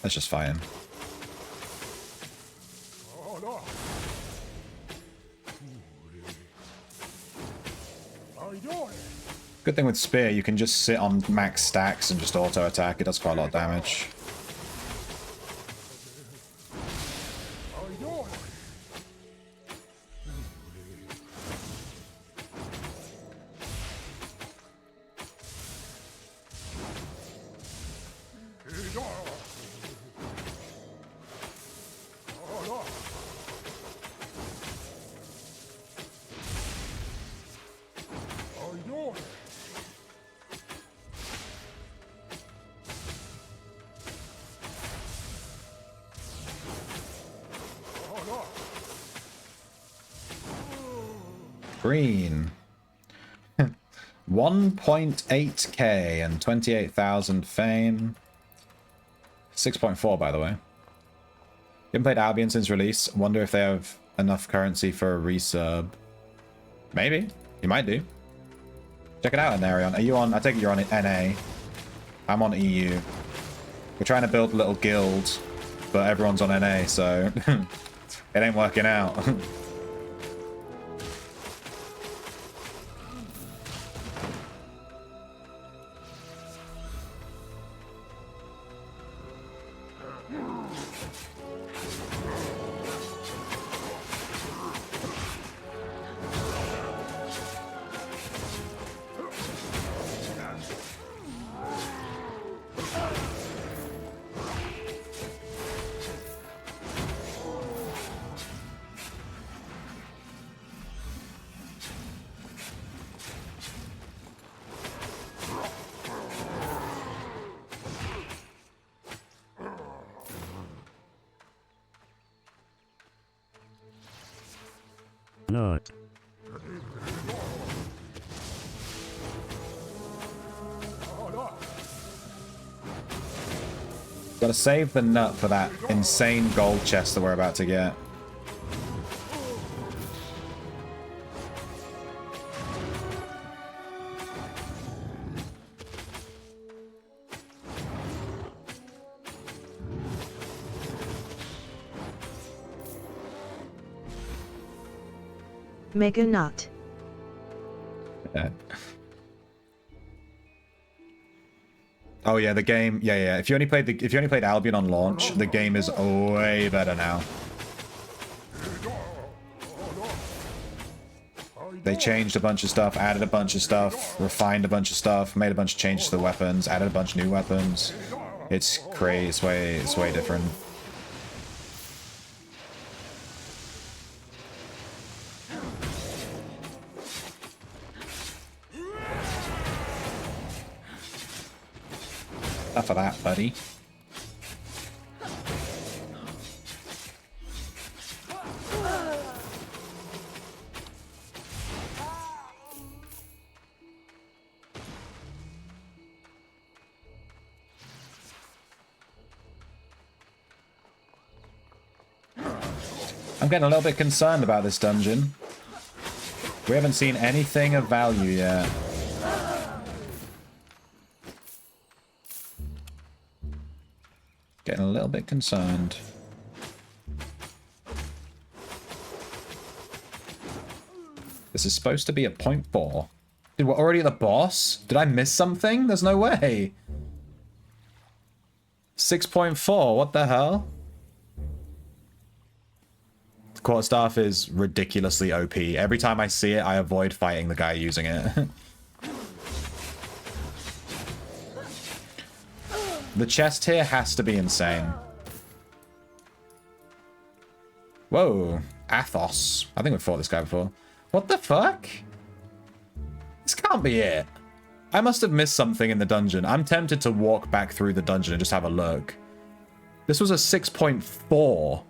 Let's just fight him. Good thing with Spear, you can just sit on max stacks and just auto attack. It does quite a lot of damage. Green. 1.8k and 28,000 fame. 6.4 by the way. Haven't played Albion since release. Wonder if they have enough currency for a resub. Maybe. You might do. Check it out, Anarion. Are you on? I take it you're on NA. I'm on EU. We're trying to build a little guild, but everyone's on NA, so it ain't working out. Not. Gotta save the nut for that insane gold chest that we're about to get. Mega nut. Yeah. Oh yeah, the game. Yeah. If you only played Albion on launch, the game is way better now. They changed a bunch of stuff, added a bunch of stuff, refined a bunch of stuff, made a bunch of changes to the weapons, added a bunch of new weapons. It's crazy. It's way different. Enough of that, buddy. I'm getting a little bit concerned about this dungeon. We haven't seen anything of value yet. Getting a little bit concerned. This is supposed to be a 0.4. Dude, we're already at the boss? Did I miss something? There's no way. 6.4, what the hell? The quarterstaff is ridiculously OP. Every time I see it, I avoid fighting the guy using it. The chest here has to be insane. Whoa. Athos. I think we've fought this guy before. What the fuck? This can't be it. I must have missed something in the dungeon. I'm tempted to walk back through the dungeon and just have a look. This was a 6.4.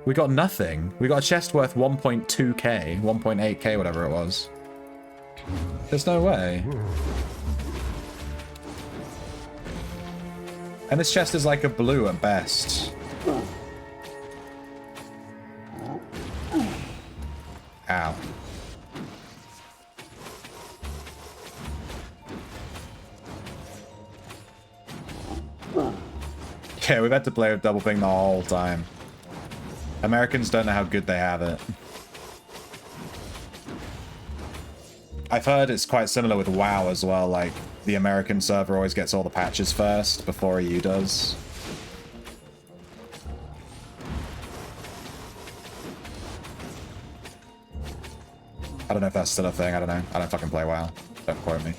We got nothing. We got a chest worth 1.2k, 1.8k, whatever it was. There's no way. And this chest is like a blue at best. Ow. Yeah, we've had to play with double ping the whole time. Americans don't know how good they have it. I've heard it's quite similar with WoW as well, like the American server always gets all the patches first before EU does. I don't know if that's still a thing, I don't know. I don't fucking play WoW. Don't quote me.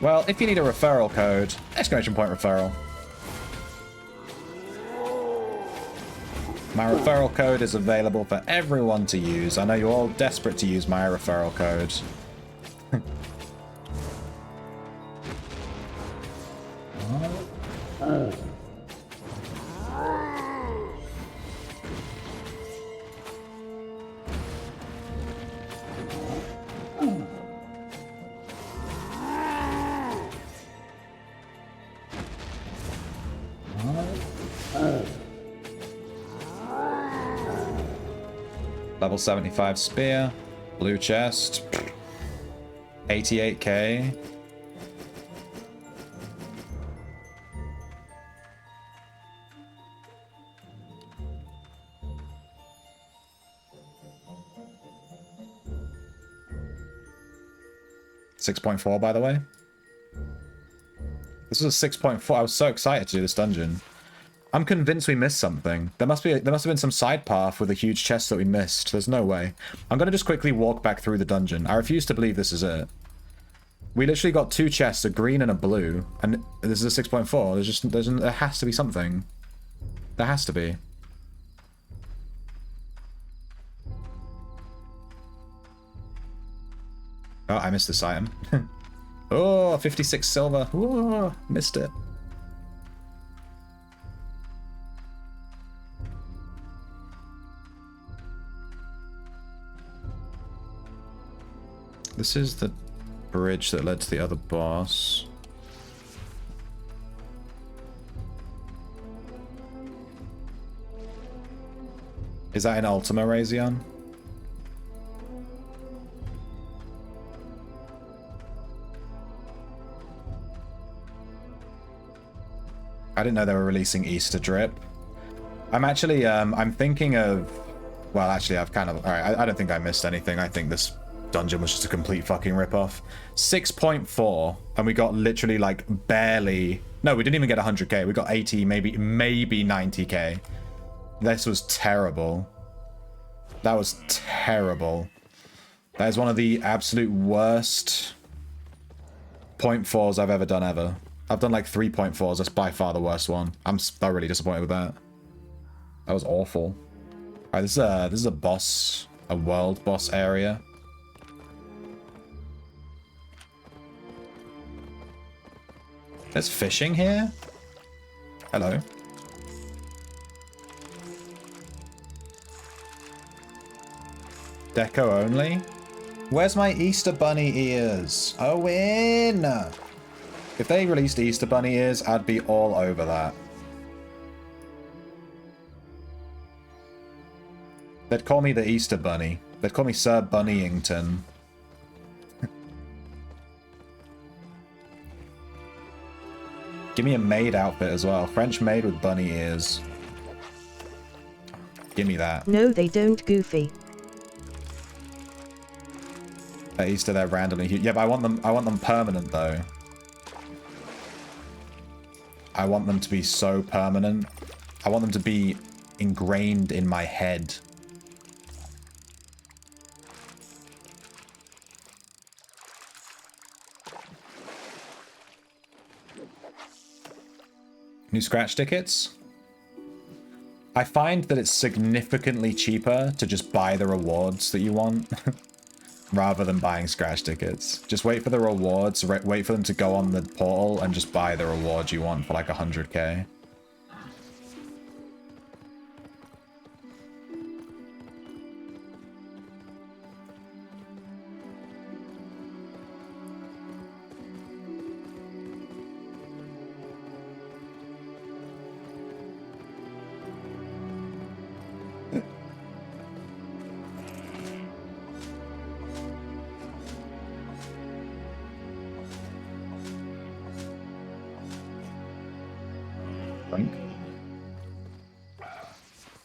Well, if you need a referral code, exclamation point referral. My referral code is available for everyone to use. I know you're all desperate to use my referral code. Level 75 spear, blue chest, 88k. .4 by the way. This is a 6.4. I was so excited to do this dungeon. I'm convinced we missed something. There must have been some side path with a huge chest that we missed. There's no way. I'm gonna just quickly walk back through the dungeon. I refuse to believe this is it. We literally got two chests, a green and a blue, and this is a 6.4. There has to be something. There has to be. Oh, I missed this item. Oh, 56 silver. Whoa, missed it. This is the bridge that led to the other boss. Is that in Ultima, Razion? I didn't know they were releasing Easter Drip. I'm actually, I'm thinking of... Well, actually, I've kind of... Alright, I don't think I missed anything. I think this dungeon was just a complete fucking rip-off. 6.4, and we got literally, like, barely... No, we didn't even get 100k. We got 80, maybe 90k. This was terrible. That was terrible. That is one of the absolute worst 0.4s I've ever done ever. I've done like 3.4s. That's by far the worst one. I'm thoroughly disappointed with that. That was awful. Alright, this is a boss, a world boss area. There's fishing here? Hello. Deco only? Where's my Easter Bunny ears? Owen! If they released Easter Bunny ears, I'd be all over that. They'd call me the Easter Bunny. They'd call me Sir Bunnyington. Give me a maid outfit as well. French maid with bunny ears. Give me that. No, they don't, Goofy. At Easter, they're randomly huge. Yeah, but I want them permanent though. I want them to be so permanent. I want them to be ingrained in my head. New scratch tickets? I find that it's significantly cheaper to just buy the rewards that you want. rather than buying scratch tickets. Just wait for the rewards, wait for them to go on the portal, and just buy the reward you want for like 100k.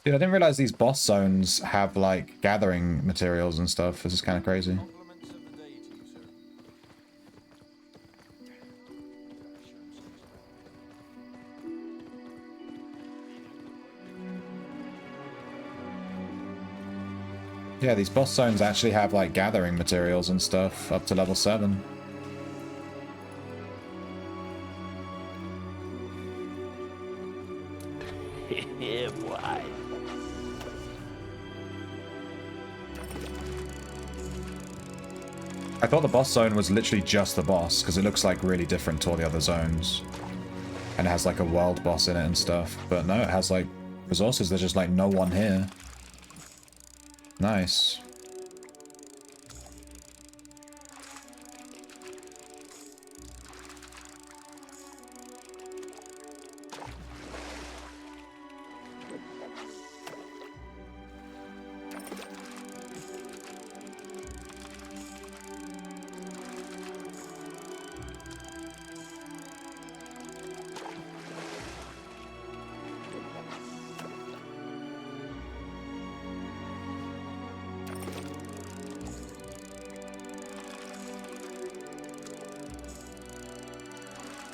Dude, I didn't realize these boss zones have, like, gathering materials and stuff. This is kind of crazy. Yeah, these boss zones actually have, like, gathering materials and stuff up to level 7. Yeah, boy. I thought the boss zone was literally just the boss, because it looks, like, really different to all the other zones. And it has, like, a world boss in it and stuff. But no, it has, like, resources. There's just, like, no one here. Nice.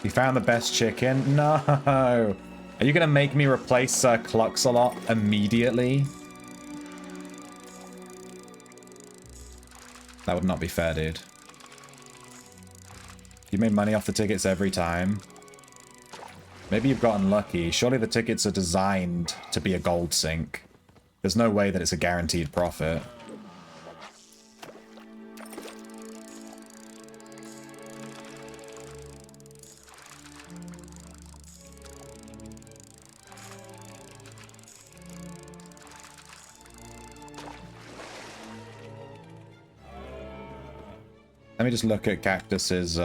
You found the best chicken? No! Are you gonna make me replace Clux-a-lot immediately? That would not be fair, dude. You made money off the tickets every time. Maybe you've gotten lucky. Surely the tickets are designed to be a gold sink. There's no way that it's a guaranteed profit. Let me just look at Cactus's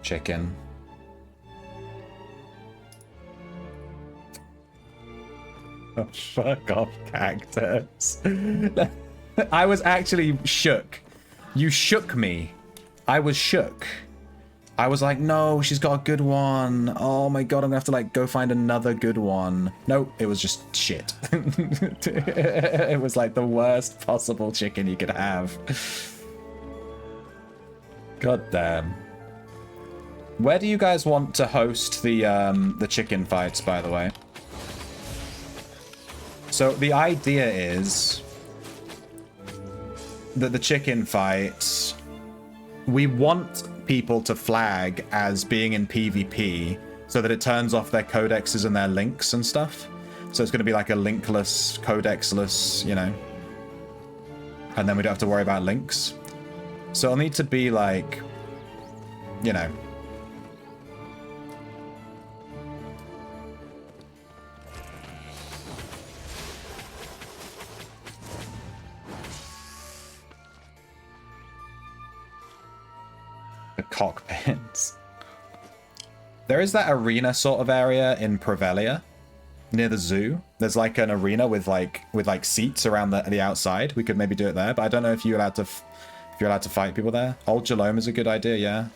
chicken. Oh, fuck off, Cactus. I was actually shook. You shook me. I was shook. I was like, no, she's got a good one. Oh my god, I'm gonna have to like go find another good one. No, it was just shit. It was like the worst possible chicken you could have. God damn. Where do you guys want to host the chicken fights, by the way? So the idea is that the chicken fights, we want people to flag as being in PvP so that it turns off their codexes and their links and stuff. So it's going to be like a linkless, codexless, you know. And then we don't have to worry about links. So it'll need to be like, you know. The cockpits. There is that arena sort of area in Prevelia near the zoo. There's like an arena with like seats around the outside. We could maybe do it there, but I don't know if you're allowed to if you're allowed to fight people there. Old Jalome is a good idea, yeah.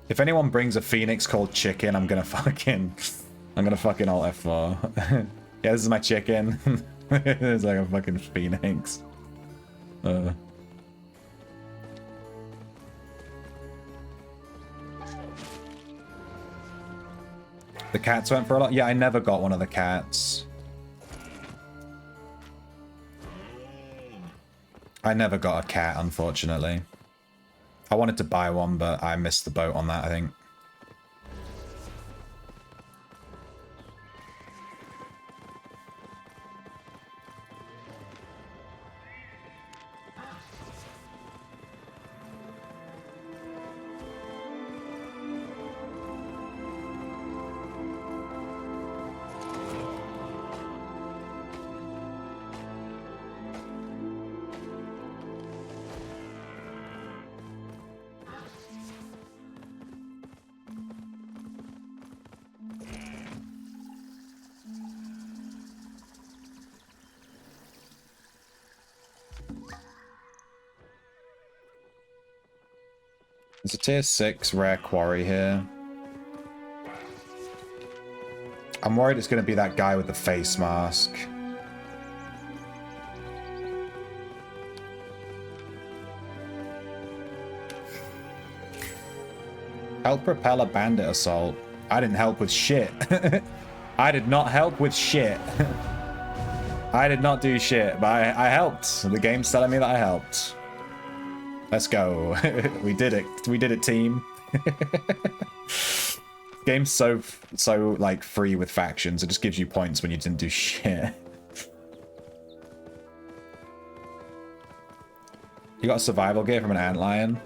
If anyone brings a phoenix called chicken, I'm gonna fucking alt F4. Yeah, this is my chicken. It's like a fucking phoenix. The cats went for a lot? Yeah, I never got one of the cats. I never got a cat, unfortunately. I wanted to buy one, but I missed the boat on that, I think. There's a tier 6 rare quarry here. I'm worried it's going to be that guy with the face mask. Help propel a bandit assault. I didn't help with shit. I did not help with shit. I did not do shit, but I helped. The game's telling me that I helped. Let's go. We did it. We did it, team. Game's so like free with factions. It just gives you points when you didn't do shit. You got a survival gear from an antlion?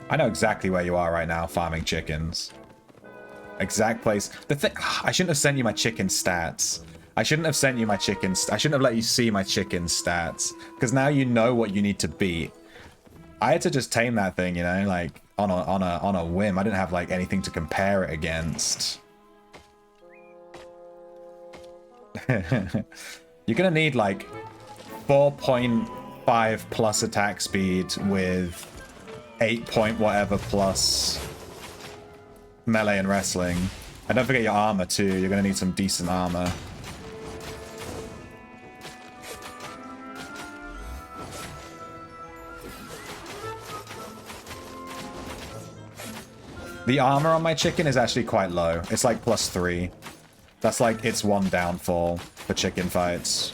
I know exactly where you are right now, farming chickens. Exact place. The thing, I shouldn't have sent you my chicken stats. I shouldn't have sent you my chickens. I shouldn't have let you see my chicken stats, because now you know what you need to beat. I had to just tame that thing, you know, like on a whim. I didn't have like anything to compare it against. You're gonna need like 4.5 plus attack speed with 8 point whatever plus melee and wrestling. And don't forget your armor too. You're gonna need some decent armor. The armor on my chicken is actually quite low. It's like +3. That's like its one downfall for chicken fights.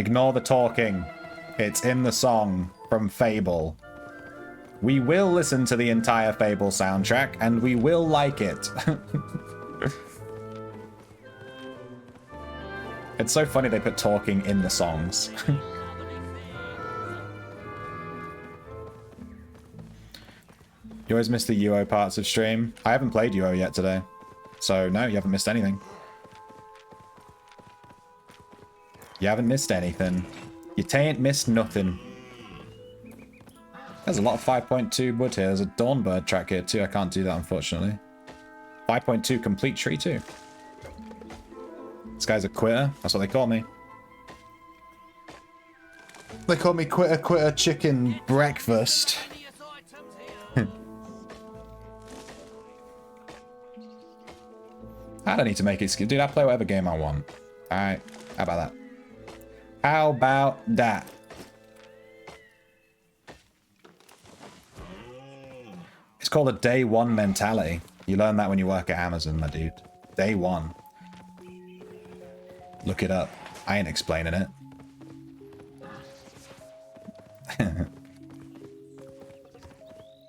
Ignore the talking. It's in the song from Fable. We will listen to the entire Fable soundtrack, and we will like it. It's so funny they put talking in the songs. You always miss the UO parts of stream. I haven't played UO yet today. So no, you haven't missed anything. You haven't missed anything. You tain't missed nothing. There's a lot of 5.2 wood here. There's a Dawnbird track here too. I can't do that, unfortunately. 5.2 complete tree too. This guy's a quitter. That's what they call me. They call me quitter chicken breakfast. I don't need to make it. Dude, I play whatever game I want. Alright. How about that? How about that? It's called a day one mentality. You learn that when you work at Amazon, my dude. Day one. Look it up. I ain't explaining it.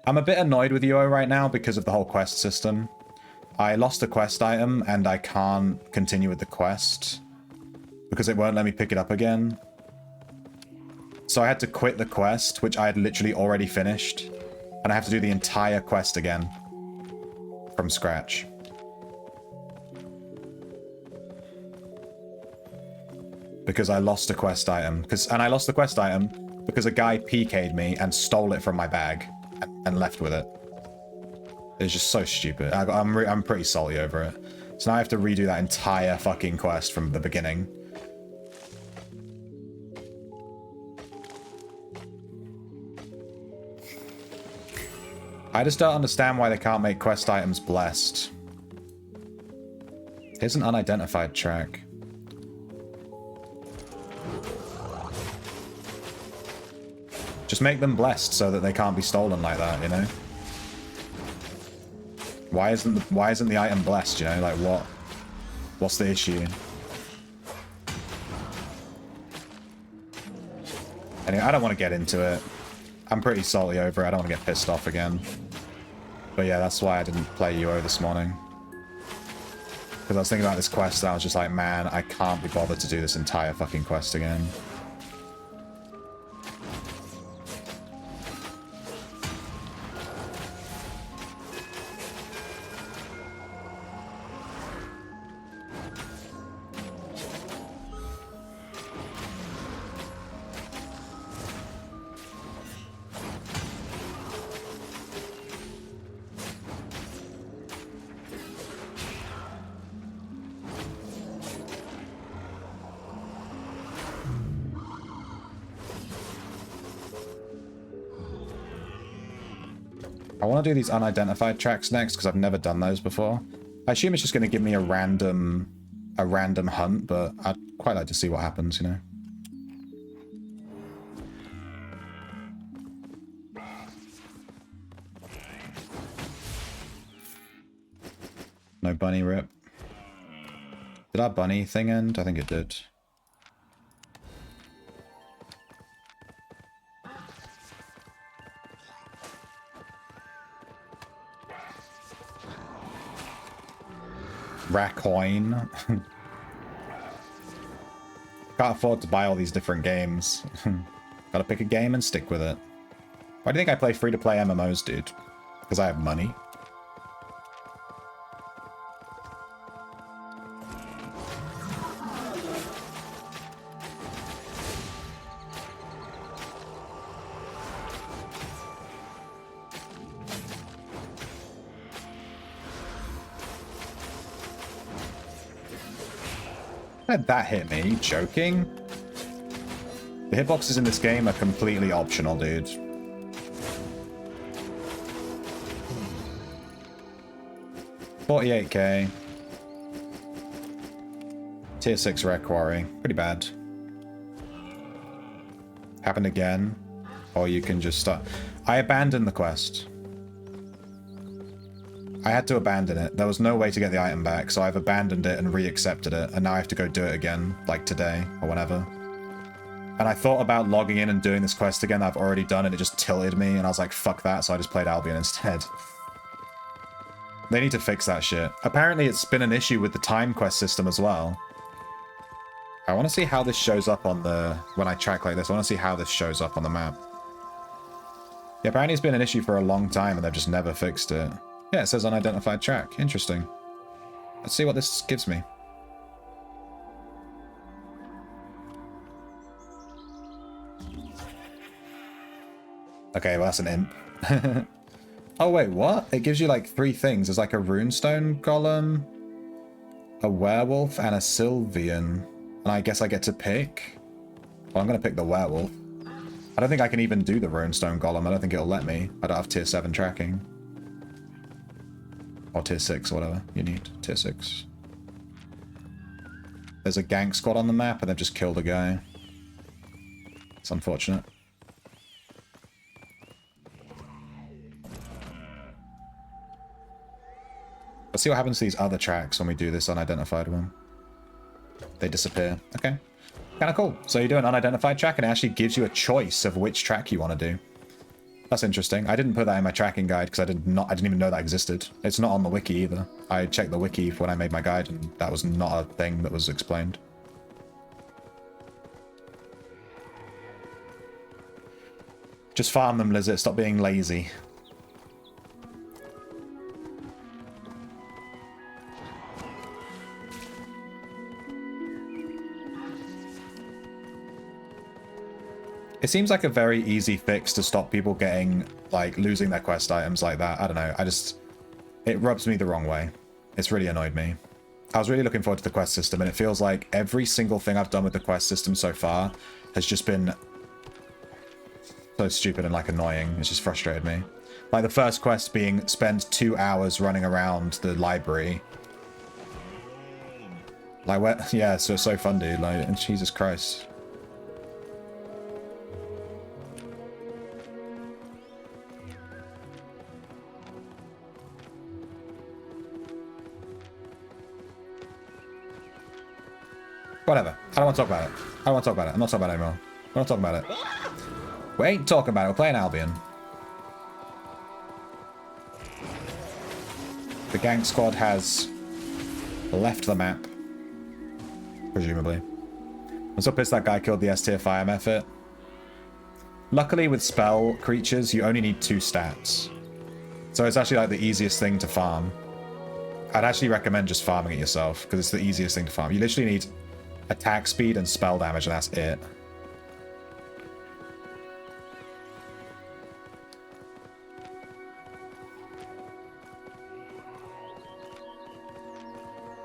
I'm a bit annoyed with UO right now because of the whole quest system. I lost a quest item and I can't continue with the quest because it won't let me pick it up again. So I had to quit the quest, which I had literally already finished, and I have to do the entire quest again from scratch. Because I lost a quest item. And I lost the quest item because a guy PK'd me and stole it from my bag and left with it. It's just so stupid. I'm pretty salty over it. So now I have to redo that entire fucking quest from the beginning. I just don't understand why they can't make quest items blessed. Here's an unidentified track. Just make them blessed so that they can't be stolen like that, you know? Why isn't the item blessed, you know? Like what? What's the issue? Anyway, I don't want to get into it. I'm pretty salty over it. I don't want to get pissed off again. But yeah, that's why I didn't play UO this morning. Because I was thinking about this quest and I was just like, man, I can't be bothered to do this entire fucking quest again. I want to do these unidentified tracks next because I've never done those before. I assume it's just going to give me a random hunt, but I'd quite like to see what happens, you know. No bunny rip. Did our bunny thing end? I think it did. Racoin. Can't afford to buy all these different games. Gotta pick a game and stick with it. Why do you think I play free-to-play MMOs, dude? Because I have money. How did that hit me? Are you joking? The hitboxes in this game are completely optional, dude. $48k. Tier 6 Rare Quarry. Pretty bad. Happened again. Or you can just start... I abandoned the quest. I had to abandon it. There was no way to get the item back, so I've abandoned it and re-accepted it, and now I have to go do it again, like today, or whenever. And I thought about logging in and doing this quest again that I've already done, and it just tilted me, and I was like, fuck that, so I just played Albion instead. They need to fix that shit. Apparently it's been an issue with the time quest system as well. I want to see how this shows up on the... When I track like this, I want to see how this shows up on the map. Yeah, apparently it's been an issue for a long time, and they've just never fixed it. Yeah, it says unidentified track. Interesting. Let's see what this gives me. Okay, well, that's an imp. Oh, wait, what? It gives you, like, 3 things. There's, like, a runestone golem, a werewolf, and a Sylvian. And I guess I get to pick? Well, I'm going to pick the werewolf. I don't think I can even do the runestone golem. I don't think it'll let me. I don't have tier 7 tracking. Or tier 6 or whatever you need. Tier 6. There's a gank squad on the map and they've just killed a guy. It's unfortunate. Let's see what happens to these other tracks when we do this unidentified one. They disappear. Okay. Kind of cool. So you do an unidentified track and it actually gives you a choice of which track you want to do. That's interesting. I didn't put that in my tracking guide because I didn't even know that existed. It's not on the wiki either. I checked the wiki when I made my guide and that was not a thing that was explained. Just farm them, Lizard. Stop being lazy. It seems like a very easy fix to stop people getting, like, losing their quest items like that. I don't know. It rubs me the wrong way. It's really annoyed me. I was really looking forward to the quest system, and it feels like every single thing I've done with the quest system so far has just been so stupid and, like, annoying. It's just frustrated me. Like, the first quest being spend 2 hours running around the library. Like, where... Yeah, so fun, dude. Like, and Jesus Christ. Whatever. I don't want to talk about it. I don't want to talk about it. I'm not talking about it anymore. We're not talking about it. We ain't talking about it. We're playing Albion. The gang squad has left the map. Presumably. I'm so pissed that guy killed the S-tier fire method. Luckily with spell creatures, you only need 2 stats. So it's actually like the easiest thing to farm. I'd actually recommend just farming it yourself, because it's the easiest thing to farm. You literally need attack speed and spell damage, and that's it.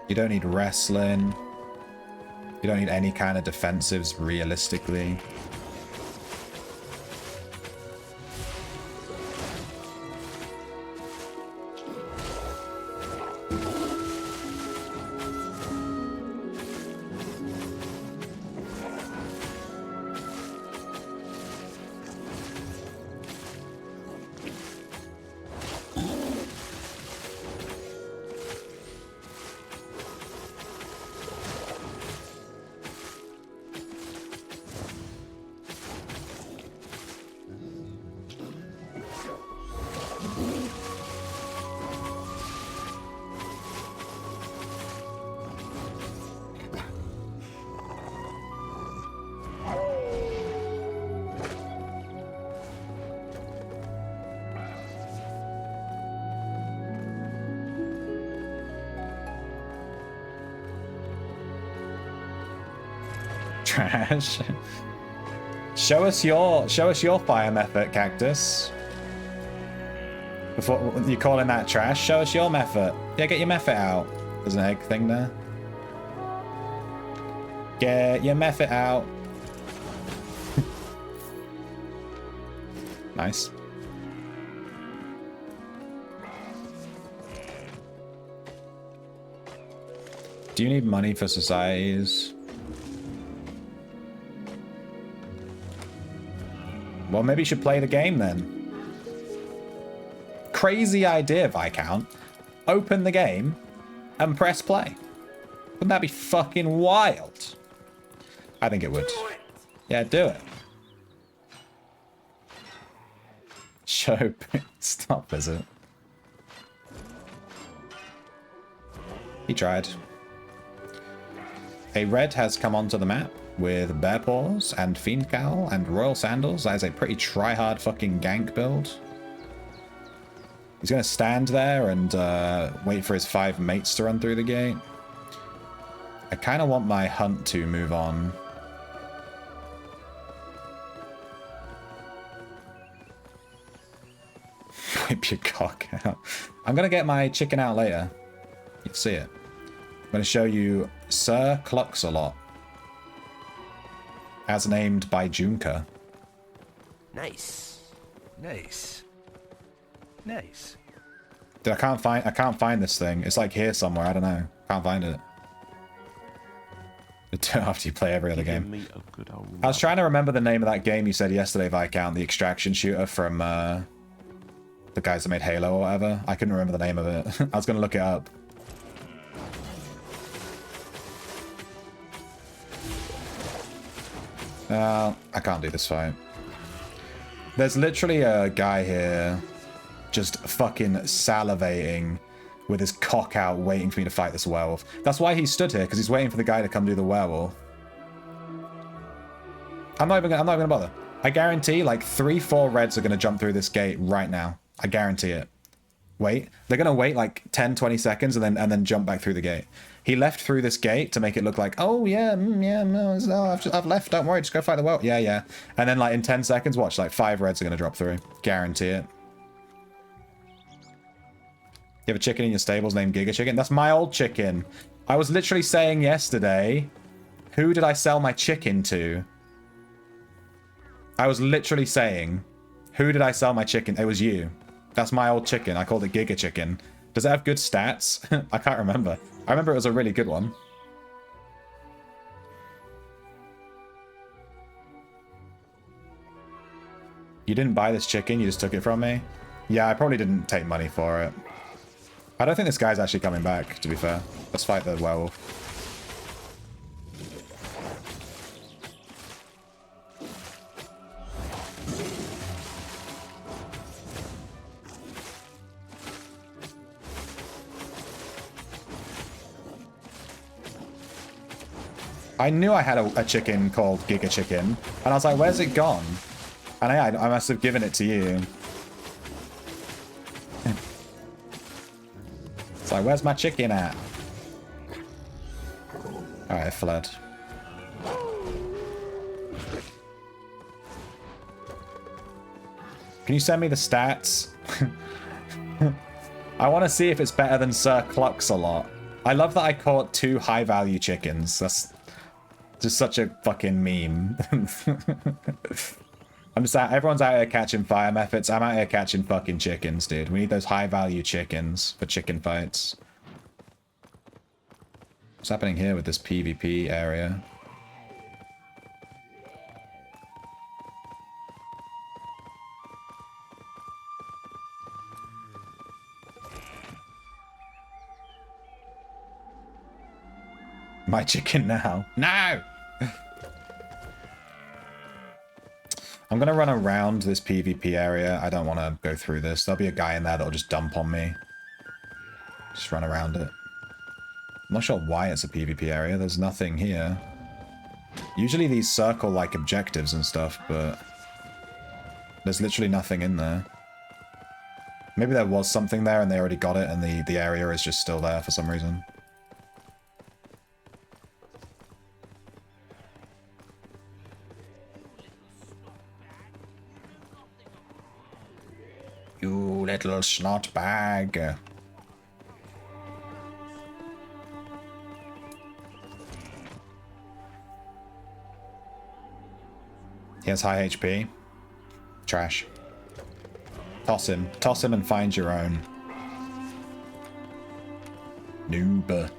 You don't need wrestling. You don't need any kind of defensives, realistically. Trash. Show us your fire method, Cactus. Before you calling that trash, show us your method. Yeah, get your method out. There's an egg thing there. Get your method out. Nice. Do you need money for societies? Well, maybe you should play the game then. Crazy idea, Viscount. Open the game and press play. Wouldn't that be fucking wild? I think it would. Yeah, do it. Show. Stop, is it? He tried. A red has come onto the map with Bear Paws and Fiend Cowl and Royal Sandals. That is a pretty try-hard fucking gank build. He's going to stand there and wait for his 5 mates to run through the gate. I kind of want my hunt to move on. Whip your cock out. I'm going to get my chicken out later. You'll see it. I'm going to show you Sir Clux-a-Lot, as named by Junka. Nice. Nice. Nice. Dude, I can't find this thing. It's like here somewhere. I don't know. Can't find it. After you play every other game. I was trying to remember the name of that game you said yesterday, Viscount, the extraction shooter from the guys that made Halo or whatever. I couldn't remember the name of it. I was going to look it up. I can't do this fight. There's literally a guy here just fucking salivating with his cock out waiting for me to fight this werewolf. That's why he stood here, because he's waiting for the guy to come do the werewolf. I'm not even gonna bother. I guarantee like 3-4 reds are gonna jump through this gate right now. I guarantee it. Wait. They're gonna wait like 10-20 seconds and then jump back through the gate. He left through this gate to make it look like, oh yeah, no, I've left, don't worry, just go fight the werewolf. Yeah. And then like in 10 seconds, watch, like 5 reds are gonna drop through. Guarantee it. You have a chicken in your stables named Giga Chicken? That's my old chicken. I was literally saying yesterday, who did I sell my chicken to? I was literally saying, who did I sell my chicken? It was you. That's my old chicken. I called it Giga Chicken. Does it have good stats? I can't remember. I remember it was a really good one. You didn't buy this chicken, you just took it from me? Yeah, I probably didn't take money for it. I don't think this guy's actually coming back, to be fair. Let's fight the werewolf. I knew I had a chicken called Giga Chicken, and I was like, where's it gone? And I must have given it to you. It's like, where's my chicken at? Alright, I fled. Can you send me the stats? I want to see if it's better than Sir Clux-a-Lot. I love that I caught 2 high-value chickens. That's just such a fucking meme. I'm just out, everyone's out here catching fire methods. I'm out here catching fucking chickens, dude. We need those high-value chickens for chicken fights. What's happening here with this PvP area? My chicken now. No! I'm gonna run around this PvP area. I don't want to go through this. There'll be a guy in there that'll just dump on me. Just run around it. I'm not sure why it's a PvP area. There's nothing here. Usually these circle like objectives and stuff, but there's literally nothing in there. Maybe there was something there and they already got it and the area is just still there for some reason. You little snot bag. He has high HP. Trash. Toss him. Toss him and find your own. Noob.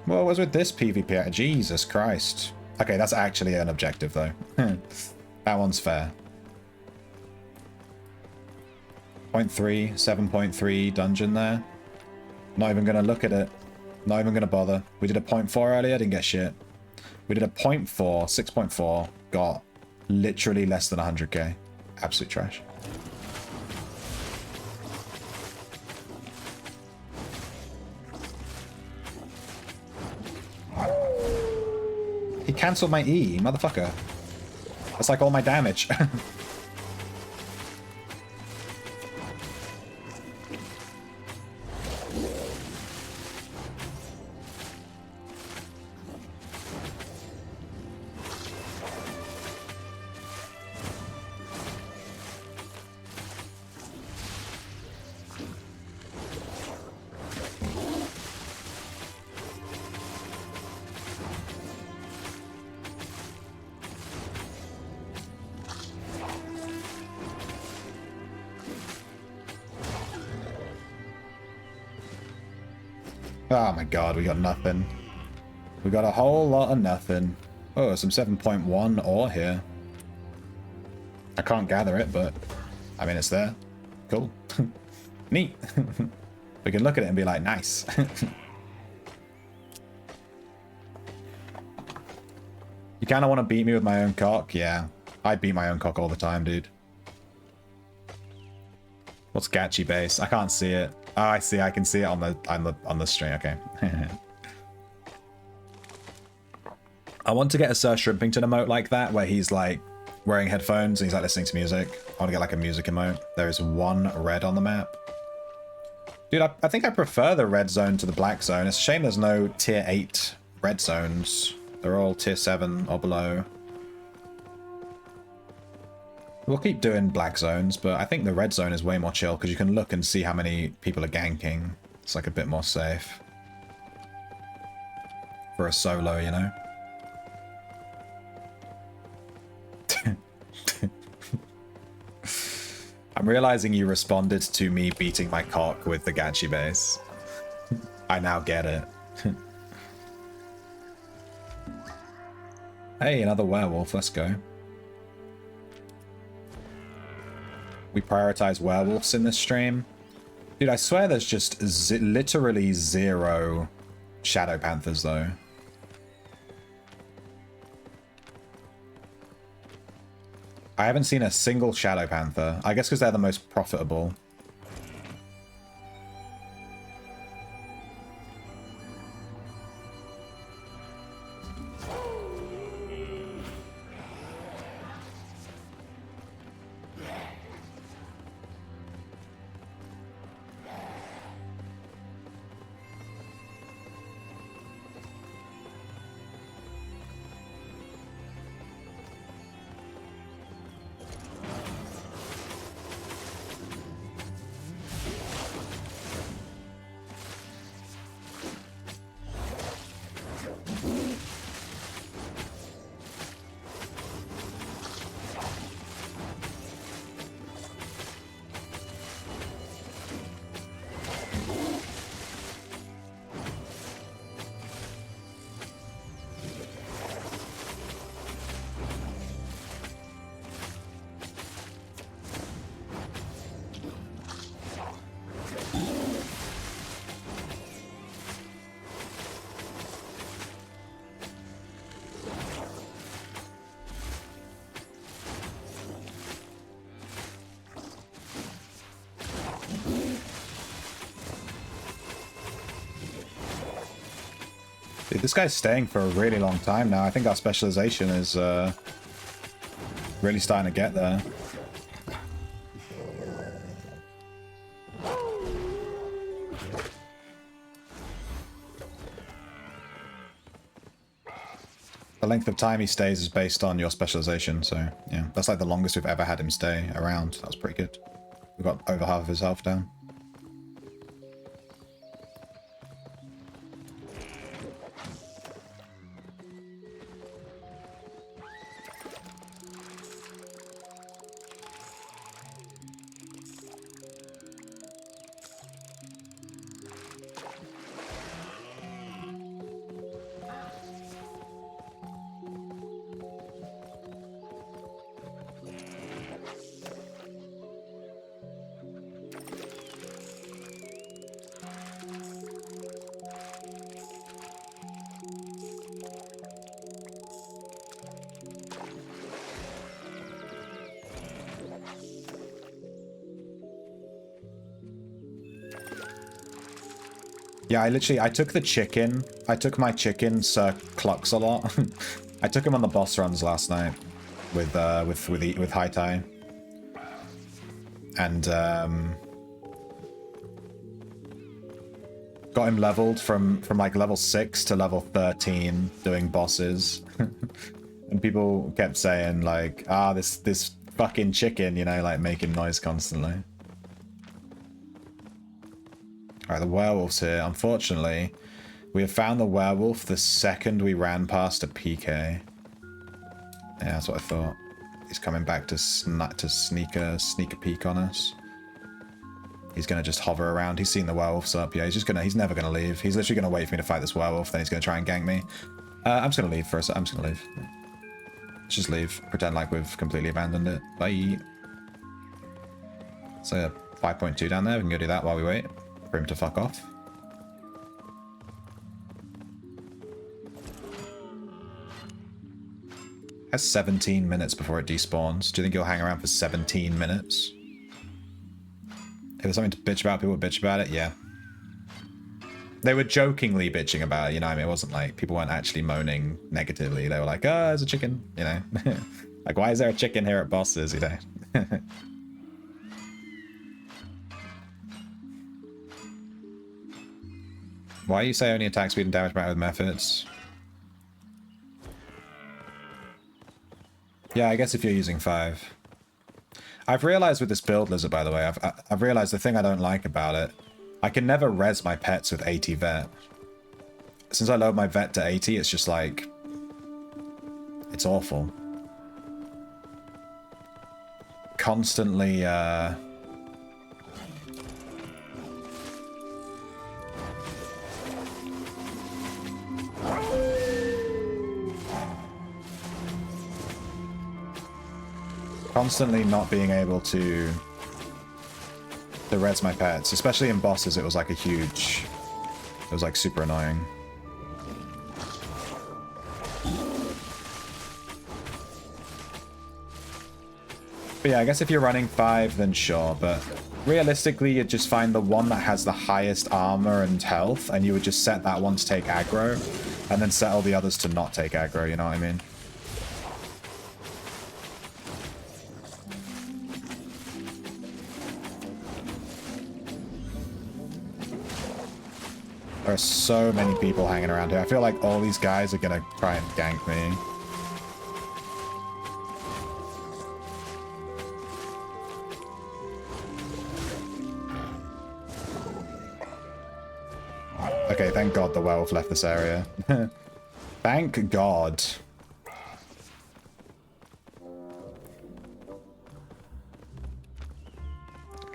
What was with this PvP? Jesus Christ. Okay, that's actually an objective, though. That one's fair. 0.3, 7.3 dungeon there. Not even going to look at it. Not even going to bother. We did a 0.4 earlier, didn't get shit. We did a 0.4, 6.4, got literally less than 100k. Absolute trash. He cancelled my E, motherfucker. That's like all my damage. Oh my god, we got nothing. We got a whole lot of nothing. Oh, some 7.1 ore here. I can't gather it, but I mean, it's there. Cool. Neat. We can look at it and be like, nice. You kind of want to beat me with my own cock? Yeah. I beat my own cock all the time, dude. What's Gachi base? I can't see it. Oh, I see. I can see it on the stream. Okay. I want to get a Sir Shrimpington emote like that, where he's like wearing headphones and he's like listening to music. I want to get like a music emote. There is one red on the map. Dude, I think I prefer the red zone to the black zone. It's a shame there's no tier 8 red zones. They're all tier 7 or below. We'll keep doing black zones, but I think the red zone is way more chill because you can look and see how many people are ganking. It's like a bit more safe. For a solo, you know? I'm realizing you responded to me beating my cock with the Gachi base. I now get it. Hey, another werewolf. Let's go. We prioritize werewolves in this stream. Dude, I swear there's just literally 0 Shadow Panthers, though. I haven't seen a single Shadow Panther. I guess because they're the most profitable. Dude, this guy's staying for a really long time now. I think our specialization is really starting to get there. The length of time he stays is based on your specialization, so yeah. That's like the longest we've ever had him stay around. That was pretty good. We got over half of his health down. Yeah, I took the chicken. I took my chicken, Sir Clucks a lot. I took him on the boss runs last night with Hai Tai. And got him leveled from like level 6 to level 13 doing bosses. And people kept saying like, ah, this fucking chicken, you know, like making noise constantly. Alright, the werewolf's here. Unfortunately, we have found the werewolf the second we ran past a PK. Yeah, that's what I thought. He's coming back to sneak a peek on us. He's gonna just hover around. He's seen the werewolves up. Yeah, he's never gonna leave. He's literally gonna wait for me to fight this werewolf, then he's gonna try and gank me. I'm just gonna leave for a sec. I'm just gonna leave. Let's just leave. Pretend like we've completely abandoned it. Bye. So 5.2 down there. We can go do that while we wait for him to fuck off. Has 17 minutes before it despawns. Do you think he'll hang around for 17 minutes? If there's something to bitch about, people would bitch about it, yeah. They were jokingly bitching about it, you know what I mean? It wasn't like, people weren't actually moaning negatively. They were like, oh, there's a chicken, you know? Like, why is there a chicken here at bosses, you know? Why you say only attack speed and damage matter with methods? Yeah, I guess if you're using 5. I've realized with this build, Lizard, by the way, I've realized the thing I don't like about it, I can never res my pets with 80 vet. Since I load my vet to 80, it's just like, it's awful. Constantly, constantly not being able to res my pets, especially in bosses. It was like it was like super annoying. But yeah, I guess if you're running 5, then sure, but realistically, you'd just find the one that has the highest armor and health, and you would just set that one to take aggro, and then set all the others to not take aggro, you know what I mean? There are so many people hanging around here. I feel like all these guys are gonna try and gank me. Okay, thank God the werewolf left this area. Thank God.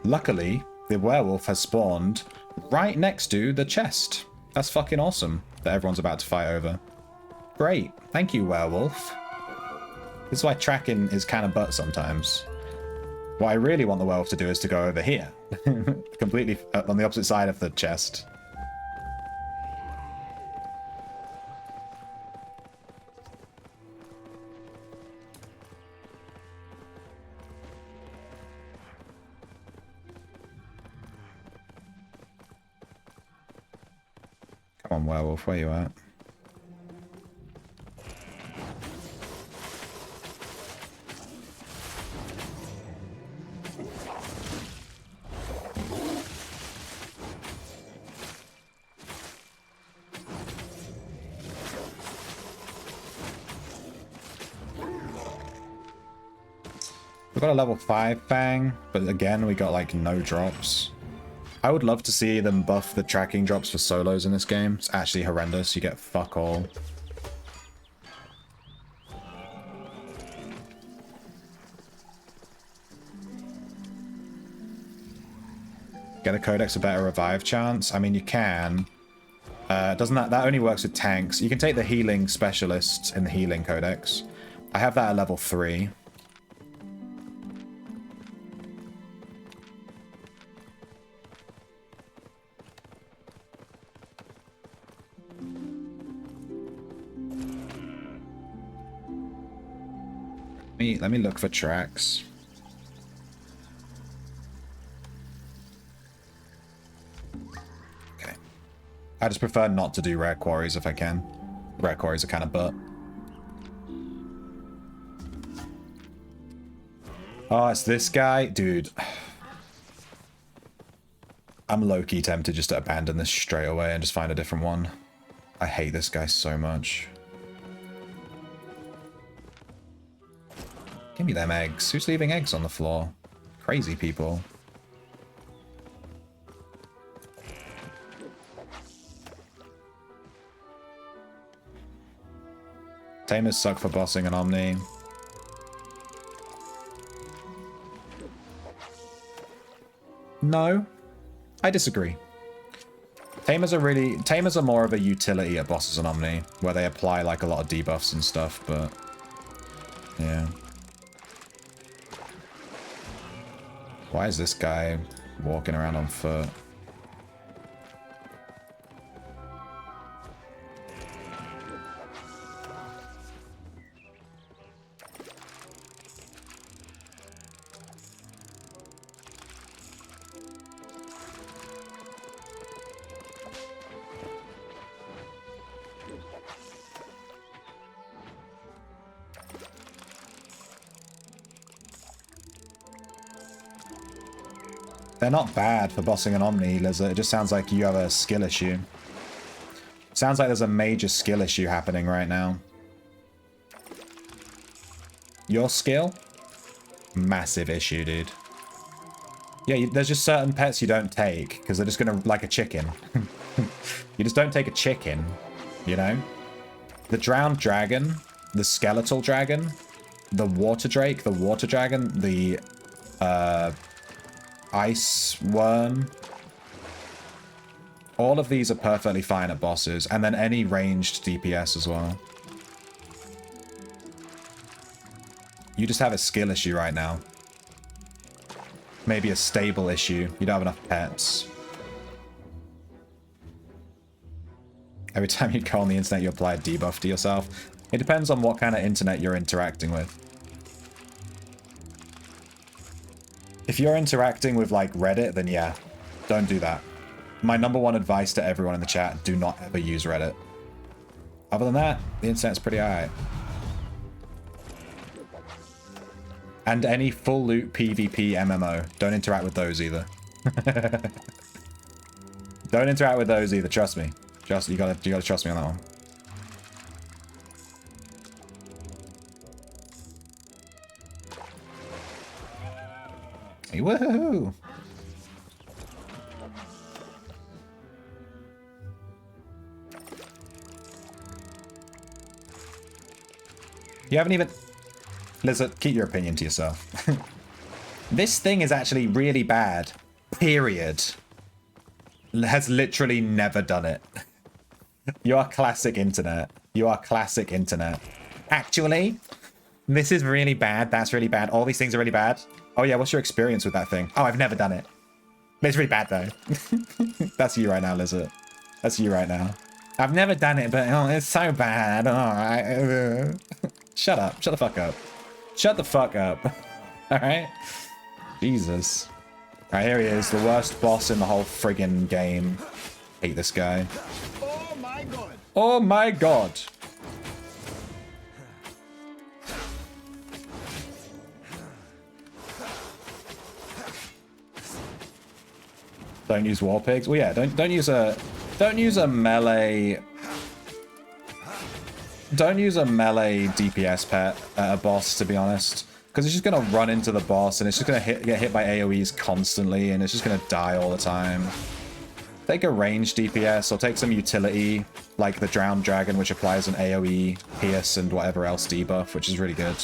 Luckily, the werewolf has spawned right next to the chest. That's fucking awesome that everyone's about to fight over. Great. Thank you, werewolf. This is why tracking is kind of butt sometimes. What I really want the werewolf to do is to go over here. Completely on the opposite side of the chest. Come on, werewolf, where you at? We got a level 5 Fang, but again, we got like no drops. I would love to see them buff the tracking drops for solos in this game. It's actually horrendous. You get fuck all. Get a codex a better revive chance? I mean, you can. Doesn't that only works with tanks? You can take the healing specialist in the healing codex. I have that at level 3. Let me look for tracks. Okay. I just prefer not to do rare quarries if I can. Rare quarries are kind of butt. Oh, it's this guy? Dude. I'm low-key tempted just to abandon this straight away and just find a different one. I hate this guy so much. Give me them eggs. Who's leaving eggs on the floor? Crazy people. Tamers suck for bossing an Omni. No, I disagree. Tamers are more of a utility at bosses and Omni, where they apply like a lot of debuffs and stuff, but yeah. Why is this guy walking around on foot? They're not bad for bossing an Omni, Lizard. It just sounds like you have a skill issue. Sounds like there's a major skill issue happening right now. Your skill? Massive issue, dude. Yeah, there's just certain pets you don't take, because they're just gonna, like a chicken. You just don't take a chicken, you know? The drowned dragon, the skeletal dragon, the water drake, the water dragon, the, ice worm. All of these are perfectly fine at bosses, and then any ranged DPS as well. You just have a skill issue right now. Maybe a stable issue. You don't have enough pets. Every time you go on the internet, you apply a debuff to yourself. It depends on what kind of internet you're interacting with. If you're interacting with like Reddit, then yeah, don't do that. My #1 advice to everyone in the chat, do not ever use Reddit. Other than that, the internet's pretty alright. And any full loot PvP MMO, don't interact with those either. Don't interact with those either, trust me. You gotta trust me on that one. Hey, woohoo! You haven't even... Lizard, keep your opinion to yourself. This thing is actually really bad. Period. Has literally never done it. You are classic internet. You are classic internet. Actually, this is really bad. That's really bad. All these things are really bad. Oh yeah, what's your experience with that thing? Oh, I've never done it. But it's really bad though. That's you right now, Lizard. That's you right now. I've never done it, but oh, it's so bad. Oh, shut up. Shut the fuck up. Shut the fuck up. Alright? Jesus. Alright, here he is. The worst boss in the whole friggin' game. Hate this guy. Oh my god. Oh my god. Don't use war pigs. Well, yeah, don't use a melee. Don't use a melee DPS pet at a boss, to be honest, because it's just gonna run into the boss and it's just gonna get hit by AoEs constantly, and it's just gonna die all the time. Take a ranged DPS or take some utility like the Drowned Dragon, which applies an AoE, Pierce, and whatever else debuff, which is really good.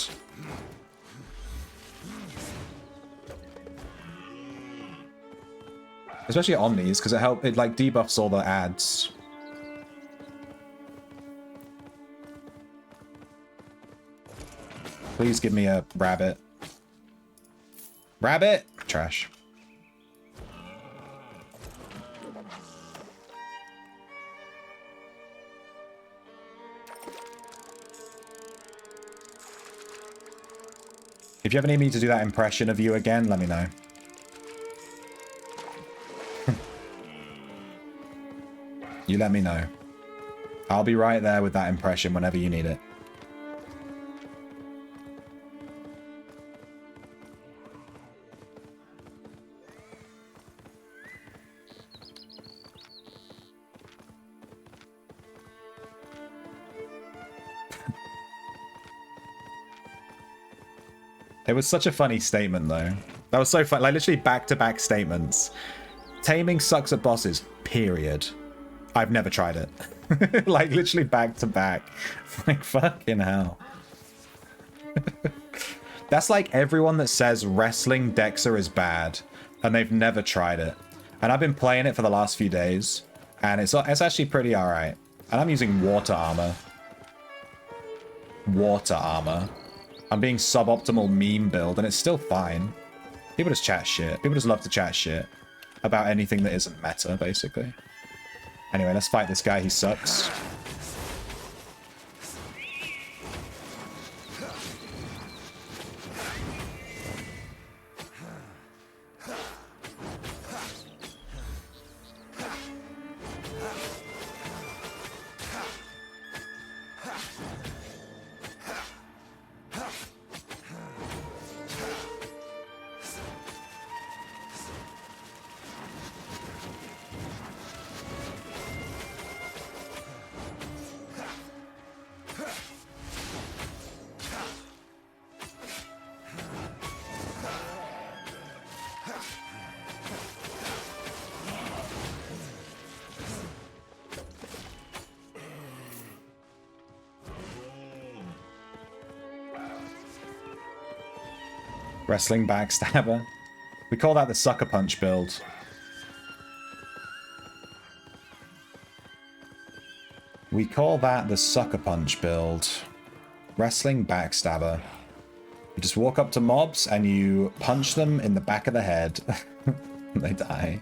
Especially Omnis, because it like debuffs all the ads. Please give me a rabbit. Rabbit! Trash. If you ever need me to do that impression of you again, let me know. You let me know. I'll be right there with that impression whenever you need it. It was such a funny statement, though. That was so fun. Like, literally back-to-back statements. Taming sucks at bosses, period. I've never tried it. Like, literally back-to-back. Like, fucking hell. That's like everyone that says wrestling Dexa is bad, and they've never tried it. And I've been playing it for the last few days, and it's actually pretty alright. And I'm using water armor. Water armor. I'm being suboptimal meme build, and it's still fine. People just chat shit. People just love to chat shit about anything that isn't meta, basically. Anyway, let's fight this guy. He sucks. Wrestling backstabber. We call that the sucker punch build. We call that the sucker punch build. Wrestling backstabber. You just walk up to mobs and you punch them in the back of the head. They die.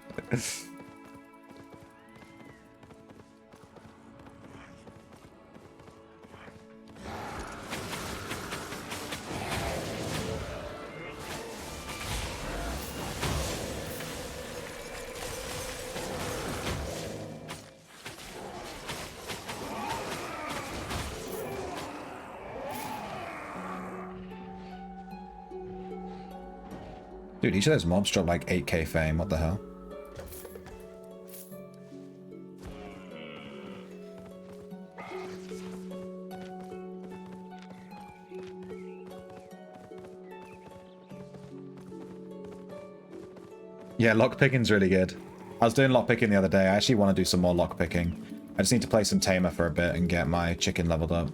Dude, each of those mobs drop like 8k fame. What the hell? Yeah, lockpicking's really good. I was doing lockpicking the other day. I actually want to do some more lockpicking. I just need to play some Tamer for a bit and get my chicken leveled up.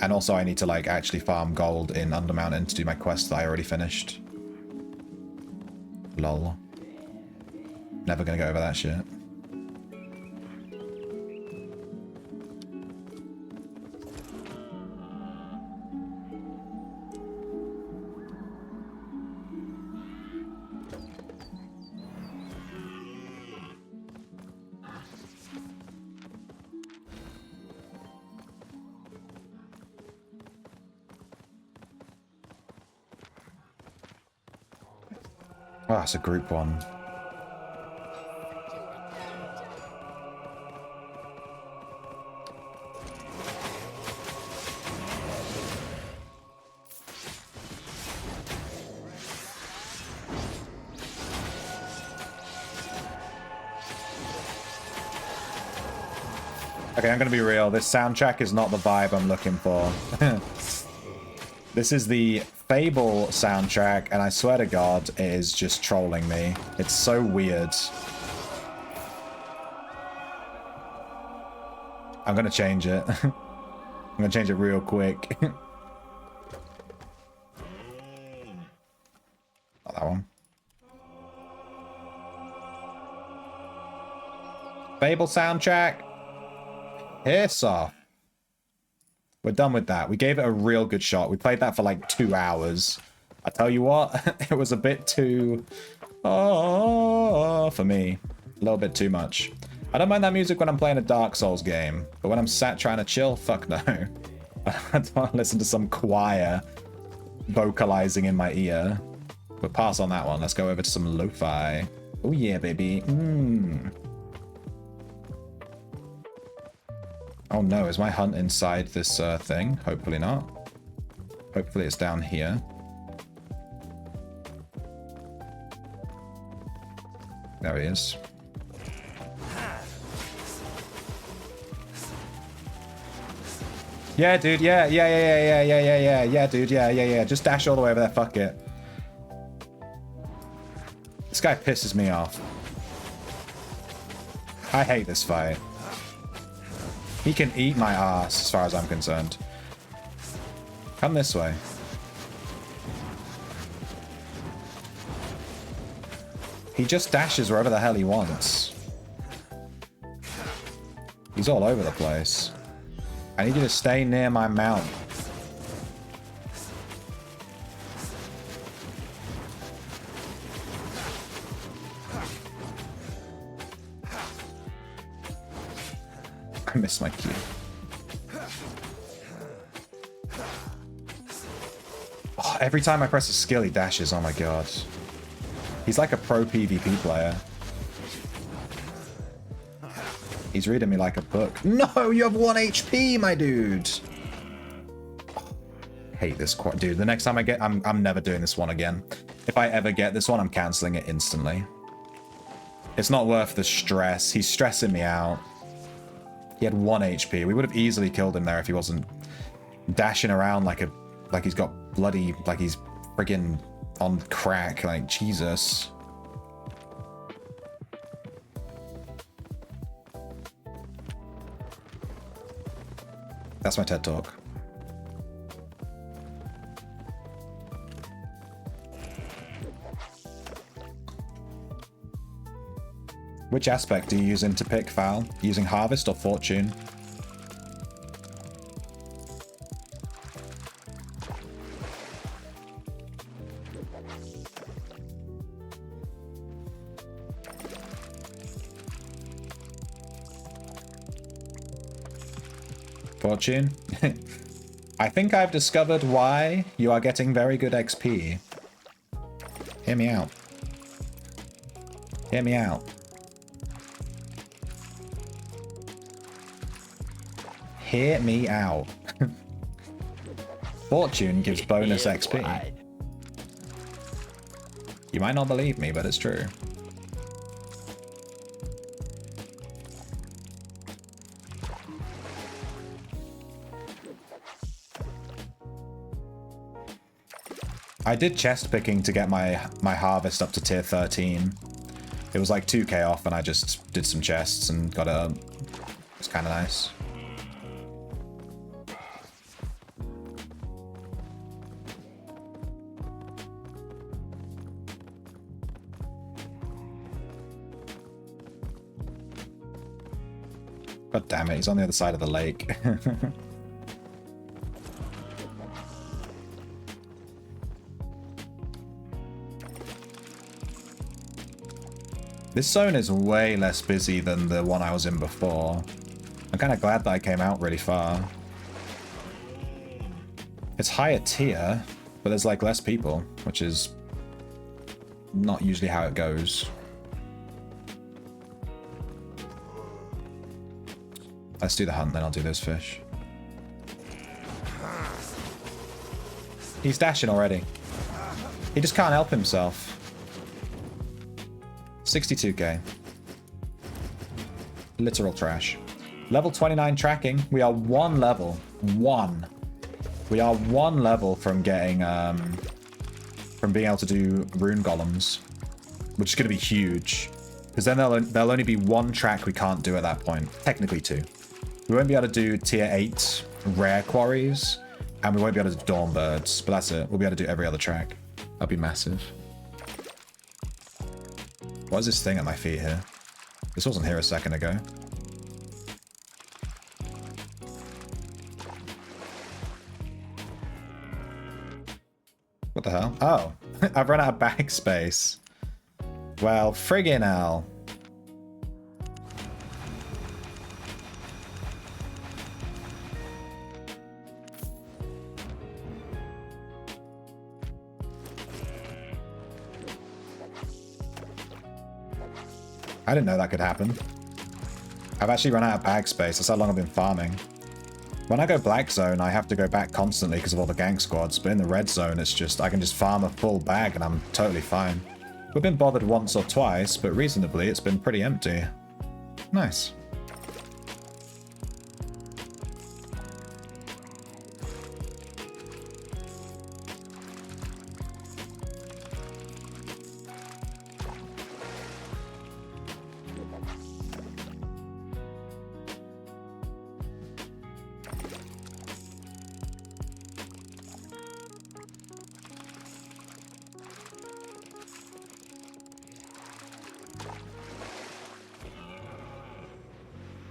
And also I need to like actually farm gold in Undermountain to do my quest that I already finished. Lol. Never gonna go over that shit. Oh, it's a group one. Okay, I'm gonna be real. This soundtrack is not the vibe I'm looking for. This is the Fable soundtrack, and I swear to God, it is just trolling me. It's so weird. I'm gonna change it. I'm gonna change it real quick. Not that one. Fable soundtrack. Piss off. We're done with that. We gave it a real good shot. We played that for like 2 hours. I tell you what, it was a bit too... for me. A little bit too much. I don't mind that music when I'm playing a Dark Souls game, but when I'm sat trying to chill, fuck no. I don't want to listen to some choir vocalizing in my ear. But pass on that one. Let's go over to some lo-fi. Oh yeah, baby. Oh no, is my hunt inside this thing? Hopefully not. Hopefully it's down here. There he is. Yeah, dude, yeah, dude, yeah. Just dash all the way over there, fuck it. This guy pisses me off. I hate this fight. He can eat my ass as far as I'm concerned. Come this way. He just dashes wherever the hell he wants. He's all over the place. I need you to stay near my mount. I missed my cue. Oh, every time I press a skill, he dashes. Oh my god. He's like a pro PvP player. He's reading me like a book. No, you have 1 HP, my dude. Hate this quad, dude. The next time I get, I'm never doing this one again. If I ever get this one, I'm canceling it instantly. It's not worth the stress. He's stressing me out. He had 1 HP. We would have easily killed him there if he wasn't dashing around like he's got bloody, like he's friggin' on crack. Like, Jesus. That's my TED Talk. Which aspect do you use into pick, Val? Using Harvest or Fortune? Fortune? I think I've discovered why you are getting very good XP. Hear me out. Hear me out. Hear me out. Fortune gives bonus XP. You might not believe me, but it's true. I did chest picking to get my harvest up to tier 13. It was like 2k off, and I just did some chests and got it up. It's kind of nice. God damn it, he's on the other side of the lake. This zone is way less busy than the one I was in before. I'm kind of glad that I came out really far. It's higher tier, but there's like less people, which is not usually how it goes. Let's do the hunt, then I'll do those fish. He's dashing already. He just can't help himself. 62k. Literal trash. Level 29 tracking. We are one level. One. We are one level from getting, from being able to do rune golems. Which is going to be huge. Because then there'll only be one track we can't do at that point. Technically two. We won't be able to do tier 8 rare quarries. And we won't be able to do dawn birds. But that's it. We'll be able to do every other track. That'll be massive. What is this thing at my feet here? This wasn't here a second ago. What the hell? Oh, I've run out of bag space. Well, friggin' hell. I didn't know that could happen. I've actually run out of bag space. That's how long I've been farming. When I go black zone, I have to go back constantly because of all the gank squads. But in the red zone, it's just, I can just farm a full bag and I'm totally fine. We've been bothered once or twice, but reasonably, it's been pretty empty. Nice.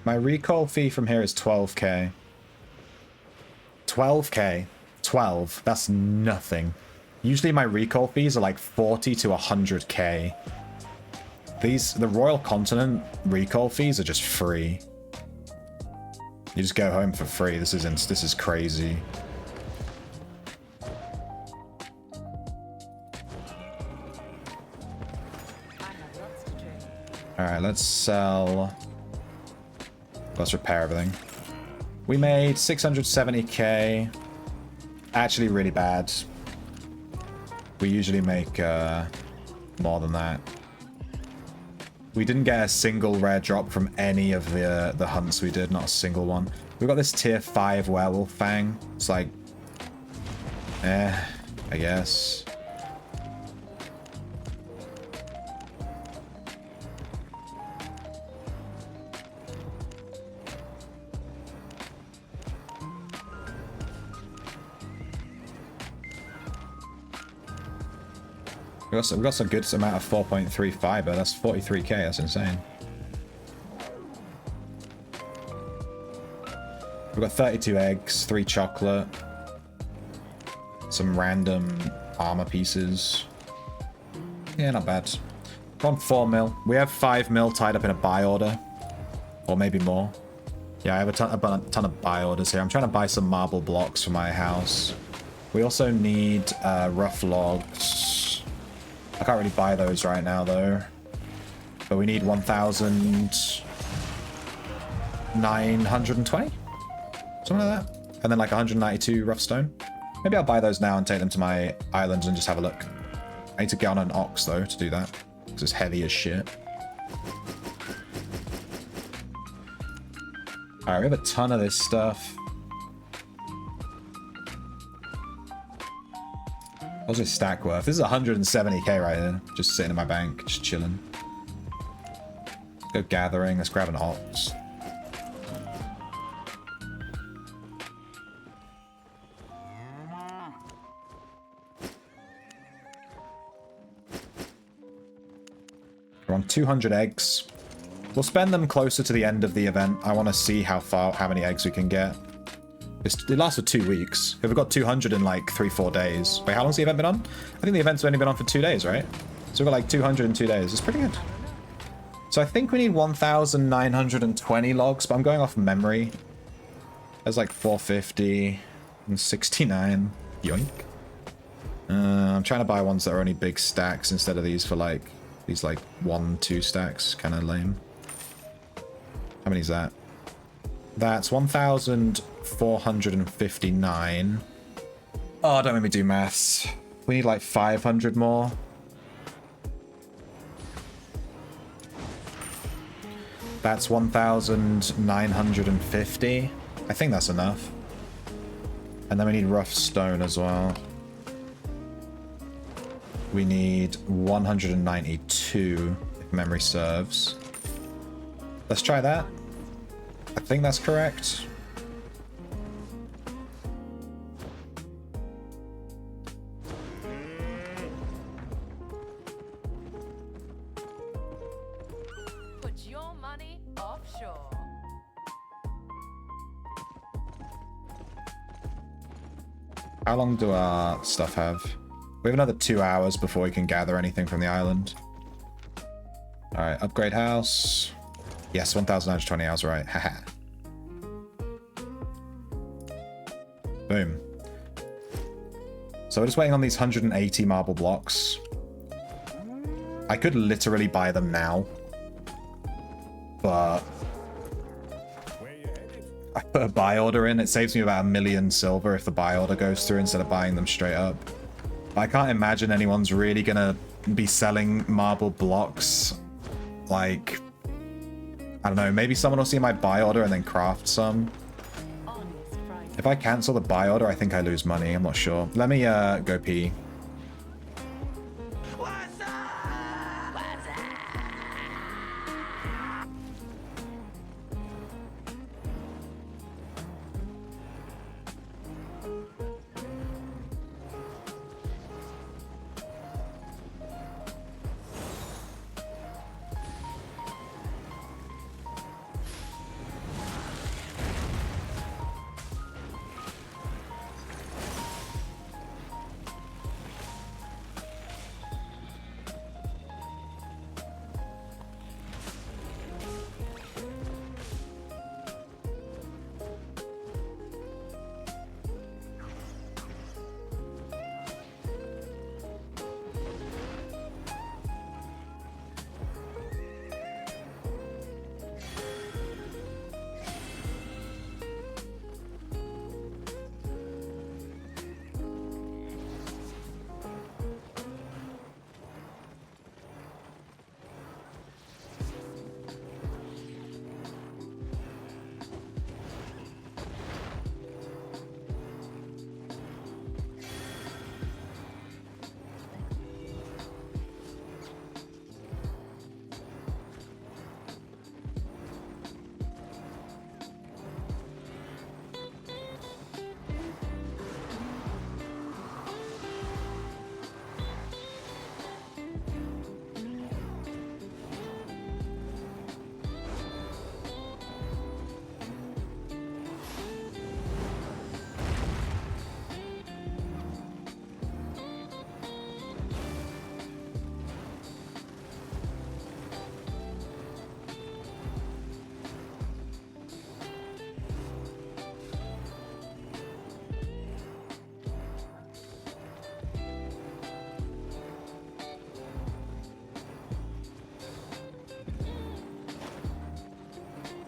My recall fee from here is 12k. 12k. 12. That's nothing. Usually my recall fees are like 40 to 100k. The Royal Continent recall fees are just free. You just go home for free. This is crazy. Alright, let's sell... Let's repair everything. We made 670k. Actually really bad. We usually make more than that. We didn't get a single rare drop from any of the hunts we did. Not a single one. We got this tier 5 werewolf fang. It's like... I guess. We got some good amount of 4.3 fiber. That's 43k. That's insane. We've got 32 eggs, 3 chocolate, some random armor pieces. Yeah, not bad. We're on 4 mil. We have 5 mil tied up in a buy order, or maybe more. Yeah, I have a ton of buy orders here. I'm trying to buy some marble blocks for my house. We also need rough logs. I can't really buy those right now, though. But we need 1,920? Something like that. And then like 192 rough stone. Maybe I'll buy those now and take them to my islands and just have a look. I need to get on an ox, though, to do that. Because it's heavy as shit. Alright, we have a ton of this stuff. What's this stack worth? This is 170k right here. Just sitting in my bank, just chilling. Let's go gathering. Let's grab an ox. We're on 200 eggs. We'll spend them closer to the end of the event. I want to see how many eggs we can get. It lasts for 2 weeks. We've got 200 in like 3-4 days. Wait, how long's the event been on? I think the event's only been on for 2 days, right? So we've got like 200 in 2 days. It's pretty good. So I think we need 1,920 logs, but I'm going off memory. There's like 450 and 69. Yoink. I'm trying to buy ones that are only big stacks instead of these for like, these like 1-2 stacks. Kind of lame. How many is that? That's 1,459. Oh, don't make me do maths. We need like 500 more. That's 1,950. I think that's enough. And then we need rough stone as well. We need 192, if memory serves. Let's try that. I think that's correct. Put your money offshore. How long do our stuff have? We have another 2 hours before we can gather anything from the island. Alright, upgrade house. Yes, 1,920 hours, right. Haha. Boom. So we're just waiting on these 180 marble blocks. I could literally buy them now. But I put a buy order in. It saves me about 1 million silver if the buy order goes through instead of buying them straight up. I can't imagine anyone's really gonna be selling marble blocks. Like, I don't know, maybe someone will see my buy order and then craft some. If I cancel the buy order, I think I lose money. I'm not sure. Let me go pee.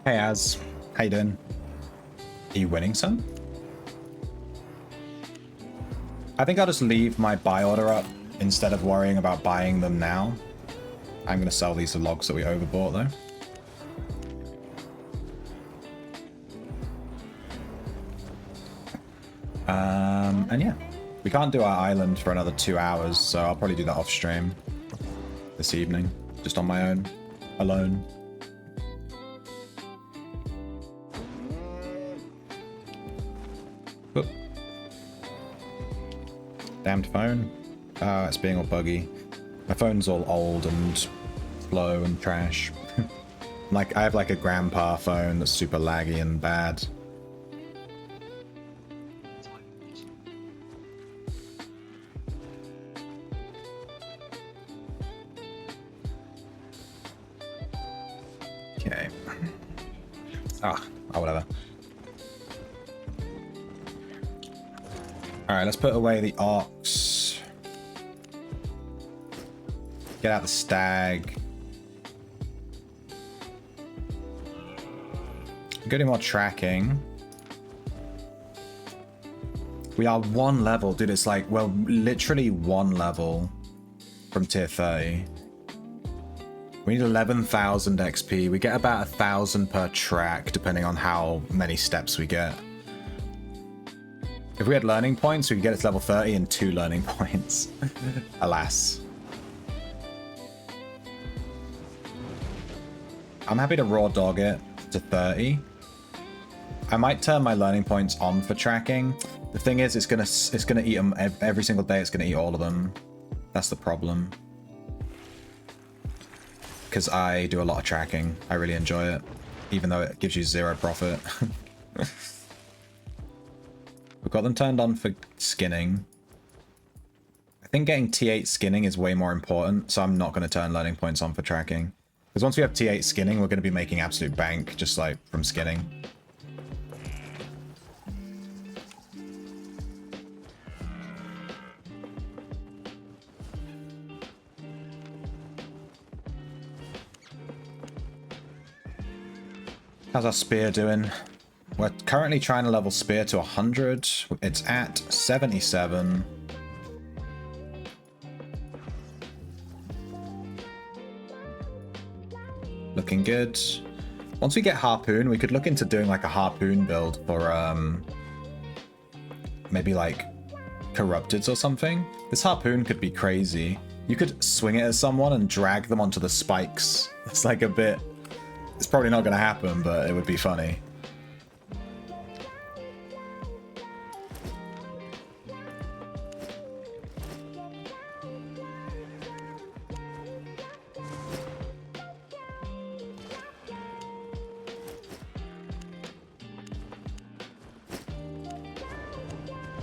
Hey Az, how you doing? Are you winning some? I think I'll just leave my buy order up instead of worrying about buying them now. I'm going to sell these logs that we overbought though. And yeah, we can't do our island for another 2 hours, so I'll probably do that off stream this evening, just on my own, alone. Oop. Damned phone. It's being all buggy. My phone's all old and slow and trash. Like, I have like a grandpa phone that's super laggy and bad. Okay. Oh, whatever. Alright, let's put away the ox. Get out the stag. Go do more tracking. We are 1 level, dude. It's like, well, literally 1 level from tier 30. We need 11,000 XP. We get about 1,000 per track, depending on how many steps we get. If we had learning points, we could get it to level 30 in 2 learning points. Alas. I'm happy to raw dog it to 30. I might turn my learning points on for tracking. The thing is, it's gonna eat them every single day. It's gonna eat all of them. That's the problem. Because I do a lot of tracking. I really enjoy it, even though it gives you 0 profit. We've got them turned on for skinning. I think getting T8 skinning is way more important, so I'm not going to turn learning points on for tracking. Because once we have T8 skinning, we're going to be making absolute bank, just like from skinning. How's our spear doing? We're currently trying to level spear to 100. It's at 77. Looking good. Once we get harpoon, we could look into doing like a harpoon build for maybe like Corrupteds or something. This harpoon could be crazy. You could swing it at someone and drag them onto the spikes. It's like a bit... It's probably not going to happen, but it would be funny.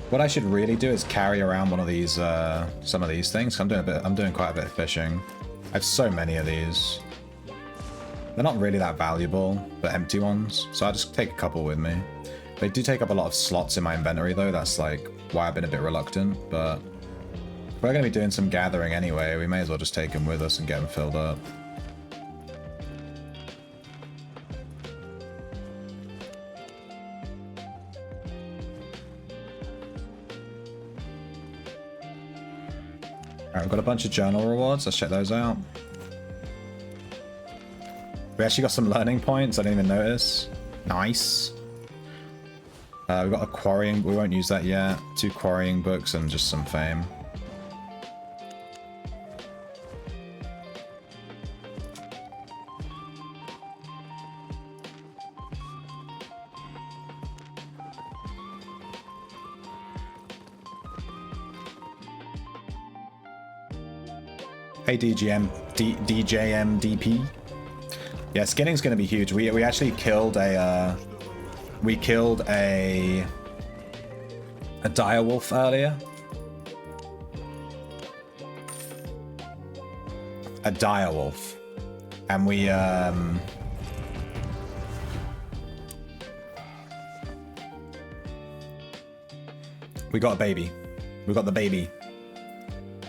What I should really do is carry around one of these, some of these things. I'm doing quite a bit of fishing. I have so many of these. They're not really that valuable, but empty ones, so I'll just take a couple with me. They do take up a lot of slots in my inventory though, that's like why I've been a bit reluctant, but if we're going to be doing some gathering anyway, we may as well just take them with us and get them filled up. Alright, we've got a bunch of journal rewards, let's check those out. We actually got some learning points, I didn't even notice. Nice. We've got a quarrying, we won't use that yet. 2 quarrying books and just some fame. Hey DJM DP. Yeah, skinning's gonna be huge. We actually killed a direwolf earlier. A direwolf. And we got a baby. We got the baby.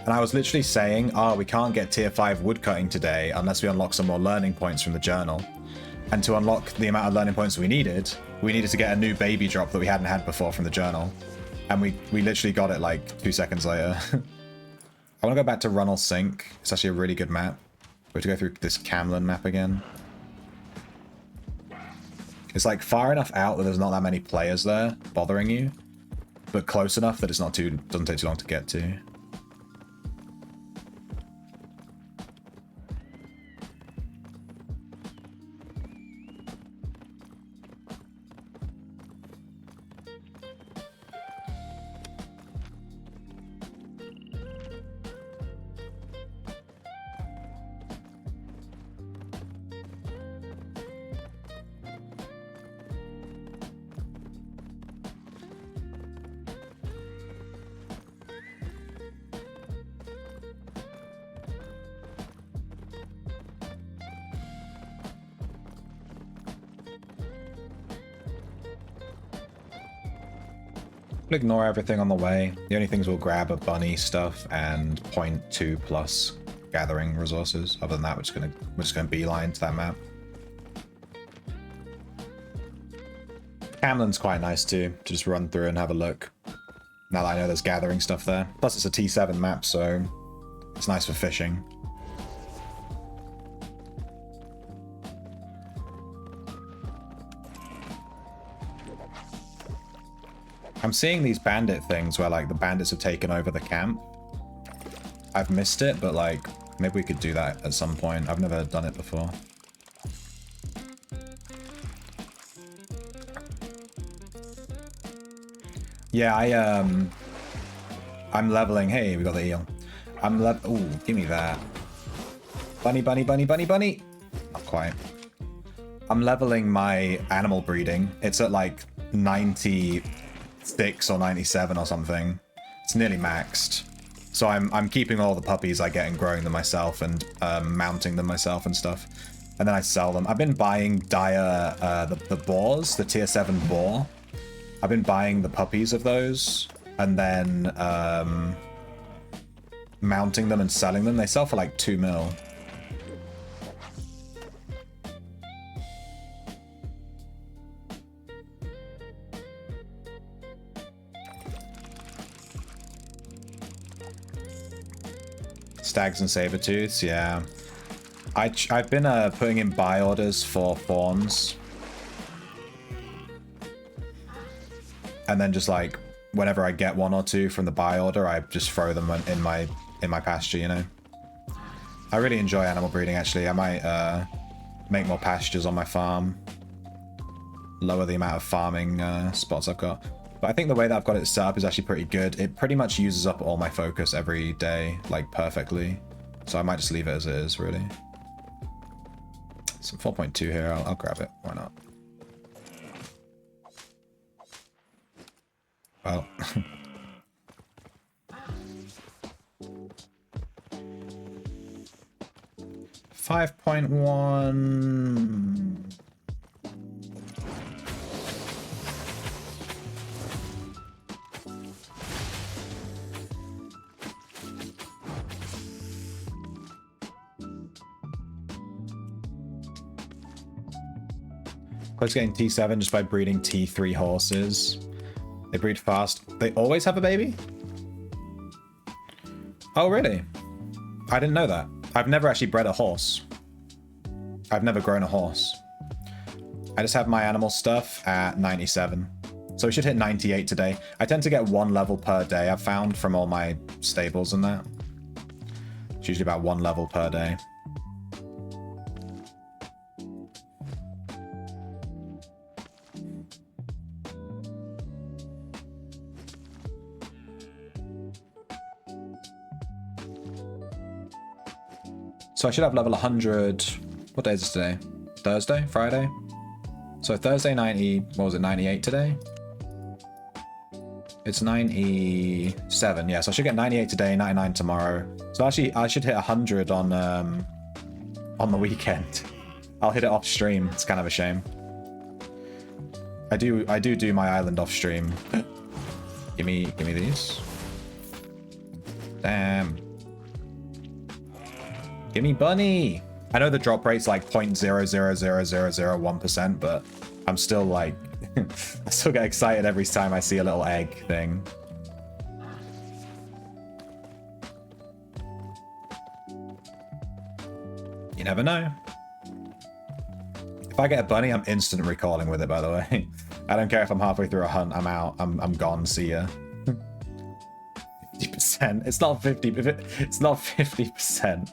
And I was literally saying, we can't get tier 5 woodcutting today unless we unlock some more learning points from the journal. And to unlock the amount of learning points we needed to get a new baby drop that we hadn't had before from the journal. And we literally got it like 2 seconds later. I want to go back to Runnel Sink. It's actually a really good map. We have to go through this Camlin map again. It's like far enough out that there's not that many players there bothering you, but close enough that it's not too, doesn't take too long to get to. We'll ignore everything on the way. The only things we'll grab are bunny stuff and 0.2 plus gathering resources. Other than that, we're just gonna beeline to that map. Camlin's quite nice too, to just run through and have a look. Now that I know there's gathering stuff there. Plus it's a T7 map, so it's nice for fishing. I'm seeing these bandit things where like the bandits have taken over the camp. I've missed it, but like maybe we could do that at some point. I've never done it before. Yeah, I'm leveling. Hey, we got the eel. Ooh, give me that. Bunny, bunny, bunny, bunny, bunny. Not quite. I'm leveling my animal breeding. It's at like 96 or 97 or something. It's nearly maxed. So I'm keeping all the puppies I get and growing them myself and mounting them myself and stuff. And then I sell them. I've been buying the boars, the tier 7 boar. I've been buying the puppies of those and then mounting them and selling them. They sell for like 2 mil. Stags and sabertooths, yeah. I've been putting in buy orders for fawns. And then just like whenever I get 1 or 2 from the buy order, I just throw them in my pasture, you know. I really enjoy animal breeding actually. I might make more pastures on my farm. Lower the amount of farming spots I've got. But I think the way that I've got it set up is actually pretty good. It pretty much uses up all my focus every day, like perfectly. So I might just leave it as it is, really. Some 4.2 here, I'll grab it. Why not? Well. 5.1. Close getting T7 just by breeding T3 horses. They breed fast. They always have a baby? Oh, really? I didn't know that. I've never actually bred a horse. I've never grown a horse. I just have my animal stuff at 97. So we should hit 98 today. I tend to get 1 level per day, I've found, from all my stables and that. It's usually about 1 level per day. So I should have level 100. What day is this today? Thursday? Friday? So Thursday 90, what was it, 98 today? It's 97, yeah, so I should get 98 today, 99 tomorrow. So actually, I should hit 100 on the weekend. I'll hit it off stream, it's kind of a shame. I do my island off stream. give me these. Damn. Give me bunny. I know the drop rate's like 0.00001%, but I'm still like, I still get excited every time I see a little egg thing. You never know. If I get a bunny, I'm instant recalling with it, by the way. I don't care if I'm halfway through a hunt, I'm out. I'm gone, see ya. 50%. It's not 50, it's not 50%.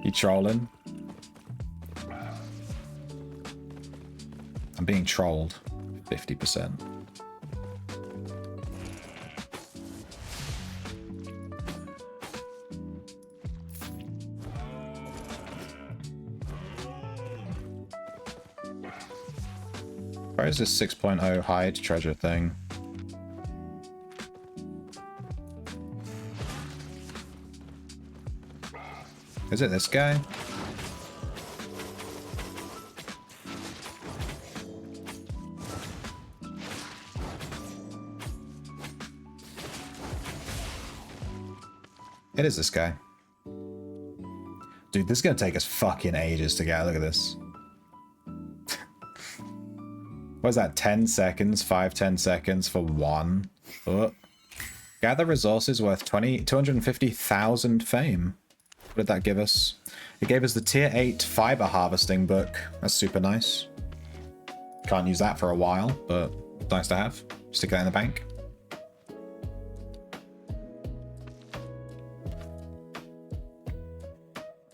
You trolling? I'm being trolled. 50%. Where is this 6.0 hide treasure thing? Is it this guy? It is this guy. Dude, this is gonna take us fucking ages to get. Look at this. What is that? 10 seconds? 10 seconds for one? Oh. Gather resources worth 250,000 fame. What did that give us? It gave us the tier 8 fiber harvesting book. That's super nice. Can't use that for a while, but nice to have. Stick that in the bank.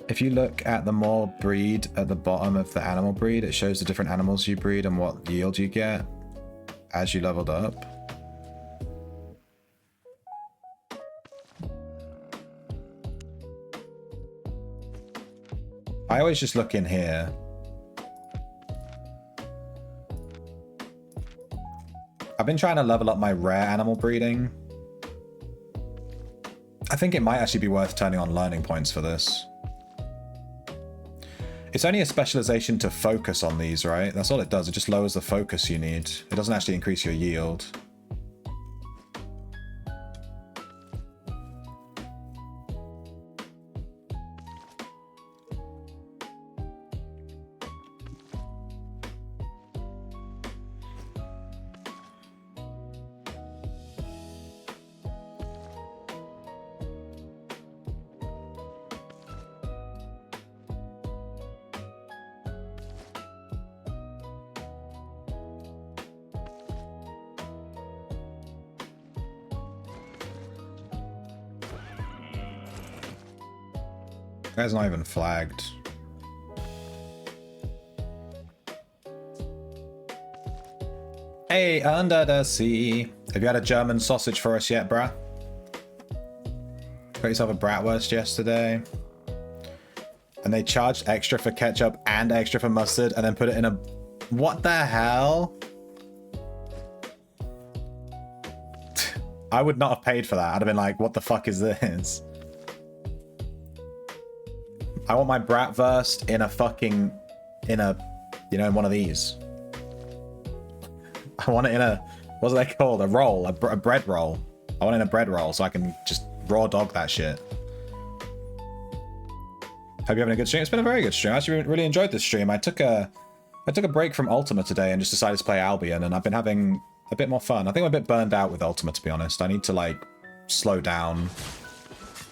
If you look at the more breed at the bottom of the animal breed, it shows the different animals you breed and what yield you get as you leveled up. I always just look in here. I've been trying to level up my rare animal breeding. I think it might actually be worth turning on learning points for this. It's only a specialization to focus on these, right? That's all it does. It just lowers the focus you need. It doesn't actually increase your yield. Guy's not even flagged. Hey, under the sea. Have you had a German sausage for us yet, bruh? Got yourself a bratwurst yesterday. And they charged extra for ketchup and extra for mustard and then put it in a... What the hell? I would not have paid for that. I'd have been like, what the fuck is this? I want my bratwurst in a fucking, in in one of these. I want it in a, what's that called? A roll, a bread roll. I want it in a bread roll so I can just raw dog that shit. Hope you're having a good stream. It's been a very good stream. I actually really enjoyed this stream. I took a break from Ultima today and just decided to play Albion, and I've been having a bit more fun. I think I'm a bit burned out with Ultima, to be honest. I need to, like, slow down.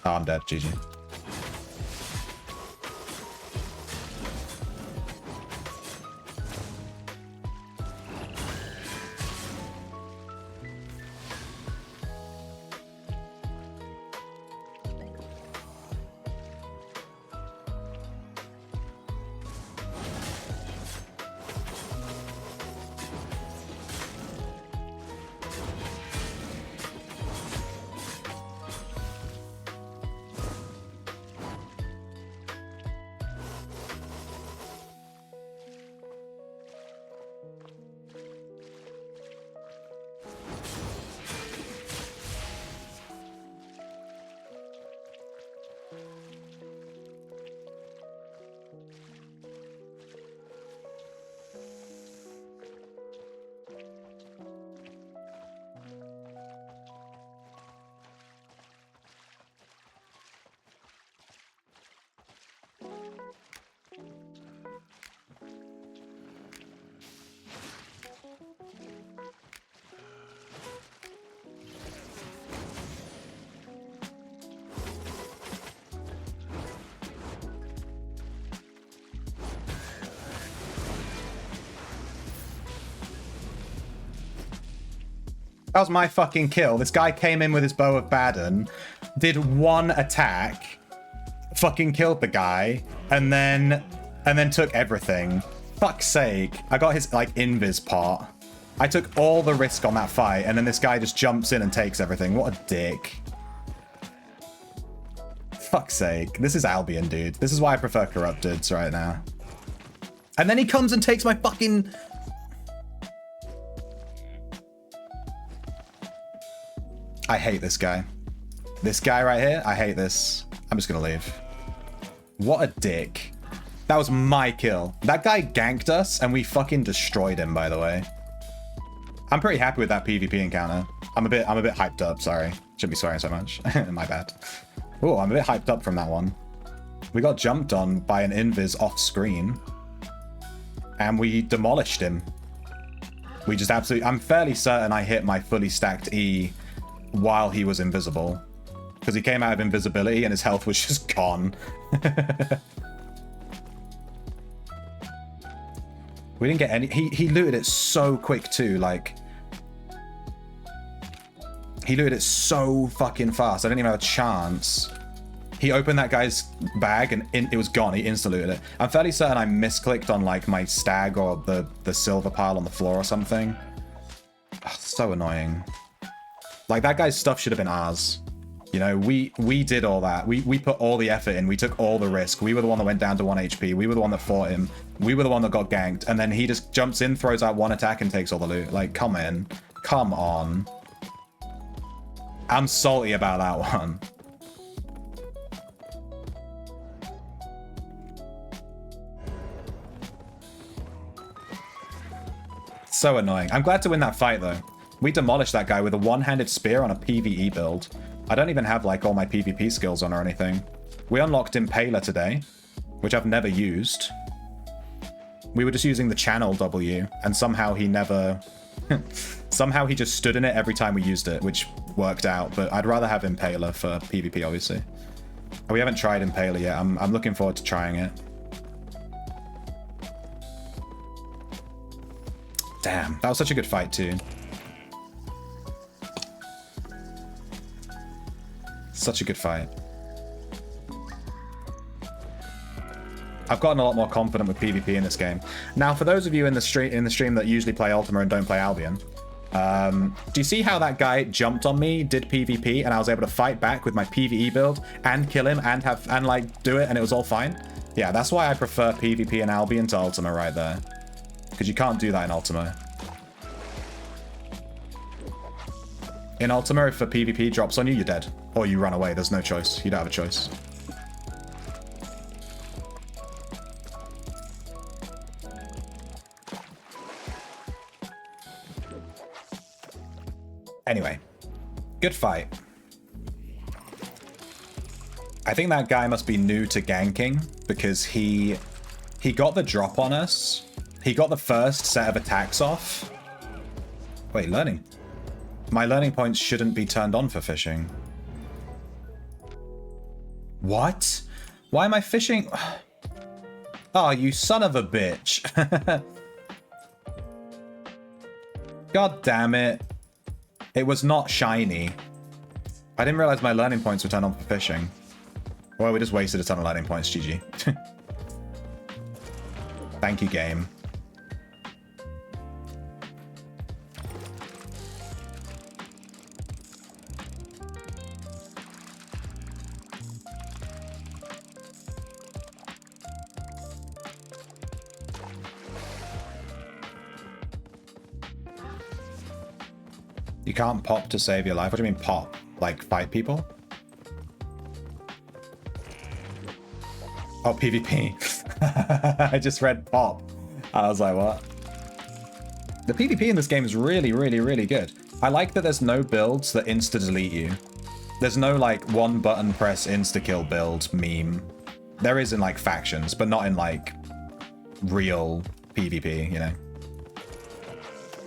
Oh, I'm dead. GG. That was my fucking kill. This guy came in with his bow of Baden, did one attack, fucking killed the guy, and then took everything. Fuck's sake. I got his, like, invis part. I took all the risk on that fight, and then this guy just jumps in and takes everything. What a dick. Fuck's sake. This is Albion, dude. This is why I prefer Corrupteds right now. And then he comes and takes my fucking... I hate this guy. This guy right here, I hate this. I'm just gonna leave. What a dick. That was my kill. That guy ganked us and we fucking destroyed him, by the way. I'm pretty happy with that PvP encounter. I'm a bit hyped up, sorry. Shouldn't be swearing so much. My bad. Oh, I'm a bit hyped up from that one. We got jumped on by an invis off screen. And we demolished him. We just absolutely... I'm fairly certain I hit my fully stacked E while he was invisible. Because he came out of invisibility and his health was just gone. We didn't get any... He looted it so quick too, like... He looted it so fucking fast. I didn't even have a chance. He opened that guy's bag and it was gone. He insta-looted it. I'm fairly certain I misclicked on like my stag or the silver pile on the floor or something. Oh, so annoying. Like that guy's stuff should have been ours. You know, we did all that. We put all the effort in. We took all the risk. We were the one that went down to 1 HP. We were the one that fought him. We were the one that got ganked. And then he just jumps in, throws out one attack and takes all the loot. Like, come in. Come on. I'm salty about that one. So annoying. I'm glad to win that fight, though. We demolished that guy with a one-handed spear on a PvE build. I don't even have, like, all my PvP skills on or anything. We unlocked Impaler today, which I've never used. We were just using the channel W, and somehow he never... somehow he just stood in it every time we used it, which worked out, but I'd rather have Impaler for PvP, obviously. We haven't tried Impaler yet. I'm looking forward to trying it. Damn, that was such a good fight, too. Such a good fight. I've gotten a lot more confident with PvP in this game. Now, for those of you in the stream that usually play Ultima and don't play Albion, do you see how that guy jumped on me, did PvP, and I was able to fight back with my PvE build and kill him and like do it, and it was all fine? Yeah, that's why I prefer PvP in Albion to Ultima right there, because you can't do that in Ultima. In Ultima, if a PvP drops on you, you're dead. Or you run away. There's no choice. You don't have a choice. Anyway, good fight. I think that guy must be new to ganking because he got the drop on us. He got the first set of attacks off. Wait, learning. My learning points shouldn't be turned on for fishing. What? Why am I fishing? Oh, you son of a bitch. God damn it. It was not shiny. I didn't realize my learning points were turned on for fishing. Well, we just wasted a ton of learning points, GG. Thank you, game. You can't pop to save your life. What do you mean pop? Like fight people? Oh, PvP. I just read pop. I was like, what? The PvP in this game is really, really, really good. I like that there's no builds that insta-delete you. There's no like one button press insta-kill build meme. There is in like factions, but not in like real PvP, you know?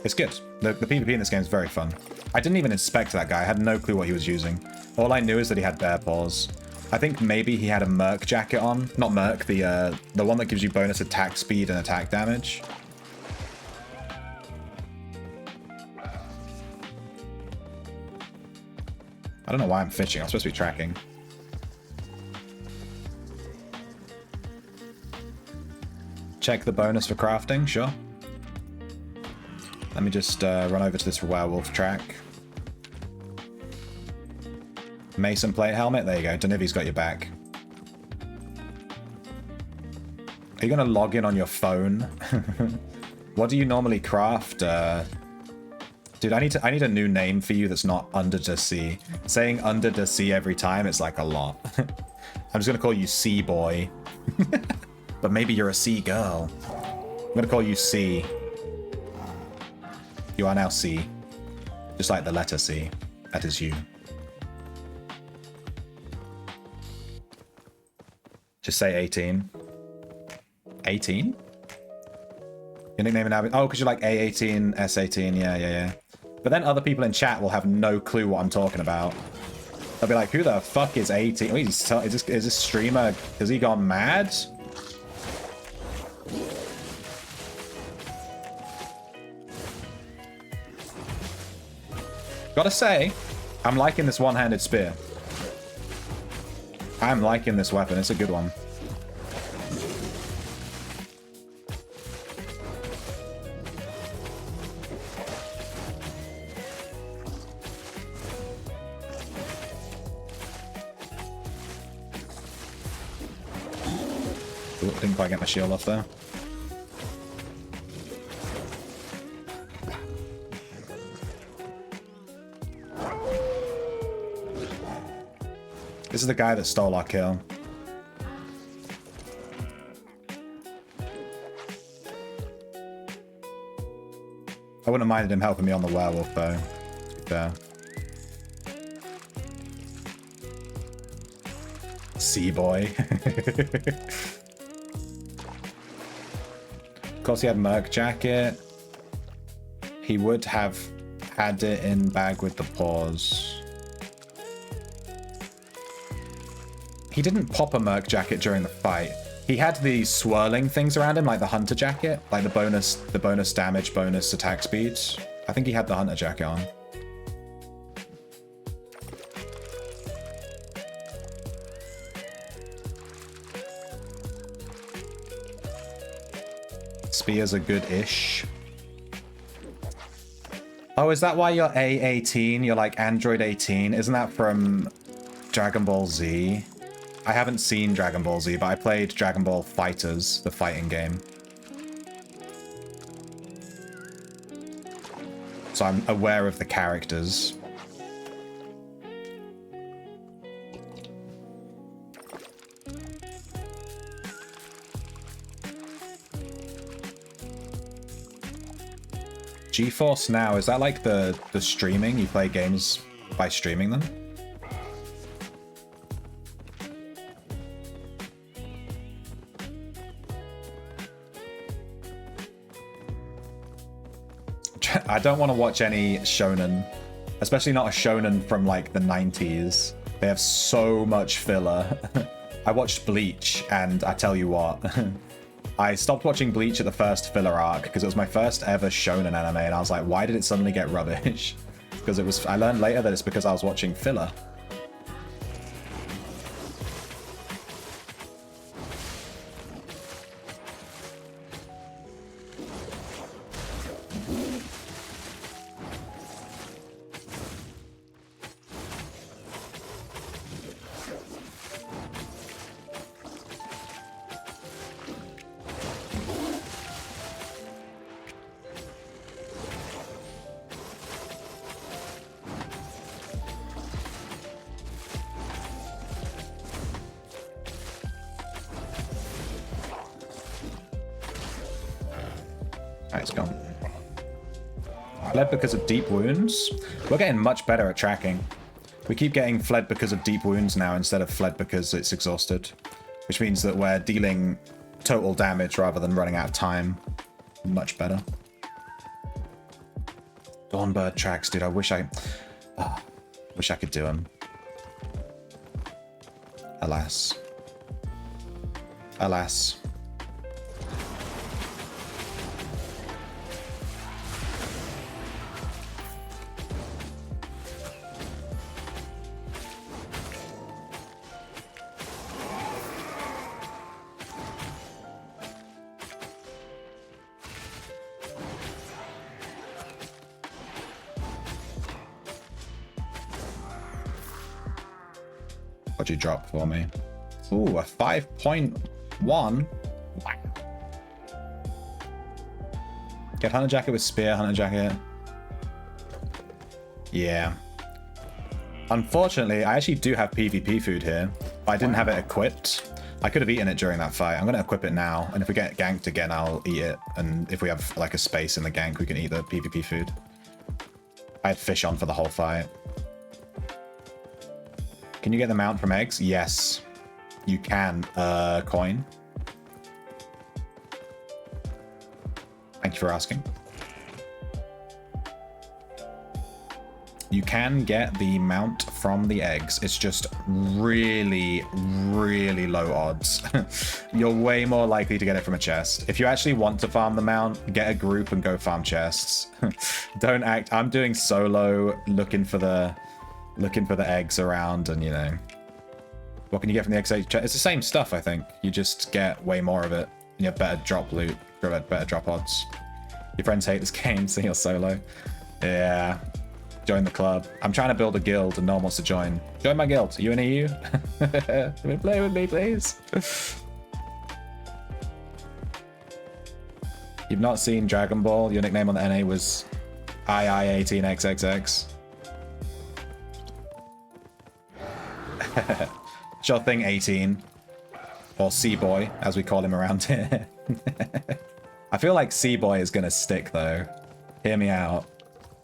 It's good. The PvP in this game is very fun. I didn't even inspect that guy. I had no clue what he was using. All I knew is that he had bear paws. I think maybe he had a Merc jacket on. Not Merc, the one that gives you bonus attack speed and attack damage. I don't know why I'm fishing. I'm supposed to be tracking. Check the bonus for crafting, sure. Let me just run over to this werewolf track. Mason plate helmet, there you go. Danivi's got your back. Are you gonna log in on your phone? What do you normally craft? Dude, I need a new name for you that's not Under the Sea. Saying Under the Sea every time, it's like a lot. I'm just gonna call you Sea Boy. But maybe you're a sea girl. I'm gonna call you C. You are now C. Just like the letter C. That is you. Just say 18. 18? Your nickname in Albion? Oh, because you're like A18, S18, yeah. But then other people in chat will have no clue what I'm talking about. They'll be like, who the fuck is 18? Wait, is this streamer, has he gone mad? Gotta say, I'm liking this one-handed spear. I'm liking this weapon, it's a good one. Ooh, didn't quite get my shield off there. This is the guy that stole our kill. I wouldn't have minded him helping me on the werewolf though, to be fair. Sea boy. Of course he had Merc Jacket. He would have had it in bag with the paws. He didn't pop a Merc Jacket during the fight. He had these swirling things around him, like the Hunter Jacket, like the bonus damage, bonus attack speeds. I think he had the Hunter Jacket on. Spears are good-ish. Oh, is that why you're A18? You're like Android 18? Isn't that from Dragon Ball Z? I haven't seen Dragon Ball Z, but I played Dragon Ball Fighters, the fighting game. So I'm aware of the characters. GeForce Now, is that like the streaming? You play games by streaming them? I don't want to watch any shonen, especially not a shonen from like the 90s. They have so much filler. I watched Bleach, and I tell you what, I stopped watching Bleach at the first filler arc because it was my first ever shonen anime, and I was like, why did it suddenly get rubbish? Because it was. I learned later that it's because I was watching filler. It's gone. Fled because of deep wounds. We're getting much better at tracking. We keep getting fled because of deep wounds now instead of fled because it's exhausted. Which means that we're dealing total damage rather than running out of time. Much better. Dawnbird tracks, dude. I wish I could do them. Alas. Alas. would you drop for me? Ooh, a 5.1. Wow. Get Hunter Jacket with Spear, Hunter Jacket. Yeah. Unfortunately, I actually do have PvP food here, but I didn't have it equipped. I could have eaten it during that fight. I'm going to equip it now, and if we get ganked again, I'll eat it. And if we have like a space in the gank, we can eat the PvP food. I had fish on for the whole fight. Can you get the mount from eggs? Yes, you can. Coin. Thank you for asking. You can get the mount from the eggs. It's just really, really low odds. You're way more likely to get it from a chest. If you actually want to farm the mount, get a group and go farm chests. Don't act. I'm doing solo, looking for the eggs around, and you know. What can you get from the eggs? It's the same stuff, I think. You just get way more of it. And you have better drop loot, better drop odds. Your friends hate this game, so you're solo. Yeah. Join the club. I'm trying to build a guild and no one wants to join. Join my guild. Are you in EU? Play with me, please. You've not seen Dragon Ball? Your nickname on the NA was II18XXX. Sure thing, 18. Or C-Boy, as we call him around here. I feel like C-Boy is going to stick, though. Hear me out.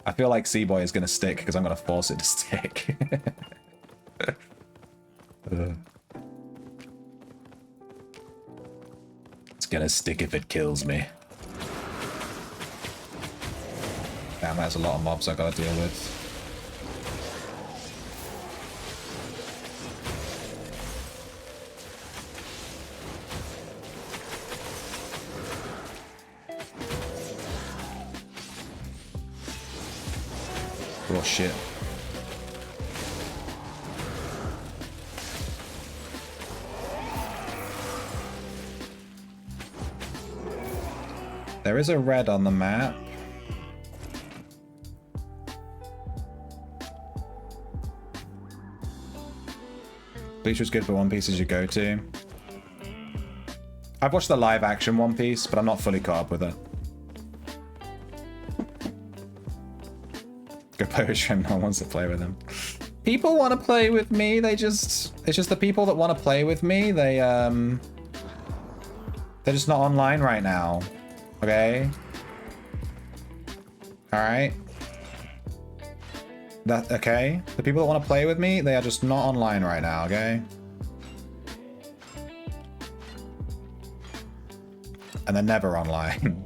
I feel like C-Boy is going to stick because I'm going to force it to stick. It's going to stick if it kills me. Damn, that's a lot of mobs I got to deal with. Oh shit. There is a red on the map. Bleach was good, but One Piece is your go-to. I've watched the live action One Piece, but I'm not fully caught up with it. Go play with Shrimp, no one wants to play with him. People want to play with me, it's just the people that want to play with me, they're just not online right now. Okay? Alright? Okay? The people that want to play with me, they are just not online right now, okay? And they're never online.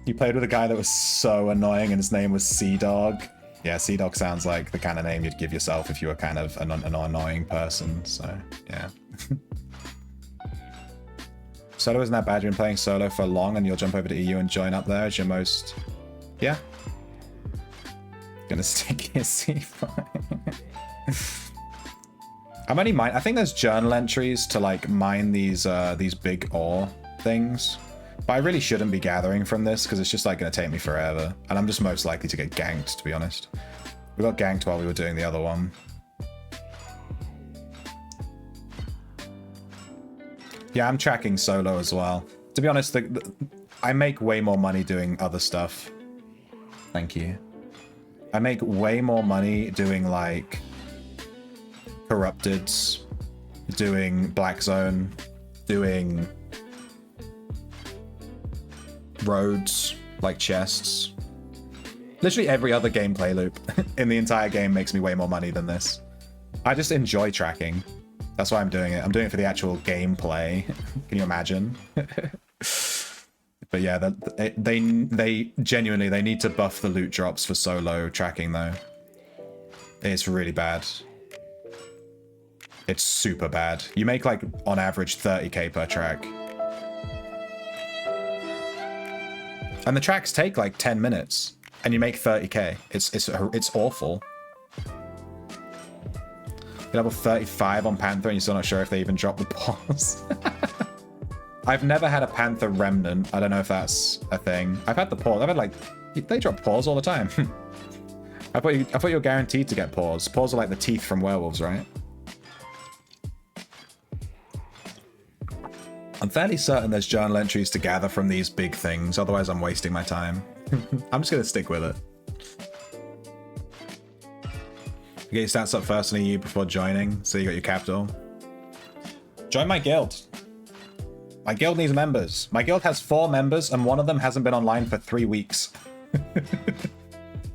You played with a guy that was so annoying and his name was Sea Dog. Yeah, Sea Dog sounds like the kind of name you'd give yourself if you were kind of an annoying person, so yeah. Solo isn't that bad. You've been playing solo for long and you'll jump over to EU and join up there as your most... Yeah. Gonna stick your C5. I'm only I think there's journal entries to like mine these big ore things. But I really shouldn't be gathering from this because it's just like going to take me forever. And I'm just most likely to get ganked, to be honest. We got ganked while we were doing the other one. Yeah, I'm tracking solo as well. To be honest, I make way more money doing other stuff. Thank you. I make way more money doing like Corrupteds, doing Black Zone, doing roads, like chests. Literally every other gameplay loop in the entire game makes me way more money than this. I just enjoy tracking. That's why I'm doing it. I'm doing it for the actual gameplay. Can you imagine? But yeah, they genuinely, they need to buff the loot drops for solo tracking though. It's really bad. It's super bad. You make like on average 30k per track. And the tracks take like 10 minutes and you make 30k. It's awful. You're level 35 on Panther and you're still not sure if they even drop the boss. I've never had a Panther Remnant. I don't know if that's a thing. I've had the pause. I've had like They drop paws all the time. I thought you were guaranteed to get paws. Paws are like the teeth from werewolves, right? I'm fairly certain there's journal entries to gather from these big things, otherwise I'm wasting my time. I'm just gonna stick with it. You get your stats up first in EU before joining, so you got your capital. Join my guild. My guild needs members. My guild has 4 members, and one of them hasn't been online for 3 weeks.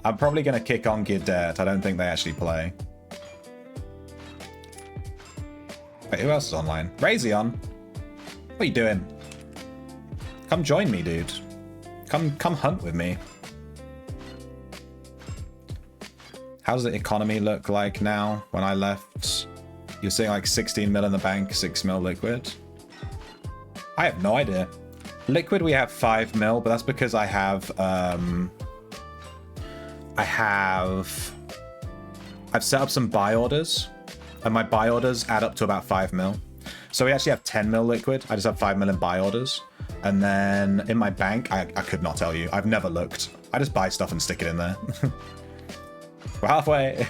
I'm probably gonna kick on Gidet. I don't think they actually play. Wait, who else is online? Razion. What are you doing? Come join me, dude. Come hunt with me. How does the economy look like now? When I left, you're seeing like 16 mil in the bank, 6 mil liquid. I have no idea. Liquid, we have 5 mil, but that's because I've set up some buy orders, and my buy orders add up to about 5 mil. So we actually have 10 mil liquid. I just have 5 mil in buy orders. And then in my bank, I could not tell you. I've never looked. I just buy stuff and stick it in there. We're halfway.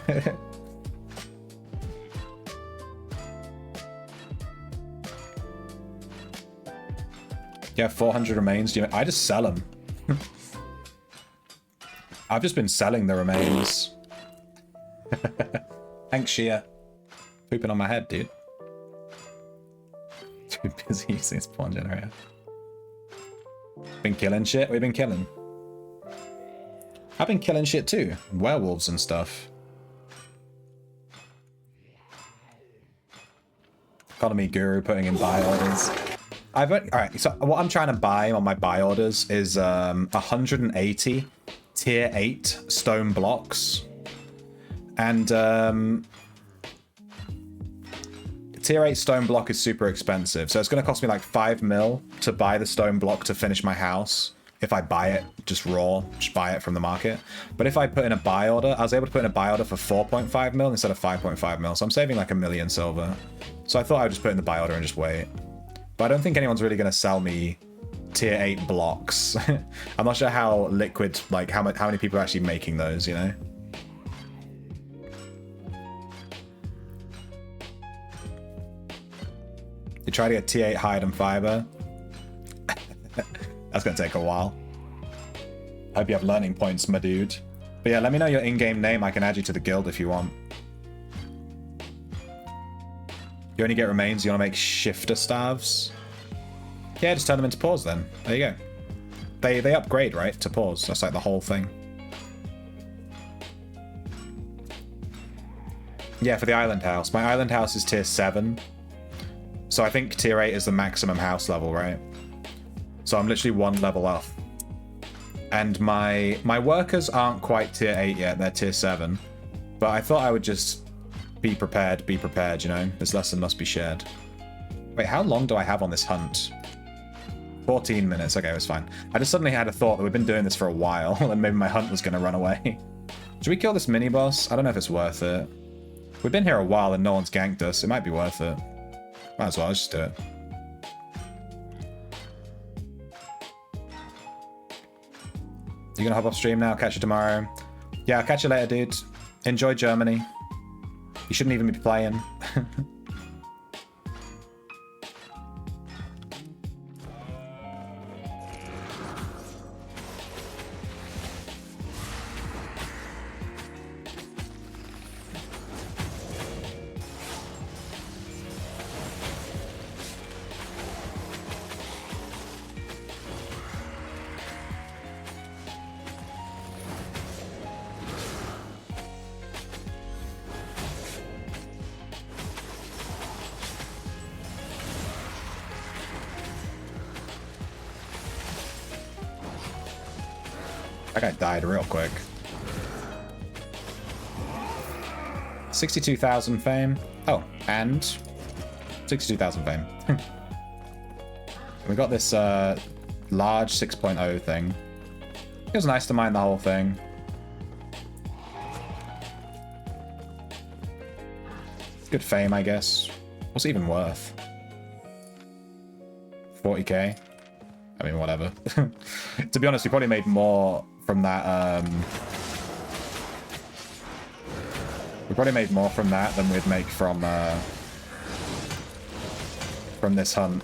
Yeah, 400 remains. I just sell them. I've just been selling the remains. Thanks, Shia. Pooping on my head, dude. Too busy using a spawn generator. Been killing shit? We've been killing. I've been killing shit too. Werewolves and stuff. Economy guru putting in buy orders. Alright, so what I'm trying to buy on my buy orders is 180 tier 8 stone blocks. And tier 8 stone block is super expensive. So it's going to cost me like 5 mil to buy the stone block to finish my house. If I buy it just raw, just buy it from the market. But if I put in a buy order, I was able to put in a buy order for 4.5 mil instead of 5.5 mil. So I'm saving like 1 million silver. So I thought I would just put in the buy order and just wait. But I don't think anyone's really going to sell me tier 8 blocks. I'm not sure how liquid, like how many people are actually making those, you know? You try to get T8 hide and fiber. That's going to take a while. Hope you have learning points, my dude. But yeah, let me know your in-game name. I can add you to the guild if you want. You only get remains. You want to make shifter staves? Yeah, just turn them into paws then. There you go. They upgrade, right, to paws. That's like the whole thing. Yeah, for the island house. My island house is tier 7. So I think tier 8 is the maximum house level, right? So I'm literally 1 level off. And my workers aren't quite tier 8 yet, they're tier 7. But I thought I would just be prepared, you know? This lesson must be shared. Wait, how long do I have on this hunt? 14 minutes, okay, it was fine. I just suddenly had a thought that we've been doing this for a while, and maybe my hunt was going to run away. Should we kill this mini-boss? I don't know if it's worth it. We've been here a while and no one's ganked us. It might be worth it. Might as well, let's just do it. You gonna hop off stream now? Catch you tomorrow. Yeah, I'll catch you later, dude. Enjoy Germany. You shouldn't even be playing. That guy died real quick. 62,000 fame. Oh, and 62,000 fame. We got this large 6.0 thing. It was nice to mine the whole thing. Good fame, I guess. What's it even worth? 40k? I mean, whatever. To be honest, we probably made more from that. We probably made more from that than we'd make from this hunt,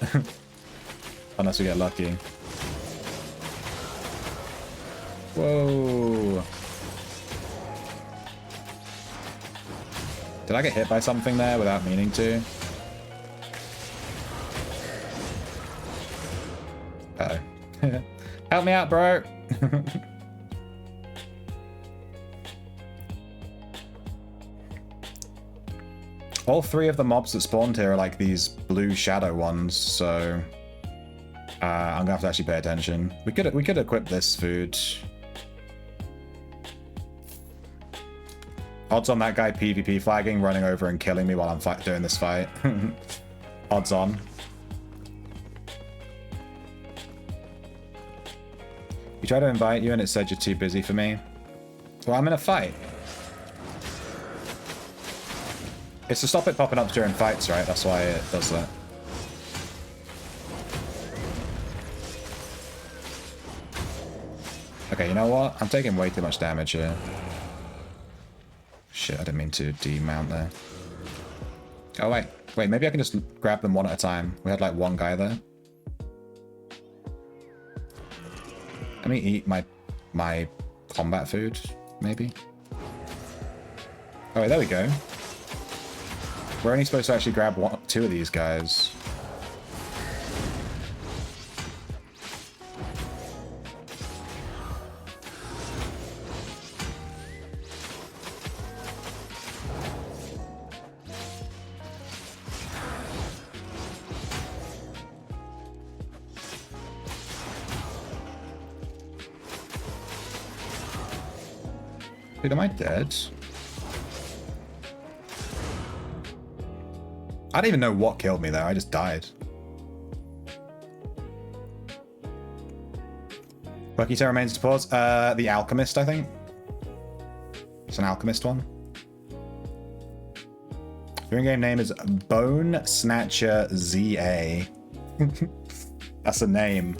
unless we get lucky. Whoa! Did I get hit by something there without meaning to? Uh-oh. Help me out, bro! All three of the mobs that spawned here are like these blue shadow ones, so I'm gonna have to actually pay attention. We could equip this food. Odds on that guy PvP flagging, running over and killing me while I'm doing this fight. Odds on. We tried to invite you and it said you're too busy for me. Well, I'm in a fight. It's to stop it popping up during fights, right? That's why it does that. Okay, you know what? I'm taking way too much damage here. Shit, I didn't mean to demount there. Oh, wait. Wait, maybe I can just grab them one at a time. We had, like, one guy there. Let me eat my combat food, maybe. Oh, wait, there we go. We're only supposed to actually grab two of these guys. Dude, am I dead? I don't even know what killed me there. I just died. Workita remains to pause. The Alchemist, I think. It's an Alchemist one. Your in-game name is Bone Snatcher ZA. That's a name.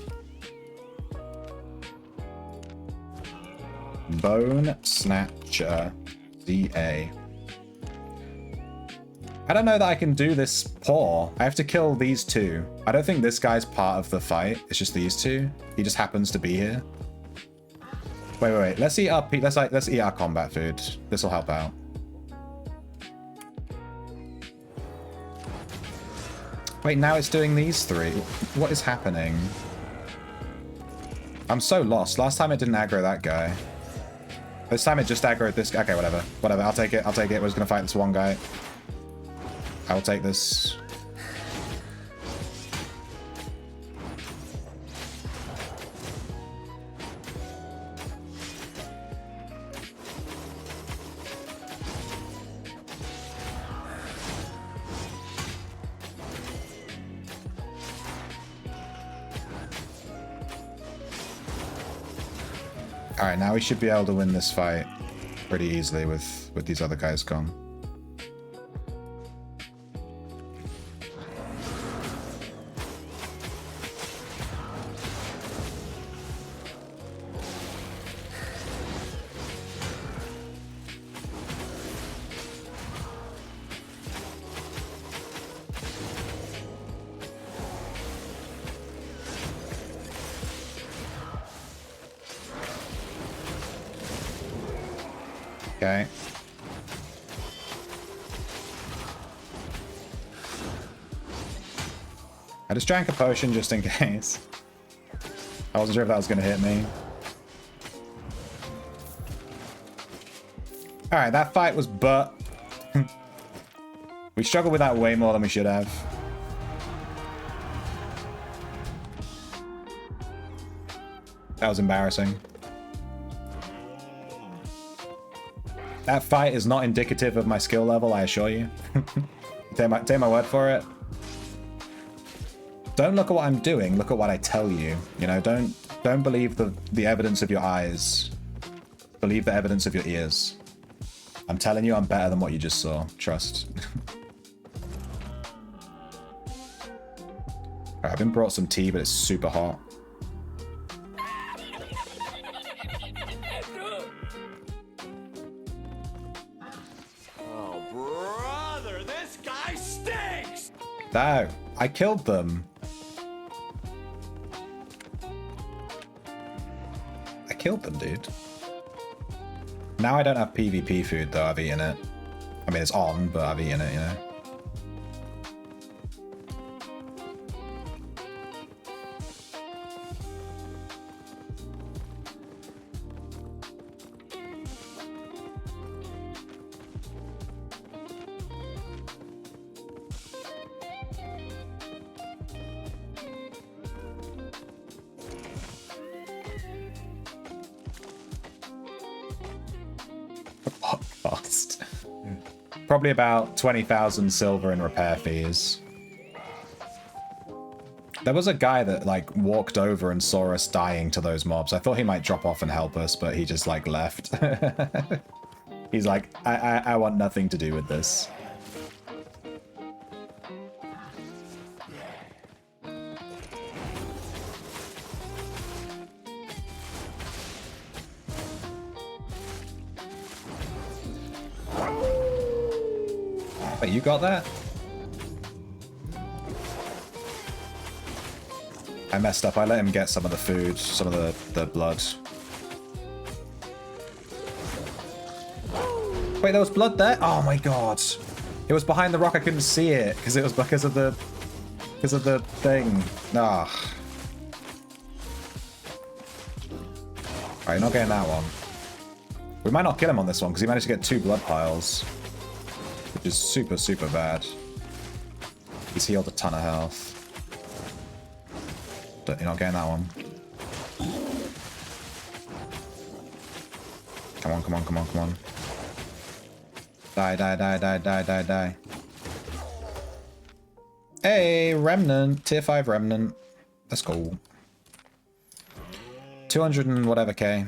Bone Snatcher ZA. I don't know that I can do this poor. I have to kill these two. I don't think this guy's part of the fight. It's just these two. He just happens to be here. Wait. Let's eat our let's eat our combat food. This will help out. Wait, now it's doing these three. What is happening? I'm so lost. Last time it didn't aggro that guy. This time it just aggroed this guy. Okay, whatever. Whatever. I'll take it. We're just gonna fight this one guy. I'll take this. Alright, now we should be able to win this fight pretty easily with these other guys gone. Okay. I just drank a potion just in case. I wasn't sure if that was going to hit me. Alright, that fight was butt. We struggled with that way more than we should have. That was embarrassing. That fight is not indicative of my skill level, I assure you. Take my word for it. Don't look at what I'm doing, look at what I tell you. You know, don't believe the evidence of your eyes. Believe the evidence of your ears. I'm telling you I'm better than what you just saw. Trust. Alright, I've been brought some tea, but it's super hot. No, I killed them. I killed them, dude. Now I don't have PvP food, though. I've eaten it. I mean, it's on, but I've eaten it, you know? Podcast. Probably about 20,000 silver in repair fees. There was a guy that like walked over and saw us dying to those mobs. I thought he might drop off and help us, but he just like left. He's like, I want nothing to do with this. Wait, you got that? I messed up. I let him get some of the food, some of the blood. Wait, there was blood there? Oh my god. It was behind the rock. I couldn't see it because it was because of the thing. Ah. Alright, not getting that one. We might not kill him on this one because he managed to get 2 blood piles. Which is super, super bad. He's healed a ton of health. You're not getting that one. Come on, come on, come on, come on. Die, die, die, die, die, die, die. Hey, Remnant. Tier 5 Remnant. That's cool. 200 and whatever K.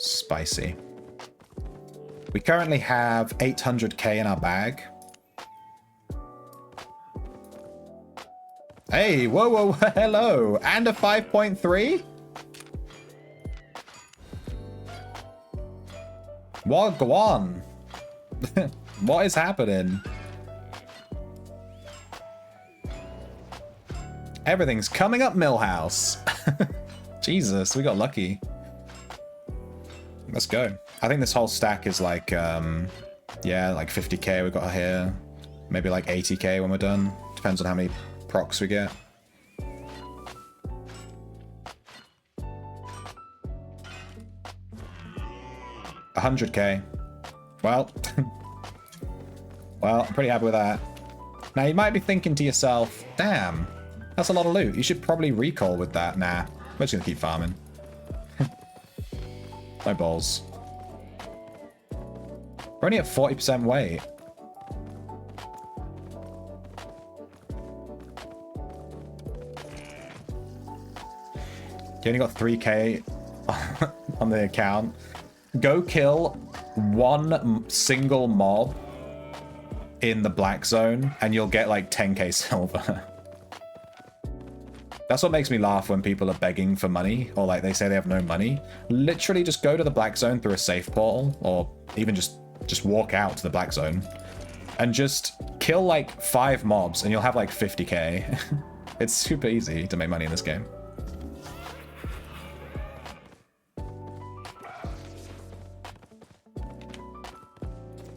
Spicy. We currently have 800k in our bag. Hey, whoa, whoa, hello. And a 5.3? What? Go on. What is happening? Everything's coming up Millhouse. Jesus, we got lucky. Let's go. I think this whole stack is like, yeah, like 50k we got here. Maybe like 80k when we're done. Depends on how many procs we get. $100k. Well, well, I'm pretty happy with that. Now you might be thinking to yourself, damn, that's a lot of loot. You should probably recall with that. Nah, we're just gonna keep farming. No balls. We're only at 40% weight. You only got 3k on the account. Go kill one single mob in the black zone and you'll get like 10k silver. That's what makes me laugh when people are begging for money or like they say they have no money. Literally just go to the black zone through a safe portal or even just walk out to the black zone and just kill like 5 mobs and you'll have like 50k. It's super easy to make money in this game.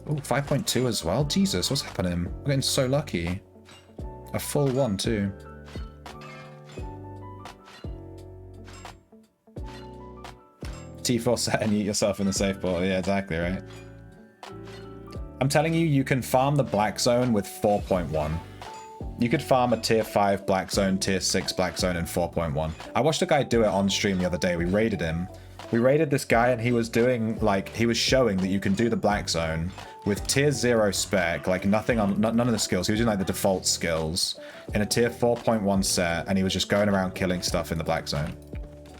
Oh, 5.2 as well? Jesus, what's happening? We're getting so lucky. A full one too. T4 set and eat yourself in the safe portal. Yeah, exactly, right? I'm telling you, you can farm the black zone with 4.1. You could farm a tier 5 black zone, tier 6 black zone in 4.1. I watched a guy do it on stream the other day. We raided him. We raided this guy and he was doing, like, he was showing that you can do the black zone with tier 0 spec, like nothing on, none of the skills. He was doing like the default skills in a tier 4.1 set and he was just going around killing stuff in the black zone.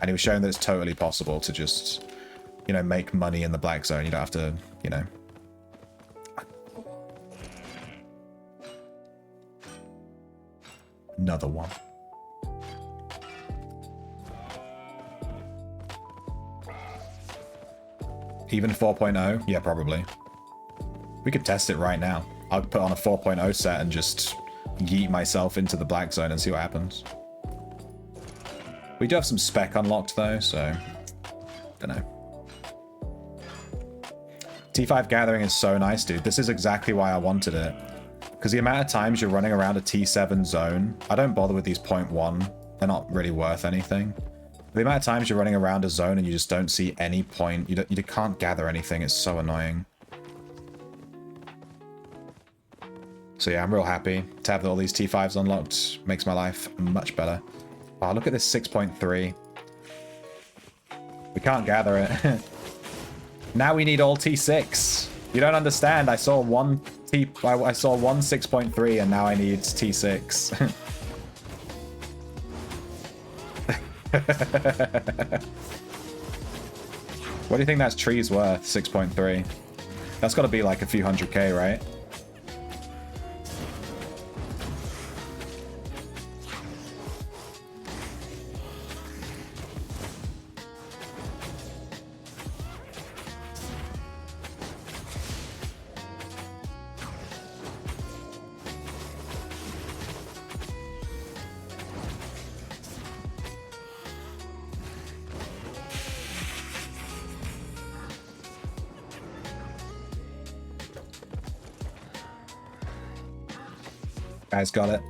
And he was showing that it's totally possible to just, you know, make money in the black zone. You don't have to, you know. Another one. Even 4.0? Yeah, probably. We could test it right now. I'll put on a 4.0 set and just yeet myself into the black zone and see what happens. We do have some spec unlocked though, so don't know. T5 gathering is so nice, dude. This is exactly why I wanted it. Because the amount of times you're running around a T7 zone, I don't bother with these 0.1. They're not really worth anything. The amount of times you're running around a zone and you just don't see any point, you can't gather anything. It's so annoying. So yeah, I'm real happy to have all these T5s unlocked. Makes my life much better. Wow, look at this 6.3. We can't gather it. Now we need all T6. You don't understand. I saw one 6.3 and now I need T6. What do you think that tree's worth? 6.3. That's got to be like a few 100k, right? Guys got it.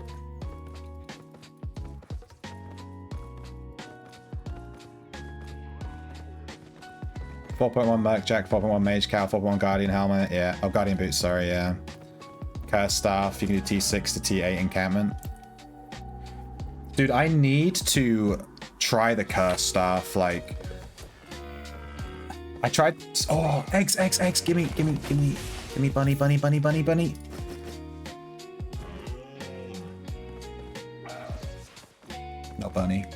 .4.1 Merc Jack, 4.1 Mage Cow, 4.1 Guardian Helmet. Yeah. Oh, Guardian Boots, sorry, yeah. Curse Staff, you can do T6 to T8 encampment. Dude, I need to try the Curse Staff, like... I tried... Oh, eggs. Give me bunny. No bunny.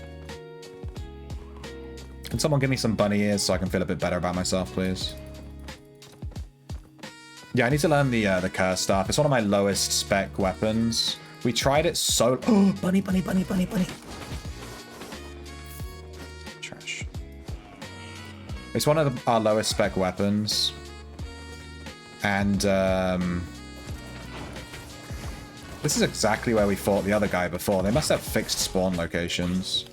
Can someone give me some bunny ears so I can feel a bit better about myself, please? Yeah, I need to learn the curse staff. It's one of my lowest spec weapons. We tried it so... Oh, bunny. Trash. It's one of our lowest spec weapons. And, this is exactly where we fought the other guy before. They must have fixed spawn locations.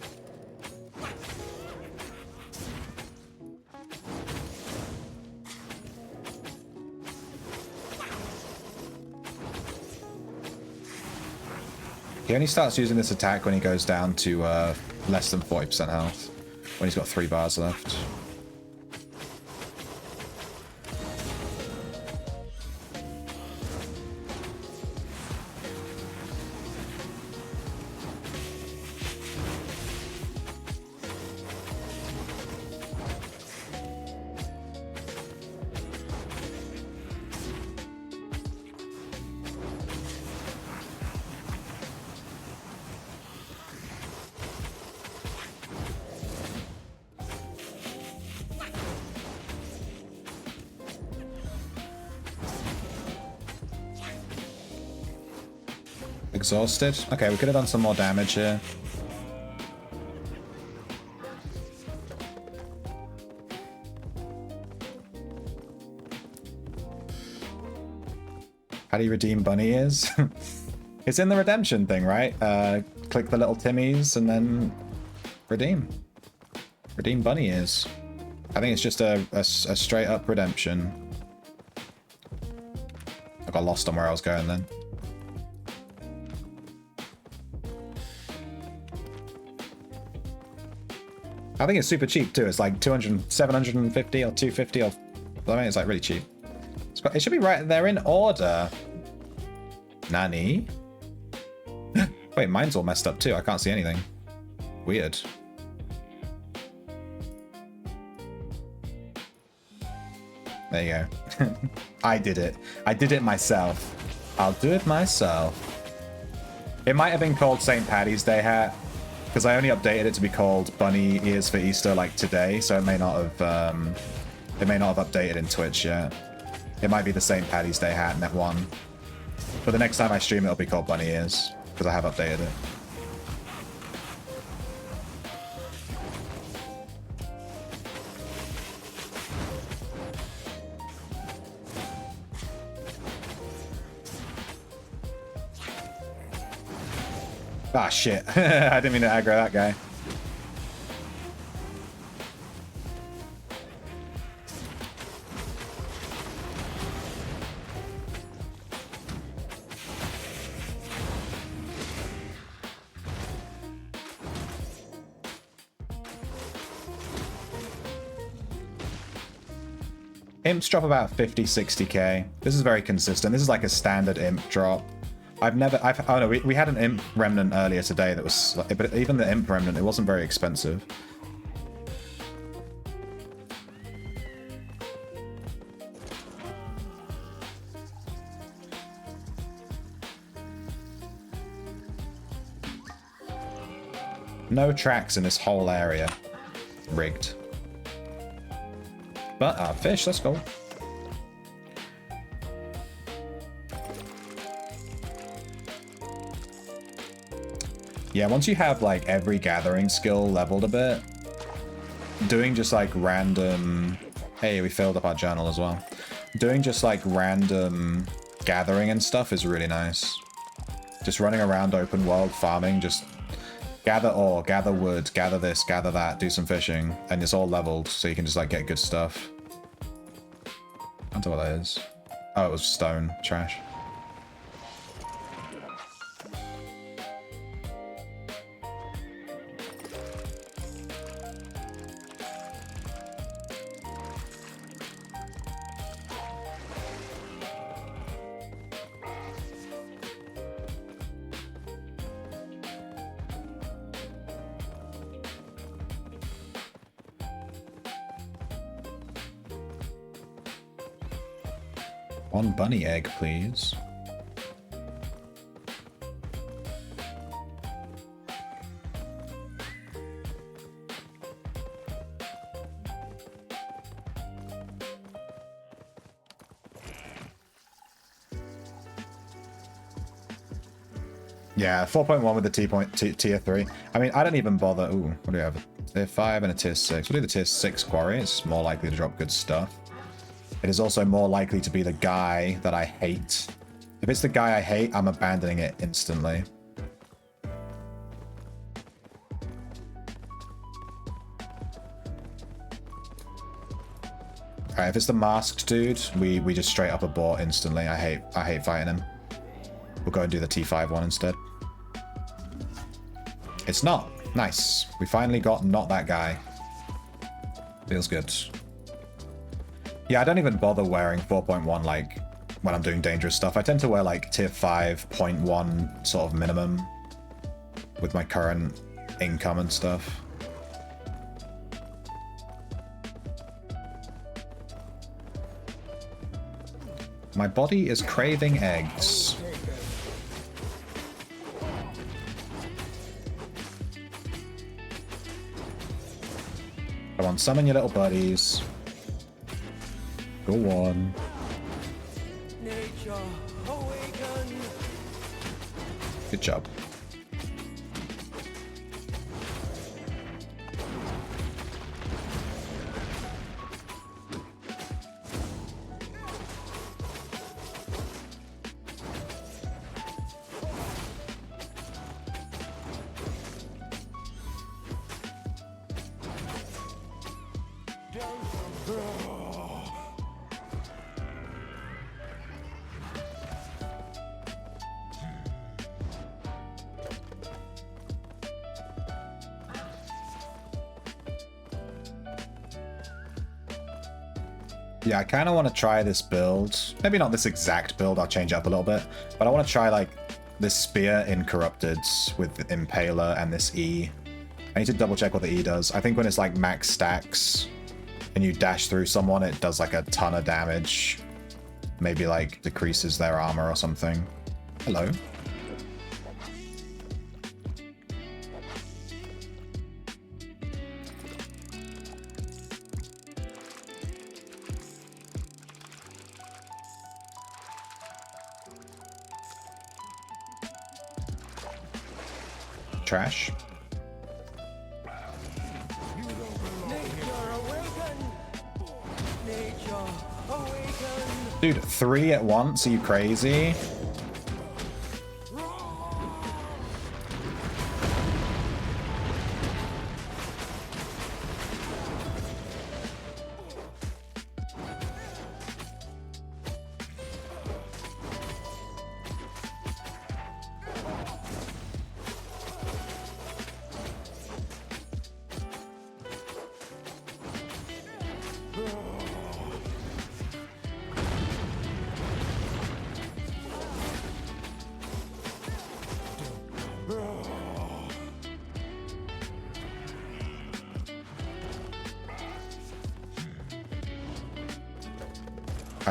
He only starts using this attack when he goes down to less than 40% health. When he's got 3 bars left. Exhausted? Okay, we could have done some more damage here. How do you redeem bunny ears? It's in the redemption thing, right? Click the little Timmies and then redeem. Redeem bunny ears. I think it's just a straight up redemption. I got lost on where I was going then. I think it's super cheap too. It's like 200, 750 or 250 or... I mean, it's like really cheap. It should be right there in order. Nani? Wait, mine's all messed up too. I can't see anything. Weird. There you go. I did it. I did it myself. I'll do it myself. It might have been called St. Paddy's Day hat, because I only updated it to be called Bunny Ears for Easter like today, so it may not have updated in Twitch yet. It might be the St. Paddy's Day hat, net one. But the next time I stream, it'll be called Bunny Ears, because I have updated it. Ah, shit. I didn't mean to aggro that guy. Imps drop about 50, 60k. This is very consistent. This is like a standard imp drop. Oh no, we had an imp remnant earlier today that was, but even the imp remnant, it wasn't very expensive. No tracks in this whole area. Rigged. But, fish, let's go. Yeah, once you have, like, every gathering skill leveled a bit, doing just, like, random... Hey, we filled up our journal as well. Doing just, like, random gathering and stuff is really nice. Just running around open world farming, just gather ore, gather wood, gather this, gather that, do some fishing, and it's all leveled, so you can just, like, get good stuff. I don't know what that is. Oh, it was stone. Trash. One bunny egg, please. Yeah, 4.1 with the tier 3. I mean, I don't even bother. Ooh, what do we have? Tier 5 and a tier 6. We'll do the tier 6 quarry. It's more likely to drop good stuff. It is also more likely to be the guy that I hate. If it's the guy I hate, I'm abandoning it instantly. Alright, if it's the masked dude, we just straight up abort instantly. I hate fighting him. We'll go and do the T5 one instead. It's not. Nice. We finally got not that guy. Feels good. Yeah, I don't even bother wearing 4.1 like when I'm doing dangerous stuff. I tend to wear like tier 5.1 sort of minimum with my current income and stuff. My body is craving eggs. Come on, summon your little buddies. Go on. Nature, awaken. Good job. Yeah, I kind of want to try this build. Maybe not this exact build, I'll change it up a little bit. But I want to try, like, this spear in Corrupteds with Impaler and this E. I need to double check what the E does. I think when it's, like, max stacks and you dash through someone, it does, like, a ton of damage. Maybe, like, decreases their armor or something. Hello. Trash. Dude, 3 at once? Are you crazy? I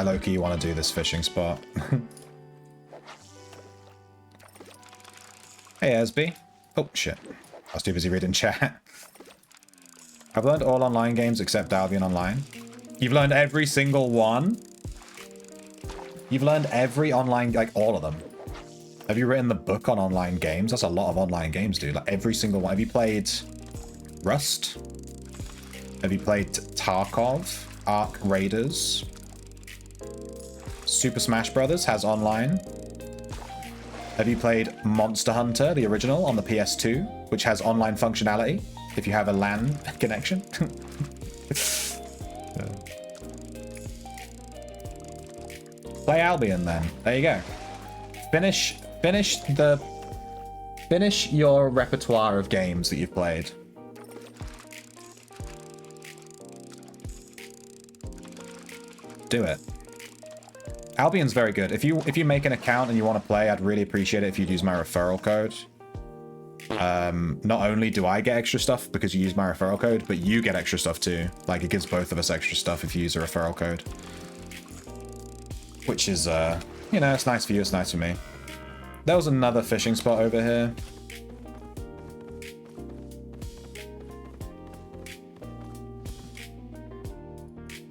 low-key want to do this fishing spot. Hey, Esby. Oh, shit. I was too busy reading chat. I've learned all online games except Albion Online. You've learned every single one? You've learned every online, like all of them. Have you written the book on online games? That's a lot of online games, dude. Like every single one. Have you played Rust? Have you played Tarkov? Ark Raiders? Super Smash Brothers has online. Have you played Monster Hunter, the original, on the PS2, which has online functionality if you have a LAN connection? Play Albion then. There you go. Finish your repertoire of games that you've played. Do it. Albion's very good. If you make an account and you want to play, I'd really appreciate it if you'd use my referral code. Not only do I get extra stuff because you use my referral code, but you get extra stuff too. Like, it gives both of us extra stuff if you use a referral code. Which is, you know, it's nice for you, it's nice for me. There was another fishing spot over here.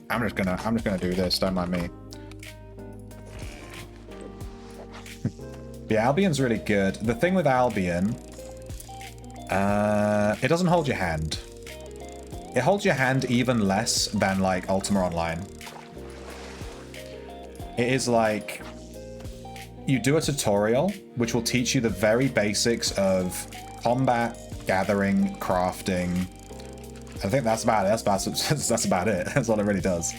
I'm just gonna do this, don't mind me. Yeah, Albion's really good. The thing with Albion, it doesn't hold your hand. It holds your hand even less than, like, Ultima Online. It is like, you do a tutorial, which will teach you the very basics of combat, gathering, crafting. I think that's about it. That's about it. That's all it really does.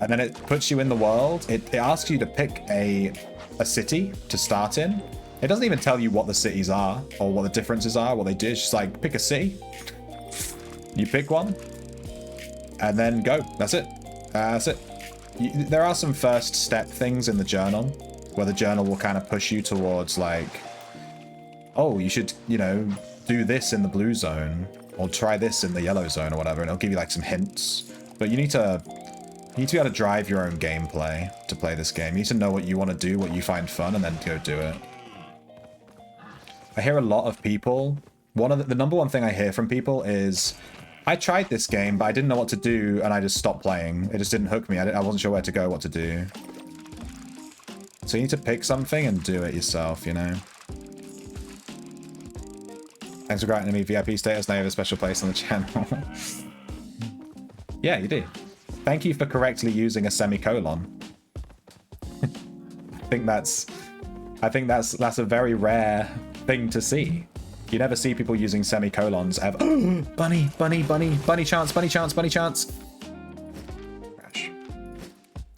And then it puts you in the world. It asks you to pick a city to start in. It doesn't even tell you what the cities are or what the differences are, what they do. It's just like, pick a city. You pick one and then go. That's it. That's it. There are some first step things in the journal where the journal will kind of push you towards, like, oh, you should, you know, do this in the blue zone or try this in the yellow zone or whatever. And it'll give you like some hints, but you need to be able to drive your own gameplay to play this game. You need to know what you want to do, what you find fun, and then go do it. I hear a lot of people, the number one thing I hear from people is, I tried this game, but I didn't know what to do, and I just stopped playing. It just didn't hook me. I wasn't sure where to go, what to do. So you need to pick something and do it yourself, you know? Thanks for granting me VIP status. Now you have a special place on the channel. Yeah, you do. Thank you for correctly using a semicolon. I think that's a very rare thing to see. You never see people using semicolons ever. Bunny, bunny, bunny, bunny chance, bunny chance, bunny chance. Trash.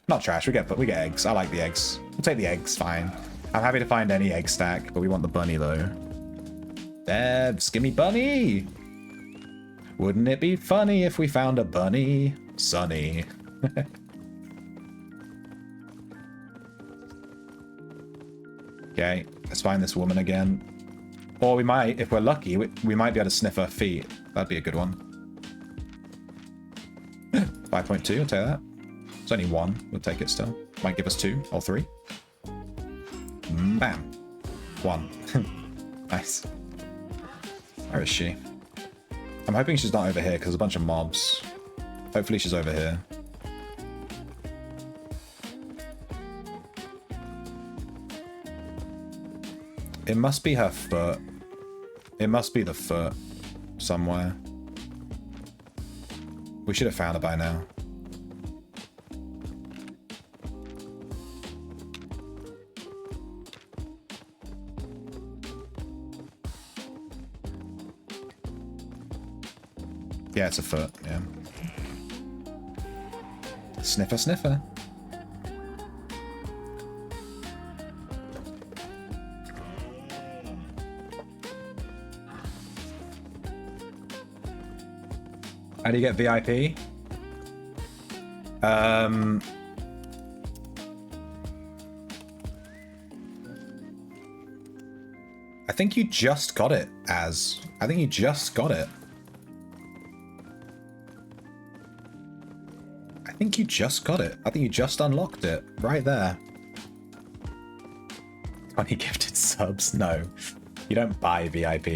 Not trash, we get eggs. I like the eggs. We'll take the eggs, fine. I'm happy to find any egg stack, but we want the bunny though. Devs, give me bunny! Wouldn't it be funny if we found a bunny? Sunny. Okay, let's find this woman again. Or we might, if we're lucky, we might be able to sniff her feet. That'd be a good one. 5.2, I'll take that. It's only one, we'll take it still. Might give us 2 or 3. Bam. 1. Nice. Where is she? I'm hoping she's not over here because there's a bunch of mobs. Hopefully she's over here. It must be her foot. It must be the foot somewhere. We should have found her by now. Yeah, it's a foot, yeah. Sniffer, sniffer. How do you get VIP? I think you just got it, Az. I think you just got it. I think you just got it. I think you just unlocked it. Right there. 20 gifted subs? No. You don't buy VIP.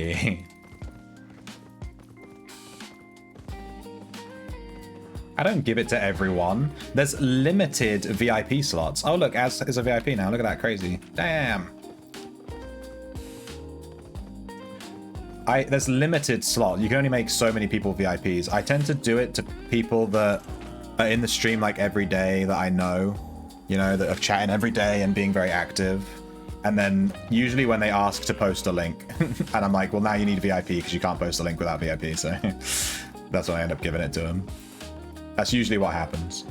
I don't give it to everyone. There's limited VIP slots. Oh, look, Az is a VIP now. Look at that. Crazy. Damn. There's limited slot. You can only make so many people VIPs. I tend to do it to people that are in the stream like every day that I know, you know, that are chatting every day and being very active. And then usually when they ask to post a link, and I'm like, well, now you need VIP because you can't post a link without VIP. So that's when I end up giving it to them. That's usually what happens.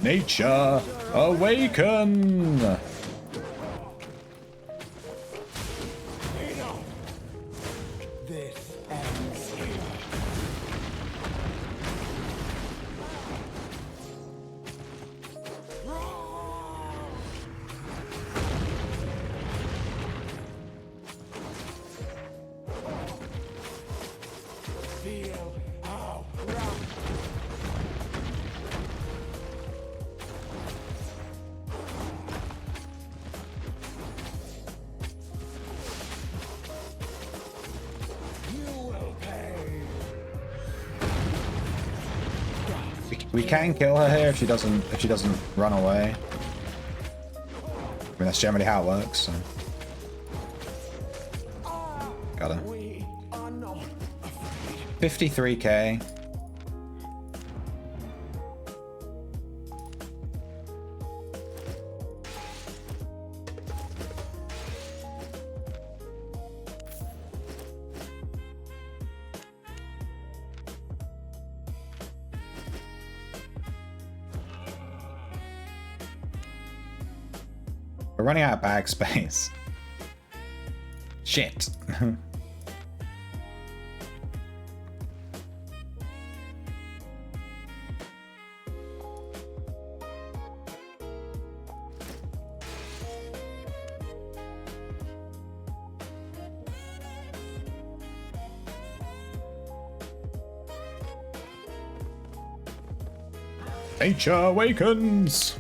Nature, awaken! This ends here. Feel our wrath. We can kill her here if she doesn't run away. I mean, that's generally how it works. So. Got her. 53k. We're running out of bag space. Shit. Nature awakens.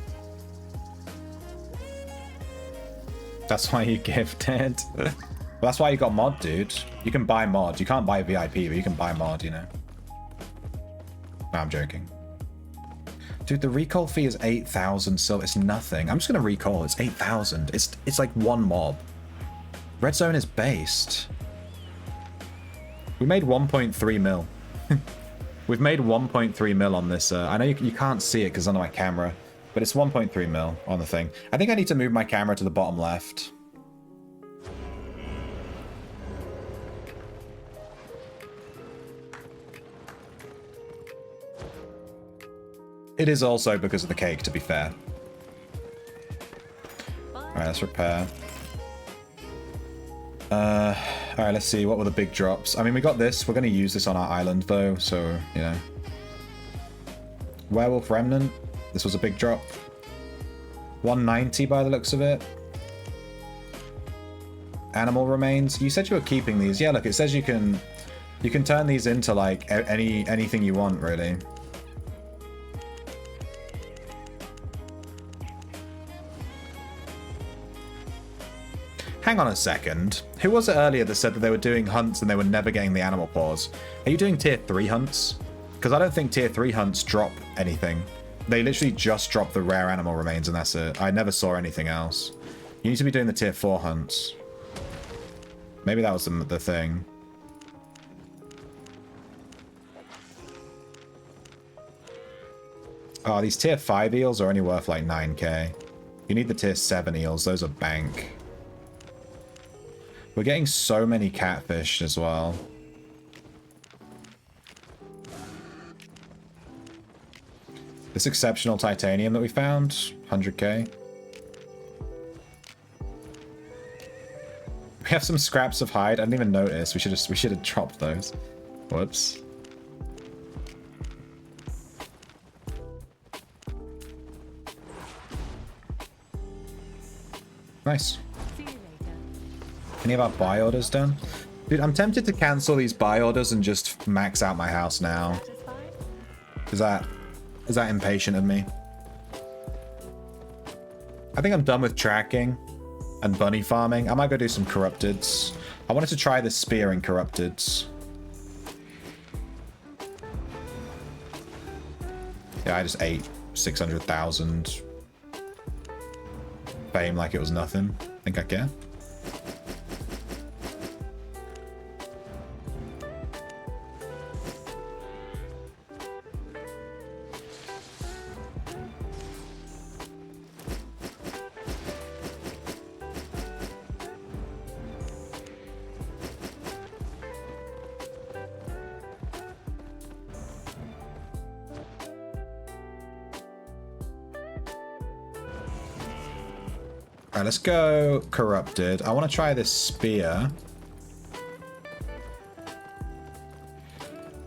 That's why you gifted. Well, that's why you got mod, dude. You can buy mod. You can't buy VIP, but you can buy mod, you know. No, I'm joking. Dude, the recall fee is 8,000 silver. It's nothing. I'm just gonna recall. It's 8,000. It's like one mob. Red Zone is based. We made 1.3 mil. We've made 1.3 mil on this. I know you can't see it because under my camera, but it's 1.3 mil on the thing. I think I need to move my camera to the bottom left. It is also because of the cake, to be fair. Alright, let's repair. Alright, let's see. What were the big drops? I mean, we got this. We're going to use this on our island, though, so, you know. Werewolf Remnant. This was a big drop. 190 by the looks of it. Animal Remains. You said you were keeping these. Yeah, look, it says you can turn these into, like, anything you want, really. Hang on a second. Who was it earlier that said that they were doing hunts and they were never getting the animal paws? Are you doing tier 3 hunts? Because I don't think tier 3 hunts drop anything. They literally just drop the rare animal remains and that's it. I never saw anything else. You need to be doing the tier 4 hunts. Maybe that was the thing. Oh, these tier 5 eels are only worth like 9k. You need the tier 7 eels. Those are bank. We're getting so many catfish as well. This exceptional titanium that we found, 100k. have some scraps of hide. I didn't even notice. We should have dropped those. Whoops. Nice. Any of our buy orders done? Dude, I'm tempted to cancel these buy orders and just max out my house now. Is that impatient of me? I think I'm done with tracking and bunny farming. I might go do some Corrupteds. I wanted to try this spear in Corrupteds. Yeah, I just ate 600,000 fame like it was nothing. Think I care? Alright, let's go Corrupted. I want to try this spear.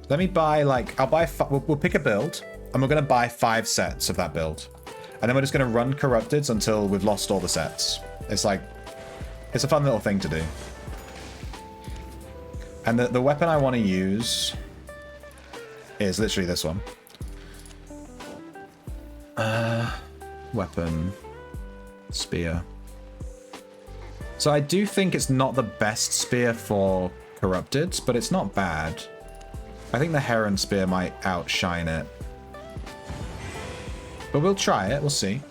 Let me buy, like, I'll buy, we'll pick a build, and we're going to buy 5 sets of that build. And then we're just going to run Corrupteds until we've lost all the sets. It's like, it's a fun little thing to do. And the weapon I want to use is literally this one. Weapon. Spear. So I do think it's not the best spear for Corrupted, but it's not bad. I think the Heron Spear might outshine it. But we'll try it, we'll see.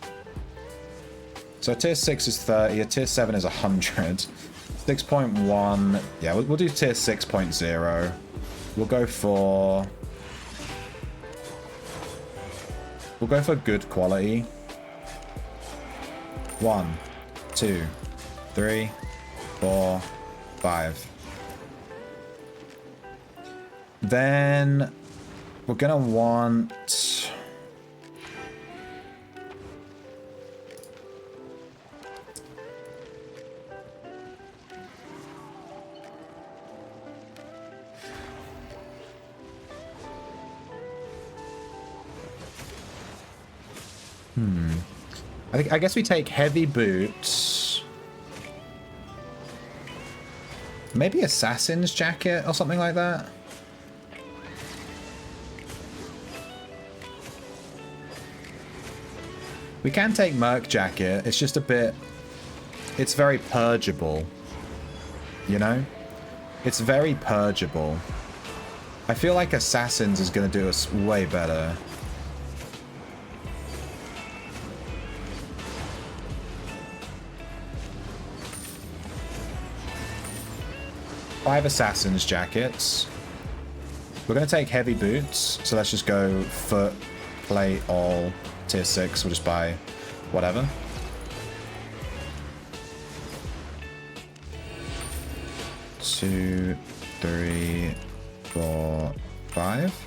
So a tier 6 is 30, a tier 7 is 100. 6.1, yeah, we'll do tier 6.0. We'll go for good quality. 1, 2, 3, 4, 5. Then we're gonna want I guess we take heavy boots. Maybe assassin's jacket or something like that. We can take merc jacket. It's just a bit... It's very purgeable. You know? It's very purgeable. I feel like assassins is going to do us way better. Five assassin's jackets. We're going to take heavy boots, so let's just go foot, plate, all, tier 6. We'll just buy whatever. Two, 3, 4, 5.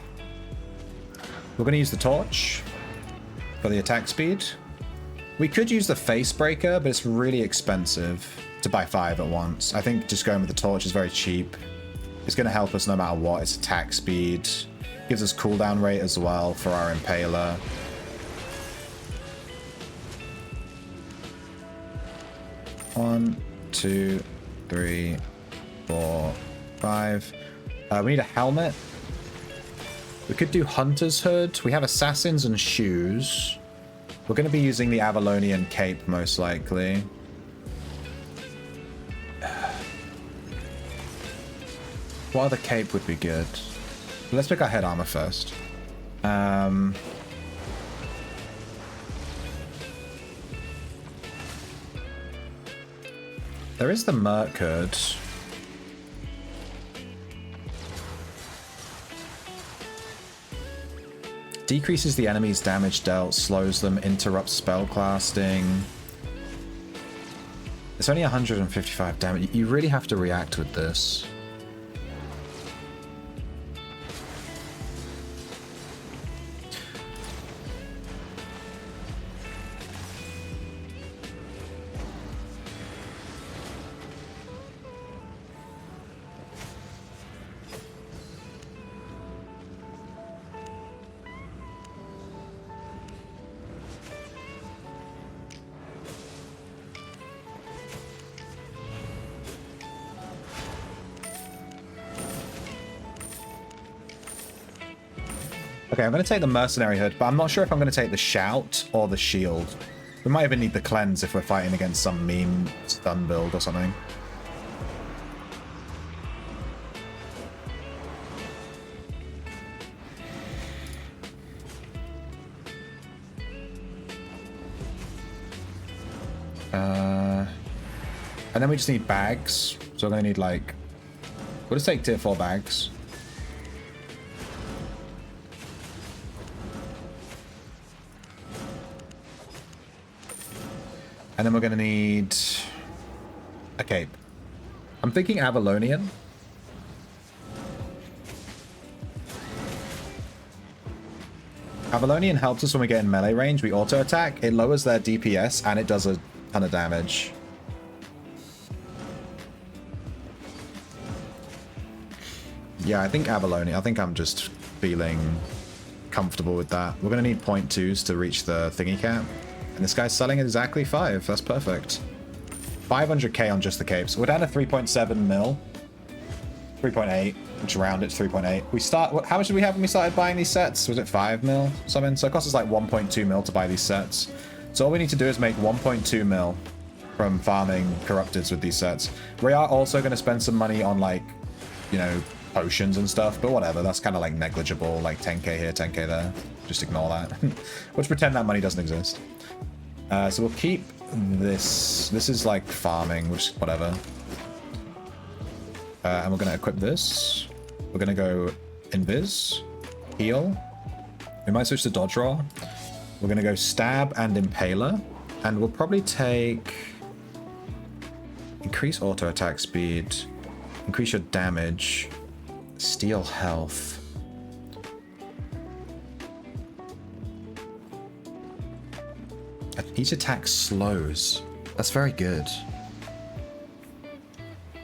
We're going to use the torch for the attack speed. We could use the face breaker, but it's really expensive to buy 5 at once. I think just going with the torch is very cheap. It's going to help us no matter what. It's attack speed. Gives us cooldown rate as well for our impaler. One, 2, 3, 4, 5. We need a helmet. We could do Hunter's Hood. We have assassins and shoes. We're going to be using the Avalonian cape most likely. What other cape would be good? Let's pick our head armor first. There is the Merc Hood. Decreases the enemy's damage dealt, slows them, interrupts spellcasting. It's only 155 damage. You really have to react with this. Okay, I'm going to take the mercenary hood, but I'm not sure if I'm going to take the shout or the shield. We might even need the cleanse if we're fighting against some meme stun build or something. And then we just need bags. So we're going to need like... We'll just take tier 4 bags. And then we're going to need a cape. I'm thinking Avalonian. Avalonian helps us when we get in melee range. We auto attack. It lowers their DPS and it does a ton of damage. Yeah, I think Avalonian. I think I'm just feeling comfortable with that. We're going to need 0.2s to reach the thingy cap. And this guy's selling exactly 5. That's perfect. 500k on just the capes. We're down to 3.7 mil. 3.8. Which round it to 3.8. We start... How much did we have when we started buying these sets? Was it 5 mil? Something? So it costs us like 1.2 mil to buy these sets. So all we need to do is make 1.2 mil from farming Corrupteds with these sets. We are also going to spend some money on like, you know, potions and stuff, but whatever. That's kind of like negligible. Like 10k here, 10k there. Just ignore that. Let's pretend that money doesn't exist. So we'll keep this. This is like farming, which whatever. And we're going to equip this. We're going to go invis, heal. We might switch to dodge roll. We're going to go stab and impaler. And we'll probably take... Increase auto attack speed. Increase your damage. Steal health. Each attack slows. That's very good.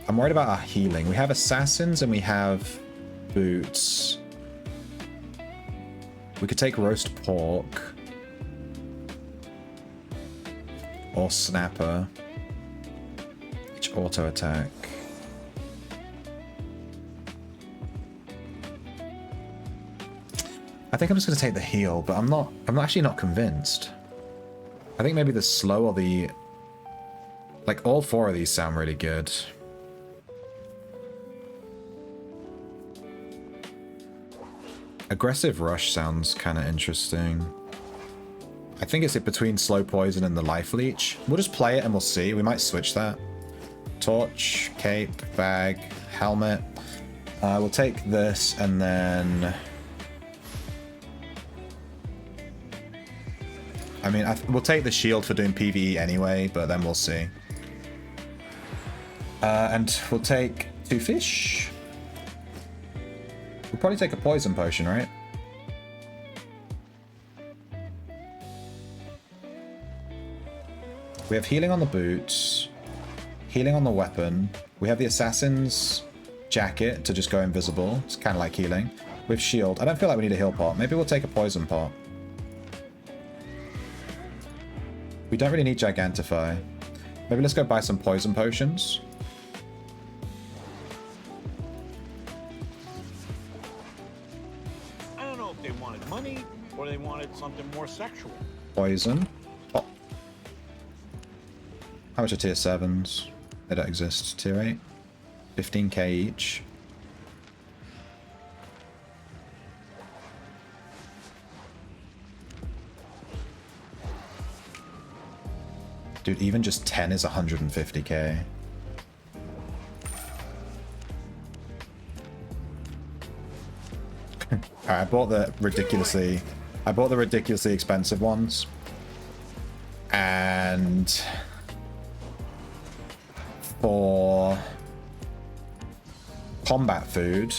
I'm worried about our healing. We have assassins and we have boots. We could take roast pork. Or snapper. Each auto attack. I think I'm just going to take the heal, but I'm actually not convinced. I think maybe the slow or the... Like, all 4 of these sound really good. Aggressive rush sounds kind of interesting. I think it's between slow poison and the life leech. We'll just play it and we'll see. We might switch that. Torch, cape, bag, helmet. We'll take this and then... I mean, we'll take the shield for doing PvE anyway, but then we'll see. And we'll take 2 fish. We'll probably take a poison potion, right? We have healing on the boots. Healing on the weapon. We have the assassin's jacket to just go invisible. It's kind of like healing. We have shield. I don't feel like we need a heal pot. Maybe we'll take a poison pot. We don't really need Gigantify. Maybe let's go buy some poison potions. I don't know if they wanted money or they wanted something more sexual. Poison. Oh. How much are tier 7s? They don't exist. Tier 8. 15k each. Dude, even just 10 is 150k. Alright, I bought the ridiculously expensive ones. And for combat food,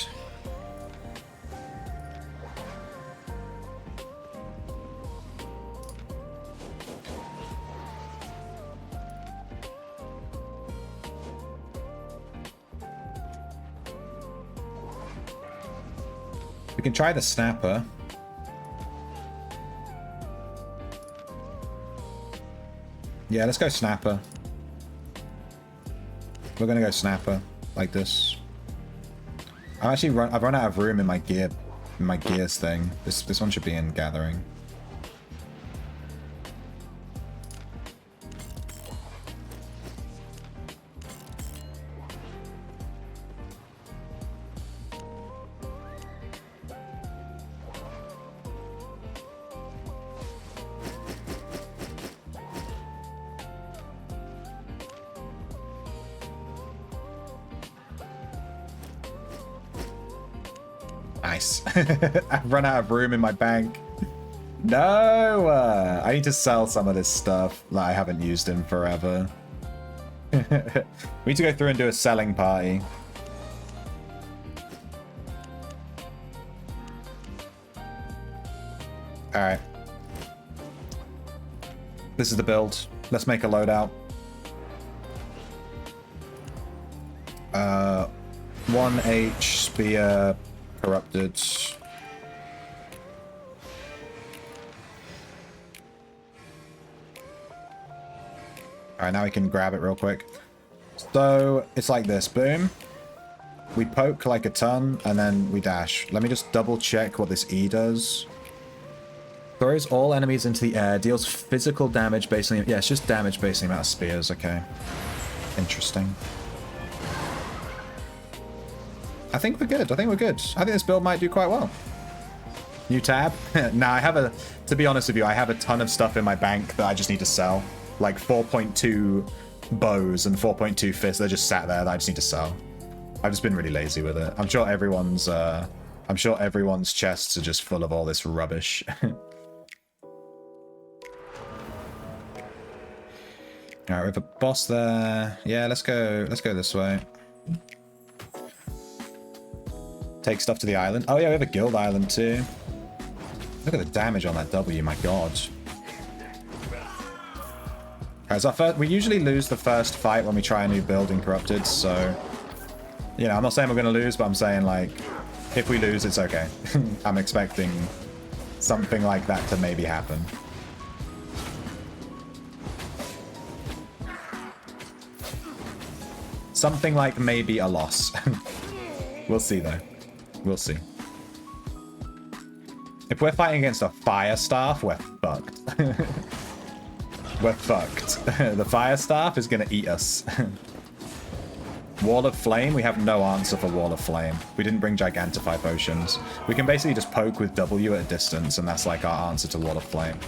we can try the snapper. Yeah, let's go snapper. We're gonna go snapper like this. I've run out of room in my gear my gears thing. This one should be in gathering. Nice. I've run out of room in my bank. No! I need to sell some of this stuff that I haven't used in forever. We need to go through and do a selling party. Alright. This is the build. Let's make a loadout. 1H spear, corrupted. Alright, now we can grab it real quick. So, it's like this. Boom. We poke like a ton, and then we dash. Let me just double check what this E does. Throws all enemies into the air, deals physical damage based on... Yeah, it's just damage based on the amount of spears, okay. Interesting. I think we're good. I think we're good. I think this build might do quite well. New tab? Nah, I have a... To be honest with you, I have a ton of stuff in my bank that I just need to sell. Like 4.2 bows and 4.2 fists. They're just sat there that I just need to sell. I've just been really lazy with it. I'm sure everyone's chests are just full of all this rubbish. Alright, we have a boss there. Yeah, let's go this way. Take stuff to the island. Oh yeah, we have a guild island too. Look at the damage on that W, my god. Alright, so we usually lose the first fight when we try a new build in Corrupted, so... You know, I'm not saying we're going to lose, but I'm saying, like, if we lose, it's okay. I'm expecting something like that to maybe happen. Something like maybe a loss. We'll see, though. We'll see. If we're fighting against a fire staff, we're fucked. We're fucked. The fire staff is going to eat us. Wall of Flame? We have no answer for Wall of Flame. We didn't bring Gigantify potions. We can basically just poke with W at a distance, and that's like our answer to Wall of Flame.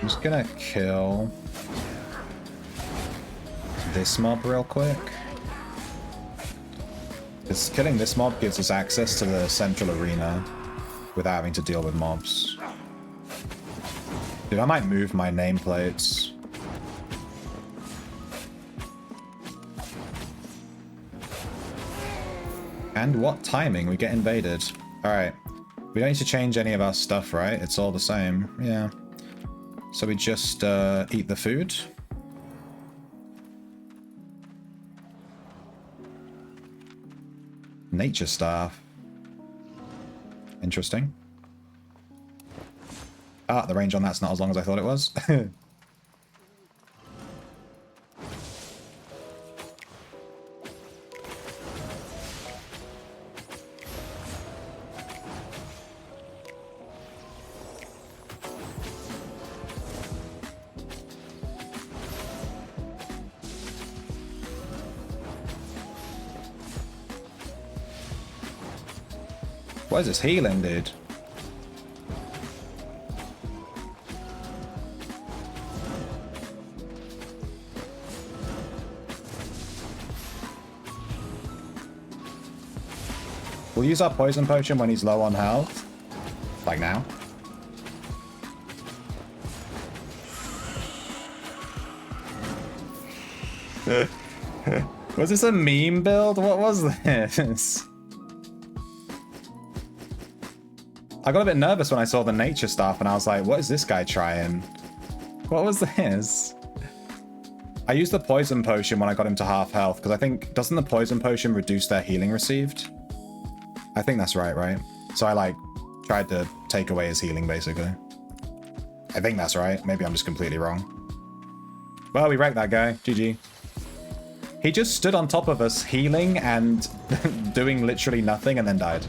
I'm just gonna kill this mob real quick. Because killing this mob gives us access to the central arena without having to deal with mobs. Dude, I might move my nameplates. And what timing? We get invaded. Alright. We don't need to change any of our stuff, right? It's all the same. Yeah. So we just eat the food. Nature staff. Interesting. Ah, the range on that's not as long as I thought it was. What is this healing, dude? We'll use our poison potion when he's low on health. Like now. Was this a meme build? What was this? I got a bit nervous when I saw the nature stuff and I was like, what is this guy trying? What was this? I used the poison potion when I got him to half health because I think, doesn't the poison potion reduce their healing received? I think that's right? So I like tried to take away his healing basically. I think that's right. Maybe I'm just completely wrong. Well, we wrecked that guy. GG. He just stood on top of us healing and doing literally nothing and then died.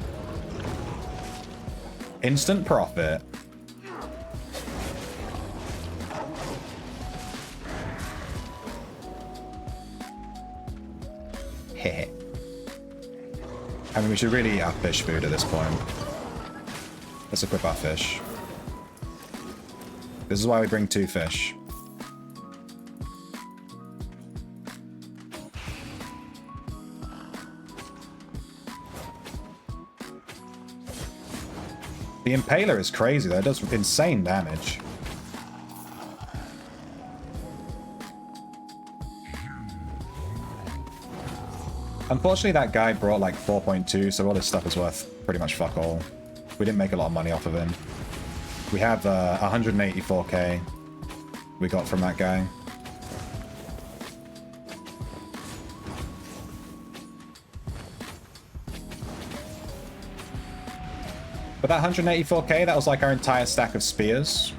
Instant profit. Heh. I mean, we should really eat our fish food at this point. Let's equip our fish. This is why we bring 2 fish. The Impaler is crazy though, it does insane damage. Unfortunately that guy brought like 4.2, so all his stuff is worth pretty much fuck all. We didn't make a lot of money off of him. We have 184k we got from that guy. But that 184k, that was like our entire stack of spears.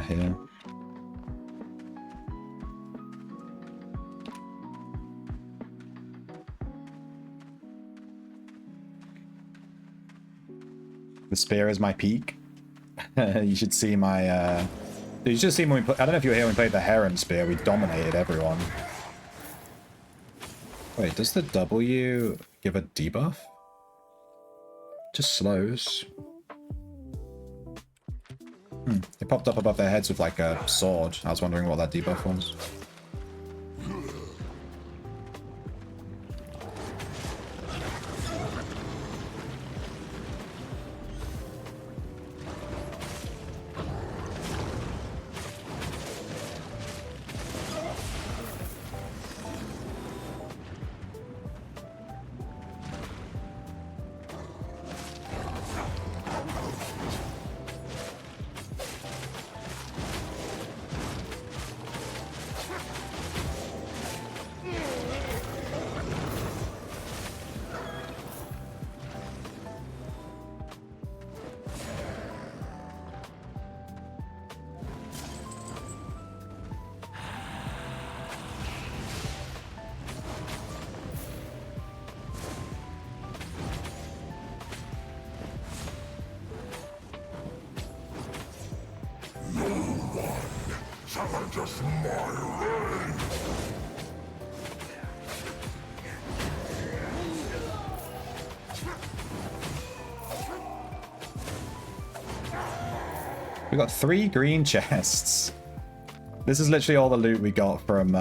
Here. The spear is my peak. You should see my you should see when we I don't know if you were here when we played the Heron spear, we dominated everyone. Wait, does the W give a debuff? Just slows. It popped up above their heads with like a sword. I was wondering what that debuff was. Just my way. We got 3 green chests. This is literally all the loot we got from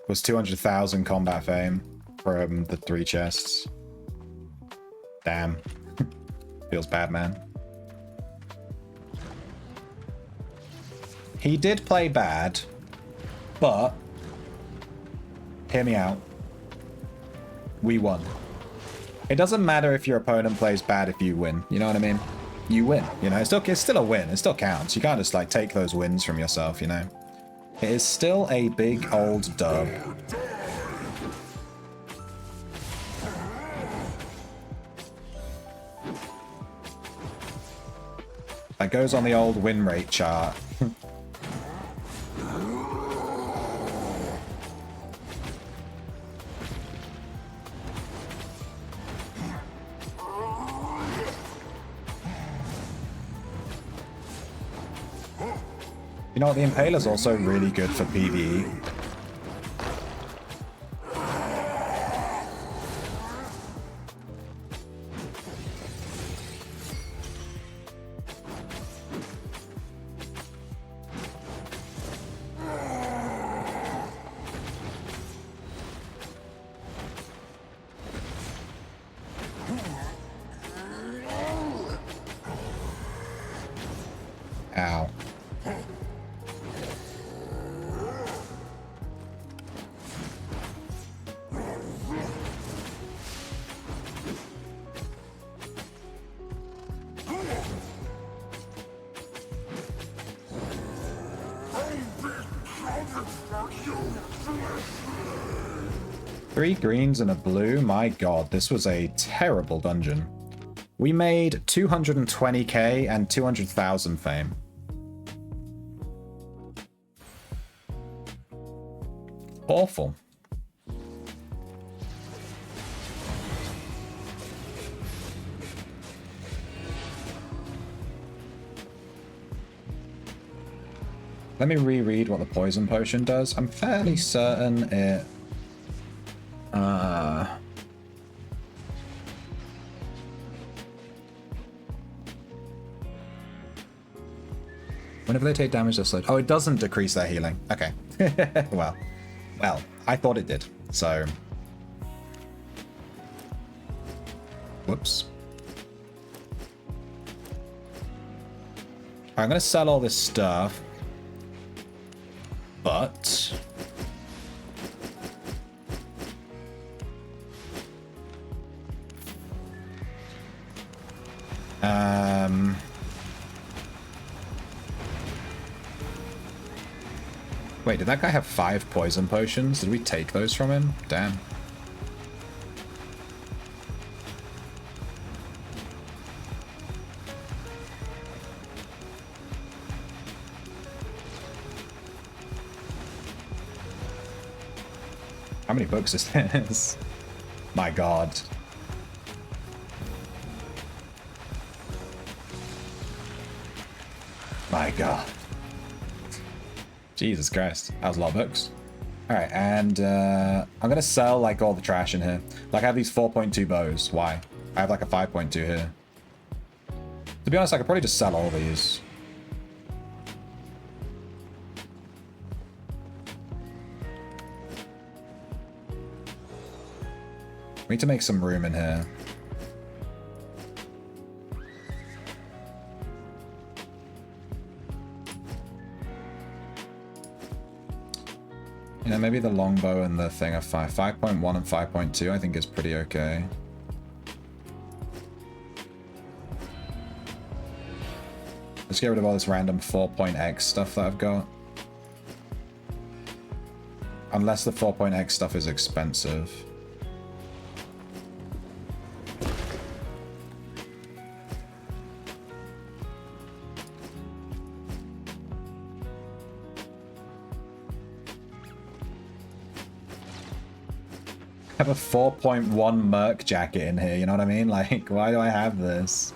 was 200,000 combat fame from the 3 chests. Damn. Feels bad, man. He did play bad, but hear me out. We won. It doesn't matter if your opponent plays bad if you win. You know what I mean? You win. You know, it's still a win. It still counts. You can't just like take those wins from yourself, you know? It is still a big old dub. That goes on the old win rate chart. You know what, the Impaler's also really good for PvE. Ow. 3 greens and a blue. My god, this was a terrible dungeon. We made 220k and 200,000 fame. Awful. Let me reread what the poison potion does. I'm fairly certain it... Whenever they take damage, they're slowed. Oh, it doesn't decrease their healing. Okay. well, I thought it did. So... Whoops. I'm going to sell all this stuff. But... Wait, did that guy have 5 poison potions? Did we take those from him? Damn. How many books is this? My god. My god. Jesus Christ. That was a lot of books. Alright, and I'm gonna sell like all the trash in here. Like I have these 4.2 bows. Why? I have like a 5.2 here. To be honest, I could probably just sell all these. We need to make some room in here. Yeah, maybe the longbow and the thing are 5.1 and 5.2 I think is pretty okay. Let's get rid of all this random 4.x stuff that I've got. Unless the 4.x stuff is expensive. I have a 4.1 Merc jacket in here, you know what I mean? Like, why do I have this?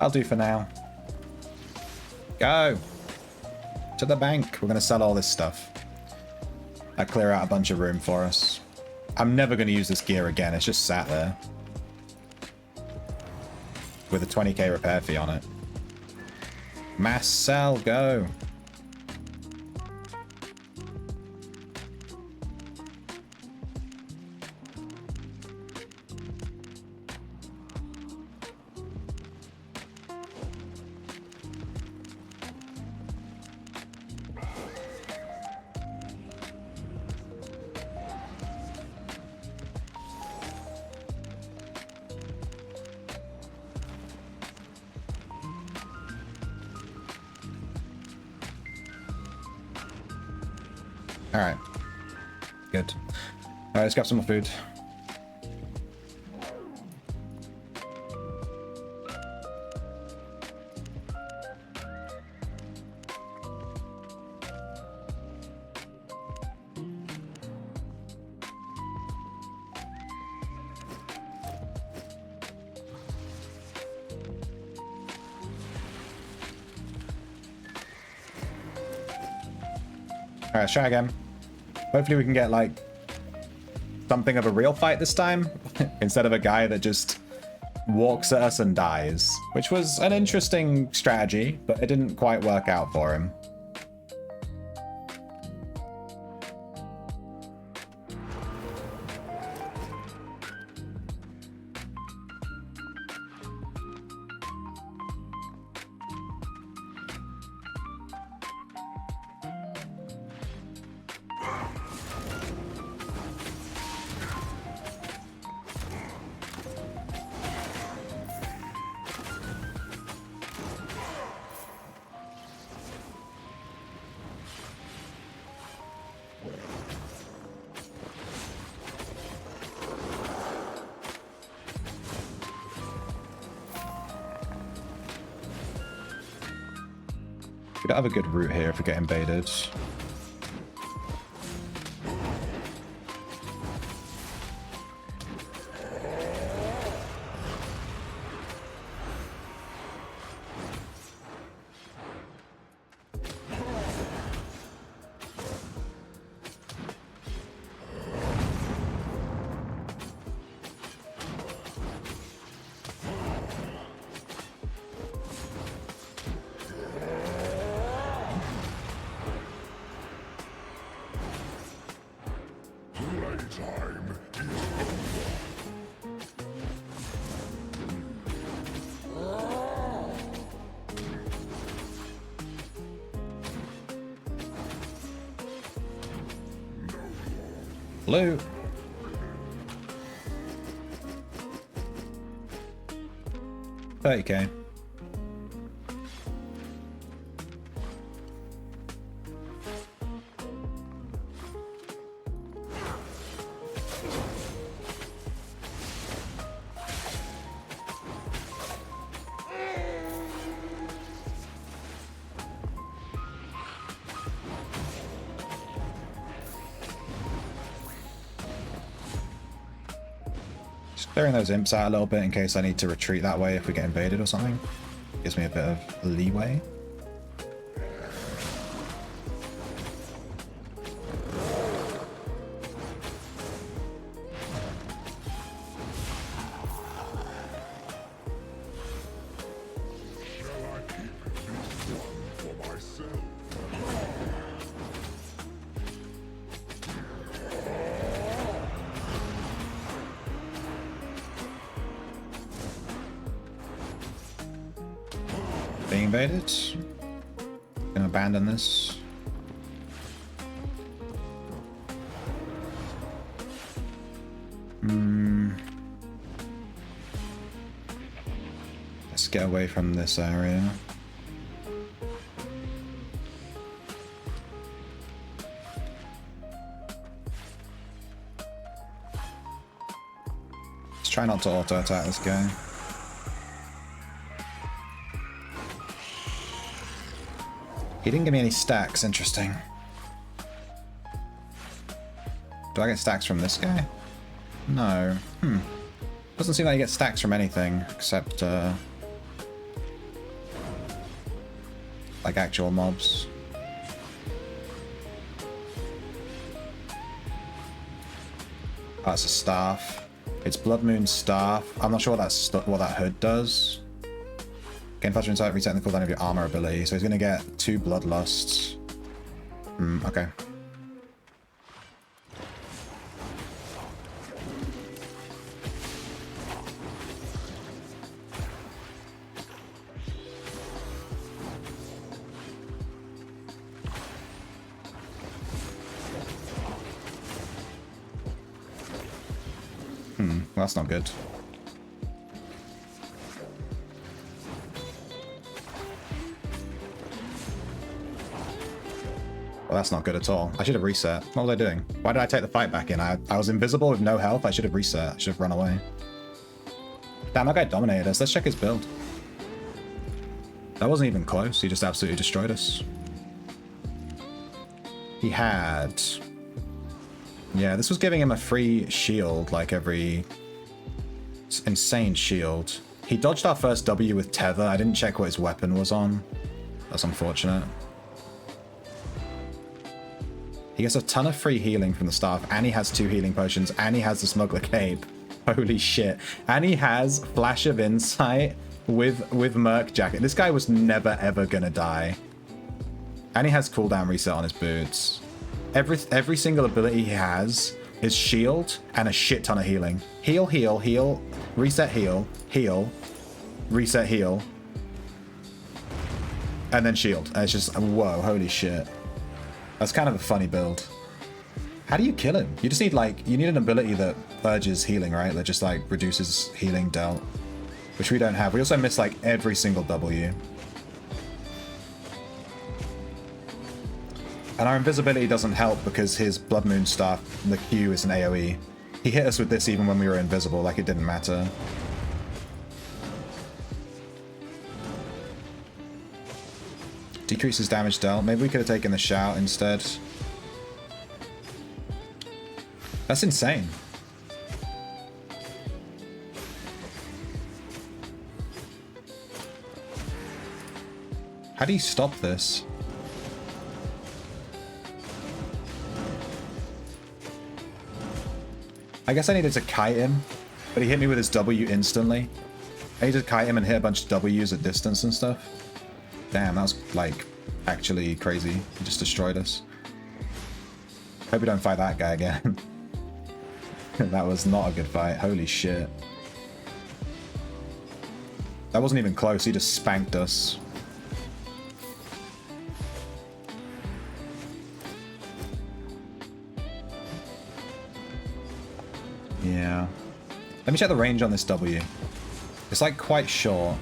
I'll do for now. Go! To the bank. We're going to sell all this stuff. That clear out a bunch of room for us. I'm never going to use this gear again. It's just sat there. with a 20k repair fee on it. Mass sell, go. Alright. Good. Alright, let's grab some more food. Alright, let's try again. Hopefully we can get, like, something of a real fight this time, instead of a guy that just walks at us and dies. Which was an interesting strategy, but it didn't quite work out for him. We don't have a good route here if we get invaded. Blue. $30K. Clearing those imps out a little bit in case I need to retreat that way if we get invaded or something. Gives me a bit of leeway. Being invaded. Gonna abandon this. Let's get away from this area. Let's try not to auto attack this guy. He didn't give me any stacks, interesting. Do I get stacks from this guy? No. Doesn't seem like you get stacks from anything, except, like actual mobs. Oh, it's a staff. It's Blood Moon staff. I'm not sure what that hood does. Gain faster insight, resetting the cooldown of your armor ability. So he's gonna get 2 bloodlusts. Okay. Well, that's not good. Well, that's not good at all. I should have reset. What was I doing? Why did I take the fight back in? I was invisible with no health. I should have reset. I should have run away. Damn, that guy dominated us. Let's check his build. That wasn't even close. He just absolutely destroyed us. He had... Yeah, this was giving him a free shield, like every... Insane shield. He dodged our first W with Tether. I didn't check what his weapon was on. That's unfortunate. He gets a ton of free healing from the staff, and he has 2 healing potions, and he has the Smuggler Cape. Holy shit. And he has Flash of Insight with Merc Jacket. This guy was never ever gonna die. And he has cooldown reset on his boots. Every single ability he has is shield and a shit ton of healing. Heal, heal, heal, reset, heal, heal, reset, heal, and then shield. And it's just, whoa, holy shit. That's kind of a funny build. How do you kill him? You just need, like, you need an ability that purges healing, right? That just, like, reduces healing dealt. Which we don't have. We also miss, like, every single W. And our invisibility doesn't help because his Blood Moon Staff, the Q, is an AoE. He hit us with this even when we were invisible, like it didn't matter. Decreases damage dealt. Maybe we could have taken the shout instead. That's insane. How do you stop this? I guess I needed to kite him, but he hit me with his W instantly. I needed to kite him and hit a bunch of W's at distance and stuff. Damn, that was, like, actually crazy. He just destroyed us. Hope we don't fight that guy again. That was not a good fight. Holy shit. That wasn't even close. He just spanked us. Yeah. Let me check the range on this W. It's like quite short.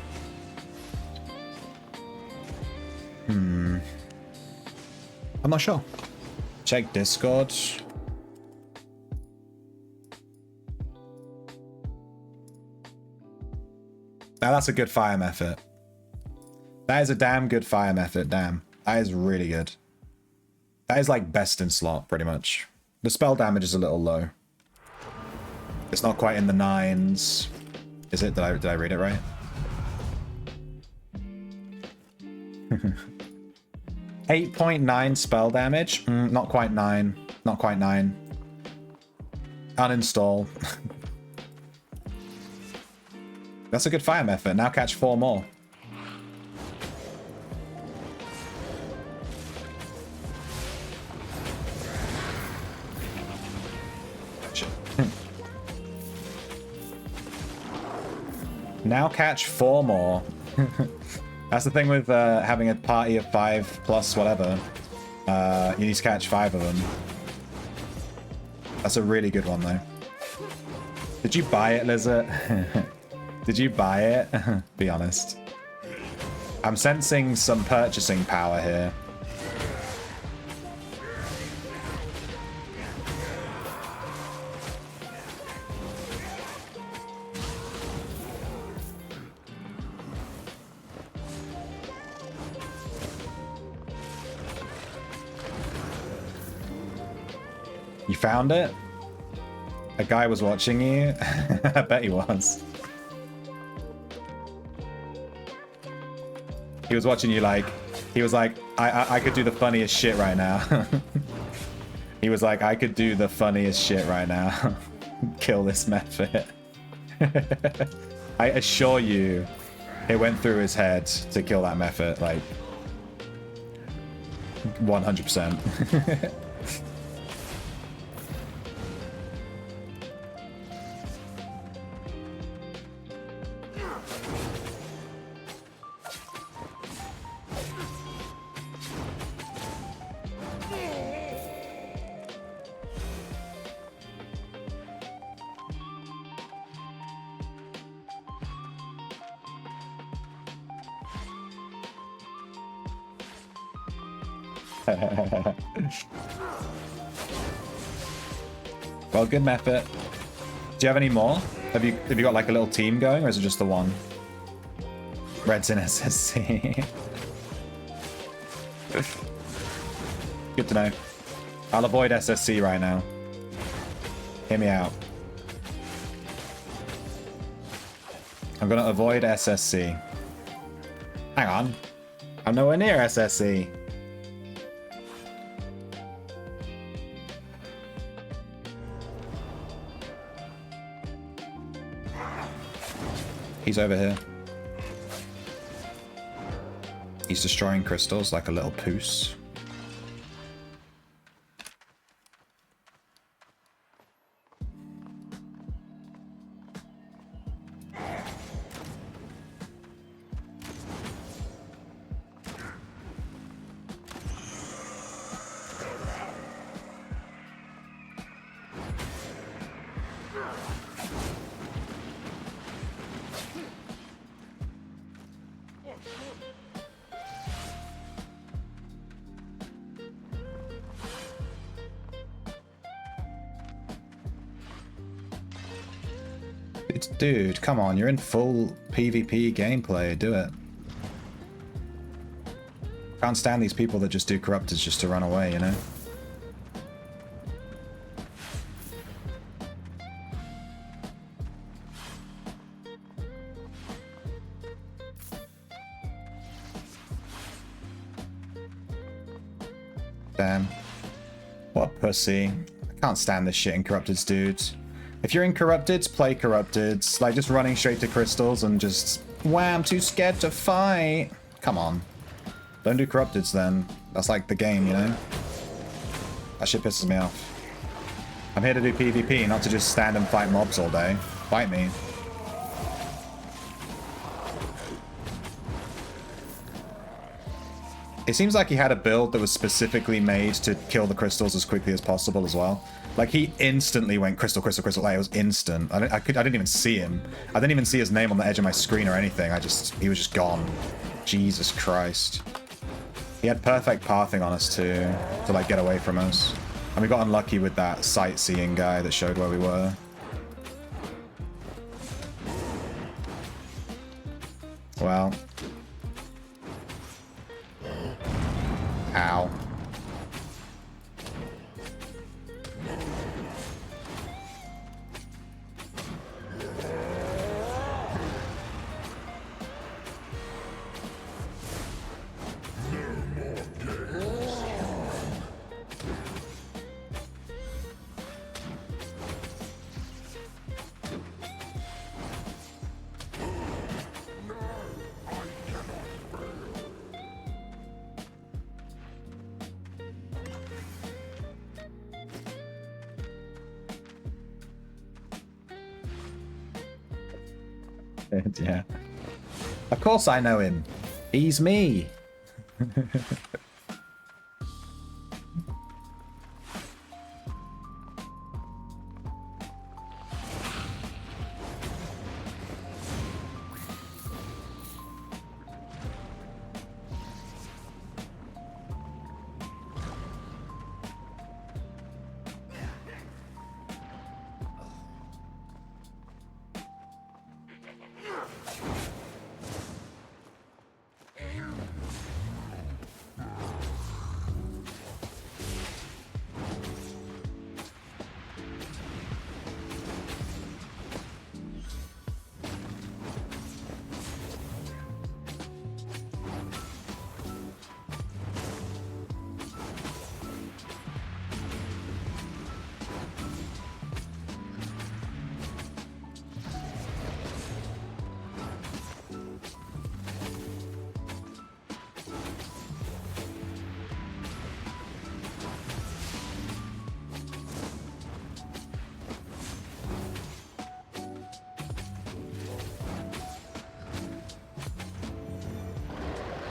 I'm not sure. Check Discord. Now that's a good fire method. That is a damn good fire method, damn. That is really good. That is like best in slot, pretty much. The spell damage is a little low. It's not quite in the 9s. Is it? Did I read it right? 8.9 spell damage? Not quite 9. Not quite 9. Uninstall. That's a good fire method. Now catch 4 more. Now catch 4 more. That's the thing with having a party of 5 plus whatever. You need to catch 5 of them. That's a really good one though. Did you buy it, Lizard? Did you buy it? Be honest. I'm sensing some purchasing power here. You found it? A guy was watching you? I bet he was. He was watching you like... He was like, I could do the funniest shit right now. He was like, I could do the funniest shit right now. Kill this method. I assure you, It went through his head to kill that Mephit, like 100%. Well, good Mephit. Do you have any more? Have you got like a little team going, or is it just the one? Red's in SSC. Good to know. I'll avoid SSC right now. Hear me out. I'm gonna avoid SSC. Hang on. I'm nowhere near SSC. He's over here. He's destroying crystals like a little poos. Dude, come on, you're in full PvP gameplay, do it. Can't stand these people that just do Corrupteds just to run away, you know? Damn. What a pussy. I can't stand this shit in Corrupteds, dude. If you're in Corrupteds, play Corrupteds. Like, just running straight to crystals and just... Wow, I'm too scared to fight. Come on. Don't do Corrupteds then. That's like the game, you know? That shit pisses me off. I'm here to do PvP, not to just stand and fight mobs all day. Fight me. It seems like he had a build that was specifically made to kill the crystals as quickly as possible as well. Like, he instantly went crystal, crystal, crystal. Like, it was instant. I didn't even see him. I didn't even see his name on the edge of my screen or anything. He was just gone. Jesus Christ. He had perfect pathing on us too, to like get away from us. And we got unlucky with that sightseeing guy that showed where we were. Well. Ow. Yeah. Of course I know him. He's me.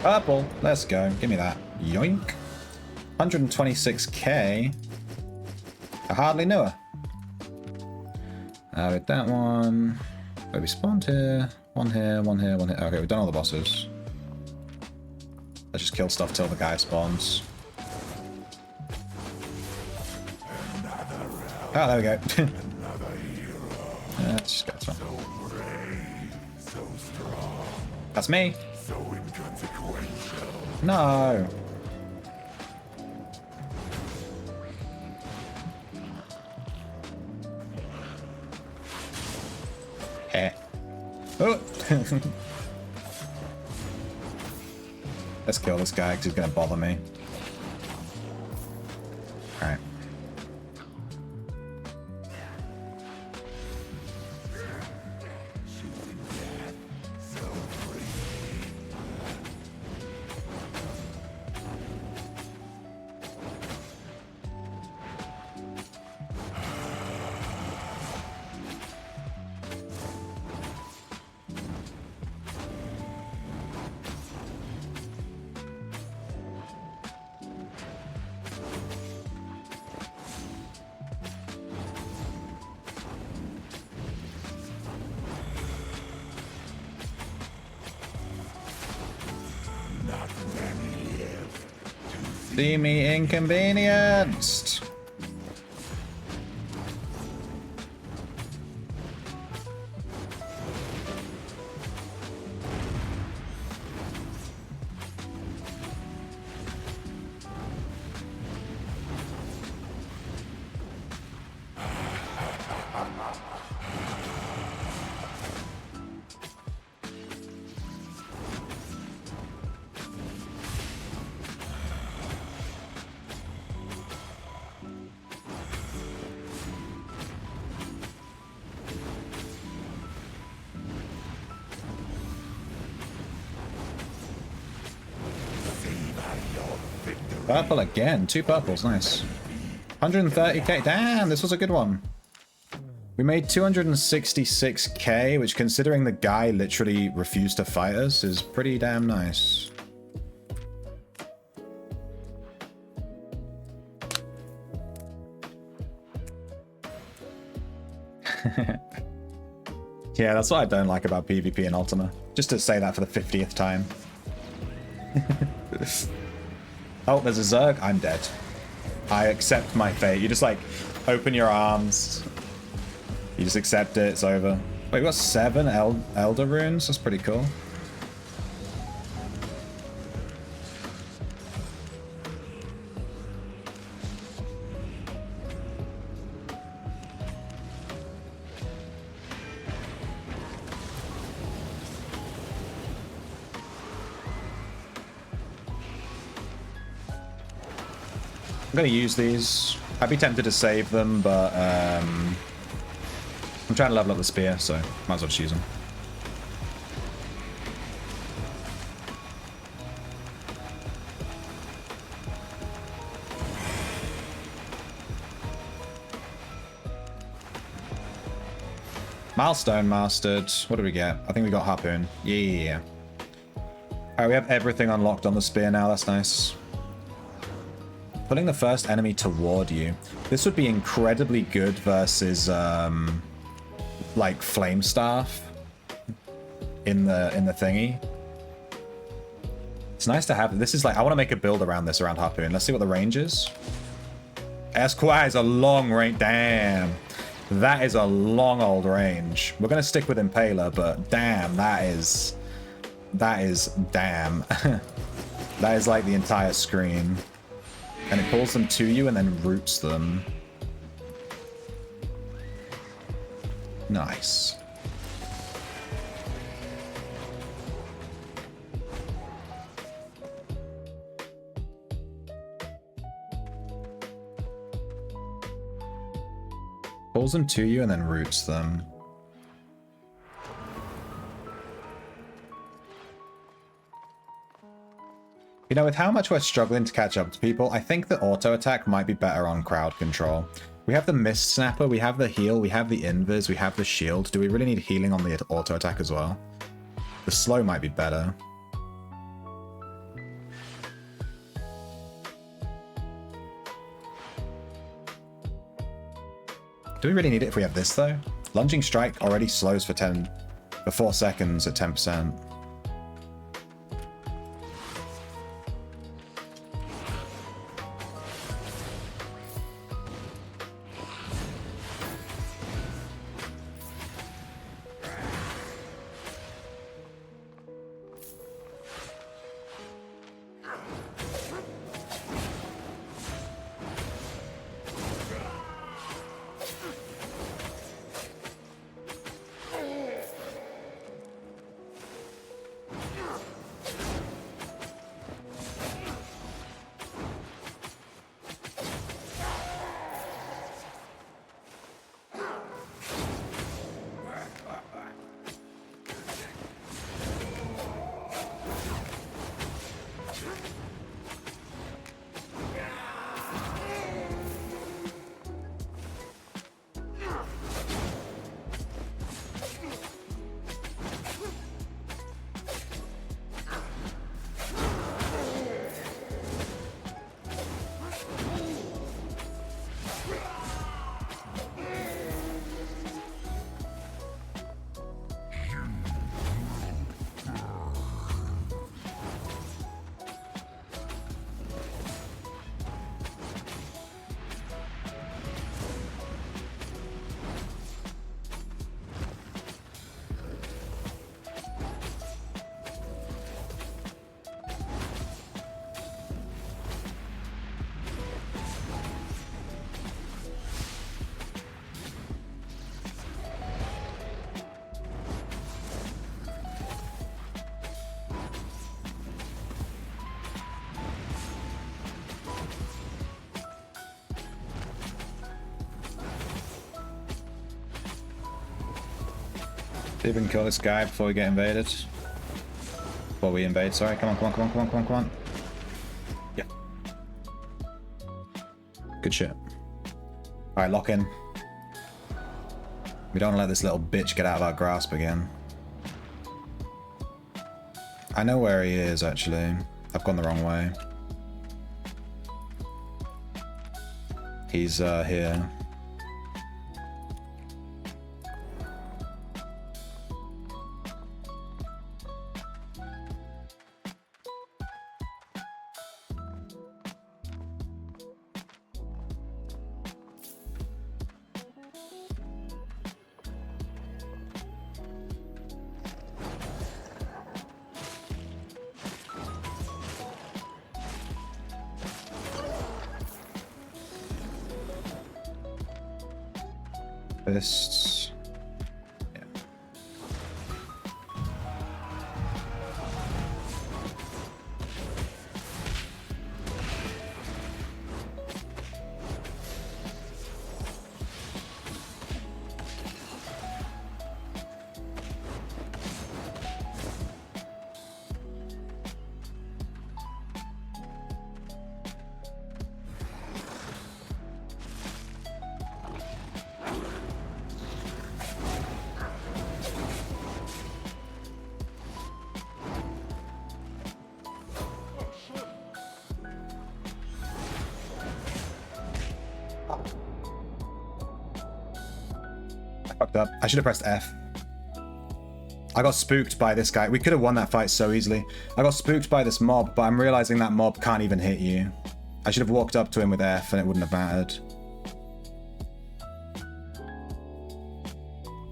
Purple. Let's go. Give me that. Yoink. 126k. I hardly knew her. With that one. Where we spawned here. One here, one here, one here. Okay, we've done all the bosses. Let's just kill stuff till the guy spawns. Oh, there we go. Let's just get this one. That's me. No. Heh. Oh. Let's kill this guy because he's going to bother me. Alright. See me inconvenienced. Purple again. 2 purples. Nice. 130k. Damn, this was a good one. We made 266k, which considering the guy literally refused to fight us is pretty damn nice. Yeah, that's what I don't like about PvP in Ultima. Just to say that for the 50th time. Oh, there's a Zerg. I'm dead. I accept my fate. You just like open your arms. You just accept it. It's over. Wait, we got 7 Elder Runes. That's pretty cool. I'm gonna use these. I'd be tempted to save them, but I'm trying to level up the spear, so might as well just use them. Milestone mastered. What do we get? I think we got Harpoon. Yeah. Alright, we have everything unlocked on the spear now. That's nice. Pulling the first enemy toward you. This would be incredibly good versus like flame staff in the thingy. It's nice to have. This is like, I want to make a build around this, around Harpoon. Let's see what the range is. Esquire is a long range. Damn. That is a long old range. We're going to stick with Impaler, but damn, that is damn. That is like the entire screen. And it pulls them to you and then roots them. Nice. Pulls them to you and then roots them. You know, with how much we're struggling to catch up to people, I think the auto attack might be better on crowd control. We have the Mist Snapper, we have the heal, we have the invis, we have the shield. Do we really need healing on the auto attack as well? The slow might be better. Do we really need it if we have this though? Lunging strike already slows for 4 seconds at 10%. See if we can kill this guy before we get invaded. Before we invade, sorry. Come on, come on, come on, come on, come on, come on. Yeah. Good shit. Alright, lock in. We don't want to let this little bitch get out of our grasp again. I know where he is, actually. I've gone the wrong way. He's here. Fists. Yeah. Fucked up. I should have pressed F. I got spooked by this guy. We could have won that fight so easily. I got spooked by this mob, but I'm realizing that mob can't even hit you. I should have walked up to him with F and it wouldn't have mattered.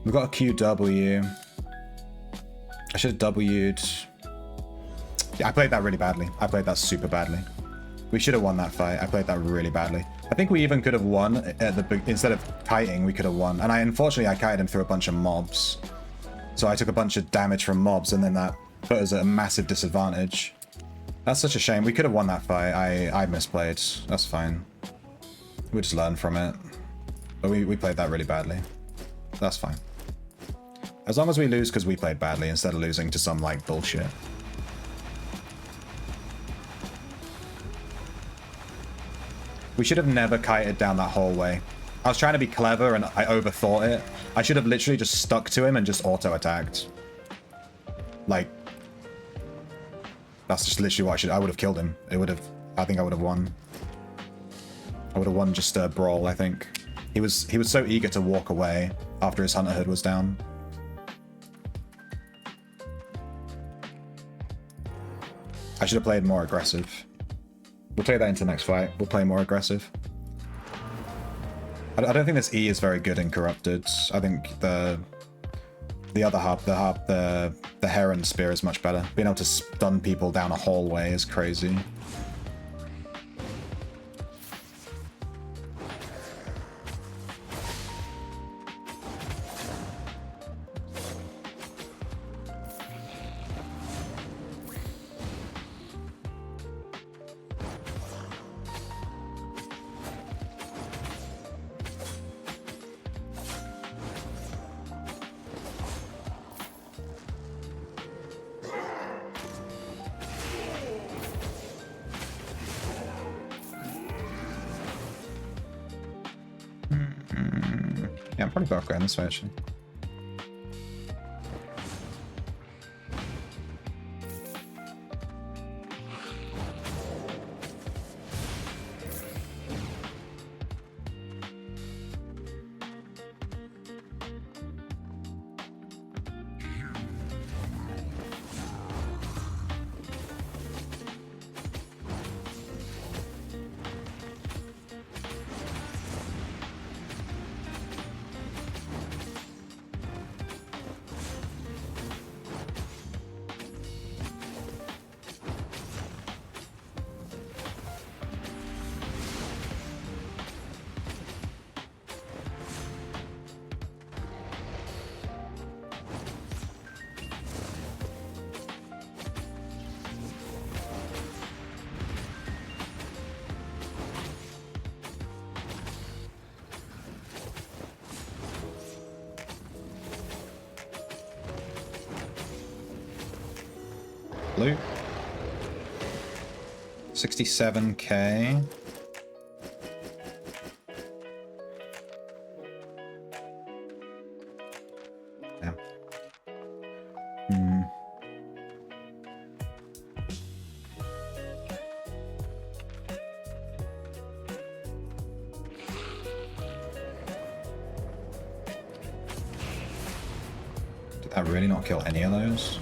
We've got a QW. I should have W'd. Yeah, I played that really badly. I played that super badly. We should have won that fight. I played that really badly. I think we even could have won at the instead of kiting, we could have won. And unfortunately I kited him through a bunch of mobs. So I took a bunch of damage from mobs and then that put us at a massive disadvantage. That's such a shame. We could have won that fight. I misplayed. That's fine. We just learn from it. But we played that really badly. That's fine. As long as we lose because we played badly instead of losing to some like bullshit. We should have never kited down that whole way. I was trying to be clever and I overthought it. I should have literally just stuck to him and just auto-attacked. Like, that's just literally what I would have killed him. It would have, I think I would have won. I would have won just a brawl, I think. He was so eager to walk away after his Hunter Hood was down. I should have played more aggressive. We'll take that into the next fight. We'll play more aggressive. I don't think this E is very good in Corrupted. I think the other hub, the Heron Spear is much better. Being able to stun people down a hallway is crazy. Yeah, I'm probably better going this way actually. Loot. 67k. Damn. Did that really not kill any of those?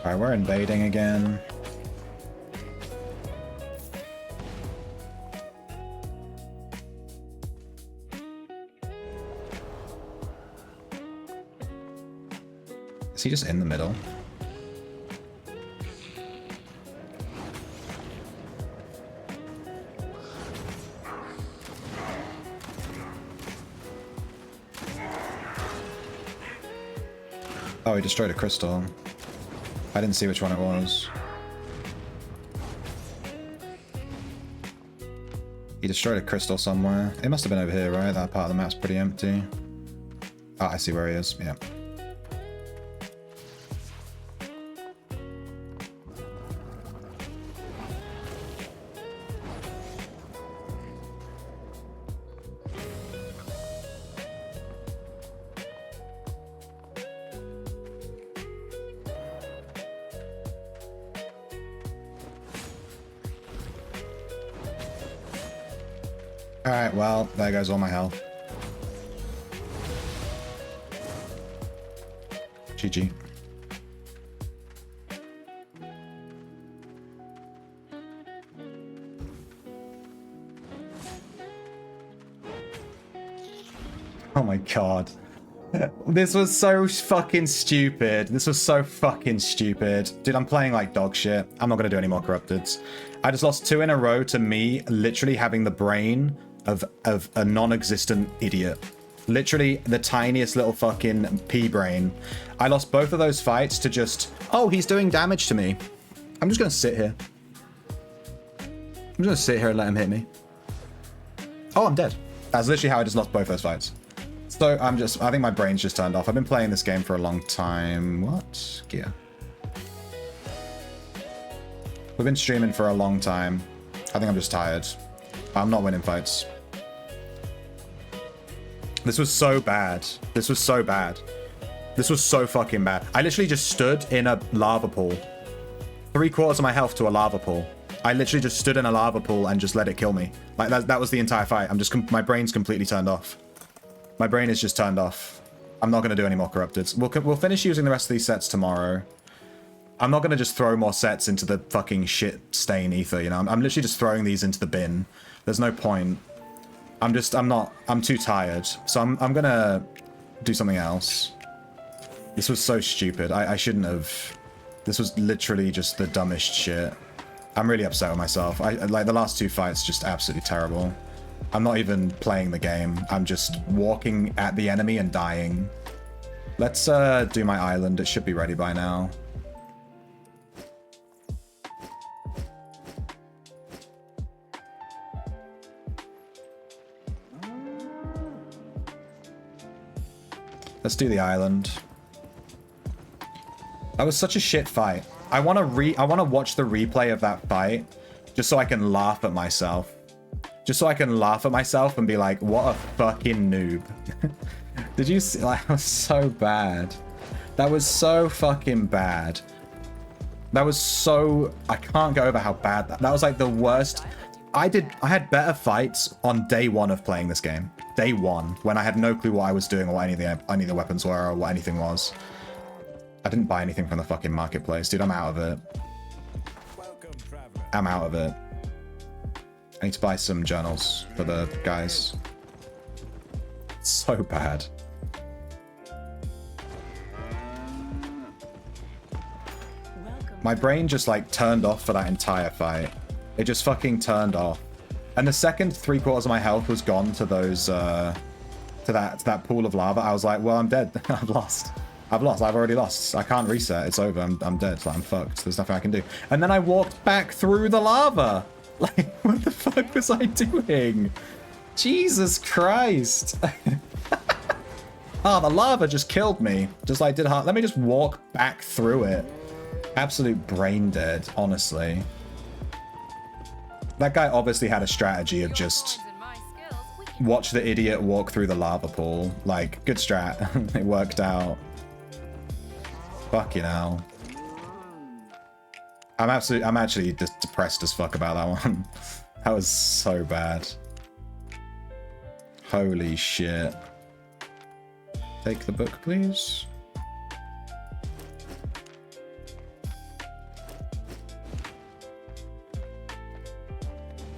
Alright, we're invading again. Is he just in the middle? Oh, he destroyed a crystal. I didn't see which one it was. He destroyed a crystal somewhere. It must have been over here, right? That part of the map's pretty empty. Oh, I see where he is. Yeah. Alright, well, there goes all my health. GG. Oh my god. This was so fucking stupid. This was so fucking stupid. Dude, I'm playing like dog shit. I'm not gonna do any more Corrupteds. I just lost 2 in a row to me literally having the brain of a non-existent idiot. Literally the tiniest little fucking pea brain. I lost both of those fights to just, oh, he's doing damage to me. I'm just gonna sit here. I'm just gonna sit here and let him hit me. Oh, I'm dead. That's literally how I just lost both those fights. So I think my brain's just turned off. I've been playing this game for a long time. What? Gear. We've been streaming for a long time. I think I'm just tired. I'm not winning fights. This was so bad. This was so bad. This was so fucking bad. I literally just stood in a lava pool. 3/4 of my health to a lava pool. I literally just stood in a lava pool and just let it kill me. Like, that was the entire fight. I'm just... my brain's completely turned off. My brain is just turned off. I'm not going to do any more Corrupteds. We'll finish using the rest of these sets tomorrow. I'm not going to just throw more sets into the fucking shit stain ether, you know? I'm literally just throwing these into the bin. There's no point. I'm too tired. So I'm going to do something else. This was so stupid. I shouldn't have... This was literally just the dumbest shit. I'm really upset with myself. Like, the last two fights, just absolutely terrible. I'm not even playing the game. I'm just walking at the enemy and dying. Let's do my island. It should be ready by now. Let's do the island. That was such a shit fight. I want to watch the replay of that fight just so I can laugh at myself. Just so I can laugh at myself and be like, what a fucking noob. Did you see? Like, that was so bad. That was so fucking bad. That was so... I can't go over how bad that was. Like the worst. I had better fights on day one of playing this game. Day one, when I had no clue what I was doing or what any of the weapons were or what anything was. I didn't buy anything from the fucking marketplace. Dude, I'm out of it. I'm out of it. I need to buy some journals for the guys. It's so bad. My brain just like turned off for that entire fight. It just fucking turned off. And the second 3/4 of my health was gone to those, to that pool of lava, I was like, well, I'm dead. I've lost. I've already lost. I can't reset. It's over. I'm dead. Like, I'm fucked. There's nothing I can do. And then I walked back through the lava. Like, what the fuck was I doing? Jesus Christ. Oh, the lava just killed me. Just like did hard. Let me just walk back through it. Absolute brain dead, honestly. That guy obviously had a strategy of just watch the idiot walk through the lava pool. Like, good strat. It worked out. Fucking hell. I'm actually just depressed as fuck about that one. That was so bad. Holy shit. Take the book, please.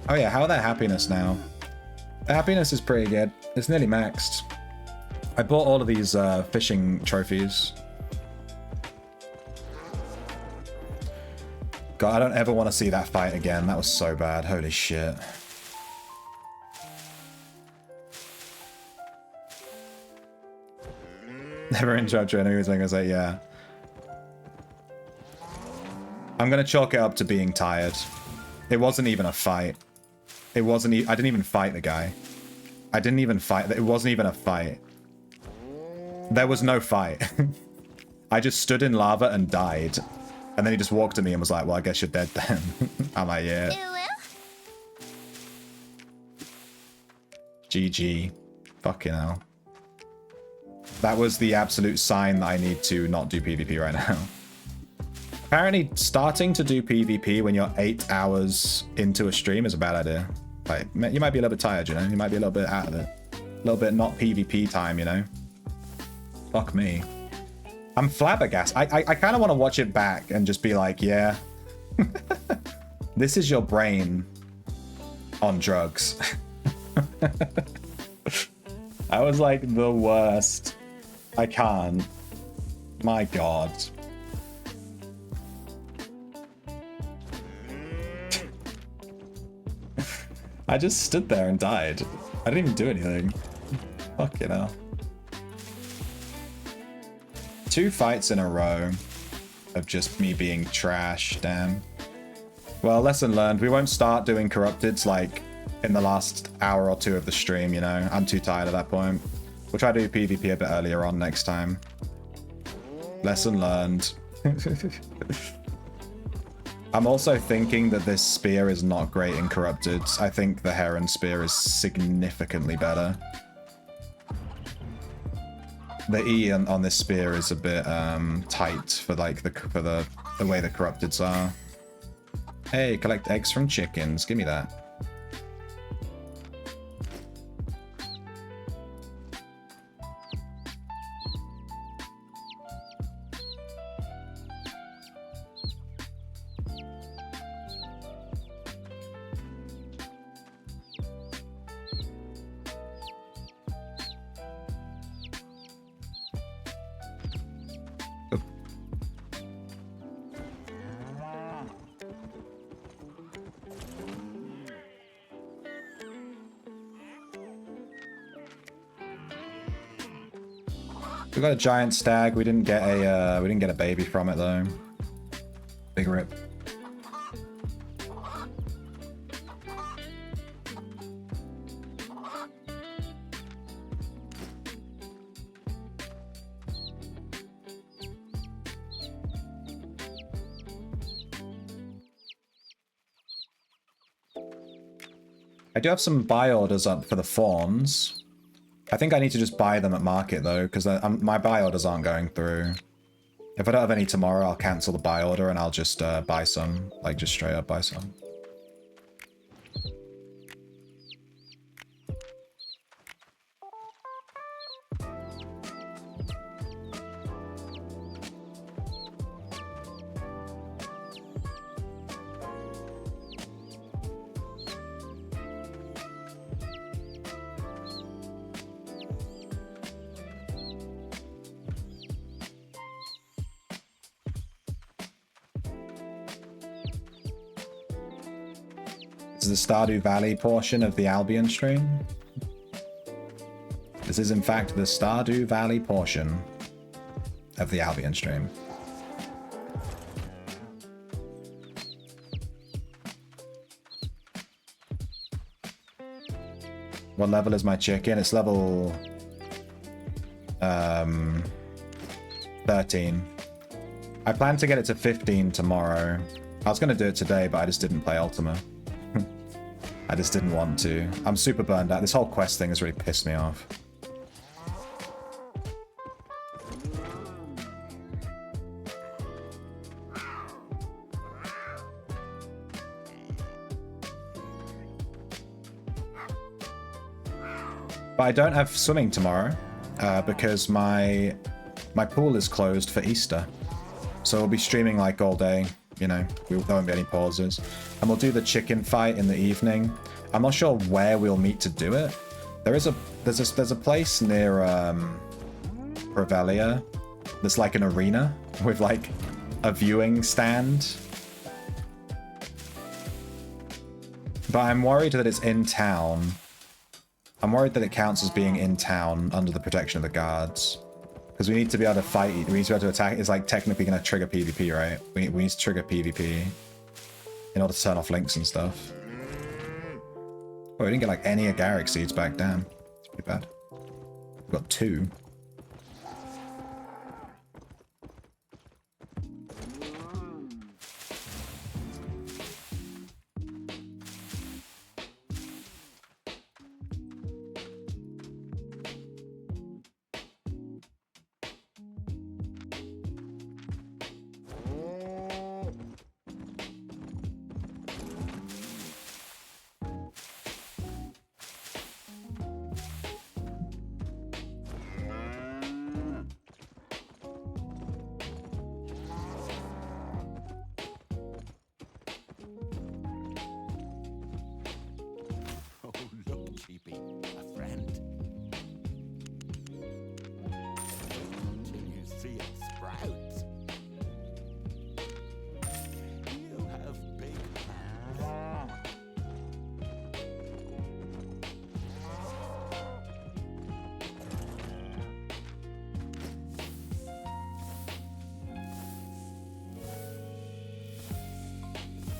Oh yeah, how are their happiness now? Their happiness is pretty good. It's nearly maxed. I bought all of these fishing trophies. God, I don't ever want to see that fight again. That was so bad. Holy shit. Never interrupt you. I know he was going to say, yeah. I'm going to chalk it up to being tired. It wasn't even a fight. It wasn't I didn't even fight the guy. I didn't even fight. It wasn't even a fight. There was no fight. I just stood in lava and died. And then he just walked at me and was like, well, I guess you're dead then. I'm like, yeah. GG. Fucking hell. That was the absolute sign that I need to not do PvP right now. Apparently, starting to do PvP when you're 8 hours into a stream is a bad idea. Like, you might be a little bit tired, you know? You might be a little bit out of it. A little bit not PvP time, you know? Fuck me. I'm flabbergasted. I kind of want to watch it back and just be like, yeah. This is your brain on drugs. I was like the worst. I can't. My God. I just stood there and died. I didn't even do anything. Fucking hell. 2 fights in a row of just me being trash, damn. Well, lesson learned. We won't start doing Corrupteds like in the last hour or 2 of the stream, you know? I'm too tired at that point. We'll try to do PvP a bit earlier on next time. Lesson learned. I'm also thinking that this spear is not great in Corrupteds. I think the Heron spear is significantly better. The E on this spear is a bit tight for like the way the Corrupteds are. Hey, collect eggs from chickens. Give me that. We got a giant stag. We didn't get a baby from it though. Big rip. I do have some buy orders up for the fawns. I think I need to just buy them at market though, because my buy orders aren't going through. If I don't have any tomorrow, I'll cancel the buy order and I'll just buy some. Like, just straight up buy some. This is the Stardew Valley portion of the Albion stream. This is in fact the Stardew Valley portion of the Albion stream. What level is my chicken? It's level 13. I plan to get it to 15 tomorrow. I was going to do it today, but I just didn't play Ultima. I just didn't want to. I'm super burned out. This whole quest thing has really pissed me off. But I don't have swimming tomorrow because my pool is closed for Easter. So we'll be streaming like all day. You know, there won't be any pauses. And we'll do the chicken fight in the evening. I'm not sure where we'll meet to do it. There's a place near Revelia. There's like an arena with like a viewing stand. But I'm worried that it's in town. I'm worried that it counts as being in town under the protection of the guards. Because we need to be able to fight, we need to be able to attack. It's like technically going to trigger PvP, right? We need to trigger PvP in order to turn off links and stuff. Oh, we didn't get like any agaric seeds back, damn. It's pretty bad. We've got 2.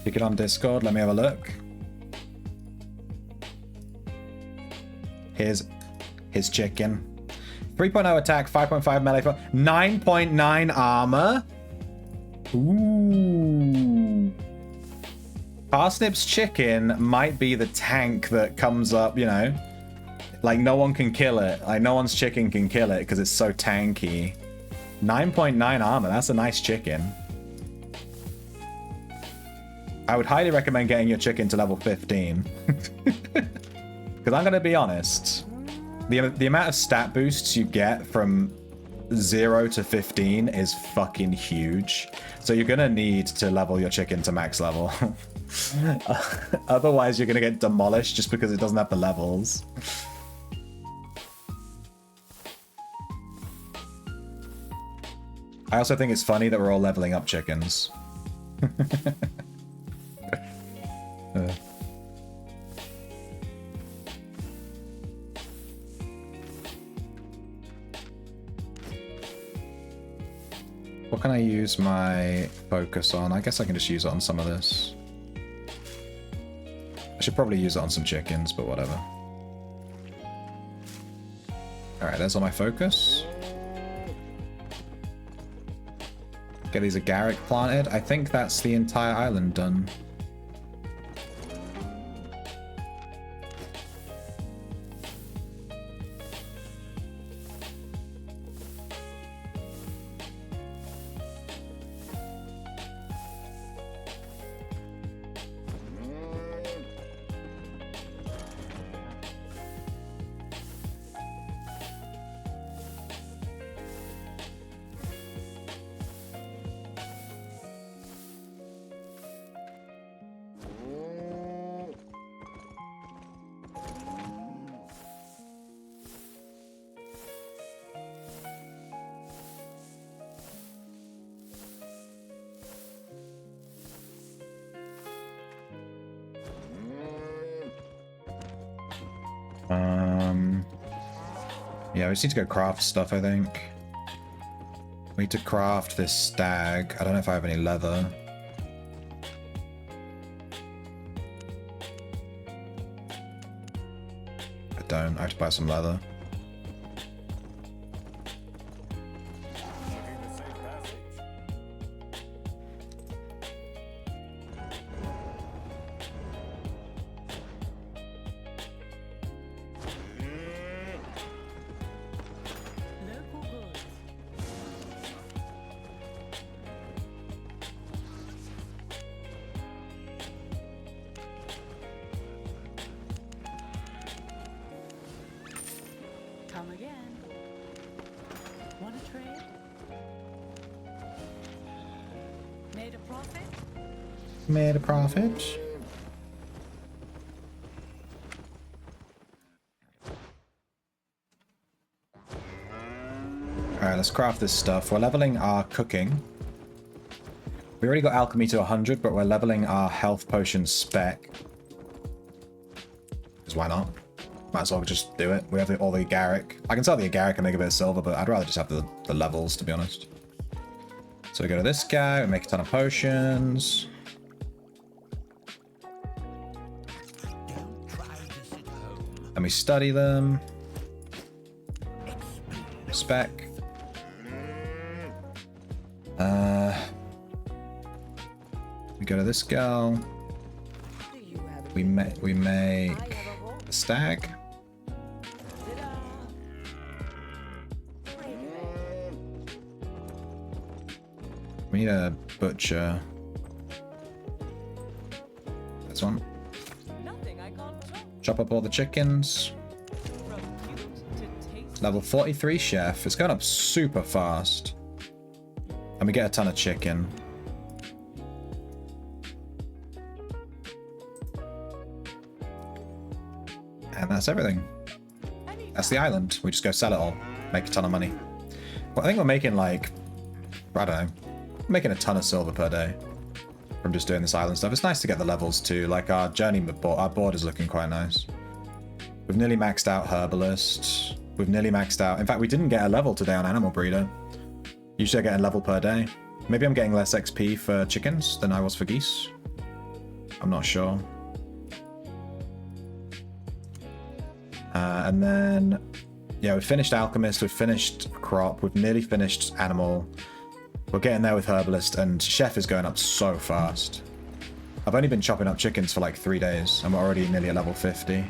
Pick it on Discord. Let me have a look. Here's his chicken. 3.0 attack, 5.5 melee, 9.9 armor. Ooh. Parsnip's chicken might be the tank that comes up, you know. Like, no one can kill it. Like, no one's chicken can kill it because it's so tanky. 9.9 armor. That's a nice chicken. I would highly recommend getting your chicken to level 15. Because I'm going to be honest, the amount of stat boosts you get from 0 to 15 is fucking huge. So you're going to need to level your chicken to max level. Otherwise, you're going to get demolished just because it doesn't have the levels. I also think it's funny that we're all leveling up chickens. What can I use my focus on? I guess I can just use it on some of this. I should probably use it on some chickens, but whatever. Alright, there's all my focus. Get these agaric planted. I think that's the entire island done. Yeah, we just need to go craft stuff, I think. We need to craft this stag. I don't know if I have any leather. I don't. I have to buy some leather. Come again. Want to trade? Made a profit? Made a profit. Alright, let's craft this stuff. We're leveling our cooking. We already got alchemy to 100, but we're leveling our health potion spec. Because why not? Might as well just do it. We have all the agaric. I can sell the agaric and make a bit of silver, but I'd rather just have the levels, to be honest. So we go to this guy, we make a ton of potions. And we study them. Spec. We go to this girl. We make a stag. We need a butcher. This one. Chop up all the chickens. Level 43 chef. It's going up super fast. And we get a ton of chicken. And that's everything. That's the island. We just go sell it all. Make a ton of money. Well, I think we're making like, I don't know, making a ton of silver per day from just doing this island stuff. It's nice to get the levels too. Like our journey board, our board is looking quite nice. We've nearly maxed out herbalist. We've nearly maxed out. In fact, we didn't get a level today on animal breeder. Usually I get a level per day. Maybe I'm getting less XP for chickens than I was for geese. I'm not sure. And then, yeah, we've finished alchemist, we've finished crop, we've nearly finished animal. We're getting there with herbalist, and chef is going up so fast. I've only been chopping up chickens for like 3 days, and we're already nearly at level 50.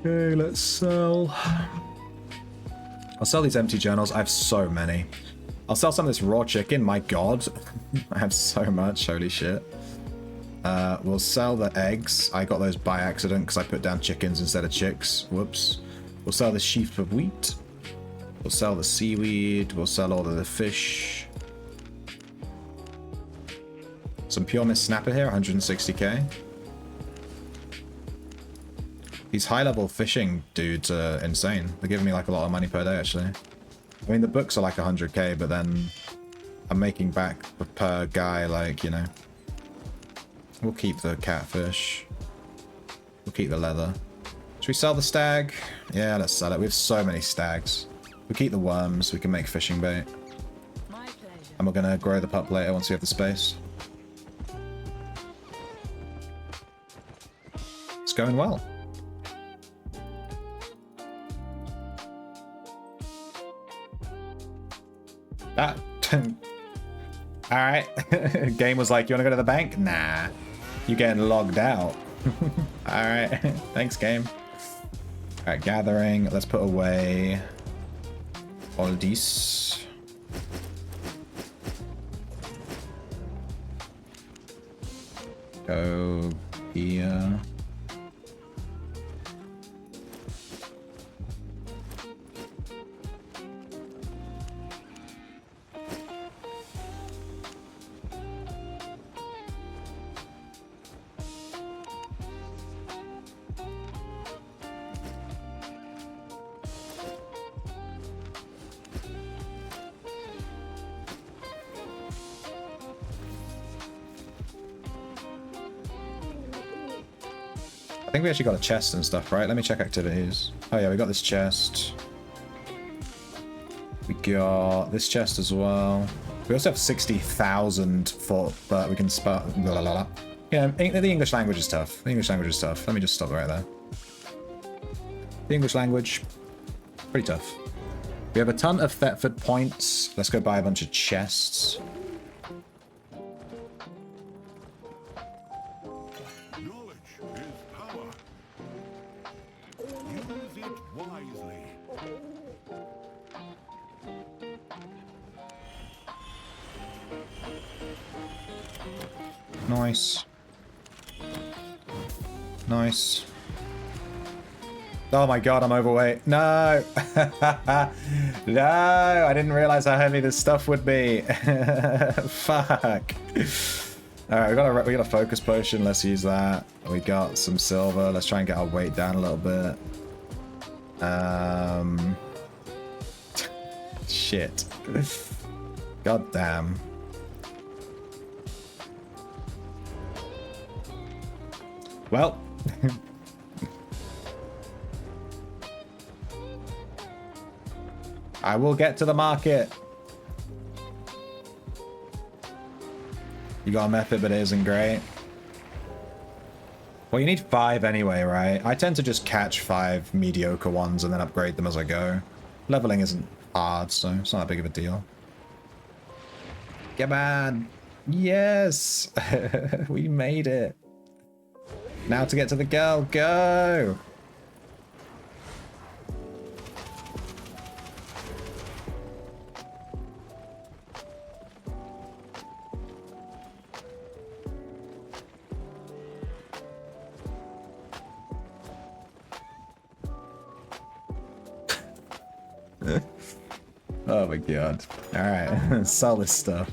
Okay, let's sell. I'll sell these empty journals. I have so many. I'll sell some of this raw chicken. My god. I have so much. Holy shit. We'll sell the eggs. I got those by accident because I put down chickens instead of chicks. Whoops. We'll sell the sheaf of wheat. We'll sell the seaweed. We'll sell all of the fish. Some pure mist snapper here, 160k. These high-level fishing dudes are insane. They're giving me like a lot of money per day, actually. I mean, the books are like 100k, but then I'm making back per guy, like, you know. We'll keep the catfish. We'll keep the leather. Should we sell the stag? Yeah, let's sell it. We have so many stags. We keep the worms. We can make fishing bait. My pleasure. And we're going to grow the pup later once we have the space. It's going well. That... Alright. Game was like, you want to go to the bank? Nah. You getting logged out. Alright. Thanks, game. Alright, gathering. Let's put away all these. Go here. I think we actually got a chest and stuff, right? Let me check activities. Oh yeah, we got this chest. We got this chest as well. We also have 60,000 for, but we can spot. Blah, blah, blah. Yeah, the English language is tough. The English language is tough. Let me just stop right there. The English language, pretty tough. We have a ton of Thetford points. Let's go buy a bunch of chests. Nice. Nice. Oh my god, I'm overweight. No! No! I didn't realize how heavy this stuff would be. Fuck. Alright, we got a focus potion. Let's use that. We got some silver. Let's try and get our weight down a little bit. Shit. God damn. Well. I will get to the market. You got a method, but it isn't great. Well, you need 5 anyway, right? I tend to just catch 5 mediocre ones and then upgrade them as I go. Leveling isn't hard, so it's not that big of a deal. Come on. Yes! We made it. Now to get to the girl. Go! Oh my god. Alright, sell this stuff.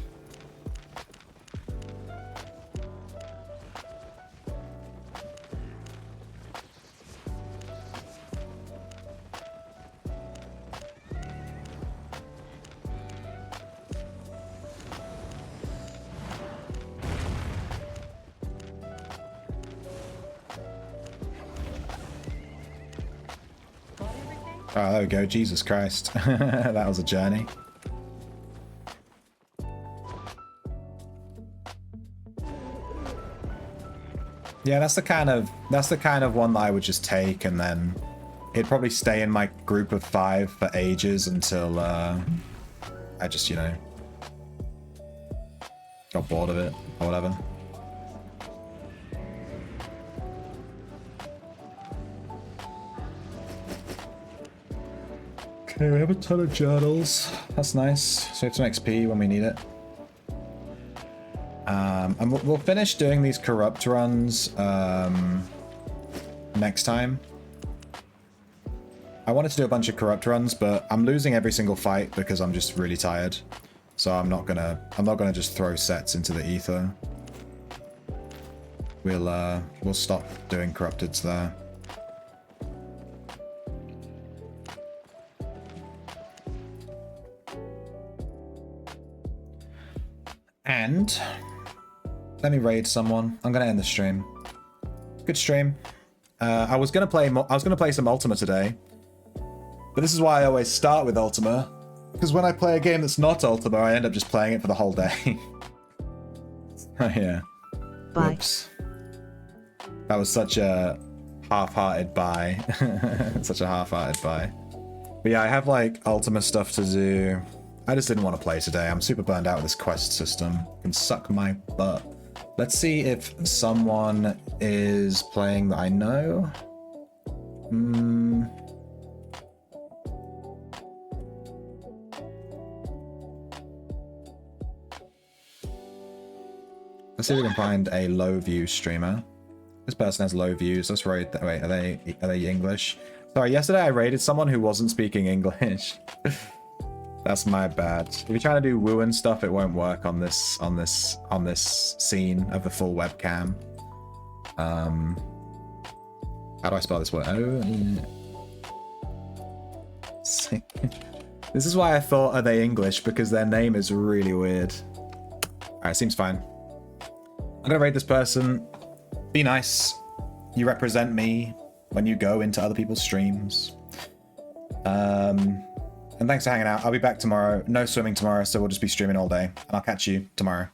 Oh, there we go. Jesus Christ. That was a journey. Yeah, that's the kind of one that I would just take, and then it'd probably stay in my group of 5 for ages until I just, you know, got bored of it or whatever. Okay, we have a ton of journals. That's nice. So we have some XP when we need it. And we'll finish doing these corrupt runs next time. I wanted to do a bunch of corrupt runs, but I'm losing every single fight because I'm just really tired. So I'm not gonna just throw sets into the ether. We'll stop doing Corrupteds there. And let me raid someone. I'm gonna end the stream. Good stream. I was gonna play some Ultima today, but this is why I always start with Ultima, because when I play a game that's not Ultima, I end up just playing it for the whole day. Oh yeah. Bye. Whoops. That was such a half-hearted buy. Such a half-hearted buy. But yeah, I have like Ultima stuff to do. I just didn't want to play today. I'm super burned out with this quest system. It can suck my butt. Let's see if someone is playing that I know. Let's see if we can find a low view streamer. This person has low views. Let's raid that. Wait, are they English? Sorry, yesterday I raided someone who wasn't speaking English. That's my bad. If you're trying to do woo and stuff, it won't work on this scene of the full webcam. How do I spell this word? This is why I thought, are they English? Because their name is really weird. Alright, seems fine. I'm gonna raid this person. Be nice. You represent me when you go into other people's streams. And thanks for hanging out. I'll be back tomorrow. No swimming tomorrow, so we'll just be streaming all day. And I'll catch you tomorrow.